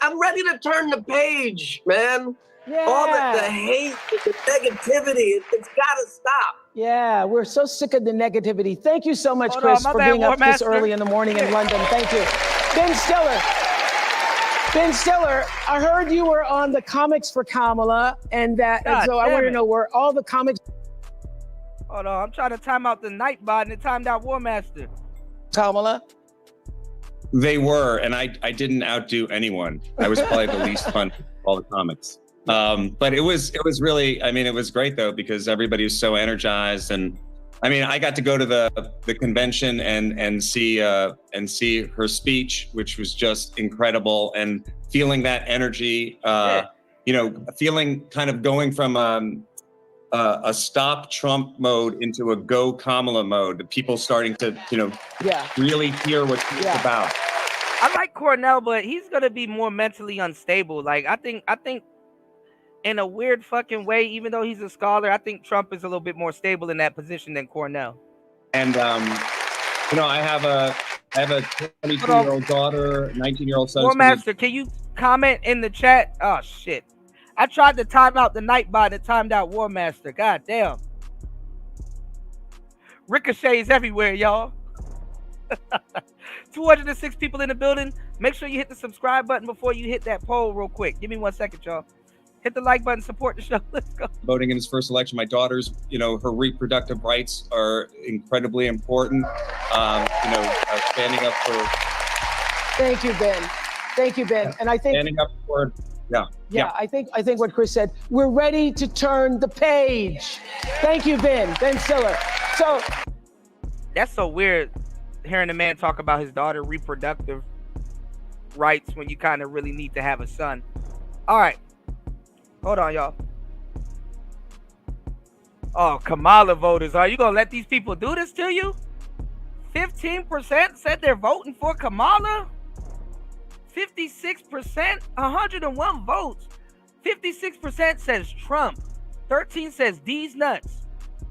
I'm ready to turn the page, man. Yeah. All the hate, the negativity, it's got to stop. Yeah, we're so sick of the negativity. Thank you so much, Chris, for being up this early in the morning in London. Thank you. Ben Stiller, I heard you were on the Comics for Kamala, and so I want to know where all the comics. Hold on, I'm trying to time out the Nightbot, and it timed out War Master. Kamala? They were, and I didn't outdo anyone. I was probably the least fun of all the comics. But it was really, I mean, it was great though, because everybody was so energized. And I mean, I got to go to the convention and see her speech, which was just incredible, and feeling that energy, you know, feeling kind of going from a stop Trump mode into a go Kamala mode. The people starting to, you know, really hear what she's about. I like Cornell, but he's gonna be more mentally unstable. Like I think in a weird fucking way, even though he's a scholar, I think Trump is a little bit more stable in that position than Cornell. And you know, I have a 22-year-old daughter, 19-year-old son. War Master, can you comment in the chat? Oh shit. I tried to time out the Nightbot that timed out War Master. God damn. Ricochets everywhere, y'all. 206 people in the building. Make sure you hit the subscribe button before you hit that poll real quick. Give me 1 second, y'all. Hit the like button, support the show. Let's go. Voting in his first election, my daughter's, you know, her reproductive rights are incredibly important. You know, standing up for. Thank you, Ben. Thank you, Ben. And I think standing up for. Yeah. I think what Chris said. We're ready to turn the page. Thank you, Ben Stiller. So that's so weird, hearing a man talk about his daughter reproductive rights when you kind of really need to have a son. All right. Hold on, y'all. Oh, Kamala voters. Are you going to let these people do this to you? 15% said they're voting for Kamala. 56%, 101 votes. 56% says Trump. 13 says D's nuts.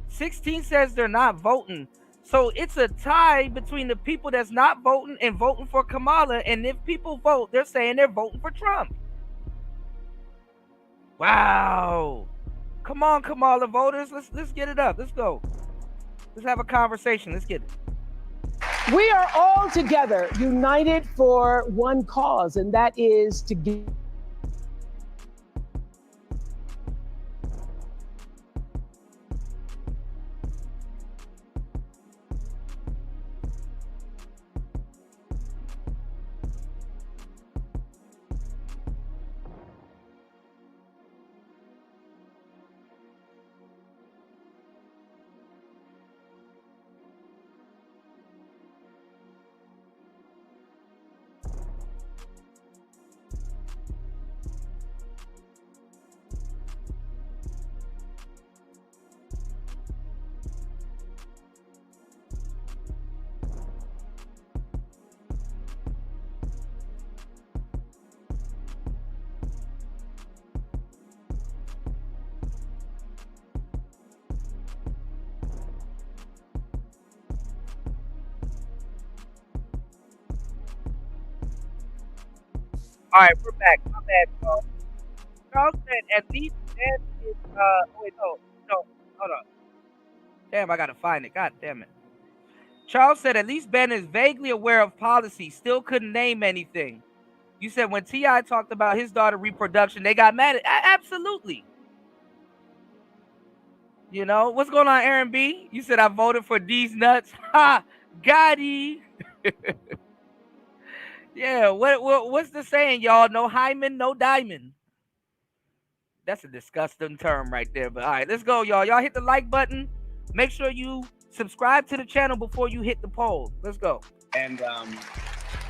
16 says they're not voting. So it's a tie between the people that's not voting and voting for Kamala. And if people vote, they're saying they're voting for Trump. Wow. Come on, Kamala voters. Let's get it up. Let's go. Let's have a conversation. Let's get it. We are all together, united for one cause, and that is to give. All right, we're back. My bad, Charles. Charles said at least Ben is, wait, no, hold on. Damn, I gotta find it. God damn it. Charles said at least Ben is vaguely aware of policy, still couldn't name anything. You said when T.I. talked about his daughter reproduction, they got mad at absolutely. You know, what's going on, Aaron B? You said I voted for D's nuts. Ha! Gotti. Yeah, what's the saying, y'all? No hymen, no diamond. That's a disgusting term right there. But all right, let's go, y'all. Y'all hit the like button. Make sure you subscribe to the channel before you hit the poll. Let's go. And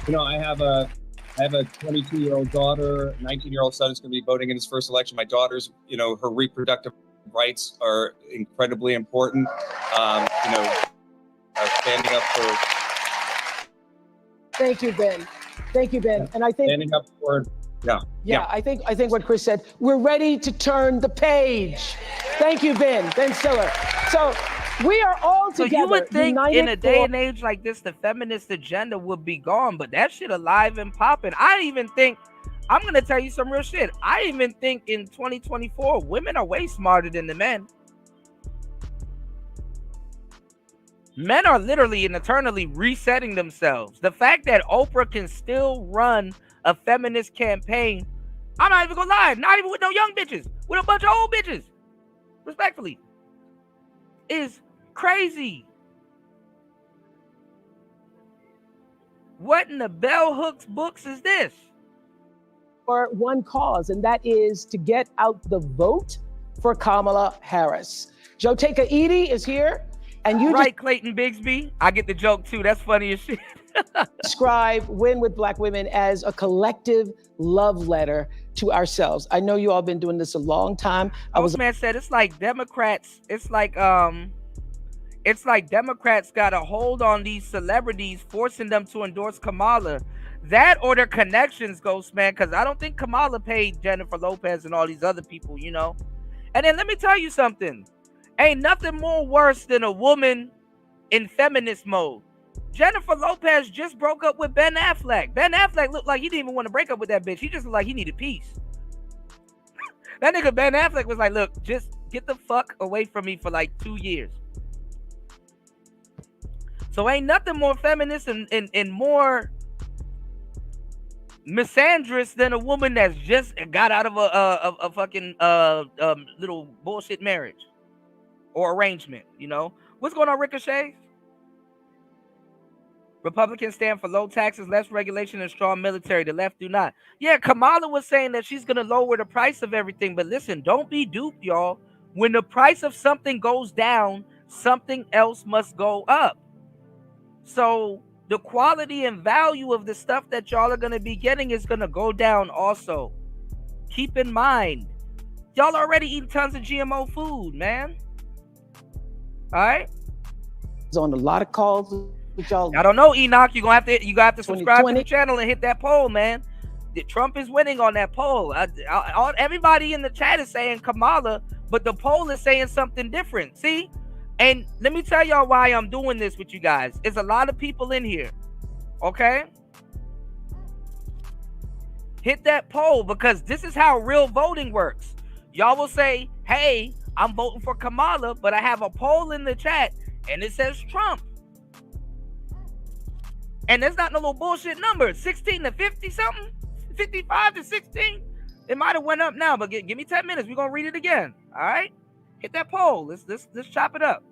you know, I have a 22-year-old daughter, 19-year-old son is going to be voting in his first election. My daughter's, you know, her reproductive rights are incredibly important. You know, standing up for. Thank you, Ben. Thank you, Ben. And I think standing up for. I think what Chris said. We're ready to turn the page. Thank you, Ben Stiller. So we are all together. So you would think in a day for... and age like this, the feminist agenda would be gone, but that shit alive and popping. I even think, I'm gonna tell you some real shit. I even think in 2024, women are way smarter than the men. Men are literally and eternally resetting themselves. The fact that Oprah can still run a feminist campaign, I'm not even gonna lie, not even with no young bitches, with a bunch of old bitches, respectfully, is crazy. What in the bell hooks books is this? For one cause, and that is to get out the vote for Kamala Harris. Joteka Edie is here, and you right, Clayton Bigsby. I get the joke too. That's funny as shit. describe Win with Black Women as a collective love letter to ourselves. I know you all been doing this a long time. Man said it's like Democrats. It's like Democrats got a hold on these celebrities, forcing them to endorse Kamala. That or their connections, Ghost Man, because I don't think Kamala paid Jennifer Lopez and all these other people, you know. And then let me tell you something. Ain't nothing more worse than a woman in feminist mode. Jennifer Lopez just broke up with Ben Affleck. Ben Affleck looked like he didn't even want to break up with that bitch. He just looked like he needed peace. That nigga Ben Affleck was like, look, just get the fuck away from me for like 2 years. So ain't nothing more feminist and more misandrous than a woman that's just got out of a fucking little bullshit marriage or arrangement, you know. What's going on, Ricochet? Republicans stand for low taxes, less regulation, and strong military. The left do not. Yeah, Kamala was saying that she's going to lower the price of everything. But listen, don't be duped, y'all. When the price of something goes down, something else must go up. So the quality and value of the stuff that y'all are going to be getting is going to go down also. Keep in mind, y'all already eating tons of GMO food, man. All right? It's on a lot of calls. I don't know, Enoch. You gonna have to subscribe to the channel and hit that poll, man. Trump is winning on that poll. Everybody in the chat is saying Kamala, but the poll is saying something different. See, and let me tell y'all why I'm doing this with you guys. It's a lot of people in here. Okay, hit that poll because this is how real voting works. Y'all will say, "Hey, I'm voting for Kamala," but I have a poll in the chat and it says Trump. And there's not no little bullshit number. 16 to 50 something, 55 to 16. It might have went up now, but give me 10 minutes. We're gonna read it again. All right, hit that poll. Let's chop it up.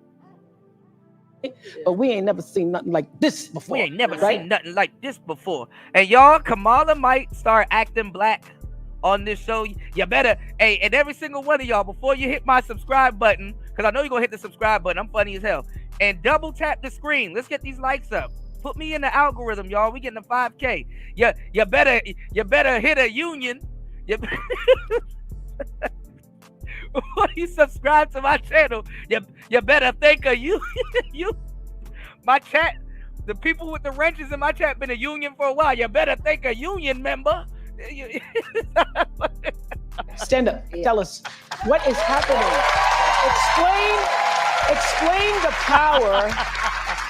But we ain't never seen nothing like this before. We ain't never seen nothing like this before. And y'all, Kamala might start acting black on this show. You better, hey, and every single one of y'all, before you hit my subscribe button, because I know you're gonna hit the subscribe button. I'm funny as hell. And double tap the screen. Let's get these likes up. Put me in the algorithm, y'all. We getting a 5K. You better hit a union. When you subscribe to my channel, you better think of you. My chat, the people with the wrenches in my chat been a union for a while. You better think a union member. Stand up. Tell us what is happening. Explain the power.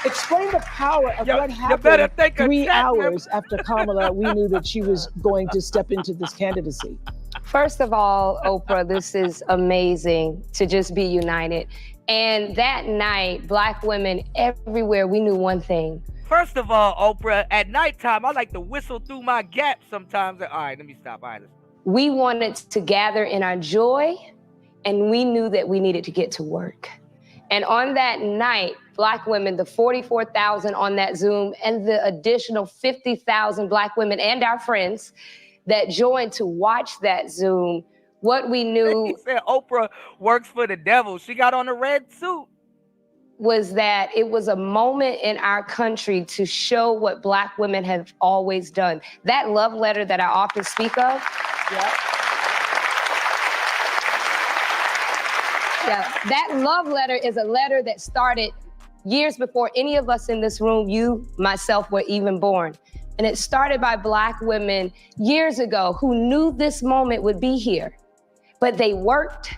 Explain the power of what happened 3 hours after Kamala, we knew that she was going to step into this candidacy. First of all, Oprah, this is amazing to just be united. And that night, Black women everywhere, we knew one thing. First of all, Oprah, at nighttime, I like to whistle through my gap sometimes. All right, let me stop. All right, we wanted to gather in our joy, and we knew that we needed to get to work. And on that night, Black women, the 44,000 on that Zoom, and the additional 50,000 Black women and our friends that joined to watch that Zoom, what we knew— He said Oprah works for the devil. She got on a red suit. Was that it was a moment in our country to show what Black women have always done. That love letter that I often speak of. Yeah, that love letter is a letter that started years before any of us in this room, you, myself, were even born. And it started by Black women years ago who knew this moment would be here. But they worked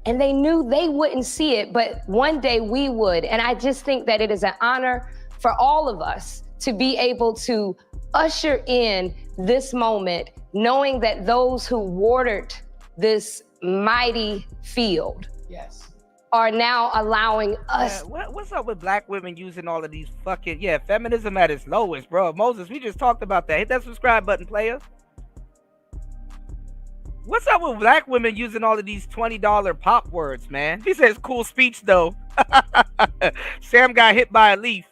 and they knew they wouldn't see it, but one day we would. And I just think that it is an honor for all of us to be able to usher in this moment, knowing that those who watered this mighty field are now allowing us. What's up with Black women using all of these fucking, feminism at its lowest, bro? Moses, we just talked about that. Hit that subscribe button, player. What's up with Black women using all of these $20 pop words, man? He says cool speech, though. Sam got hit by a leaf.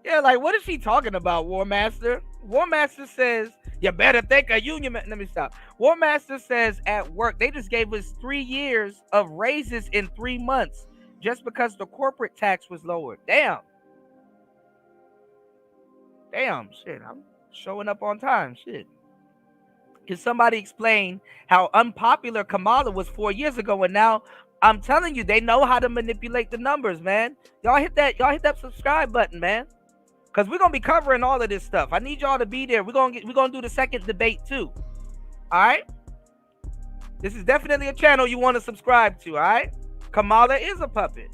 Yeah, like what is she talking about, War Master? War Master says you better think a union. Let me stop. War Master says at work they just gave us 3 years of raises in 3 months just because the corporate tax was lowered. Damn, shit. I'm showing up on time. Shit. Can somebody explain how unpopular Kamala was 4 years ago, and now I'm telling you, they know how to manipulate the numbers, man. Y'all hit that subscribe button, man. Cause we're gonna be covering all of this stuff. I need y'all to be there. We're gonna do the second debate too. All right. This is definitely a channel you want to subscribe to. All right. Kamala is a puppet.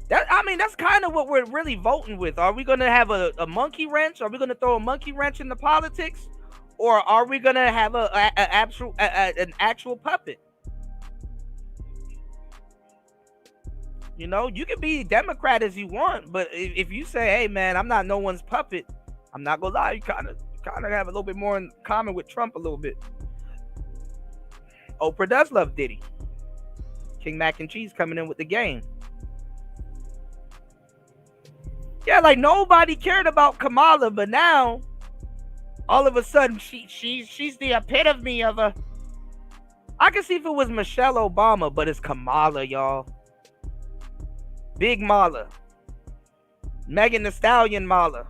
That's kind of what we're really voting with. Are we gonna have a monkey wrench? Are we gonna throw a monkey wrench into politics, or are we gonna have an actual puppet? You know, you can be Democrat as you want, but if you say, "Hey, man, I'm not no one's puppet," I'm not gonna lie. You kind of have a little bit more in common with Trump a little bit. Oprah does love Diddy. King Mac and Cheese coming in with the game. Yeah, like nobody cared about Kamala, but now all of a sudden she's the epitome of a. I can see if it was Michelle Obama, but it's Kamala, y'all. Big Mala. Megan Thee Stallion Mala.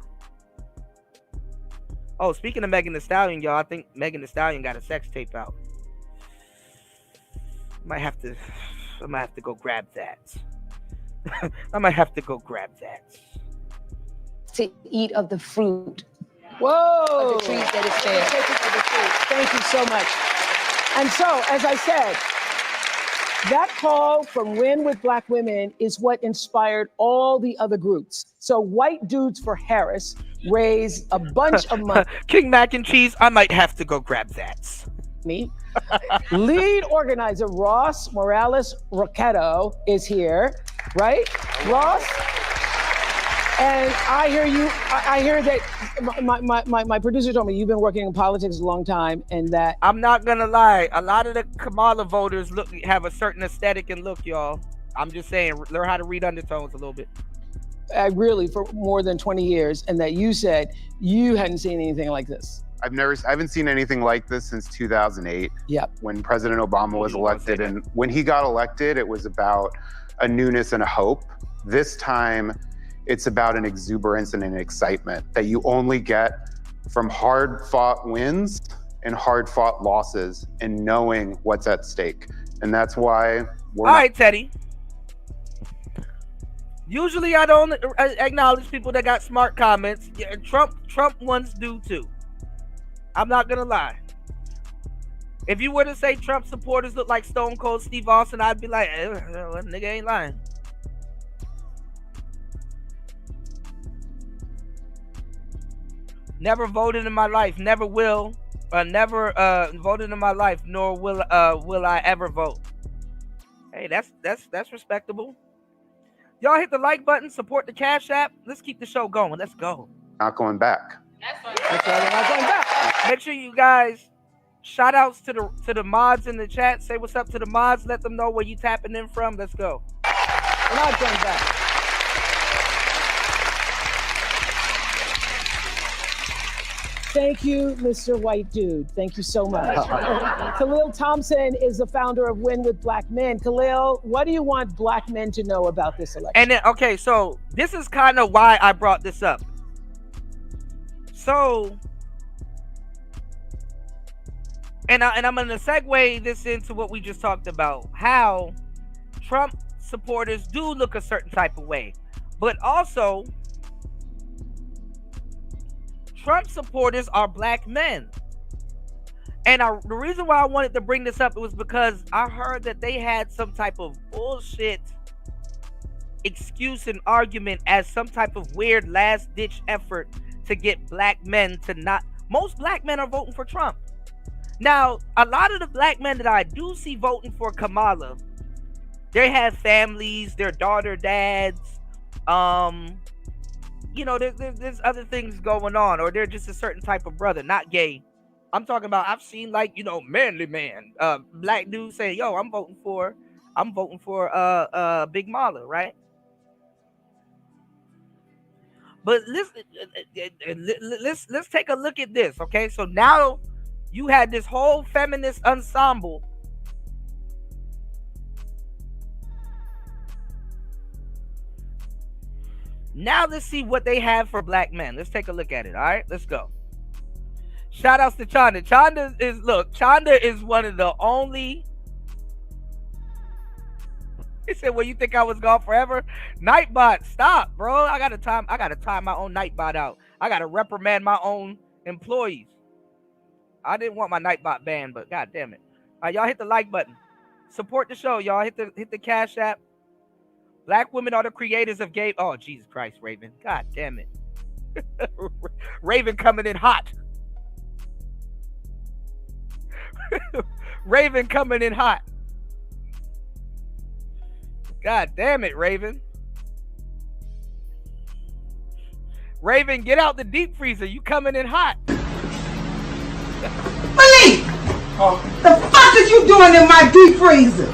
Oh, speaking of Megan Thee Stallion, y'all, I think Megan Thee Stallion got a sex tape out. I might have to go grab that. I might have to go grab that. To eat of the fruit. Whoa! Of the tree that is fair. Thank you so much. And so, as I said, that call from Win with Black Women is what inspired all the other groups. So White Dudes for Harris raised a bunch of money. King Mac and Cheese, I might have to go grab that. Me. Lead organizer Ross Morales Roquetto is here, right? Ross? And I hear that my producer told me you've been working in politics a long time, and that I'm not gonna lie, a lot of the Kamala voters have a certain aesthetic and look, y'all. I'm just saying, learn how to read undertones a little bit. Really for more than 20 years, and that you said you hadn't seen anything like this. I haven't seen anything like this since 2008. Yep. When President Obama was elected, and when he got elected, it was about a newness and a hope. This time, it's about an exuberance and an excitement that you only get from hard-fought wins and hard-fought losses and knowing what's at stake. And that's why we're all right, Teddy. Usually I don't acknowledge people that got smart comments. Yeah, Trump ones do too. I'm not gonna lie. If you were to say Trump supporters look like Stone Cold Steve Austin, I'd be like, well, nigga ain't lying. Never voted in my life, never will, never voted in my life, nor will I ever vote. Hey, that's respectable. Y'all hit the like button, support the Cash App. Let's keep the show going. Let's go. not going back. That's right, we're not going back. Make sure you guys shout outs to the mods in the chat. Say what's up to the mods. Let them know where you tapping in from. Let's go. We're not going back. Thank you, Mr. White Dude. Thank you so much. Khalil Thompson is the founder of Win with Black Men. Khalil, what do you want Black men to know about this election? And then, okay, so this is kind of why I brought this up. So, and I'm going to segue this into what we just talked about, how Trump supporters do look a certain type of way, but also Trump supporters are black men. And the reason why I wanted to bring this up was because I heard that they had some type of bullshit excuse and argument as some type of weird last-ditch effort to get black men to not... Most black men are voting for Trump. Now, a lot of the black men that I do see voting for Kamala, they have families, their daughter dads, you know, there's other things going on, or they're just a certain type of brother, not gay. I'm talking about, I've seen, like, you know, manly man, black dudes say, yo, I'm voting for Big Mala, right? But let's take a look at this, okay? So now you had this whole feminist ensemble. Now let's see what they have for black men. Let's take a look at it. All right, let's go. Shout outs to Chanda. Chanda is one of the only. He said, "Well, you think I was gone forever?" Nightbot, stop, bro. I gotta time my own Nightbot out. I gotta reprimand my own employees. I didn't want my Nightbot banned, but god damn it. All right, y'all hit the like button. Support the show, y'all. Hit the Cash App. Black women are the creators of gay. Oh, Jesus Christ, Raven. God damn it. Raven coming in hot. Raven coming in hot. God damn it, Raven. Raven, get out the deep freezer. You coming in hot. Malik! The fuck is you doing in my deep freezer?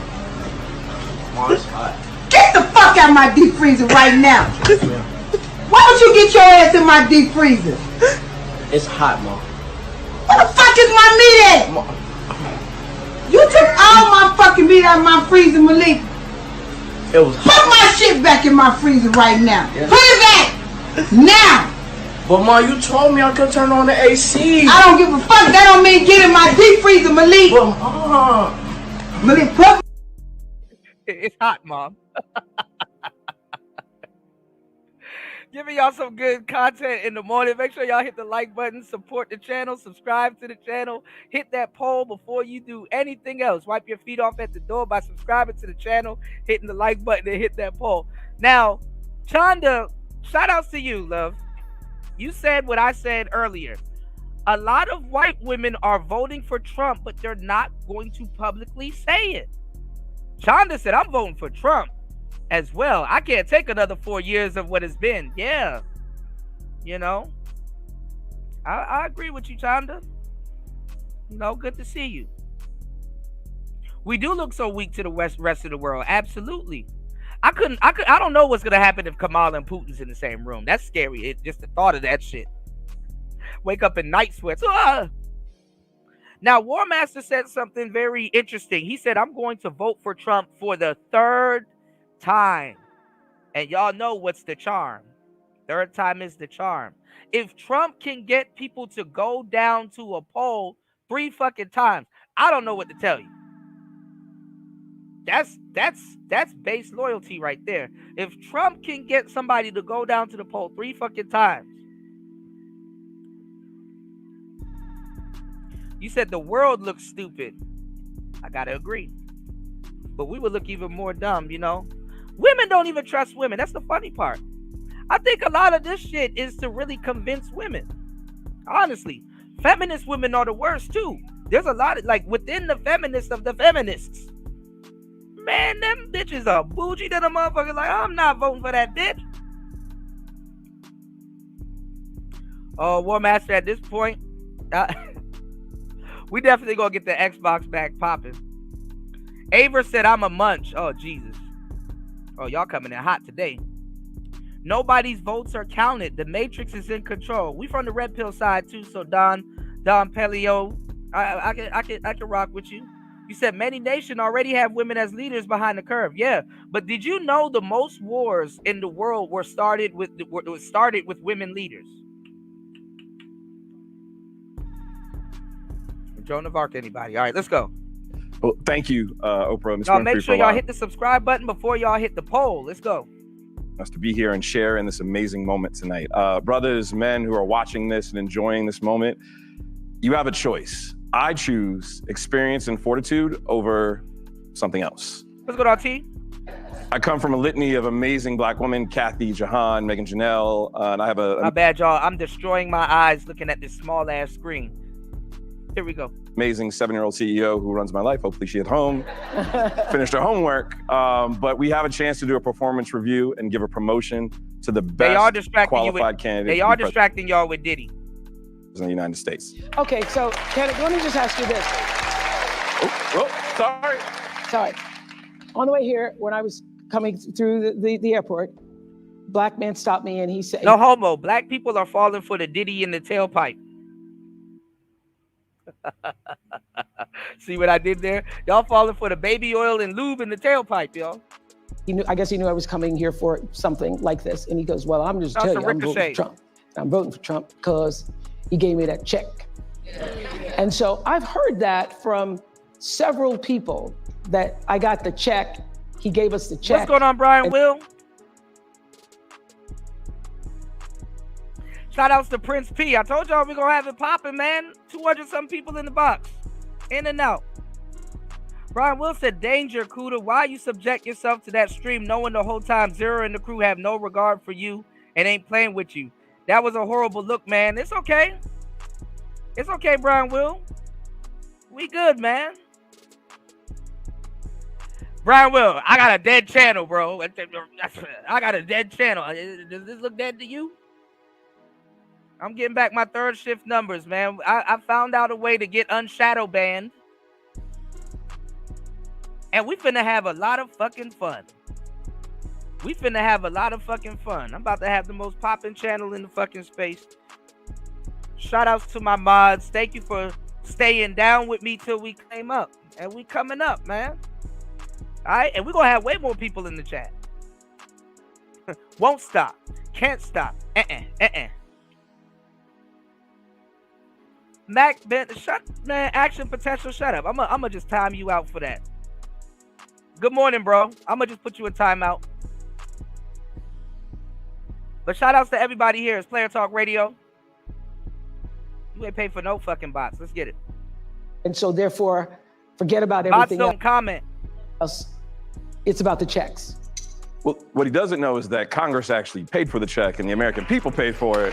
Mom, it's hot. Get the fuck out of my deep freezer right now. Why don't you get your ass in my deep freezer? It's hot, Mom. Where the fuck is my meat at? Mom. You took all my fucking meat out of my freezer, Malik. It was hot. Put my shit back in my freezer right now. Yeah. Put it back now. But Mom, you told me I could turn on the AC. I don't give a fuck. That don't mean get in my deep freezer, Malik. But Malik, put. It's hot, Mom. Giving y'all some good content in the morning. Make sure y'all hit the like button, support the channel, subscribe to the channel, hit that poll before you do anything else. Wipe your feet off at the door by subscribing to the channel, hitting the like button, and hit that poll. Now, Chanda, shout outs to you, love. You said what I said earlier. A lot of white women are voting for Trump, but they're not going to publicly say it. Chanda said, I'm voting for Trump as well. I can't take another 4 years of what has been. Yeah. You know, I agree with you, Chanda. You know, good to see you. We do look so weak to the rest of the world. Absolutely. I don't know what's going to happen if Kamala and Putin's in the same room. That's scary. Just the thought of that shit. Wake up in night sweats. Ah! Now, War Master said something very interesting. He said, I'm going to vote for Trump for the third time. And y'all know what's the charm. Third time is the charm. If Trump can get people to go down to a poll 3 fucking times, I don't know what to tell you. That's base loyalty right there. If Trump can get somebody to go down to the poll 3 fucking times. You said the world looks stupid. I gotta agree. But we would look even more dumb, you know? Women don't even trust women. That's the funny part. I think a lot of this shit is to really convince women. Honestly. Feminist women are the worst too. There's a lot of, like, within the feminists of the feminists. Man, them bitches are bougie to the motherfucker. Like, I'm not voting for that bitch. Oh, War Master, at this point, we definitely gonna get the Xbox back popping. Aver said, I'm a munch. Oh, Jesus. Oh, y'all coming in hot today. Nobody's votes are counted. The Matrix is in control. We from the red pill side too, so Don Pelio, I can rock with you. You said many nations already have women as leaders behind the curve. Yeah, but did you know the most wars in the world were started with women leaders? Joan of Arc, anybody? All right, let's go. Well, thank you, Oprah. Y'all make sure y'all hit the subscribe button before y'all hit the poll. Let's go. Nice to be here and share in this amazing moment tonight. Brothers, men who are watching this and enjoying this moment, you have a choice. I choose experience and fortitude over something else. Let's go to T. I come from a litany of amazing Black women, Kathy, Jahan, Megan Janelle, and I have My bad, y'all. I'm destroying my eyes looking at this small ass screen. Here we go. Amazing 7-year-old CEO who runs my life. Hopefully she at home finished her homework. But we have a chance to do a performance review and give a promotion to the best qualified candidate. They are distracting y'all with Diddy. In the United States. Okay, so let me just ask you this. Sorry. On the way here, when I was coming through the airport, black man stopped me and he said, "No homo. Black people are falling for the Diddy in the tailpipe." See what I did there? Y'all falling for the baby oil and lube in the tailpipe, y'all. I guess he knew I was coming here for something like this, and he goes, "Well, I'm just telling you, I'm voting for Trump. I'm voting for Trump because he gave me that check." And so I've heard that from several people that I got the check. He gave us the check. What's going on, Brian Will? Shout outs to Prince P. I told y'all we're going to have it popping, man. 200-something people in the box. In and out. Brian Will said, "Danger, Kuda. Why you subject yourself to that stream knowing the whole time Zero and the crew have no regard for you and ain't playing with you? That was a horrible look, man." It's okay. It's okay, Brian Will. We good, man. Brian Will, I got a dead channel, bro. I got a dead channel. Does this look dead to you? I'm getting back my third shift numbers, man. I found out a way to get unshadow banned. And we finna have a lot of fucking fun. We finna have a lot of fucking fun. I'm about to have the most popping channel in the fucking space. Shout outs to my mods. Thank you for staying down with me till we came up. And we coming up, man. All right? And we're going to have way more people in the chat. Won't stop. Can't stop. Mac, man, action potential, shut up. I'm going to just time you out for that. Good morning, bro. I'm going to just put you in timeout. But shout outs to everybody here. It's Player Talk Radio. You ain't paid for no fucking bots. Let's get it. And so therefore, forget about everything else. Bots don't comment. It's about the checks. Well, what he doesn't know is that Congress actually paid for the check and the American people paid for it.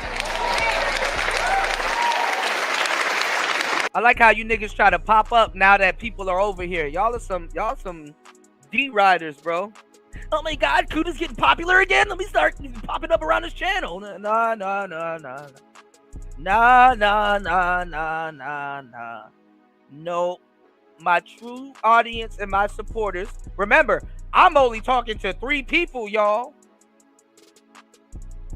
I like how you niggas try to pop up now that people are over here. Y'all some D-riders, bro. Oh my God, Kuda's getting popular again. Let me start popping up around this channel. No, my true audience and my supporters. Remember, I'm only talking to 3 people, y'all.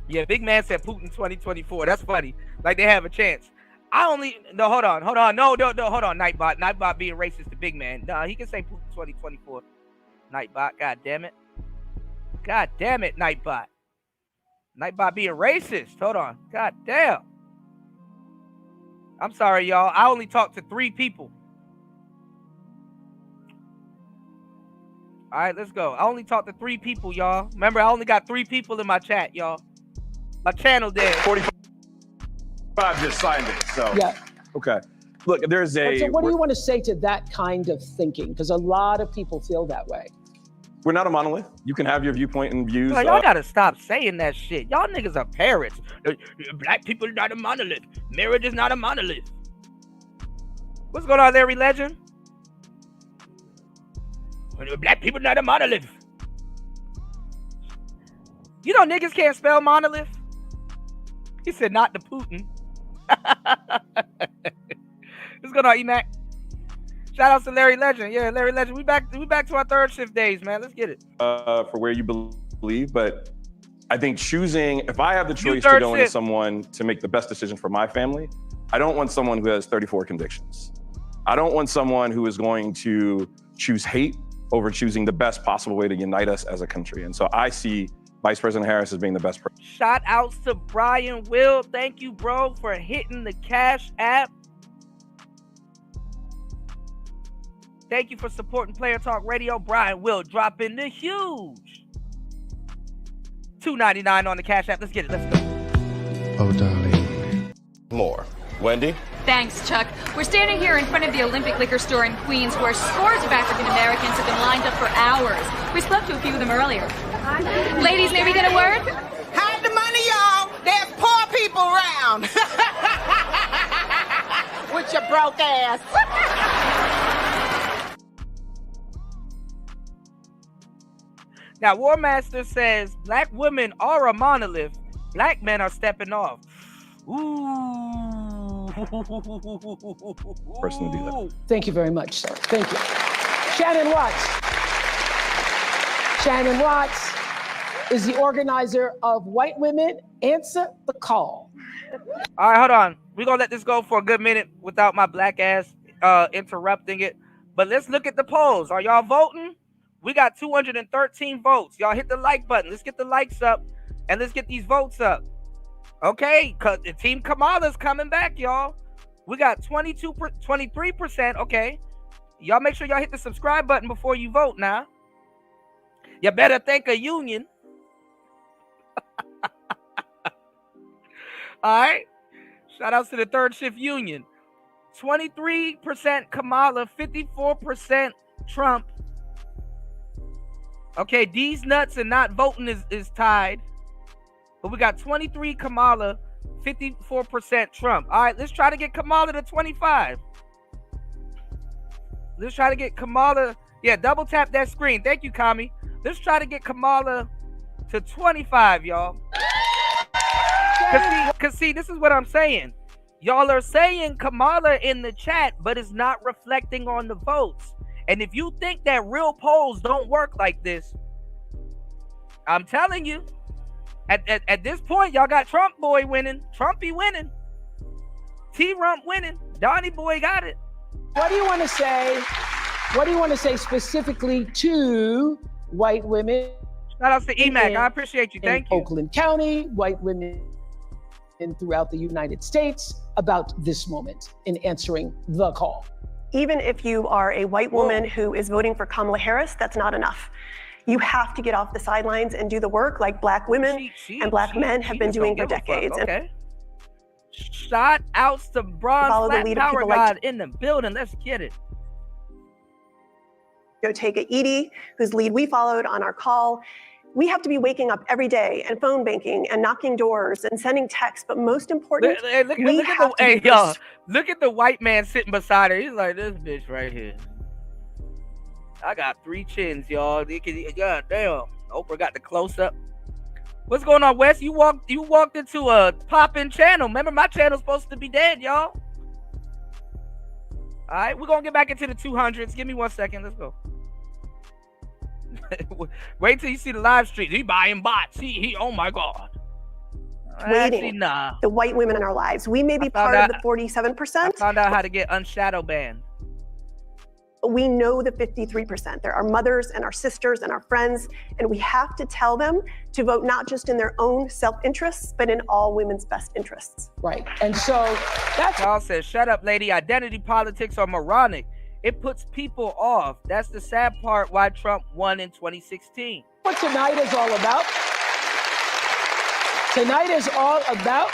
Yeah, Big Man said Putin 2024. That's funny. Like they have a chance. Hold on. No, hold on, Nightbot. Nightbot being racist to Big Man. Nah, he can say Putin 2024. Nightbot, god damn it. God damn it, Nightbot. Nightbot being racist. Hold on. God damn. I'm sorry, y'all. I only talked to 3 people. All right, let's go. I only talked to 3 people, y'all. Remember, I only got 3 people in my chat, y'all. My channel dead. 45 just signed it, so. Yeah. Okay. Look, there's a... So what do you want to say to that kind of thinking? Because a lot of people feel that way. We're not a monolith. You can have your viewpoint and views. Y'all gotta stop saying that shit. Y'all niggas are parrots. Black people are not a monolith. Marriage is not a monolith. What's going on, Larry Legend? Black people are not a monolith. You know niggas can't spell monolith? He said not to Putin. What's going on, E-Mac? Shout out to Larry Legend. Yeah, Larry Legend. We back to our third shift days, man. Let's get it. For where you believe, but I think choosing, if I have the choice to go into someone to make the best decision for my family, I don't want someone who has 34 convictions. I don't want someone who is going to choose hate over choosing the best possible way to unite us as a country. And so I see Vice President Harris as being the best person. Shout outs to Brian Will. Thank you, bro, for hitting the Cash App. Thank you for supporting Player Talk Radio. Brian Will dropping the huge $2.99 on the Cash App. Let's get it. Let's go. Oh, darling. More. Wendy? Thanks, Chuck. We're standing here in front of the Olympic Liquor Store in Queens where scores of African Americans have been lined up for hours. We spoke to a few of them earlier. Ladies, may we get a word? Hide the money, y'all. There's poor people around. With your broke ass. Now, War Master says black women are a monolith. Black men are stepping off. Ooh. Person to do that. Thank you very much, sir. Thank you. Shannon Watts. is the organizer of White Women Answer the Call. All right, hold on. We're going to let this go for a good minute without my black ass interrupting it. But let's look at the polls. Are y'all voting? We got 213 votes. Y'all hit the like button. Let's get the likes up and let's get these votes up. Okay, because the Team Kamala's coming back, y'all. We got 23%. Okay. Y'all make sure y'all hit the subscribe button before you vote now. You better thank a union. All right. Shout outs to the third shift union. 23% Kamala, 54% Trump. Okay, these nuts and not voting is tied. But we got 23 Kamala, 54% Trump. All right, let's try to get Kamala to 25. Let's try to get Kamala. Yeah, double tap that screen. Thank you, Kami. Let's try to get Kamala to 25, y'all. Cause see, this is what I'm saying. Y'all are saying Kamala in the chat, but it's not reflecting on the votes. And if you think that real polls don't work like this, I'm telling you, at this point, y'all got Trump boy winning, Trumpy winning, T-Rump winning, Donnie boy got it. What do you want to say? What do you want to say specifically to white women? Shout out to EMAC. I appreciate you. Thank you. Oakland County, white women throughout the United States about this moment in answering the call. Even if you are a white woman who is voting for Kamala Harris, that's not enough. You have to get off the sidelines and do the work like black women and black men have been doing for decades. Okay. Shout outs to Bronze Flat Power God in the building. Let's get it. Go take it. Edie, whose lead we followed on our call. We have to be waking up every day and phone banking and knocking doors and sending texts. But most important, look at the white man sitting beside her. He's like, this bitch right here. I got 3 chins, y'all. God damn. Oprah got the close up. What's going on, Wes? You walked into a pop-in channel. Remember, my channel's supposed to be dead, y'all. All right, we're gonna get back into the 200s. Give me 1 second. Let's go. Wait till you see the live stream. He buying bots. He oh my God. Waiting. The white women in our lives. We may be part of the 47%. I found out how to get unshadow banned. But we know the 53%. They're our mothers and our sisters and our friends, and we have to tell them to vote not just in their own self-interests, but in all women's best interests. Right. And so that's y'all said, shut up, lady. Identity politics are moronic. It puts people off. That's the sad part why Trump won in 2016. What tonight is all about. Tonight is all about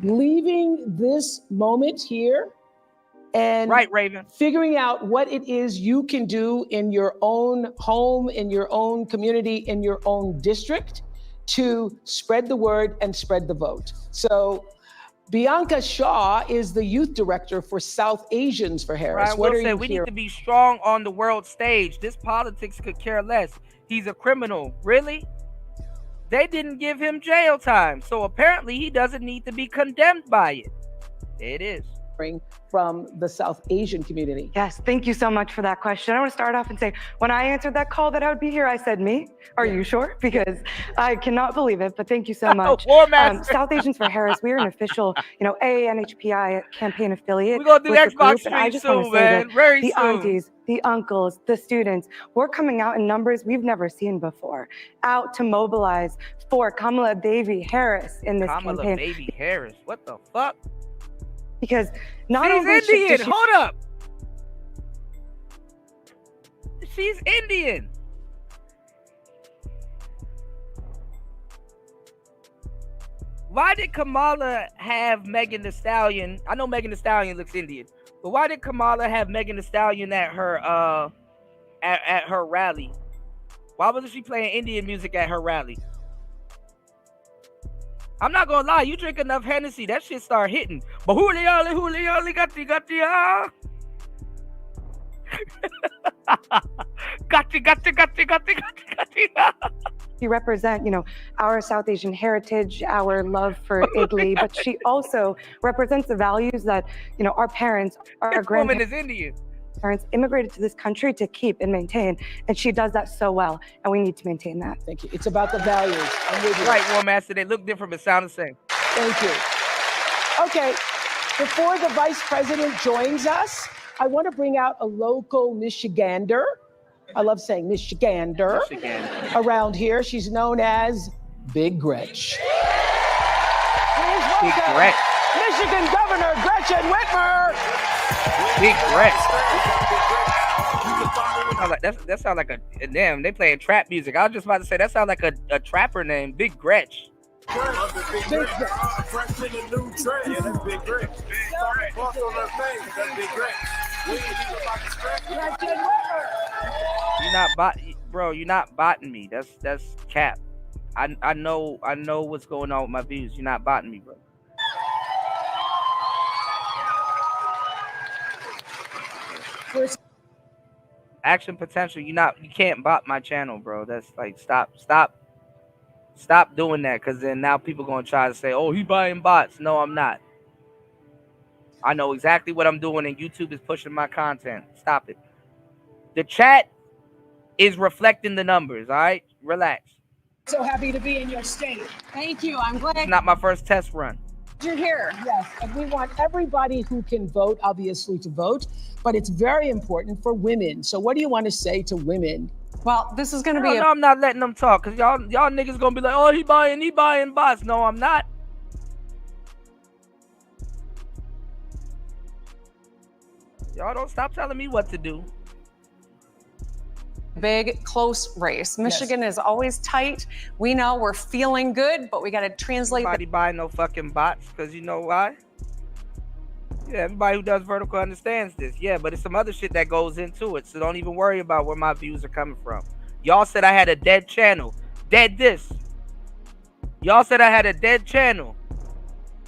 leaving this moment here and Raven, figuring out what it is you can do in your own home, in your own community, in your own district to spread the word and spread the vote. So Bianca Shaw is the youth director for South Asians for Harris. What are you we need to be strong on the world stage. This politics could care less. He's a criminal. Really? They didn't give him jail time. So apparently he doesn't need to be condemned by it. It is. From the South Asian community. Yes, thank you so much for that question. I want to start off and say, when I answered that call that I would be here, I said, me? Are you sure? Because I cannot believe it, but thank you so much. South Asians for Harris, we are an official, AANHPI campaign affiliate. We're going to do with Xbox and I just soon, want to say man. that Very the soon. aunties, the uncles, the students, we're coming out in numbers we've never seen before, out to mobilize for Kamala Baby Harris in this Kamala campaign. Baby Harris. What the fuck? Because not She's only Indian. does she, Hold up. She's Indian. Why did Kamala have Megan Thee Stallion? I know Megan Thee Stallion looks Indian, but why did Kamala have Megan Thee Stallion at her at her rally? Why wasn't she playing Indian music at her rally? I'm not gonna lie, you drink enough Hennessy, that shit start hitting. But Julio, gatti. She represent, our South Asian heritage, our love for Italy, but she also represents the values that, our parents, our This woman grandparents. is Indian. parents immigrated to this country to keep and maintain, and she does that so well, and we need to maintain that. Thank you. It's about the values. I'm with you. Right, War Master. They look different but sound the same. Thank you. Okay, before the vice president joins us, I want to bring out a local Michigander. I love saying Michigander. Around here. She's known as Big Gretch. Please Big welcome Gretch. Michigan Governor Gretchen Whitmer. Big Gretch. That sounds like a damn. They playing trap music. I was just about to say that sounds like a trapper name, Big Gretch. You're not bro. You're not botting me. That's cap. I know what's going on with my views. You're not botting me, bro. Action potential. You can't bot my channel, bro. That's like stop doing that, because then now people gonna try to say, oh, he buying bots. No, I'm not. I know exactly what I'm doing, and YouTube is pushing my content. Stop it. The chat is reflecting the numbers. All right, relax. So happy to be in your state. Thank you. I'm glad. It's not my first test run. You're here. Yes, and we want everybody who can vote, obviously, to vote, but it's very important for women. So what do you want to say to women? Well, this is going to be No, I'm not letting them talk, because y'all niggas gonna be like, oh, he buying bots. No, I'm not. Y'all don't stop telling me what to do. big, close race. Michigan is always tight. We know we're feeling good, but we got to translate. Nobody buying no fucking bots, because you know why? Yeah, everybody who does vertical understands this. Yeah, but it's some other shit that goes into it, so don't even worry about where my views are coming from. Y'all said I had a dead channel. Dead this. Y'all said I had a dead channel.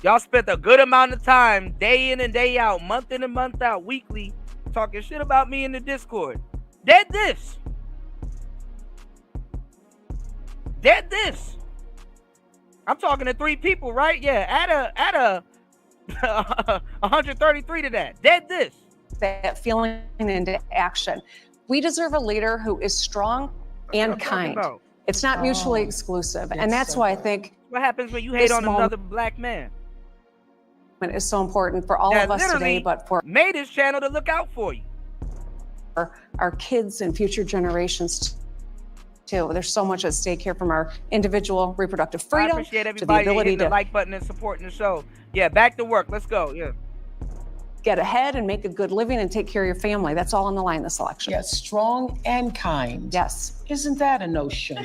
Y'all spent a good amount of time, day in and day out, month in and month out, weekly, talking shit about me in the Discord. Dead this. Dead this. I'm talking to 3 people, right? Yeah, add a 133 to that. Dead this. That feeling into action. We deserve a leader who is strong and kind. It's not mutually exclusive. And that's why I think what happens when you hate on another black man is so important for all of us today, but for made this channel to look out for you. Our kids and future generations too. There's so much at stake here, from our individual reproductive freedom I appreciate to the everybody ability hitting the like button and supporting the show. Yeah, back to work. Let's go. Yeah. Get ahead and make a good living and take care of your family. That's all on the line this election. Yes, strong and kind. Yes. Isn't that a notion?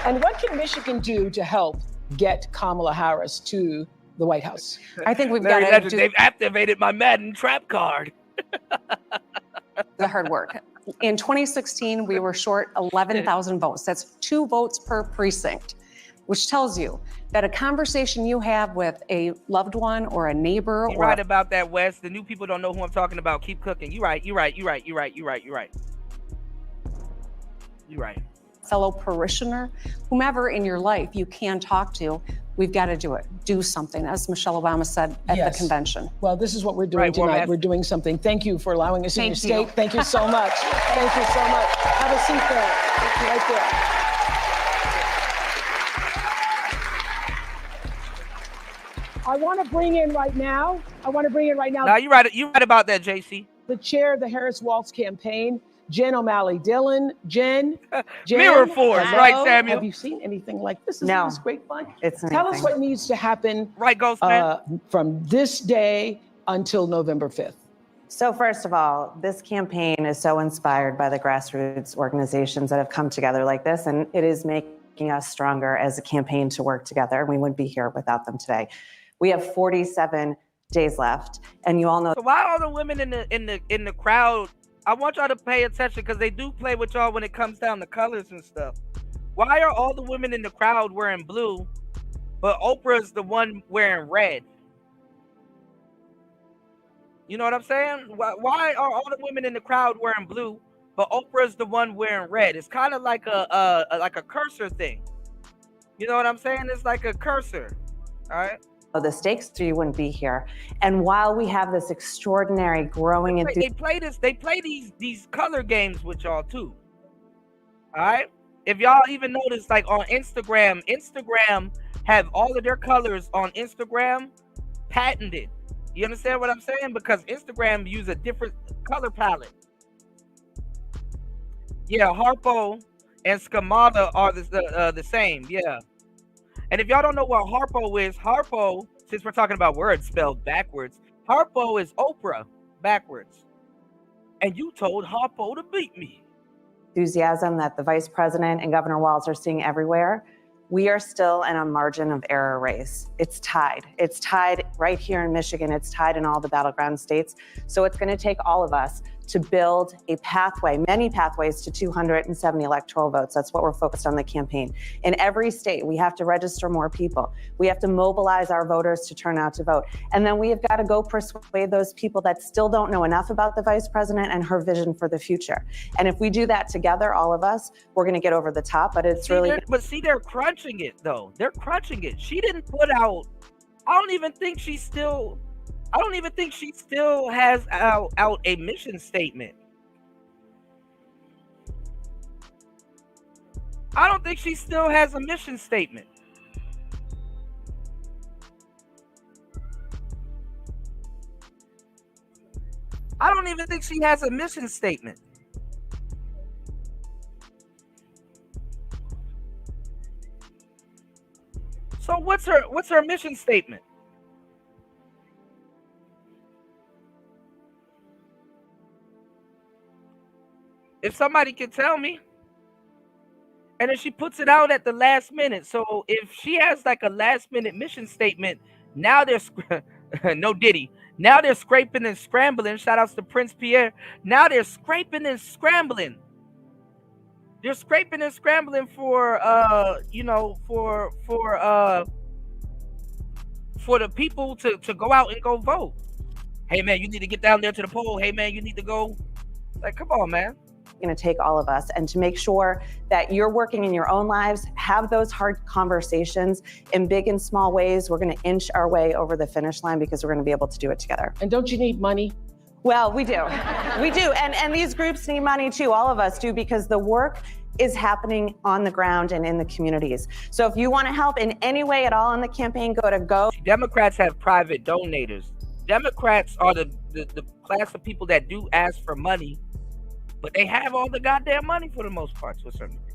And what can Michigan do to help get Kamala Harris to the White House? I think we've Larry got Legend, to do they've activated my Madden trap card. the hard work. In 2016, we were short 11,000 votes. That's 2 votes per precinct, which tells you that a conversation you have with a loved one or a neighbor You're right about that, Wes. The new people don't know who I'm talking about. Keep cooking. You're right. fellow parishioner, whomever in your life you can talk to, we've got to do it. Do something, as Michelle Obama said at the convention. Well, this is what we're doing tonight. We're doing something. Thank you for allowing us in your state. Thank you so much. Thank you so much. Have a seat there. Right there. I want to bring in right now. Now you're right about that, JC. The chair of the Harris Waltz campaign, Jen O'Malley Dillon. Jen. Mirror Force, right, Samuel? Have you seen anything like this? Isn't No. this great fun? It's Tell us amazing. what needs to happen right, Ghostman. From this day until November 5th. So first of all, this campaign is so inspired by the grassroots organizations that have come together like this, and it is making us stronger as a campaign to work together. We wouldn't be here without them today. We have 47 days left, and you all know. So why are all the women in the crowd? I want y'all to pay attention, because they do play with y'all when it comes down to colors and stuff. Why are all the women in the crowd wearing blue, but Oprah's the one wearing red? You know what I'm saying? Why are all the women in the crowd wearing blue, but Oprah's the one wearing red? It's kind of like a cursor thing. You know what I'm saying? It's like a cursor. All right. the stakes, so you wouldn't be here. And while we have this extraordinary growing enthusiasm, they play these color games with y'all too. All right. If y'all even notice, like on Instagram have all of their colors on Instagram patented. You understand what I'm saying? Because Instagram use a different color palette. Yeah, Harpo and Skamala are the same. Yeah. And if y'all don't know what Harpo is, Harpo, since we're talking about words spelled backwards, Harpo is Oprah backwards. And you told Harpo to beat me. that the vice president and Governor Walz are seeing everywhere, we are still in a margin of error race. It's tied. It's tied right here in Michigan. It's tied in all the battleground states. So it's going to take all of us to build a pathway, many pathways to 270 electoral votes. That's what we're focused on the campaign. In every state, we have to register more people. We have to mobilize our voters to turn out to vote. And then we have got to go persuade those people that still don't know enough about the vice president and her vision for the future. And if we do that together, all of us, we're going to get over the top. But it's they're crunching it though. They're crunching it. She didn't put out, I don't even think she still has out a mission statement. I don't think she still has a mission statement. I don't even think she has a mission statement. So what's her mission statement? If somebody can tell me. And then she puts it out at the last minute. So if she has like a last minute mission statement, now they're no Diddy. Now they're scraping and scrambling. Shout outs to Prince Pierre. Now they're scraping and scrambling. They're scraping and scrambling for for the people to go out and go vote. Hey man, you need to get down there to the poll. Hey man, you need to go. Like, come on, man. Going to take all of us, and to make sure that you're working in your own lives, have those hard conversations in big and small ways. We're going to inch our way over the finish line because we're going to be able to do it together. And don't you need money? Well, we do. We do. And these groups need money too. All of us do, because the work is happening on the ground and in the communities. So if you want to help in any way at all in the campaign, go. Democrats have private donators. Democrats are the class of people that do ask for money, but they have all the goddamn money for the most part to a certain degree.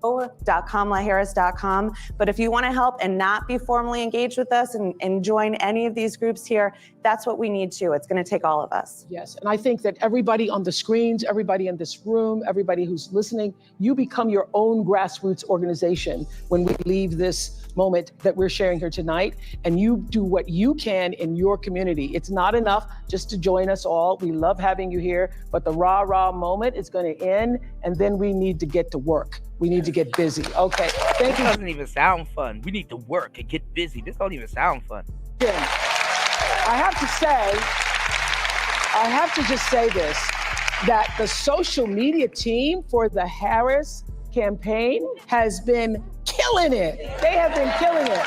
.kamalaharris.com. But if you want to help and not be formally engaged with us and join any of these groups here, that's what we need to. It's going to take all of us. Yes, and I think that everybody on the screens, everybody in this room, everybody who's listening, you become your own grassroots organization when we leave this moment that we're sharing here tonight, and you do what you can in your community. It's not enough just to join us all. We love having you here, but the rah-rah moment is going to end, and then we need to get to work. We need to get busy. Okay, thank you. This doesn't even sound fun. We need to work and get busy. This don't even sound fun. Yeah. I have to just say this, that the social media team for the Harris campaign has been killing it. They have been killing it.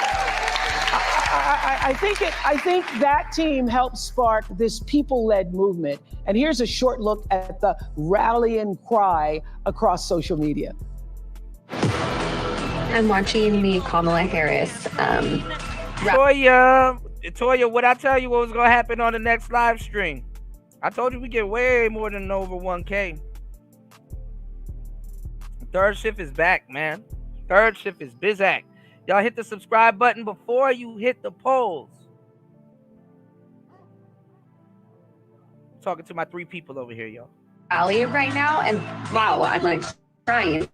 I think that team helped spark this people-led movement. And here's a short look at the rallying cry across social media. I'm watching the Kamala Harris. Toya, what I tell you what was gonna happen on the next live stream? I told you we get way more than over 1K. Third shift is back, man. Third shift is Bizac. Y'all hit the subscribe button before you hit the polls. Talking to my 3 people over here, y'all. Rally right now, and wow, I'm like crying.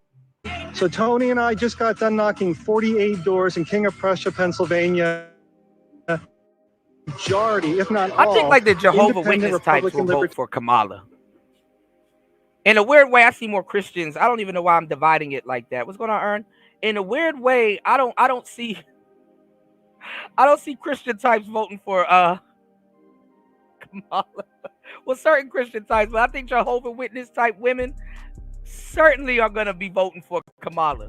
So Tony and I just got done knocking 48 doors in King of Prussia, Pennsylvania. Majority, if not all, I think like the Jehovah's Witness types will vote for Kamala. In a weird way, I see more Christians. I don't even know why I'm dividing it like that. What's going on, Ern? In a weird way, I don't see Christian types voting for Kamala. Well, certain Christian types, but I think Jehovah's Witness type women certainly are gonna be voting for Kamala.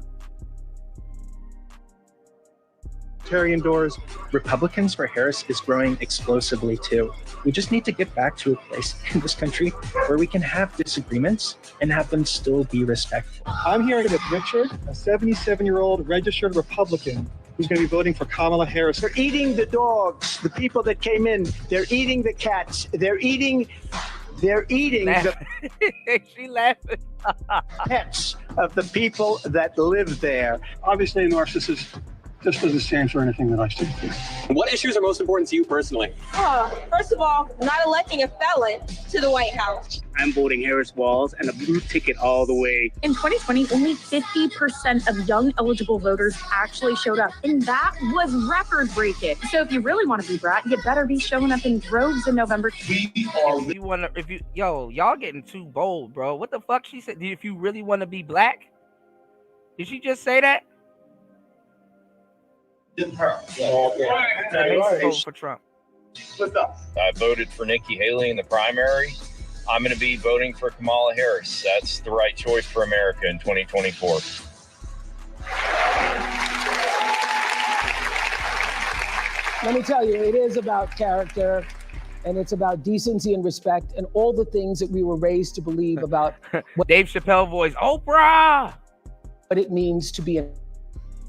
Libertarian doors. Republicans for Harris is growing explosively too. We just need to get back to a place in this country where we can have disagreements and have them still be respectful. I'm here with Richard, a 77-year-old registered Republican who's going to be voting for Kamala Harris. They're eating the dogs, the people that came in. They're eating the cats. They're eating the she laughing. pets of the people that live there. Obviously, a narcissist just doesn't stand for anything that I stand for. What issues are most important to you personally? First of all, not electing a felon to the White House. I'm voting Harris Walls and a blue ticket all the way. In 2020, only 50% of young eligible voters actually showed up, and that was record-breaking. So if you really want to be brat, you better be showing up in droves in November. Y'all getting too bold, bro. What the fuck she said? If you really want to be black? Did she just say that? Vote for Trump. I voted for Nikki Haley in the primary. I'm going to be voting for Kamala Harris. That's the right choice for America in 2024. Let me tell you, it is about character, and it's about decency and respect and all the things that we were raised to believe about what Dave Chappelle voice, Oprah! What it means to be an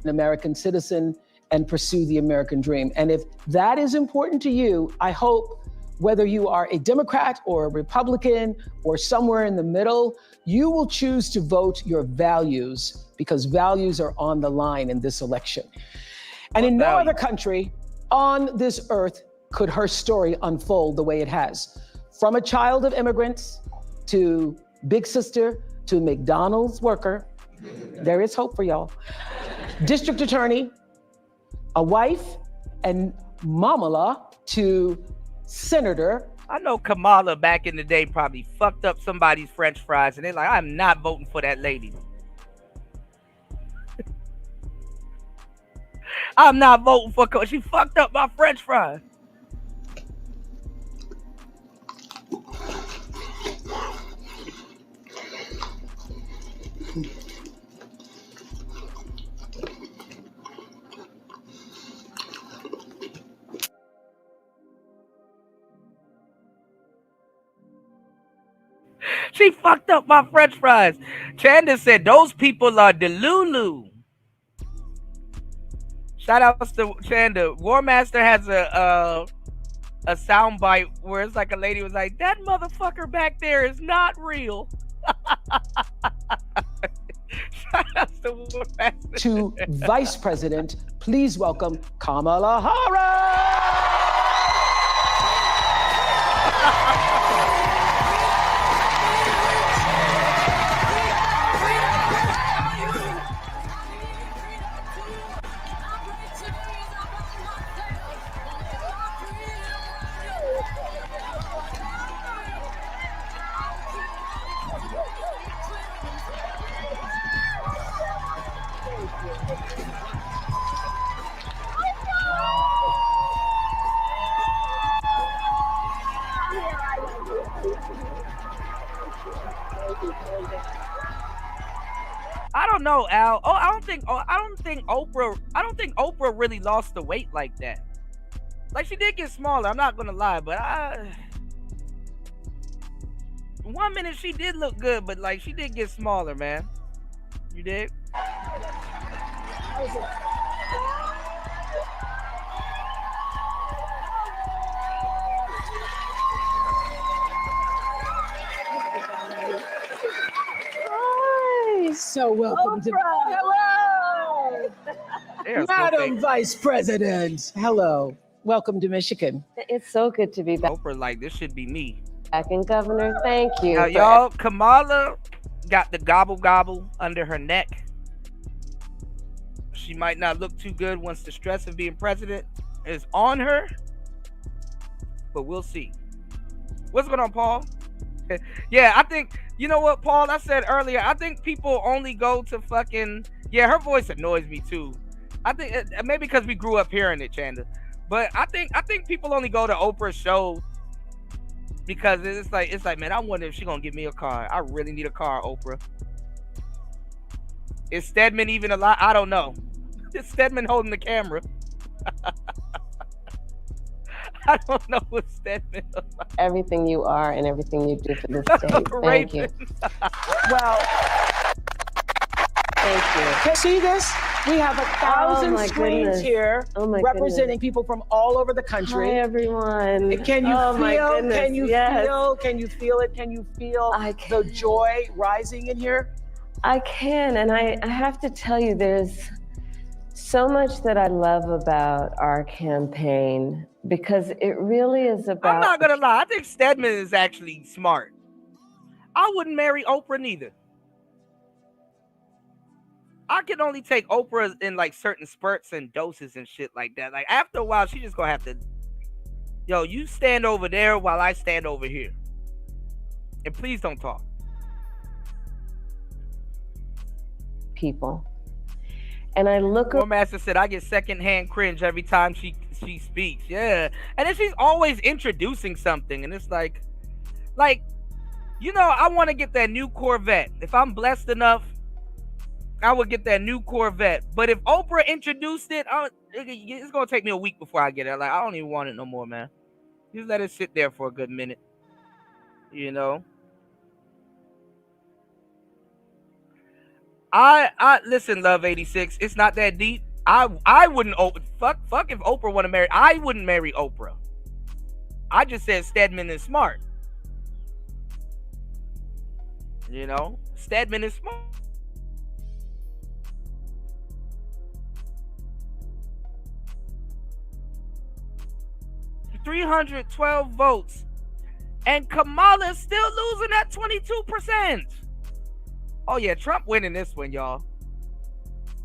American citizen and pursue the American dream. And if that is important to you, I hope whether you are a Democrat or a Republican or somewhere in the middle, you will choose to vote your values, because values are on the line in this election. And in no other country on this earth could her story unfold the way it has. From a child of immigrants to big sister to McDonald's worker, there is hope for y'all. District attorney, a wife, and Mamala to senator. I know Kamala back in the day probably fucked up somebody's French fries, and they're like, I'm not voting for that lady. I'm not voting for her. She fucked up my French fries. She fucked up my French fries. Chanda said those people are Delulu. Shout out to Chanda. War Master has a soundbite where it's like a lady was like, that motherfucker back there is not real. Shout out to War Master. To Vice President, please welcome Kamala Harris. I don't know, Al. I don't think Oprah really lost the weight like that. Like, she did get smaller, I'm not gonna lie, but one minute she did look good, but like she did get smaller, man. You did? So welcome to Hello. Madam Vice President. Hello. Welcome to Michigan. It's so good to be back. Oprah, like, this should be me. Acting governor, thank you. Now, y'all, Kamala got the gobble gobble under her neck. She might not look too good once the stress of being president is on her, but we'll see. What's going on, Paul? Yeah, I think, you know what, Paul, I said earlier, I think people only go to fucking, yeah, her voice annoys me too. I think maybe because we grew up hearing it, Chanda. But I think people only go to Oprah's show because it's like, man, I wonder if she's gonna give me a car. I really need a car, Oprah. Is Stedman even alive? I don't know. Is Stedman holding the camera? I don't know what Stedman. Everything you are and everything you do for this state. Thank you. Well, thank you. to see this, we have 1,000 my screens goodness. here Oh my representing goodness. people from all over the country. Hi, everyone. Can you Oh, my feel? goodness, Can you yes. feel? Can you feel it? Can you feel the joy rising in here? I can, and I have to tell you, there's so much that I love about our campaign because it really is about. I'm not gonna lie. I think Stedman is actually smart. I wouldn't marry Oprah neither. I can only take Oprah in like certain spurts and doses and shit like that. Like after a while, she just gonna have to, yo, you stand over there while I stand over here, and please don't talk. People. And I look. War Master said I get secondhand cringe every time she speaks. Yeah, and then she's always introducing something, and it's like, you know, I want to get that new Corvette. If I'm blessed enough, I would get that new Corvette. But if Oprah introduced it, it's gonna take me a week before I get it. Like I don't even want it no more, man. Just let it sit there for a good minute. You know. I listen, Love 86. It's not that deep. I wouldn't fuck if Oprah want to marry. I wouldn't marry Oprah. I just said Stedman is smart. You know, Stedman is smart. $312 votes, and Kamala is still losing at 22%. Oh yeah, Trump winning this one, y'all.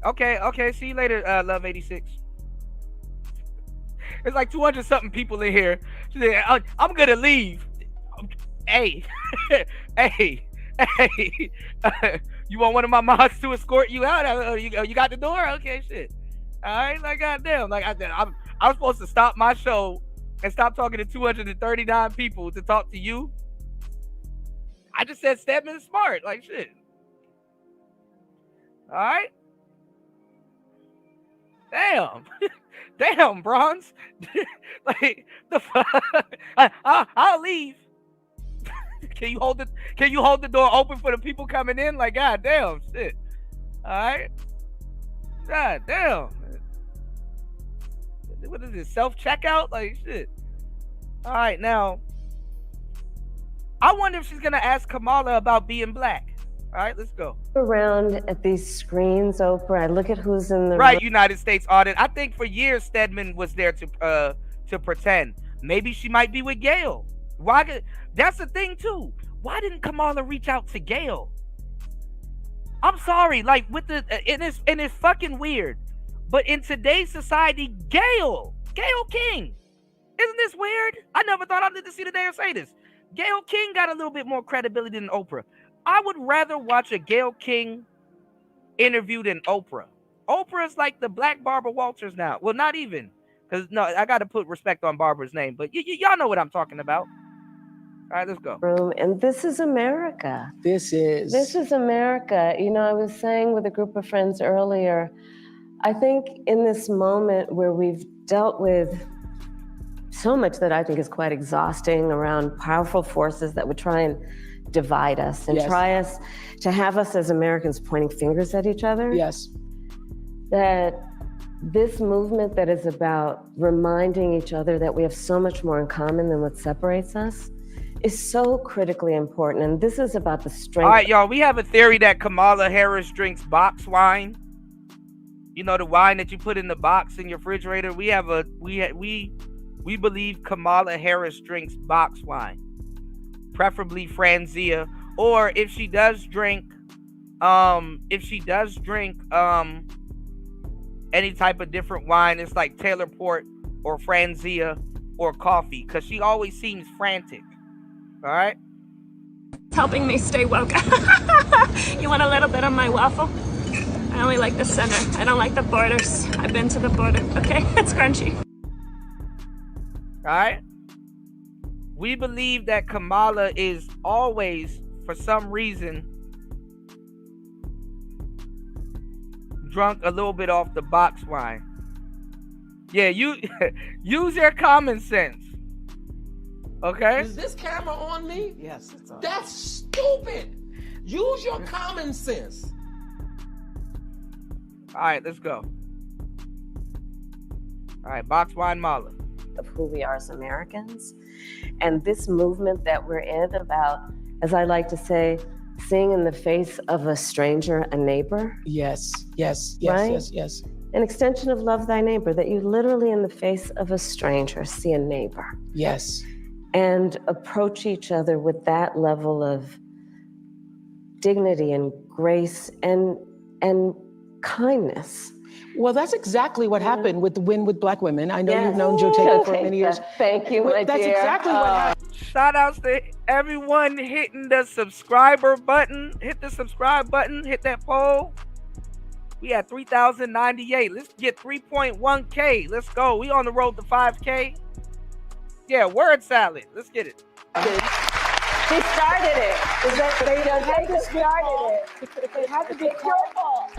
Okay. See you later, Love 86. There's like 200 something people in here. She said, I'm gonna leave. Hey, hey. You want one of my mods to escort you out? You got the door? Okay, shit. All right, like goddamn, like I'm supposed to stop my show and stop talking to 239 people to talk to you. I just said Stedman is smart, like shit. All right. Damn, Bronze. Like the fuck? I'll leave. Can you hold the door open for the people coming in? Like goddamn, shit. All right. Goddamn. What is this? Self-checkout? Like shit. All right, now. I wonder if she's gonna ask Kamala about being black. All right, let's go. Around at these screens, Oprah, I look at who's in the right. United States audit. I think for years Stedman was there to pretend. Maybe she might be with Gayle. Why? That's the thing too. Why didn't Kamala reach out to Gayle? I'm sorry. Like with the and it's fucking weird. But in today's society, Gayle King. Isn't this weird? I never thought I'd live to see the day or say this. Gayle King got a little bit more credibility than Oprah. I would rather watch a Gayle King interview than Oprah. Oprah's like the black Barbara Walters now. Well, not even. Because, no, I got to put respect on Barbara's name. But y'all know what I'm talking about. All right, let's go. And this is America. This is America. You know, I was saying with a group of friends earlier, I think in this moment where we've dealt with so much that I think is quite exhausting around powerful forces that would try and divide us and try us to have us as Americans pointing fingers at each other. Yes. That this movement that is about reminding each other that we have so much more in common than what separates us is so critically important. And this is about the strength. All right, y'all, we have a theory that Kamala Harris drinks box wine. You know, the wine that you put in the box in your refrigerator. We believe Kamala Harris drinks box wine. Preferably Franzia, or if she does drink any type of different wine, it's like Taylor Port or Franzia or coffee, because she always seems frantic. All right, It's helping me stay woke. You want a little bit of my waffle? I only like the center. I don't like the borders. I've been to the border. Okay, it's crunchy. All right. We believe that Kamala is always, for some reason, drunk a little bit off the box wine. Yeah, you use your common sense. Okay? Is this camera on me? Yes, it's on. That's stupid. Use your common sense. All right, let's go. All right, Box Wine Mala. Of who we are as Americans. And this movement that we're in about, as I like to say, seeing in the face of a stranger a neighbor. Yes. Right? Yes. An extension of love thy neighbor, that you literally in the face of a stranger see a neighbor. Yes. And approach each other with that level of dignity and grace and kindness. Well, that's exactly what happened with the Win with Black Women. I know you've known Joe Taker for many years. Thank you, my That's dear. exactly what happened. Shout outs to everyone hitting the subscriber button. Hit the subscribe button. Hit that poll. We at 3,098. Let's get 3.1K. Let's go. We on the road to 5K. Yeah, word salad. Let's get it. He started it. Is that Taker started it? It had to be called.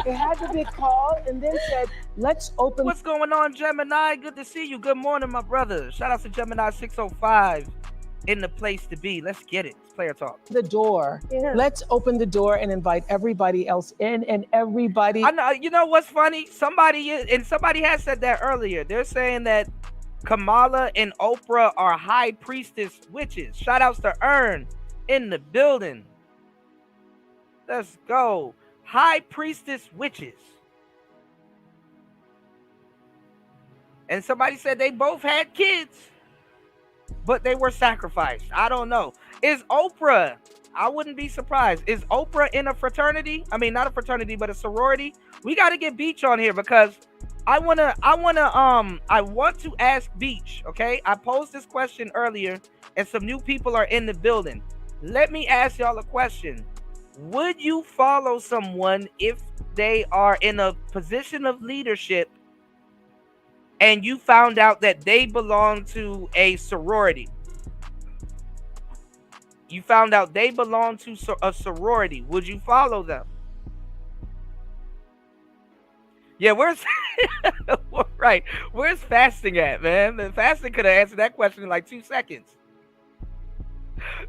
It had to be called and then said, let's open. What's going on, Gemini? Good to see you. Good morning, my brother. Shout out to Gemini 605 in the place to be. Let's get it. It's player talk. The door. Yeah. Let's open the door and invite everybody else in and everybody. I know. You know what's funny? Somebody has said that earlier. They're saying that Kamala and Oprah are high priestess witches. Shout outs to Earn in the building. Let's go. High priestess witches. And somebody said they both had kids, but they were sacrificed. I don't know. Is Oprah, I wouldn't be surprised. Is Oprah in a fraternity? I mean, not a fraternity, but a sorority. We got to get Beach on here because I want to ask Beach, okay? I posed this question earlier and some new people are in the building. Let me ask y'all a question. Would you follow someone if they are in a position of leadership and you found out that they belong to a sorority? You found out they belong to a sorority. Would you follow them? Yeah, where's right? Where's Fasting at, man? The Fasting could have answered that question in like 2 seconds.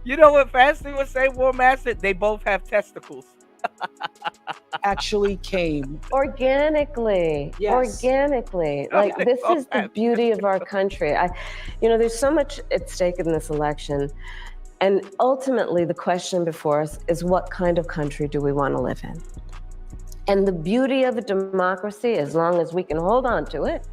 You know what Fasting would say, War Master? They both have testicles. Actually came organically. Yes. Organically. Like, this is the beauty of our country. There's so much at stake in this election. And ultimately, the question before us is, what kind of country do we want to live in? And the beauty of a democracy, as long as we can hold on to it,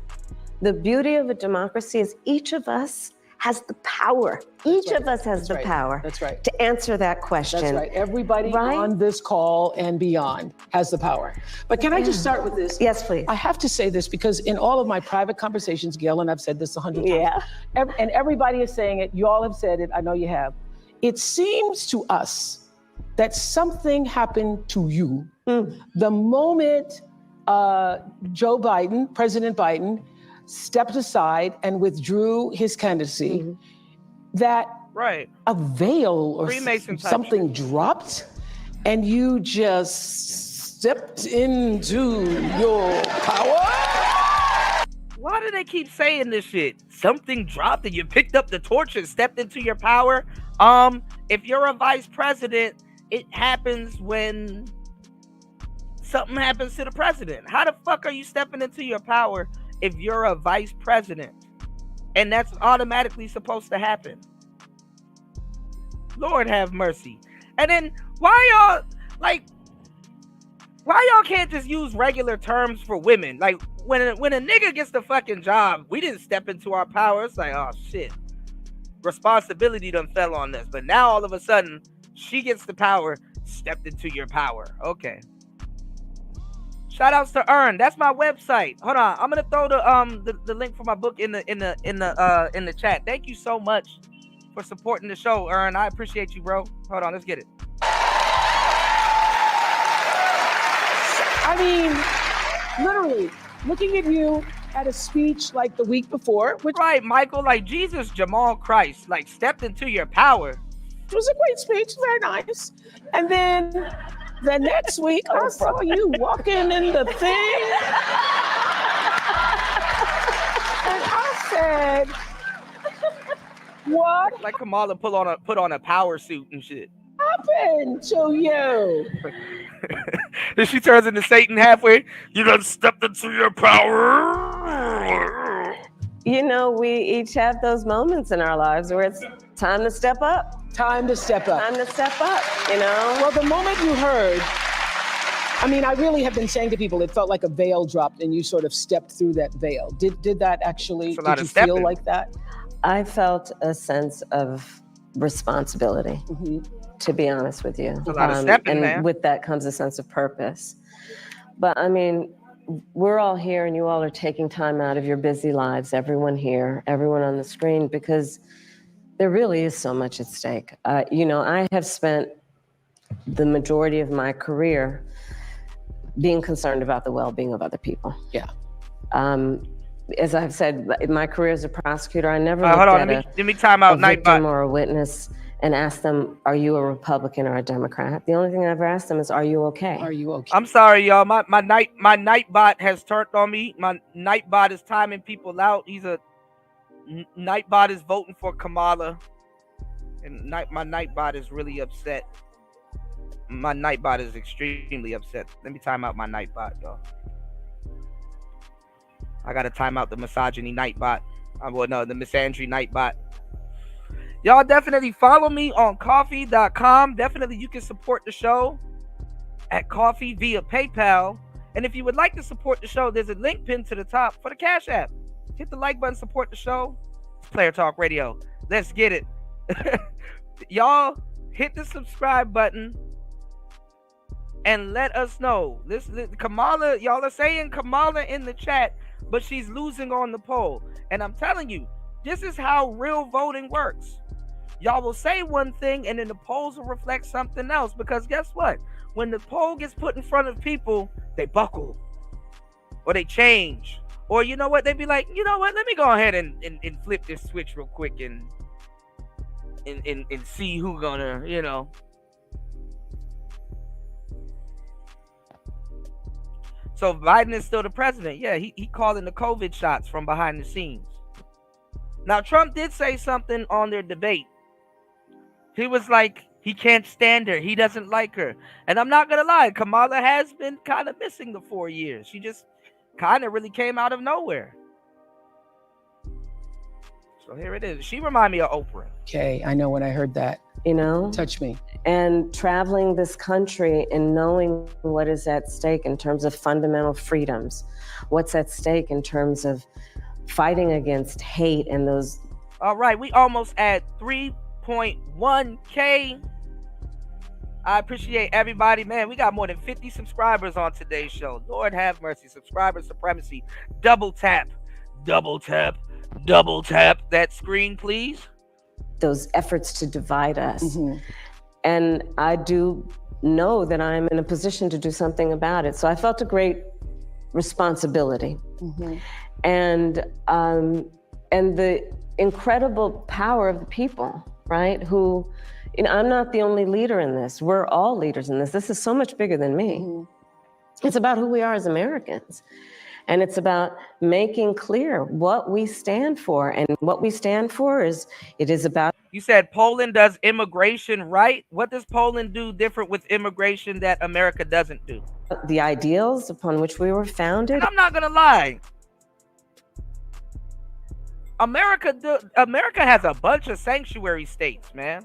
the beauty of a democracy is each of us has the power. Each of us has the power. That's right. To answer that question. That's right. Everybody on this call and beyond has the power. But can I just start with this? Yes, please. I have to say this because in all of my private conversations, Gail and I've said this 100 times. And everybody is saying it. You all have said it. I know you have. It seems to us that something happened to you the moment President Biden, stepped aside and withdrew his candidacy, that a veil or something dropped and you just stepped into your power? Why do they keep saying this shit? Something dropped and you picked up the torch and stepped into your power? If you're a vice president, it happens when something happens to the president. How the fuck are you stepping into your power if you're a vice president? And that's automatically supposed to happen. Lord have mercy. And then why y'all can't just use regular terms for women? Like when a nigga gets the fucking job, we didn't step into our power. It's like, oh shit. Responsibility done fell on us. But now all of a sudden, she gets the power, stepped into your power. Okay. Shout outs to Earn. That's my website. Hold on. I'm gonna throw the link for my book in the chat. Thank you so much for supporting the show, Earn. I appreciate you, bro. Hold on, let's get it. I mean, literally, looking at you at a speech like the week before. Right, Michael, like Jesus, Jamal Christ, like stepped into your power. It was a great speech, very nice. And then the next week, I saw you walking in the thing. said, what Like Kamala put on a power suit and shit. happened to you? Then she turns into Satan halfway. You done stepped into your power. You know, we each have those moments in our lives where it's time to step up. Time to step up. Time to step up, you know? Well, the moment you heard, I mean, I really have been saying to people, it felt like a veil dropped and you sort of stepped through that veil. Did that actually, did you feel like that? I felt a sense of responsibility, to be honest with you. It's a lot of stepping, and man. with that comes a sense of purpose. But I mean, we're all here and you all are taking time out of your busy lives, everyone here, everyone on the screen, because there really is so much at stake. You know, I have spent the majority of my career being concerned about the well-being of other people. Yeah. As I've said, in my career as a prosecutor, I never hold on, looked let me time out a victim Nightbot. or a witness and asked them, are you a Republican or a Democrat? The only thing I ever asked them is, are you okay? Are you okay? I'm sorry, y'all. My Nightbot has turned on me. My Nightbot is timing people out. Nightbot is voting for Kamala, and my Nightbot is really upset. My Nightbot is extremely upset. Let me time out my Nightbot, y'all. I gotta time out the misogyny Nightbot. The misandry Nightbot. Y'all definitely follow me on coffee.com. Definitely you can support the show at Coffee via PayPal. And if you would like to support the show, there's a link pinned to the top for the Cash App. Hit the like button, support the show. It's Player Talk Radio. Let's get it. Y'all hit the subscribe button and let us know. This Kamala, y'all are saying Kamala in the chat, but she's losing on the poll. And I'm telling you, this is how real voting works. Y'all will say one thing and then the polls will reflect something else, because guess what? When the poll gets put in front of people, they buckle or they change. Or you know what? They be like, you know what? Let me go ahead and flip this switch real quick and see who gonna, you know. So Biden is still the president. Yeah, he calling the COVID shots from behind the scenes. Now, Trump did say something on their debate. He was like, he can't stand her. He doesn't like her. And I'm not going to lie, Kamala has been kind of missing the 4 years. She just kind of really came out of nowhere. So here it is. She reminded me of Oprah. Okay, I know when I heard that. You know? Touch me. And traveling this country and knowing what is at stake in terms of fundamental freedoms, what's at stake in terms of fighting against hate and those. All right, we almost at 3.1K. I appreciate everybody, man. We got more than 50 subscribers on today's show. Lord have mercy. Subscriber supremacy. Double tap that screen, please. Those efforts to divide us. And I do know that I'm in a position to do something about it. So I felt a great responsibility. And the incredible power of the people, right? Who, you know, I'm not the only leader in this. We're all leaders in this. This is so much bigger than me. It's about who we are as Americans. And it's about making clear what we stand for. And what we stand for is, it is about. You said Poland does immigration right. What does Poland do different with immigration that America doesn't do? The ideals upon which we were founded. And I'm not going to lie. America has a bunch of sanctuary states, man.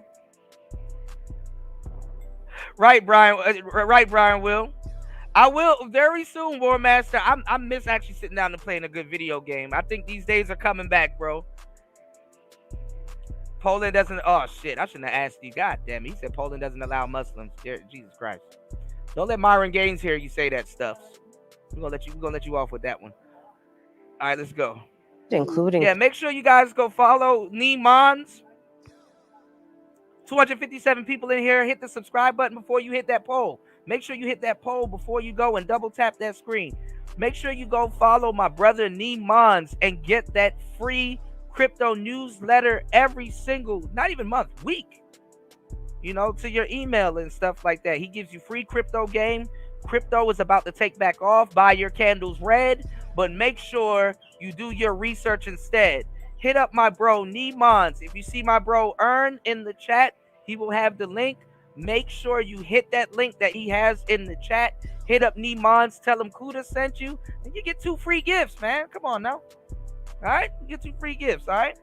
Right, Brian. Right, Brian. Will. I will very soon, War Master. I miss actually sitting down and playing a good video game. I think these days are coming back, bro. Poland doesn't. Oh shit! I shouldn't have asked you. God damn it! He said Poland doesn't allow Muslims. Jesus Christ! Don't let Myron Gaines hear you say that stuff. We're gonna let you off with that one. All right, let's go. Including. Yeah, make sure you guys go follow Mons. 257 people in here. Hit the subscribe button before you hit that poll. Make sure you hit that poll before you go and double tap that screen. Make sure you go follow my brother Mons and get that free crypto newsletter every single, not even month, week, you know, to your email and stuff like that. He gives you free crypto game. Crypto is about to take back off. Buy your candles red, but make sure you do your research instead. hit up my bro Nemons. If you see my bro Earn in the chat, he will have the link. Make sure you hit that link that he has in the chat. Hit up Nemons, tell him Kuda sent you, and you get 2 free gifts, man. Come on now. All right? You get 2 free gifts, all right?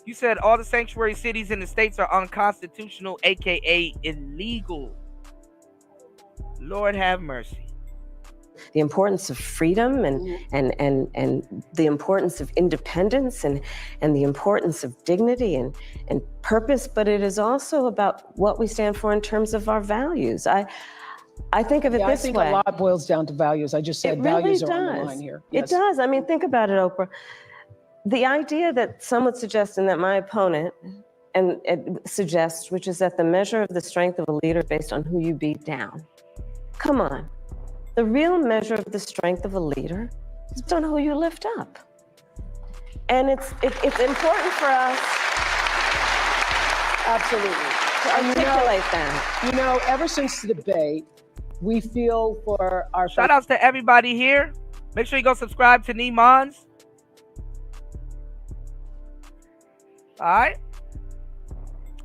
You said all the sanctuary cities in the states are unconstitutional, aka illegal. Lord have mercy. The importance of freedom and the importance of independence and the importance of dignity and purpose, but it is also about what we stand for in terms of our values. I think of it this way. I think a lot boils down to values. I just said values are on the line here. Yes. It does. I mean, think about it, Oprah. The idea that some would suggest and that my opponent and it suggests, which is that the measure of the strength of a leader is based on who you beat down. Come on. The real measure of the strength of a leader is based on who you lift up. And it's important for us absolutely to articulate that. You know, ever since the debate, we feel for our... Shout outs to everybody here. Make sure you go subscribe to Nemons. All right.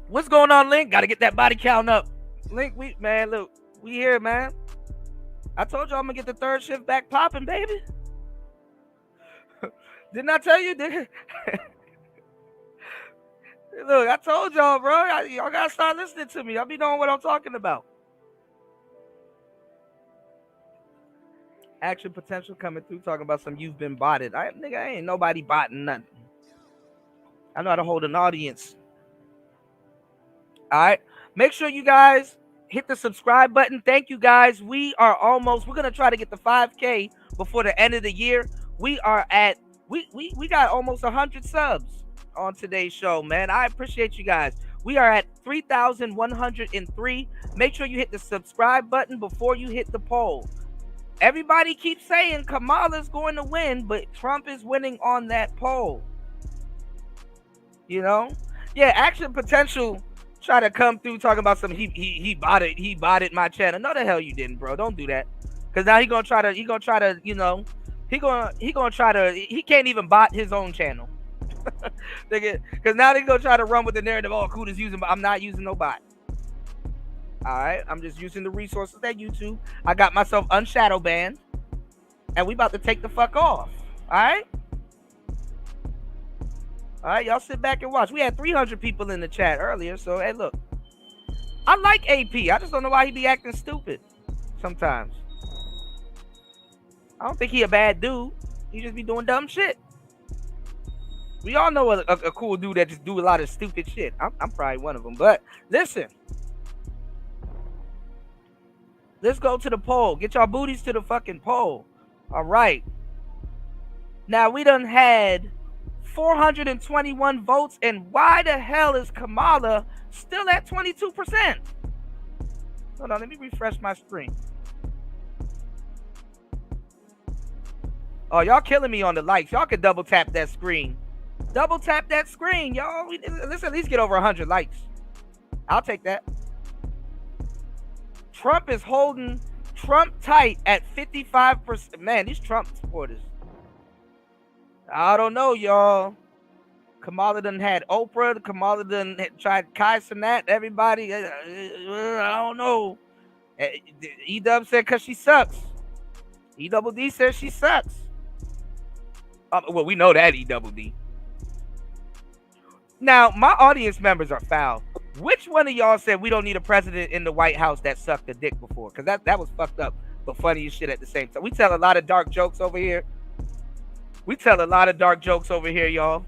What's going on, Link? Got to get that body count up. Link, man, look, we here, man. I told y'all I'm going to get the 3rd shift back popping, baby. Didn't I tell you? Look, I told y'all, bro. Y'all got to start listening to me. Y'all be knowing what I'm talking about. Action potential coming through talking about some you've been botted. Nigga, I ain't nobody botting nothing. I know how to hold an audience. All right. Make sure you guys hit the subscribe button. Thank you, guys. We're going to try to get the 5K before the end of the year. We are at, we got almost 100 subs on today's show, man. I appreciate you guys. We are at 3,103. Make sure you hit the subscribe button before you hit the poll. Everybody keeps saying Kamala's going to win, but Trump is winning on that poll. You know? Yeah, Action Potential try to come through talking about some he botted my channel. No, the hell you didn't, bro. Don't do that. Cause now he gonna try to, you know, he can't even bot his own channel. Cause now they gonna try to run with the narrative, oh, Kuda's using, but I'm not using no bot. All right, I'm just using the resources at YouTube. I got myself unshadow banned, and we about to take the fuck off. All right. All right, y'all sit back and watch. We had 300 people in the chat earlier, so hey, look. I like AP. I just don't know why he be acting stupid sometimes. I don't think he a bad dude. He just be doing dumb shit. We all know a cool dude that just do a lot of stupid shit. I'm probably one of them. But listen. Let's go to the poll. Get y'all booties to the fucking poll. All right. Now, we done had 421 votes, and why the hell is Kamala still at 22%? Hold on, let me refresh my screen. Oh, y'all killing me on the likes. Y'all can double tap that screen. Double tap that screen, y'all. Let's at least get over 100 likes. I'll take that. Trump is holding Trump tight at 55%. Man, these Trump supporters. I don't know, y'all. Kamala done had Oprah. Kamala done tried Kai Cenat. Everybody. I don't know. E-Dub said because she sucks. E-Double-D says she sucks. Well, we know that E-Double-D. Now, my audience members are foul. Which one of y'all said we don't need a president in the White House that sucked a dick before? Because that was fucked up, but funny as shit at the same time. We tell a lot of dark jokes over here. Y'all.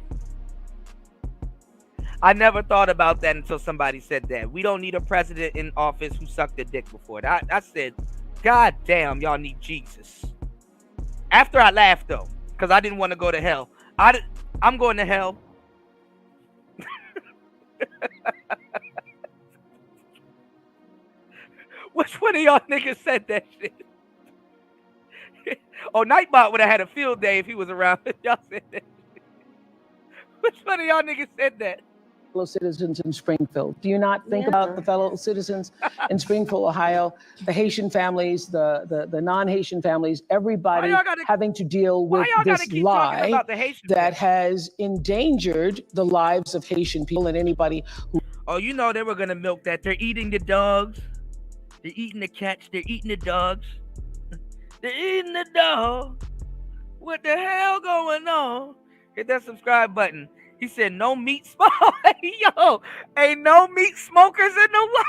I never thought about that until somebody said that. We don't need a president in office who sucked a dick before. I said, God damn, y'all need Jesus. After I laughed, though, because I didn't want to go to hell. I'm going to hell. Which one of y'all niggas said that shit? Oh, Nightbot would have had a field day if he was around. Y'all said that. Which one of y'all niggas said that? citizens in Springfield? Do you not think about the fellow citizens in Springfield, Ohio, the Haitian families, the non-Haitian families, everybody having to deal with this lie that has endangered the lives of Haitian people and anybody who... Oh, you know they were gonna milk that. They're eating the dogs. They're eating the cats. They're eating the dogs. They're eating the dog. What the hell going on? Hit that subscribe button. He said no meat smoke. Yo, ain't no meat smokers in the way.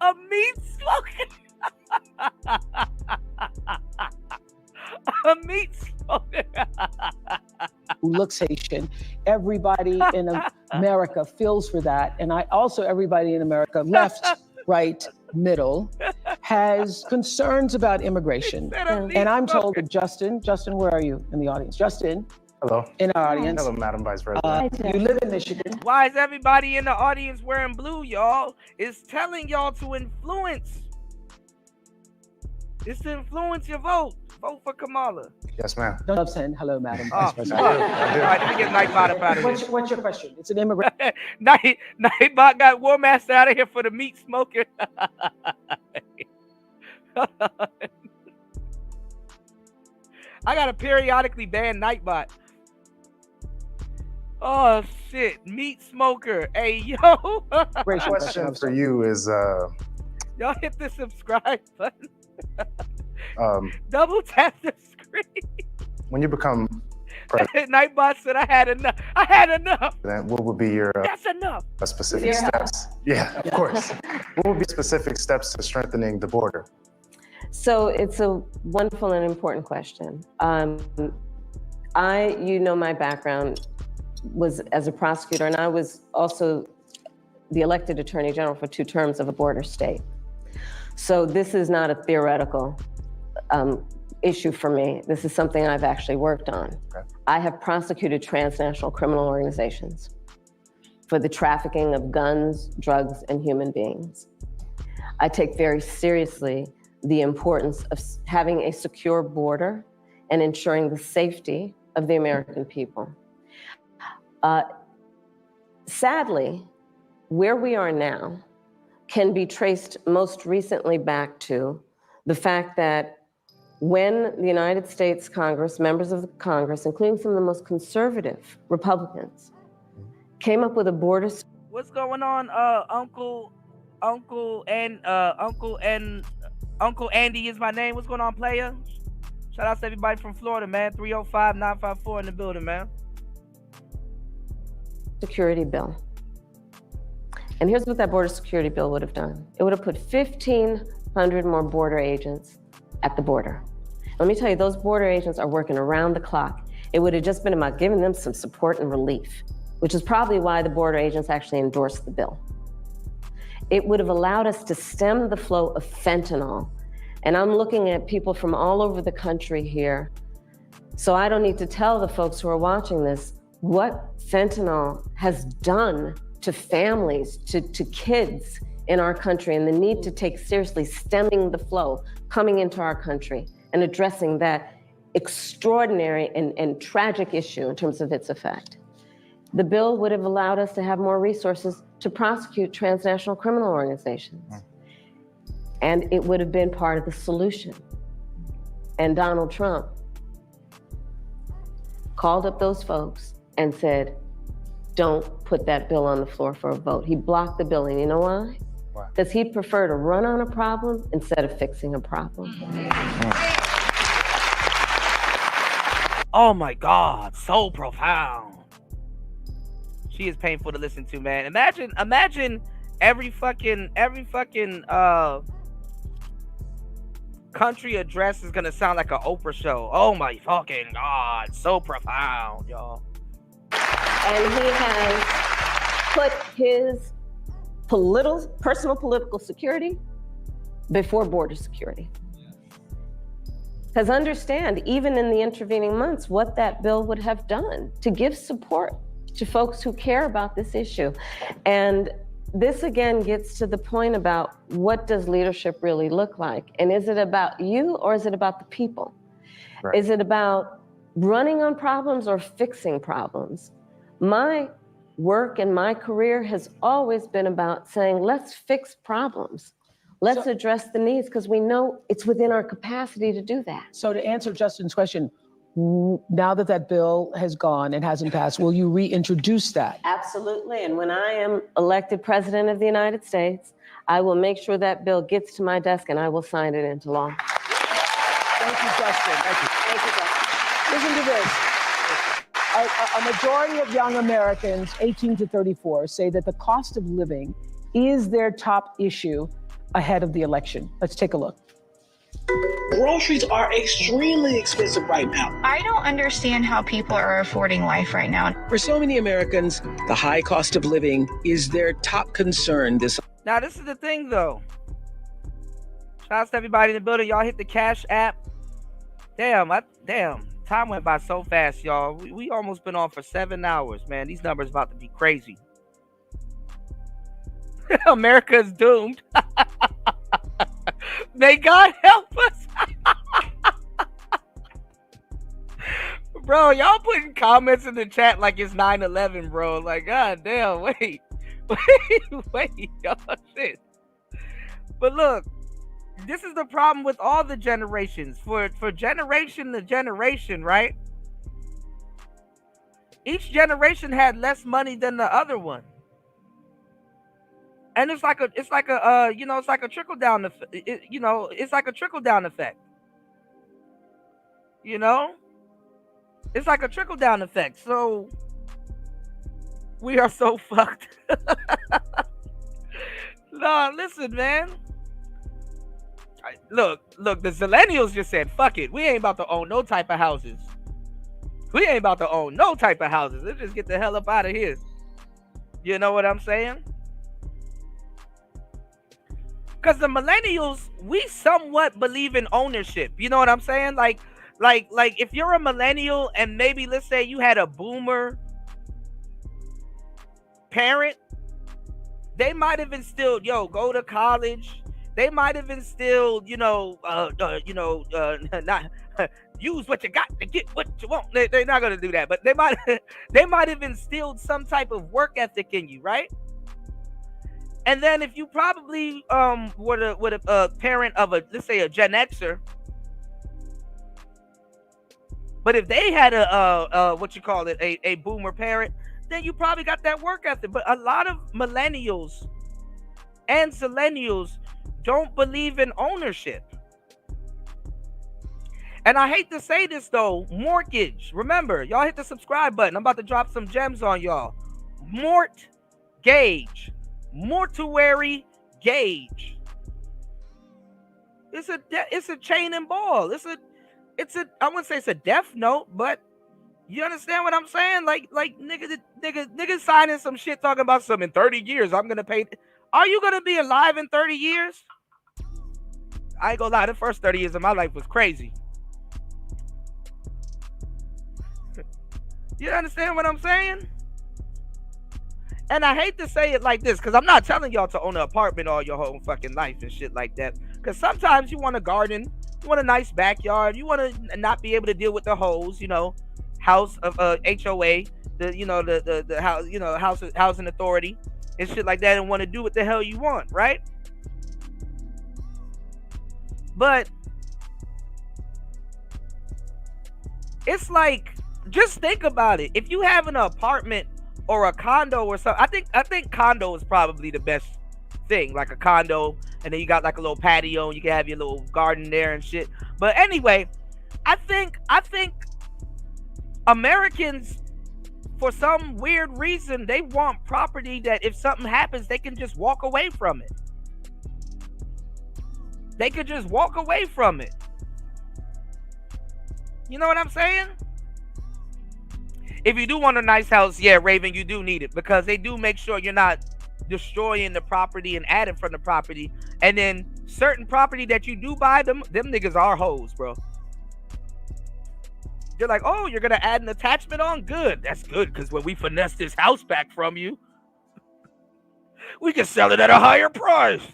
A meat smoker. A meat smoker. Who looks Haitian. Everybody in America feels for that. And everybody in America, left, right, middle, has concerns about immigration. And I'm told that Justin, where are you in the audience? Justin. Hello. In our audience. Hello, Madam Vice President. You live in Michigan. Why is everybody in the audience wearing blue, y'all? It's telling y'all to influence. It's to influence your vote. Vote for Kamala. Yes, ma'am. Don't send hello, Madam Vice President. I do. All right, let me get Nightbot up out of here. What's your question? It's an immigrant. Nightbot got War Master out of here for the meat smoker. I gotta periodically ban Nightbot. Oh shit, meat smoker. Hey yo. Great question for you is y'all hit the subscribe button. Double tap the screen. When you become president, Nightbot said I had enough. I had enough. What would be your that's enough. Specific steps? Yeah, of course. What would be specific steps to strengthening the border? So it's a wonderful and important question. My background was as a prosecutor, and I was also the elected Attorney General for 2 terms of a border state. So this is not a theoretical issue for me. This is something I've actually worked on. Okay. I have prosecuted transnational criminal organizations for the trafficking of guns, drugs, and human beings. I take very seriously the importance of having a secure border and ensuring the safety of the American people. Sadly, where we are now can be traced most recently back to the fact that when the United States Congress, members of the Congress, including some of the most conservative Republicans, came up with a border... What's going on, Uncle Andy is my name. What's going on, player? Shout out to everybody from Florida, man. 305-954 in the building, man. Security bill. And here's what that border security bill would have done. It would have put 1,500 more border agents at the border. Let me tell you, those border agents are working around the clock. It would have just been about giving them some support and relief, which is probably why the border agents actually endorsed the bill. It would have allowed us to stem the flow of fentanyl. And I'm looking at people from all over the country here. So I don't need to tell the folks who are watching this what fentanyl has done to families, to kids in our country, and the need to take seriously stemming the flow coming into our country and addressing that extraordinary and tragic issue in terms of its effect. The bill would have allowed us to have more resources to prosecute transnational criminal organizations. And it would have been part of the solution. And Donald Trump called up those folks and said, don't put that bill on the floor for a vote. He blocked the bill, and you know why? Because he'd prefer to run on a problem instead of fixing a problem. Oh my God, so profound. She is painful to listen to, man. Imagine every fucking country address is gonna sound like an Oprah show. Oh my fucking God, so profound, y'all. And he has put his personal political security before border security. Because understand, even in the intervening months, what that bill would have done to give support to folks who care about this issue. And this again gets to the point about what does leadership really look like? And is it about you or is it about the people? Right. Is it about running on problems or fixing problems? My work and my career has always been about saying, let's fix problems. Let's address the needs, because we know it's within our capacity to do that. So to answer Justin's question, now that that bill has gone and hasn't passed, will you reintroduce that? Absolutely. And when I am elected president of the United States, I will make sure that bill gets to my desk and I will sign it into law. Thank you, Justin. Thank you. Thank you, Justin. Listen to this. A majority of young Americans, 18 to 34, say that the cost of living is their top issue ahead of the election. Let's take a look. Groceries are extremely expensive right now. I don't understand how people are affording life right now. For so many Americans, the high cost of living is their top concern. Now, this is the thing, though. Shout out to everybody in the building. Y'all hit the Cash app. Damn. Time went by so fast, y'all. We almost been on for 7 hours, man. These numbers about to be crazy. America is doomed. May God help us. Bro, y'all putting comments in the chat like it's 9/11, bro. Like, god damn, wait, y'all shit. But look, this is the problem with all the generations. For generation to generation, right? Each generation had less money than the other one. And it's like a trickle down effect. It's like a trickle down effect. It's like a trickle down effect. So we are so fucked. No, listen, man. Look, the Zillennials just said, fuck it. We ain't about to own no type of houses. Let's just get the hell up out of here. You know what I'm saying? Because the millennials, we somewhat believe in ownership. You know what I'm saying? Like if you're a millennial and maybe let's say you had a boomer parent, they might have instilled, go to college. They might have instilled, not use what you got to get what you want. They're not gonna do that, but they might have instilled some type of work ethic in you, right? And then if you probably were a parent of let's say a Gen Xer, but if they had a boomer parent, then you probably got that work ethic. But a lot of millennials and zillennials don't believe in ownership. And I hate to say this though, mortgage. Remember, y'all hit the subscribe button. I'm about to drop some gems on y'all. Mortuary gauge. It's a chain and ball. I wouldn't say it's a death note, but you understand what I'm saying? Like niggas signing some shit talking about some in 30 years I'm gonna pay. Are you gonna be alive in 30 years? I ain't gonna lie, the first 30 years of my life was crazy. You understand what I'm saying? And I hate to say it like this, because I'm not telling y'all to own an apartment all your whole fucking life and shit like that. Because sometimes you want a garden, you want a nice backyard, you want to not be able to deal with the hoes, house of HOA, the house, housing authority and shit like that, and want to do what the hell you want, right? But it's like, just think about it. If you have an apartment or a condo or something, I think condo is probably the best thing, like a condo, and then you got like a little patio and you can have your little garden there and shit. But anyway, I think Americans, for some weird reason, they want property that if something happens, they can just walk away from it. They could just walk away from it. You know what I'm saying? If you do want a nice house, yeah, Raven, you do need it, because they do make sure you're not destroying the property and adding from the property. And then certain property that you do buy, them niggas are hoes, bro. They're like, oh, you're gonna add an attachment on? Good. That's good, because when we finesse this house back from you, we can sell it at a higher price.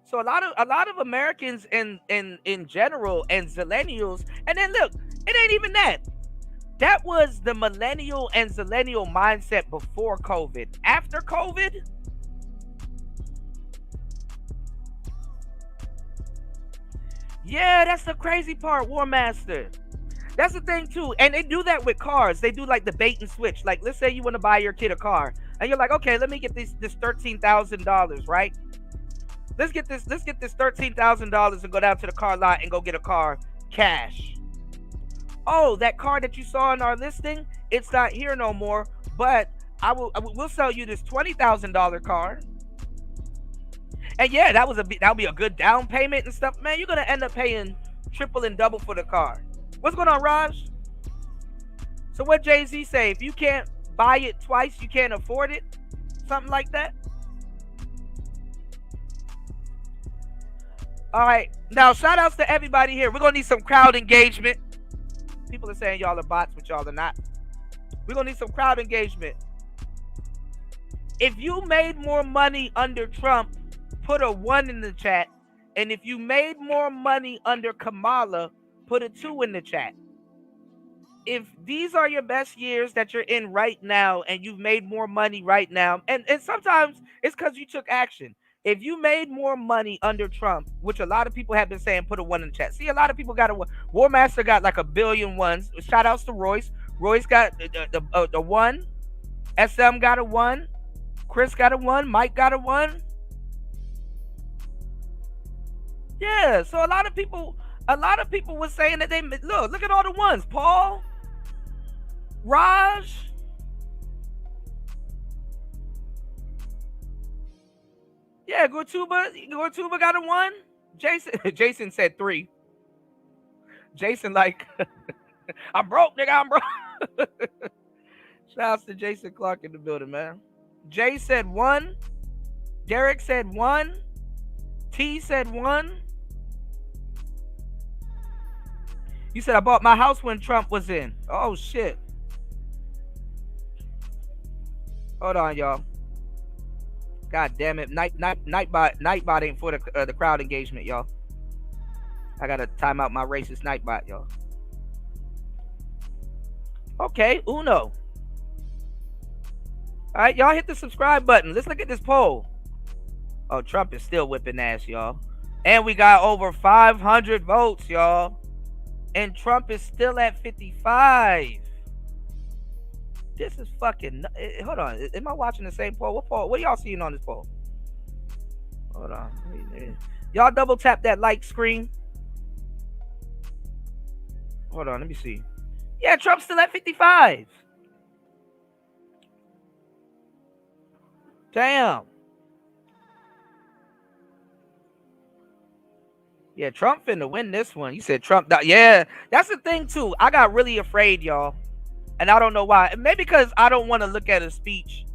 So a lot of Americans in general and zillennials, and then look, It ain't even that. That was the millennial and zillennial mindset before COVID. After COVID, yeah, that's the crazy part, War Master. That's the thing too. And they do that with cars. They do like the bait and switch. Like, let's say you want to buy your kid a car, and you're like, okay, let me get this $13,000, right? Let's get this $13,000 and go down to the car lot and go get a car cash. Oh, that car that you saw in our listing, it's not here no more, but we'll sell you this $20,000 car. And yeah, that'll be a good down payment and stuff. Man, you're gonna end up paying triple and double for the car. What's going on, Raj? So what Jay-Z say? If you can't buy it twice, you can't afford it? Something like that? All right. Now, shout outs to everybody here. We're going to need some crowd engagement. People are saying y'all are bots, but y'all are not. We're going to need some crowd engagement. If you made more money under Trump, put a 1 in the chat. And if you made more money under Kamala, put a 2 in the chat. If these are your best years that you're in right now and you've made more money right now, and sometimes it's because you took action. If you made more money under Trump, which a lot of people have been saying, put a 1 in the chat. See, a lot of people got a 1. War Master got like 1 billion ones. Shout outs to Royce. Royce got the 1. SM got a 1. Chris got a 1. Mike got a 1. Yeah, so a lot of people were saying that they look at all the ones. Paul, Raj, yeah, Gortuba got a 1. Jason said 3. Jason like, I'm broke, nigga, I'm broke. Shouts to Jason Clark in the building, man. Jay said 1. Derek said 1. T said 1. You said I bought my house when Trump was in. Oh shit. Hold on, y'all. God damn it. Nightbot ain't for the crowd engagement, y'all. I gotta time out my racist Nightbot, y'all. Okay, Uno. All right, y'all hit the subscribe button. Let's look at this poll. Oh, Trump is still whipping ass, y'all. And we got over 500 votes, y'all. And Trump is still at 55. This is fucking... Hold on. Am I watching the same poll? What poll? What are y'all seeing on this poll? Hold on. Y'all double tap that like screen. Hold on. Let me see. Yeah, Trump's still at 55. Damn. Yeah, Trump finna win this one. You said Trump. Yeah, that's the thing too. I got really afraid, y'all, and I don't know why. Maybe because I don't want to look at a speech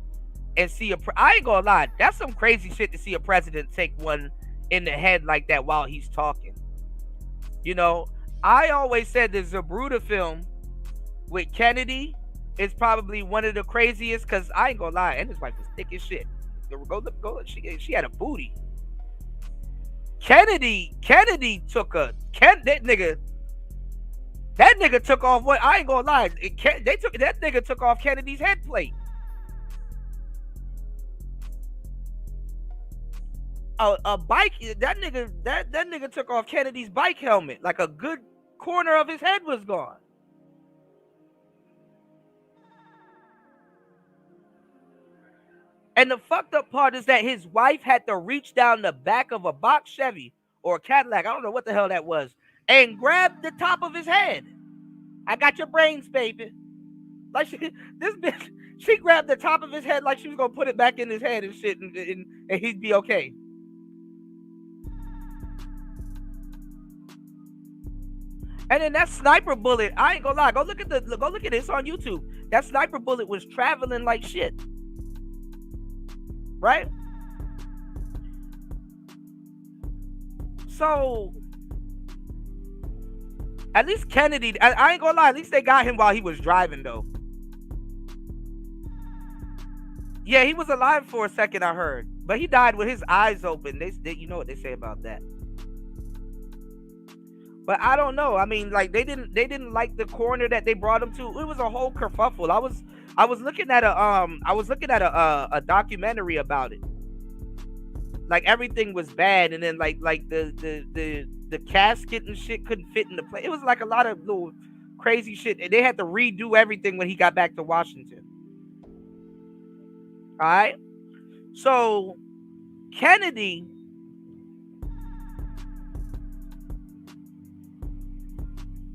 and see I ain't gonna lie. That's some crazy shit to see a president take one in the head like that while he's talking. You know, I always said the Zabruta film with Kennedy is probably one of the craziest because I ain't gonna lie, and his wife was thick as shit. Go. She had a booty. Kennedy took that nigga took off what I ain't gonna lie. That nigga took off Kennedy's head plate. A bike, that nigga took off Kennedy's bike helmet. Like a good corner of his head was gone. And the fucked up part is that his wife had to reach down the back of a box Chevy or a Cadillac, I don't know what the hell that was, and grab the top of his head. I got your brains, baby. Like this bitch, she grabbed the top of his head like she was gonna put it back in his head and shit, and he'd be okay. And then that sniper bullet, I ain't gonna lie, go look at this on YouTube. That sniper bullet was traveling like shit. Right? So at least Kennedy, I ain't gonna lie, at least they got him while he was driving though. Yeah, he was alive for a second, I heard, but he died with his eyes open. They you know what they say about that. But I don't know. I mean, like they didn't like the corner that they brought him to. It was a whole kerfuffle. I was looking at a documentary about it. Like everything was bad, and then like the casket and shit couldn't fit in the place. It was like a lot of little crazy shit, and they had to redo everything when he got back to Washington. All right, so Kennedy.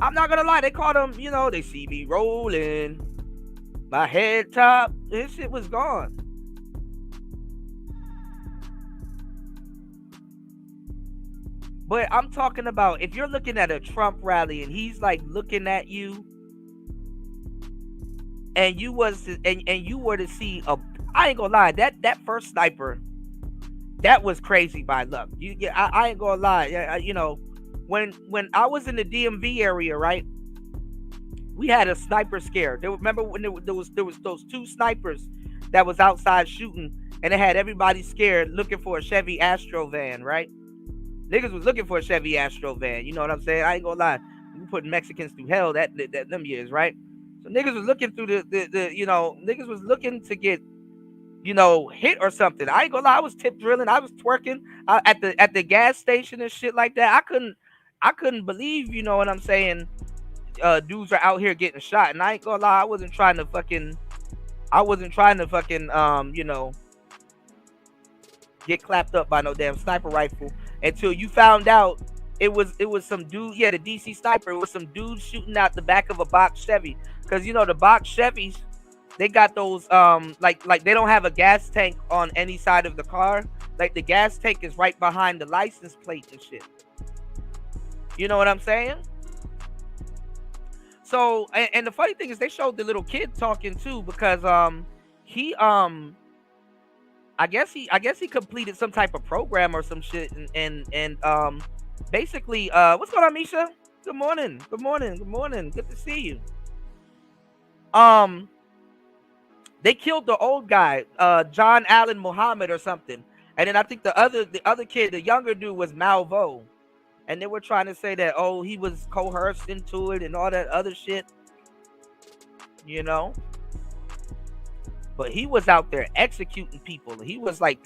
I'm not gonna lie, they called him, you know, they see me rolling, my head top, this shit was gone. But I'm talking about if you're looking at a Trump rally and he's like looking at you, and you were to see I ain't gonna lie, that first sniper, that was crazy by luck. I ain't gonna lie, you know. When I was in the DMV area, right, we had a sniper scare. Remember when there was those two snipers that was outside shooting, and it had everybody scared looking for a Chevy Astro van, right? Niggas was looking for a Chevy Astro van. You know what I'm saying? I ain't gonna lie. We putting Mexicans through hell that them years, right? So niggas was looking through the you know, niggas was looking to get, you know, hit or something. I ain't gonna lie. I was tip drilling. I was twerking at the gas station and shit like that. I couldn't believe, you know what I'm saying, dudes are out here getting shot. And I ain't gonna lie, I wasn't trying to fucking, you know, get clapped up by no damn sniper rifle until you found out it was some dude, the DC sniper, it was some dude shooting out the back of a box Chevy. Cause you know, the box Chevys, they got those, like they don't have a gas tank on any side of the car. Like the gas tank is right behind the license plate and shit. You know what I'm saying? So, and the funny thing is they showed the little kid talking too, because he I guess he completed some type of program or some shit, and basically what's going on, Misha? Good morning. Good to see you. They killed the old guy, John Allen Muhammad or something, and then I think the other kid, the younger dude, was Malvo. And they were trying to say that, oh, he was coerced into it and all that other shit, you know. But he was out there executing people. He was out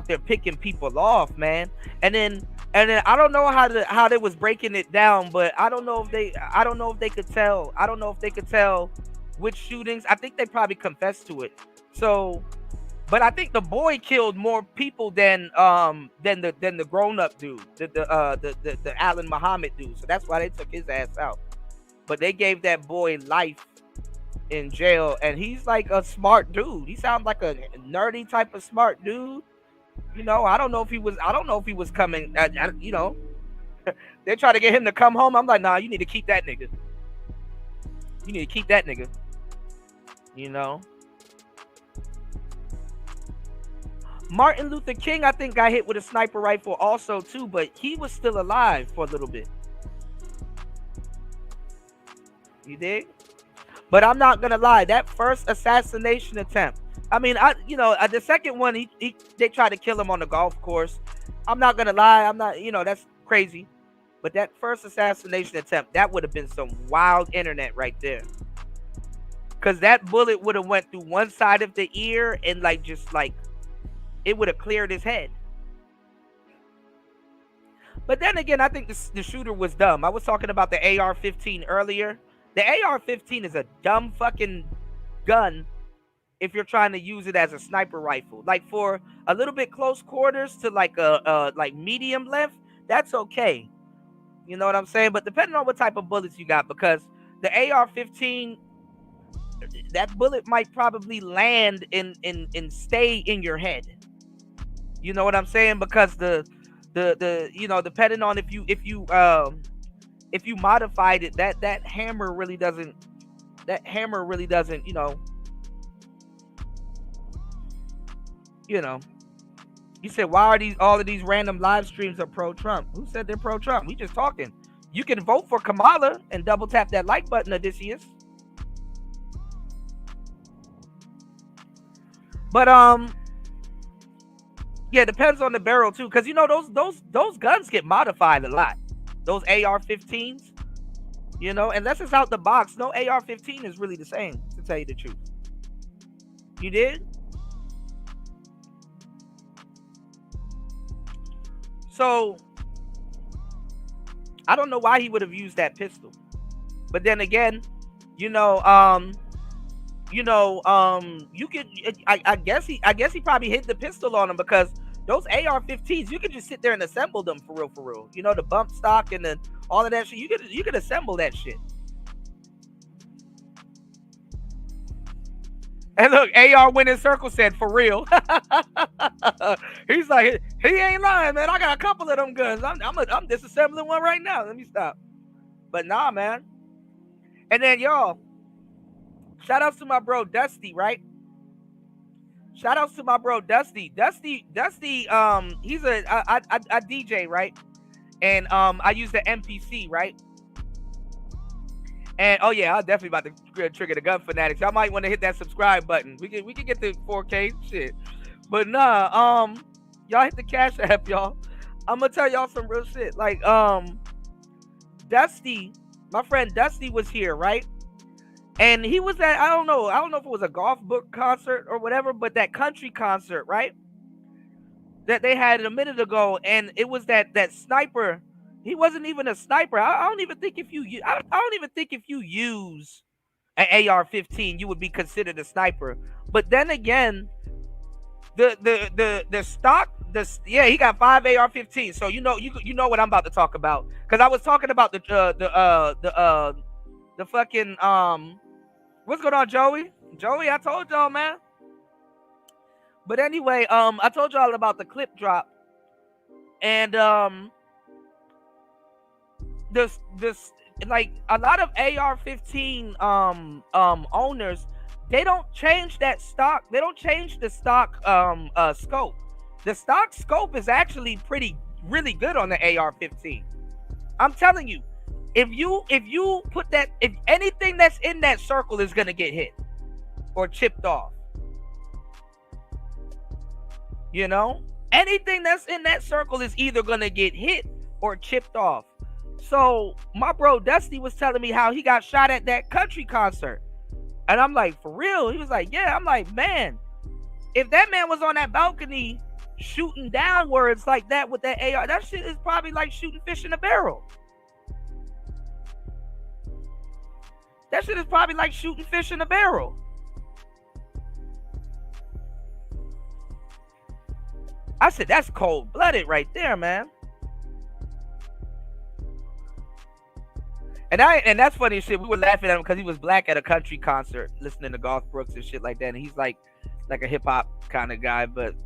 there picking people off, man. And then I don't know how they was breaking it down, but I don't know if they could tell. I don't know if they could tell which shootings. I think they probably confessed to it. So. But I think the boy killed more people than the grown-up dude, the Allen Muhammad dude. So that's why they took his ass out. But they gave that boy life in jail, and he's like a smart dude. He sounds like a nerdy type of smart dude. You know, I don't know if he was coming. You know, they try to get him to come home. I'm like, nah, you need to keep that nigga. You know. Martin Luther King, I think, got hit with a sniper rifle also too, but he was still alive for a little bit. You dig? But I'm not gonna lie, that first assassination attempt. I mean, the second one, they tried to kill him on the golf course. I'm not gonna lie, that's crazy. But that first assassination attempt, that would have been some wild internet right there. Cause that bullet would have went through one side of the ear and it would have cleared his head. But then again, I think the shooter was dumb. I was talking about the AR-15 earlier. The AR-15 is a dumb fucking gun if you're trying to use it as a sniper rifle. Like for a little bit close quarters to like a medium length, that's okay. You know what I'm saying? But depending on what type of bullets you got, because the AR-15, that bullet might probably land and stay in your head. You know what I'm saying? Because the depending on if you modified it, that hammer really doesn't, you know. You said, why are all of these random live streams are pro-Trump? Who said they're pro-Trump? We just talking. You can vote for Kamala and double tap that like button, Odysseus. But yeah, it depends on the barrel too, because you know those guns get modified a lot. those AR-15s, you know, and that's just out the box. No AR-15 is really the same, to tell you the truth. You did? So I don't know why he would have used that pistol. But then again, you could, I guess he probably hid the pistol on him, because those AR-15s, you could just sit there and assemble them for real. You know, the bump stock and then all of that shit. You could assemble that shit. And look, AR Winning Circle said, for real. He's like, he ain't lying, man. I got a couple of them guns. I'm disassembling one right now. Let me stop. But nah, man. And then, y'all, shout outs to my bro Dusty, right? Shout outs to my bro Dusty. Dusty, he's a DJ, right? And I use the MPC, right? And oh yeah, I'm definitely about to trigger the gun fanatics. Y'all might want to hit that subscribe button. We can get the 4K shit. But nah, y'all hit the Cash App, y'all. I'm gonna tell y'all some real shit. Like Dusty, my friend Dusty was here, right? And he was at, I don't know if it was a golf book concert or whatever, but that country concert, right? That they had a minute ago, and it was that sniper. He wasn't even a sniper. I don't even think if you use an AR-15, you would be considered a sniper. But then again, the stock, he got 5 AR-15s. So you know what I'm about to talk about, because I was talking about the fucking what's going on, Joey? Joey, I told y'all, man. But anyway, I told y'all about the clip drop, and this like a lot of AR-15 owners, they don't change that stock. They don't change the stock scope. The stock scope is actually really good on the AR-15. I'm telling you, if you put that, if anything that's in that circle is gonna get hit or chipped off, you know, anything that's in that circle is either gonna get hit or chipped off. So my bro Dusty was telling me how he got shot at that country concert. And I'm like, for real? He was like, yeah. I'm like, man, if that man was on that balcony shooting downwards like that with that AR, that shit is probably like shooting fish in a barrel. That shit is probably like shooting fish in a barrel. I said, that's cold-blooded right there, man. And that's funny as shit. We were laughing at him because he was black at a country concert, listening to Garth Brooks and shit like that. And he's like a hip hop kind of guy, but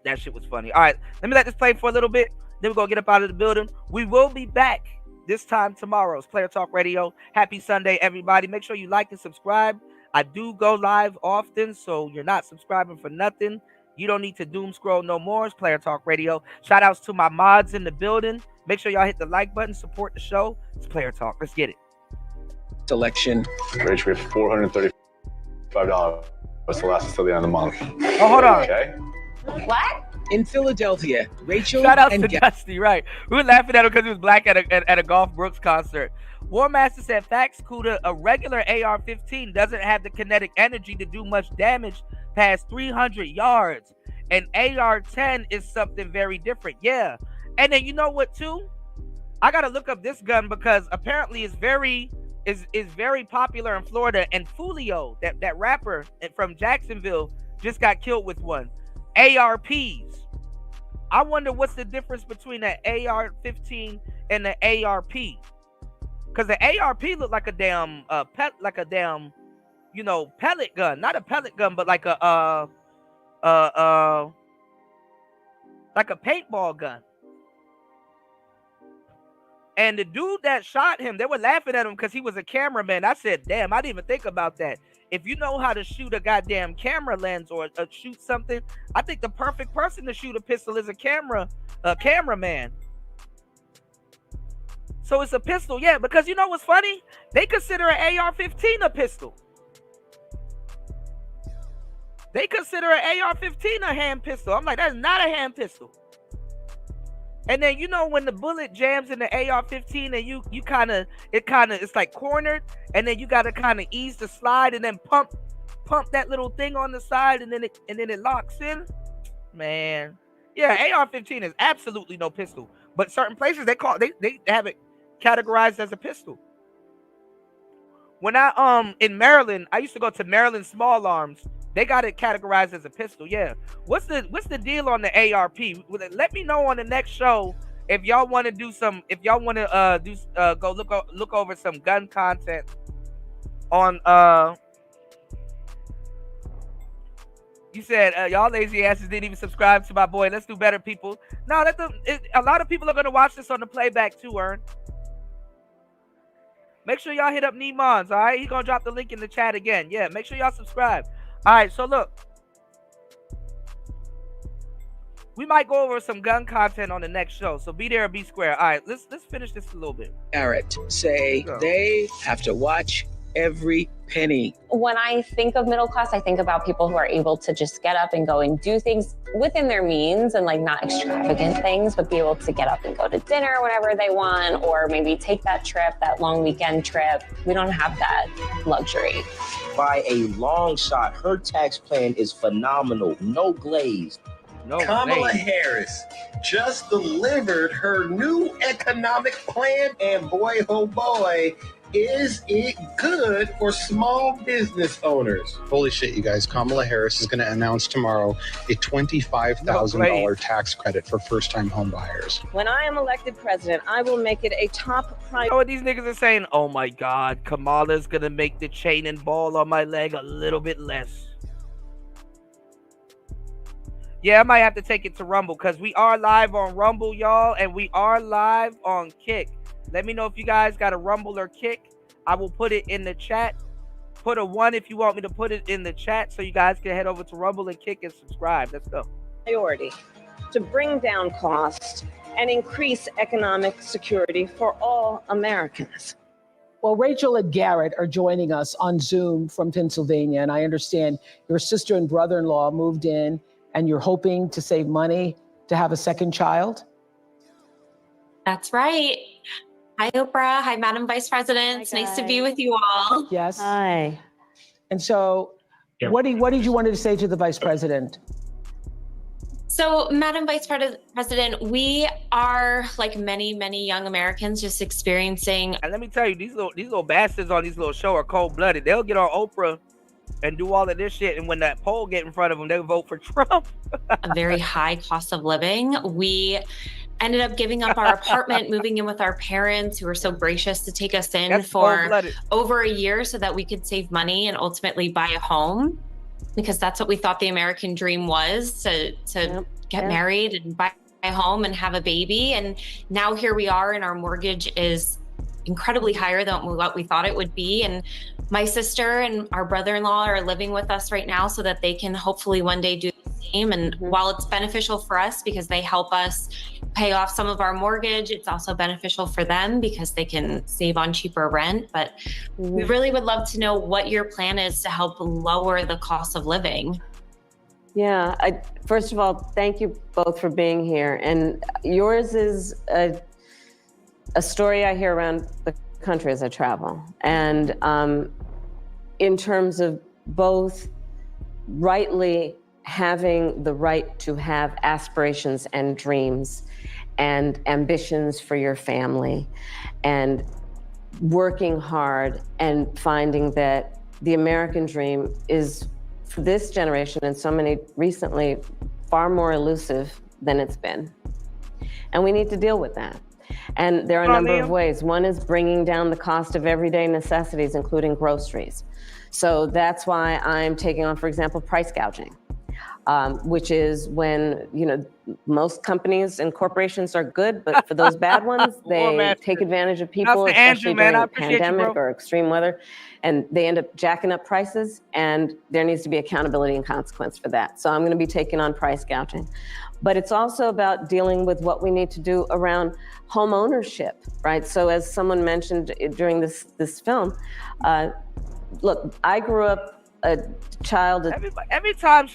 that shit was funny. All right, let me let this play for a little bit. Then we're gonna get up out of the building. We will be back this time tomorrow. It's Player Talk Radio. Happy Sunday, everybody. Make sure you like and subscribe. I do go live often, so you're not subscribing for nothing. You don't need to doom scroll no more. It's Player Talk Radio. Shout outs to my mods in the building. Make sure y'all hit the like button, support the show. It's Player Talk. Let's get it. Selection. Rich, we have $435. What's the last until the end of the month? Oh, hold on. Okay. What? In Philadelphia, Rachel. Shout out to Dusty, right? We were laughing at him because he was black at a Garth Brooks concert. Warmaster said, facts, Kuda, a regular AR-15 doesn't have the kinetic energy to do much damage past 300 yards. An AR-10 is something very different. Yeah. And then you know what, too? I got to look up this gun because apparently it's very popular in Florida. And Fulio, that rapper from Jacksonville, just got killed with one. ARPs. I wonder what's the difference between an AR-15 and the ARP. Because the ARP looked like a damn pellet gun. Not a pellet gun, but like a paintball gun. And the dude that shot him, they were laughing at him because he was a cameraman. I said, damn, I didn't even think about that. If you know how to shoot a goddamn camera lens or shoot something, I think the perfect person to shoot a pistol is a cameraman. So it's a pistol, yeah, because you know what's funny? They consider an AR-15 a pistol. They consider an AR-15 a hand pistol. I'm like, that's not a hand pistol. And then you know when the bullet jams in the AR-15 and it's like cornered, and then you gotta kind of ease the slide and then pump that little thing on the side, and then it locks in. Man, yeah, AR-15 is absolutely no pistol, but certain places they have it categorized as a pistol. When I in Maryland, I used to go to Maryland Small Arms. They got it categorized as a pistol. Yeah. What's the deal on the ARP? Let me know on the next show if y'all want to do some. If y'all want to go look over some gun content on You said y'all lazy asses didn't even subscribe to my boy. Let's do better, people. No, a lot of people are gonna watch this on the playback too, Ern. Make sure y'all hit up Neemons, all right? He's gonna drop the link in the chat again. Yeah, make sure y'all subscribe. All right, so look. We might go over some gun content on the next show, so be there or be square. All right, let's finish this a little bit. Garrett, say they have to watch every penny. When I think of middle class, I think about people who are able to just get up and go and do things within their means, and like not extravagant things, but be able to get up and go to dinner whenever they want, or maybe take that trip, that long weekend trip. We don't have that luxury. By a long shot, her tax plan is phenomenal. No glaze. Kamala Harris just delivered her new economic plan, and boy, oh boy, is it good for small business owners. Holy shit, you guys. Kamala Harris is going to announce tomorrow a $25,000 tax credit for first-time home buyers. When I am elected president, I will make it a top priority. You know what these niggas are saying? Oh my God, Kamala's going to make the chain and ball on my leg a little bit less. Yeah, I might have to take it to Rumble because we are live on Rumble, y'all, and we are live on Kick. Let me know if you guys got a Rumble or Kick. I will put it in the chat. Put a 1 if you want me to put it in the chat so you guys can head over to Rumble and Kick and subscribe. Let's go. Priority to bring down costs and increase economic security for all Americans. Well, Rachel and Garrett are joining us on Zoom from Pennsylvania, and I understand your sister and brother-in-law moved in, and you're hoping to save money to have a second child? That's right. Hi, Oprah. Hi, Madam Vice President. It's nice to be with you all. Yes. Hi. And so what did you want to say to the Vice President? So, Madam Vice President, we are, like many, many young Americans, just experiencing. And let me tell you, these little bastards on these little show are cold-blooded. They'll get on Oprah and do all of this shit, and when that poll get in front of them, they'll vote for Trump. A very high cost of living. We ended up giving up our apartment, moving in with our parents who were so gracious to take us in for over a year so that we could save money and ultimately buy a home, because that's what we thought the American dream was, to get married and buy a home and have a baby. And now here we are, and our mortgage is incredibly higher than what we thought it would be. And my sister and our brother-in-law are living with us right now so that they can hopefully one day do the same. And while it's beneficial for us because they help us pay off some of our mortgage, it's also beneficial for them because they can save on cheaper rent. But we really would love to know what your plan is to help lower the cost of living. Yeah, first of all, thank you both for being here. And yours is a story I hear around the country as I travel. And in terms of both rightly having the right to have aspirations and dreams and ambitions for your family, and working hard and finding that the American dream is, for this generation and so many recently, far more elusive than it's been. And we need to deal with that. And there are a number of ways. One is bringing down the cost of everyday necessities, including groceries. So that's why I'm taking on, for example, price gouging, which is when, most companies and corporations are good, but for those bad ones, they take advantage of people, especially during a pandemic or extreme weather, and they end up jacking up prices, and there needs to be accountability and consequence for that. So I'm going to be taking on price gouging. But it's also about dealing with what we need to do around home ownership, right? So as someone mentioned during this film, look, I grew up a child. Every time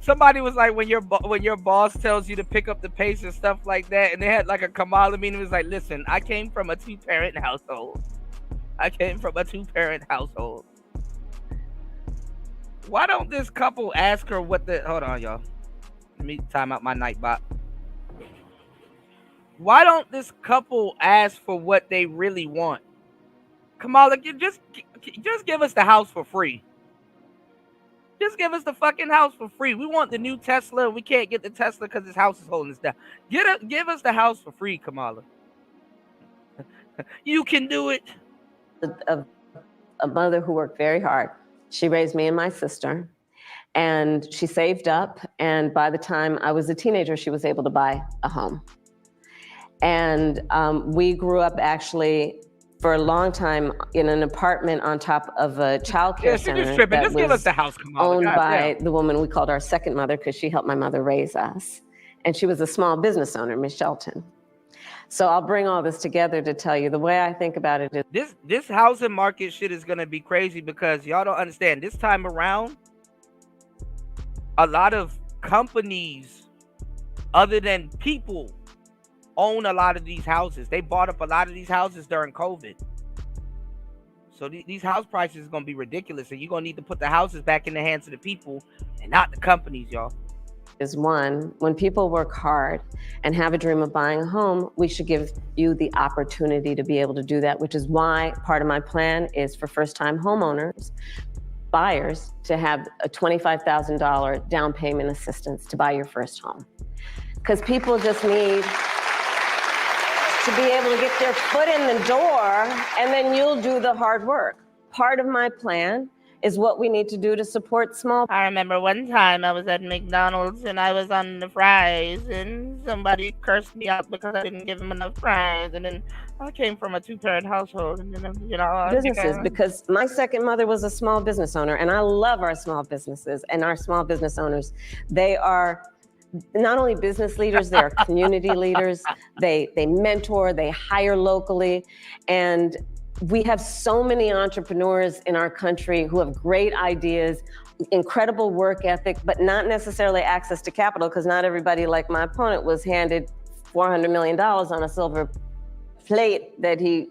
Somebody was like, when your boss tells you to pick up the pace and stuff like that, and they had like a Kamala meeting. It was like, listen, I came from a 2-parent household. Why don't this couple ask her what the... Hold on, y'all. Let me time out my Nightbot. Why don't this couple ask for what they really want? Kamala, just give us the house for free. Just give us the fucking house for free. We want the new Tesla. We can't get the Tesla because this house is holding us down. Give us the house for free, Kamala. You can do it. A mother who worked very hard. She raised me and my sister, and she saved up. And by the time I was a teenager, she was able to buy a home. And we grew up actually for a long time in an apartment on top of a childcare center that just give us the house, Kamala. owned by the woman we called our second mother because she helped my mother raise us. And she was a small business owner, Miss Shelton. So I'll bring all this together to tell you the way I think about it is this housing market shit is gonna be crazy because y'all don't understand. This time around, a lot of companies other than people own a lot of these houses. They bought up a lot of these houses during COVID. So these house prices are going to be ridiculous, and you're going to need to put the houses back in the hands of the people and not the companies, y'all. is one, when people work hard and have a dream of buying a home, we should give you the opportunity to be able to do that, which is why part of my plan is for first-time homeowners, buyers, to have a $25,000 down payment assistance to buy your first home. Because people just need to be able to get their foot in the door, and then you'll do the hard work. Part of my plan is what we need to do to support small. I remember one time I was at McDonald's and I was on the fries and somebody cursed me out because I didn't give him enough fries, and then I came from a 2-parent household, and then businesses, because my second mother was a small business owner, and I love our small businesses and our small business owners. They are not only business leaders, they are community leaders. They mentor, they hire locally, and we have so many entrepreneurs in our country who have great ideas, incredible work ethic, but not necessarily access to capital, because not everybody, like my opponent, was handed $400 million on a silver plate that he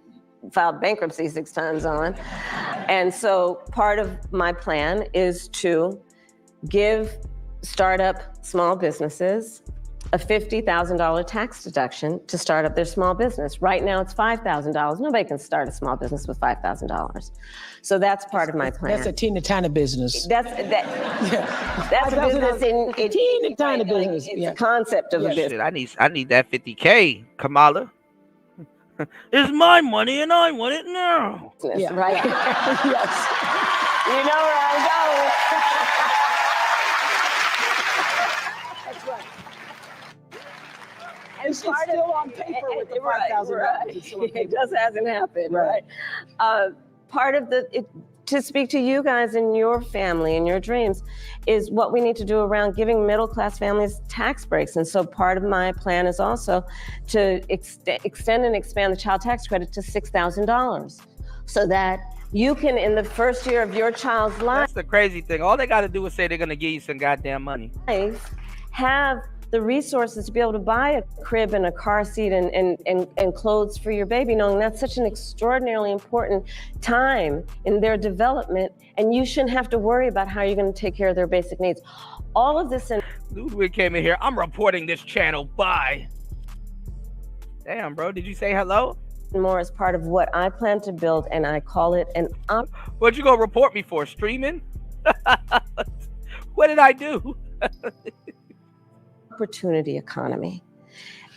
filed bankruptcy 6 times on. And so part of my plan is to give startup small businesses a $50,000 tax deduction to start up their small business. Right now it's $5,000. Nobody can start a small business with $5,000. So that's part of my plan. That's a teeny tiny business. That's a business in teeny tiny business. It's a concept of a business. Shit, I need that 50K, Kamala. It's my money and I want it now. Yeah. Right. Yes. You know where I'm going. And she's still on paper with the $5,000. Right. It just hasn't happened, right? Part of to speak to you guys and your family and your dreams is what we need to do around giving middle-class families tax breaks. And so part of my plan is also to extend and expand the child tax credit to $6,000 so that you can, in the first year of your child's life... That's the crazy thing. All they got to do is say they're going to give you some goddamn money. Have the resources to be able to buy a crib and a car seat and clothes for your baby, knowing that's such an extraordinarily important time in their development, and you shouldn't have to worry about how you're going to take care of their basic needs. All of this... Ludwig came in here. I'm reporting this channel. Bye. Damn, bro. Did you say hello? More as part of what I plan to build, and I call it an... What'd you go report me for? Streaming? What did I do? Opportunity economy,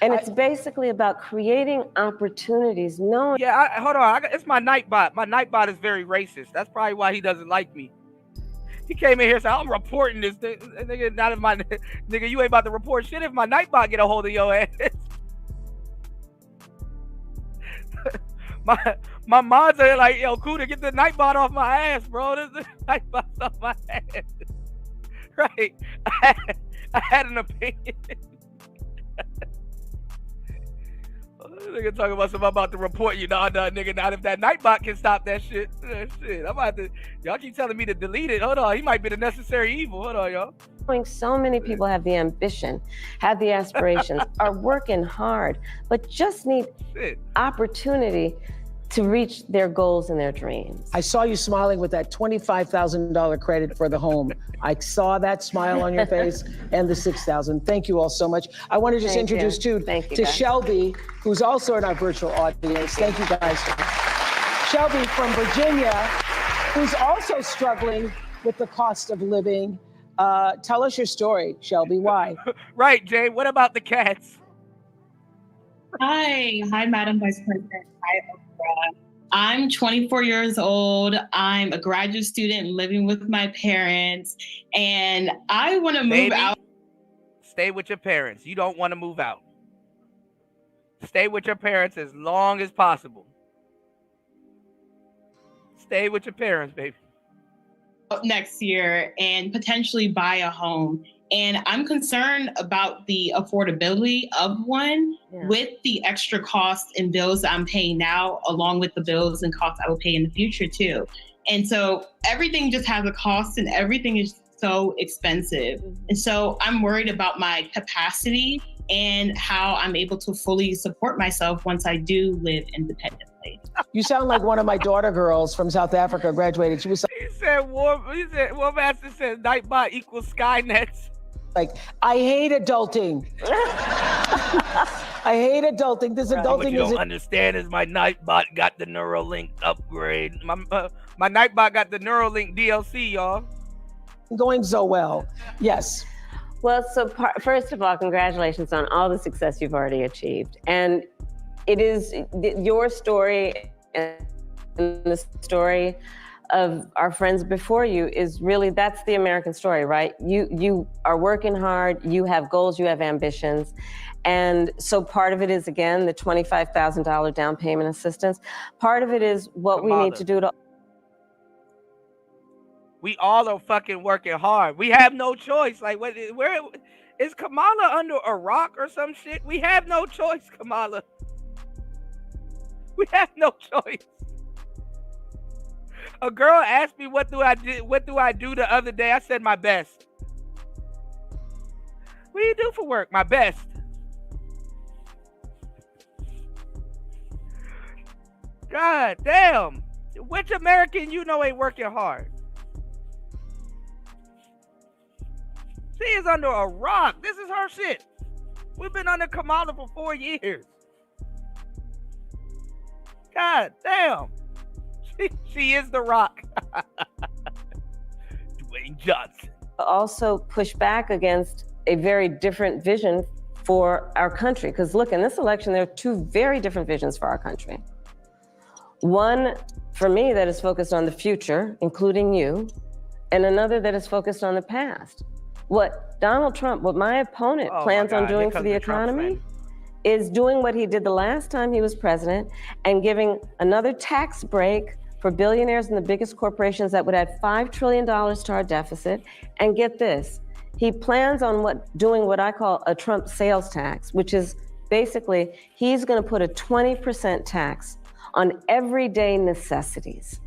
and it's basically about creating opportunities. No, hold on. It's my Nightbot. My Nightbot is very racist. That's probably why he doesn't like me. He came in here and said, "I'm reporting this thing." Nigga, not if my nigga, you ain't about to report shit if my Nightbot get a hold of your ass. my mods are like, "Yo, Kuda, get the Nightbot off my ass, bro. This Nightbot's off my ass." Right. I had an opinion. Oh Nigga talking about something about to report you. Nah, nigga. Not if that Nightbot can stop that shit. Shit, I'm about to. Y'all keep telling me to delete it. Hold on, he might be the necessary evil. Hold on, y'all. So many people have the ambition, have the aspirations, are working hard, but just need opportunity to reach their goals and their dreams. I saw you smiling with that $25,000 credit for the home. I saw that smile on your face and the $6,000. Thank you all so much. I want to just introduce to Shelby, who's also in our virtual audience. Thank you guys. Shelby from Virginia, who's also struggling with the cost of living. Tell us your story, Shelby. Why? Right, Jay. What about the cats? Hi, Madam Vice President. Hi, Oprah. I'm 24 years old. I'm a graduate student living with my parents, and I want to move out. Stay with your parents. You don't want to move out. Stay with your parents as long as possible. Stay with your parents, baby. Next year and potentially buy a home. And I'm concerned about the affordability of one with the extra costs and bills that I'm paying now, along with the bills and costs I will pay in the future too. And so everything just has a cost and everything is so expensive. And so I'm worried about my capacity and how I'm able to fully support myself once I do live independently. You sound like one of my daughter girls from South Africa graduated. She was He said War Master says Nightbot equals Skynet. Like, I hate adulting. I hate adulting. This adulting what you don't understand is my Nightbot got the Neuralink upgrade. My Nightbot got the Neuralink DLC, y'all. Going so well. Yes. Well, so first of all, congratulations on all the success you've already achieved. And it is your story and the story of our friends before you is really, that's the American story, right? You are working hard, you have goals, you have ambitions. And so part of it is, again, the $25,000 down payment assistance. Part of it is what we need to do to... We all are fucking working hard. We have no choice. Like, where is Kamala under a rock or some shit? We have no choice, Kamala. We have no choice. A girl asked me what do I do the other day. I said my best. What do you do for work? My best. God damn. Which American you know ain't working hard? She is under a rock. This is her shit. We've been under Kamala for 4 years. God damn. She is the rock. Dwayne Johnson. Also push back against a very different vision for our country. Because look, in this election, there are two very different visions for our country. One, for me, that is focused on the future, including you, and another that is focused on the past. What Donald Trump, what my opponent plans on doing for the economy is doing what he did the last time he was president and giving another tax break for billionaires and the biggest corporations that would add $5 trillion to our deficit. And get this, he plans on doing what I call a Trump sales tax, which is basically he's going to put a 20% tax on everyday necessities.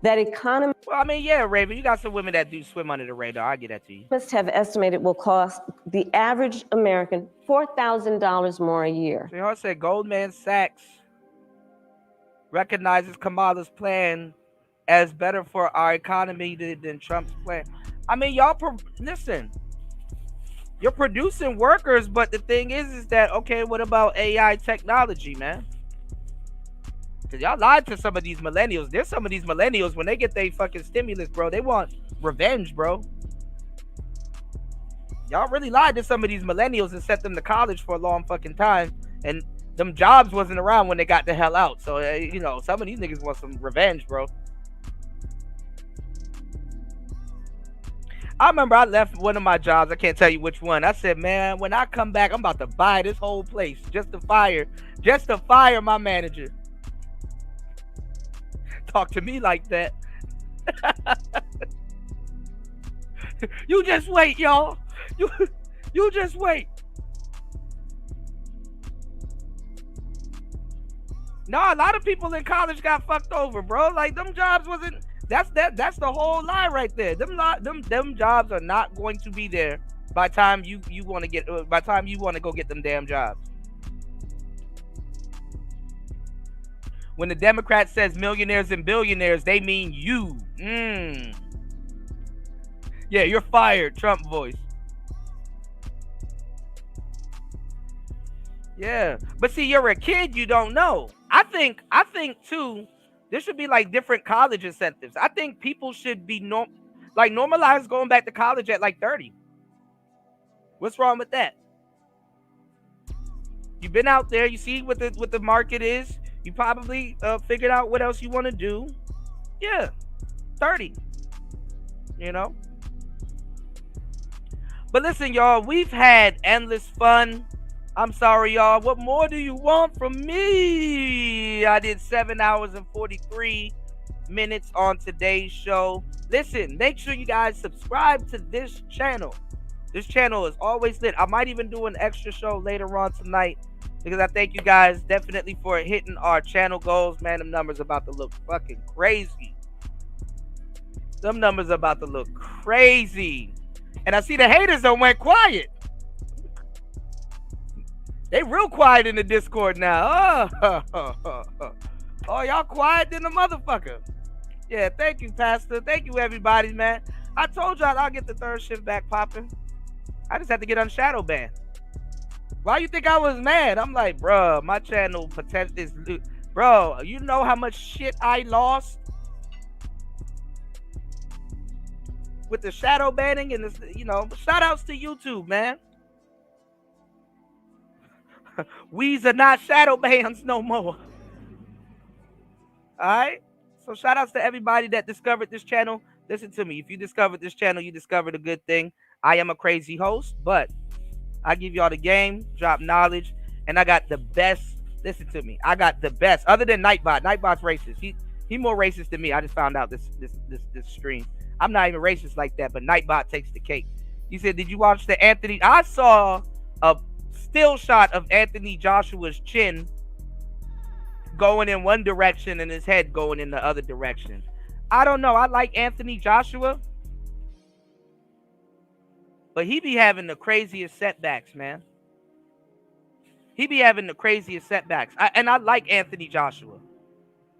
That economy. Well, I mean, yeah, Raven, you got some women that do swim under the radar. I get that to you. Must have estimated will cost the average American $4,000 more a year. See, I said Goldman Sachs recognizes Kamala's plan as better for our economy than Trump's plan. I mean, y'all, listen, you're producing workers, but the thing is that, okay, what about AI technology, man? Because y'all lied to some of these millennials. There's some of these millennials, when they get their fucking stimulus, bro, they want revenge, bro. Y'all really lied to some of these millennials and sent them to college for a long fucking time. And them jobs wasn't around when they got the hell out. So, you know, some of these niggas want some revenge, bro. I remember I left one of my jobs. I can't tell you which one. I said, man, when I come back, I'm about to buy this whole place just to fire my manager. Talk to me like that. You just wait, y'all. You just wait. No, a lot of people in college got fucked over, bro. Like them jobs wasn't. That's the whole lie right there. Them jobs are not going to be there by time you want to get. By time you want to go get them damn jobs. When the Democrat says millionaires and billionaires, they mean you. Yeah, you're fired, Trump voice. Yeah, but see, you're a kid, you don't know. I think too, there should be like different college incentives. I think people should be normalize going back to college at like 30. What's wrong with that? You've been out there, you see what the market is. You probably figured out what else you want to do. Yeah, 30. You know. But listen, y'all, we've had endless fun. I'm sorry, y'all. What more do you want from me? I did 7 hours and 43 minutes on today's show. Listen, make sure you guys subscribe to this channel. This channel is always lit. I might even do an extra show later on tonight because I thank you guys definitely for hitting our channel goals. Man, them numbers about to look fucking crazy. Them numbers about to look crazy. And I see the haters done went quiet. They real quiet in the Discord now. Oh, y'all quiet than a motherfucker. Yeah, thank you, Pastor. Thank you, everybody, man. I told y'all I'll get the third shift back popping. I just had to get on shadow ban. Why you think I was mad? I'm like, bro, my channel potential is... Bro, you know how much shit I lost? With the shadow banning and this, you know, shout outs to YouTube, man. We's are not shadow bans no more. Alright? So shout outs to everybody that discovered this channel. Listen to me. If you discovered this channel, you discovered a good thing. I am a crazy host, but I give y'all the game, drop knowledge, and I got the best. Listen to me. I got the best. Other than Nightbot. Nightbot's racist. He more racist than me. I just found out this stream. I'm not even racist like that, but Nightbot takes the cake. You said, did you watch the Anthony? I saw a still shot of Anthony Joshua's chin going in one direction and his head going in the other direction. I don't know. I like Anthony Joshua, but he be having the craziest setbacks, man. He be having the craziest setbacks. I like Anthony Joshua,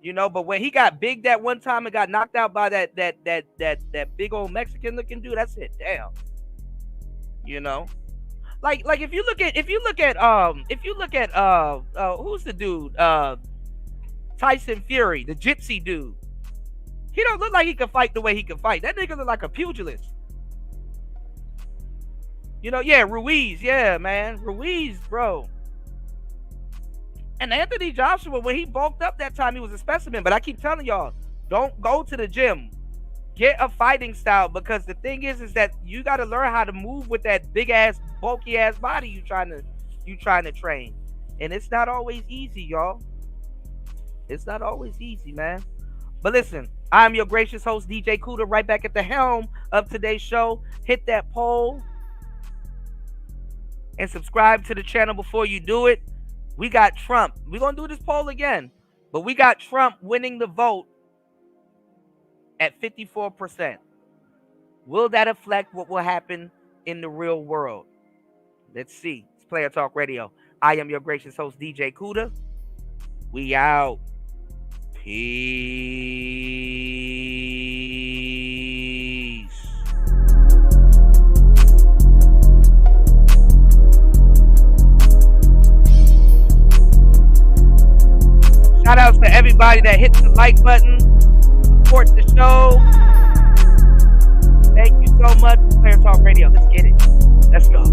you know, but when he got big that one time and got knocked out by that big old Mexican looking dude, that's it. Damn. You know? Like if you look at who's the dude? Tyson Fury, the gypsy dude. He don't look like he can fight the way he can fight. That nigga look like a pugilist. You know, yeah, Ruiz, yeah, man. Ruiz, bro. And Anthony Joshua, when he bulked up that time, he was a specimen. But I keep telling y'all, don't go to the gym. Get a fighting style, because the thing is that you got to learn how to move with that big ass, bulky ass body you trying to train. And it's not always easy, y'all. It's not always easy, man. But listen, I'm your gracious host, DJ Kuda, right back at the helm of today's show. Hit that poll and subscribe to the channel before you do it. We got Trump. We're going to do this poll again. But we got Trump winning the vote at 54%. Will that affect what will happen in the real world? Let's see. It's Player Talk Radio. I am your gracious host, DJ Kuda. We out. Peace. Shout outs to everybody that hit the like button, support the show. Thank you so much. Player Talk Radio. Let's get it. Let's go.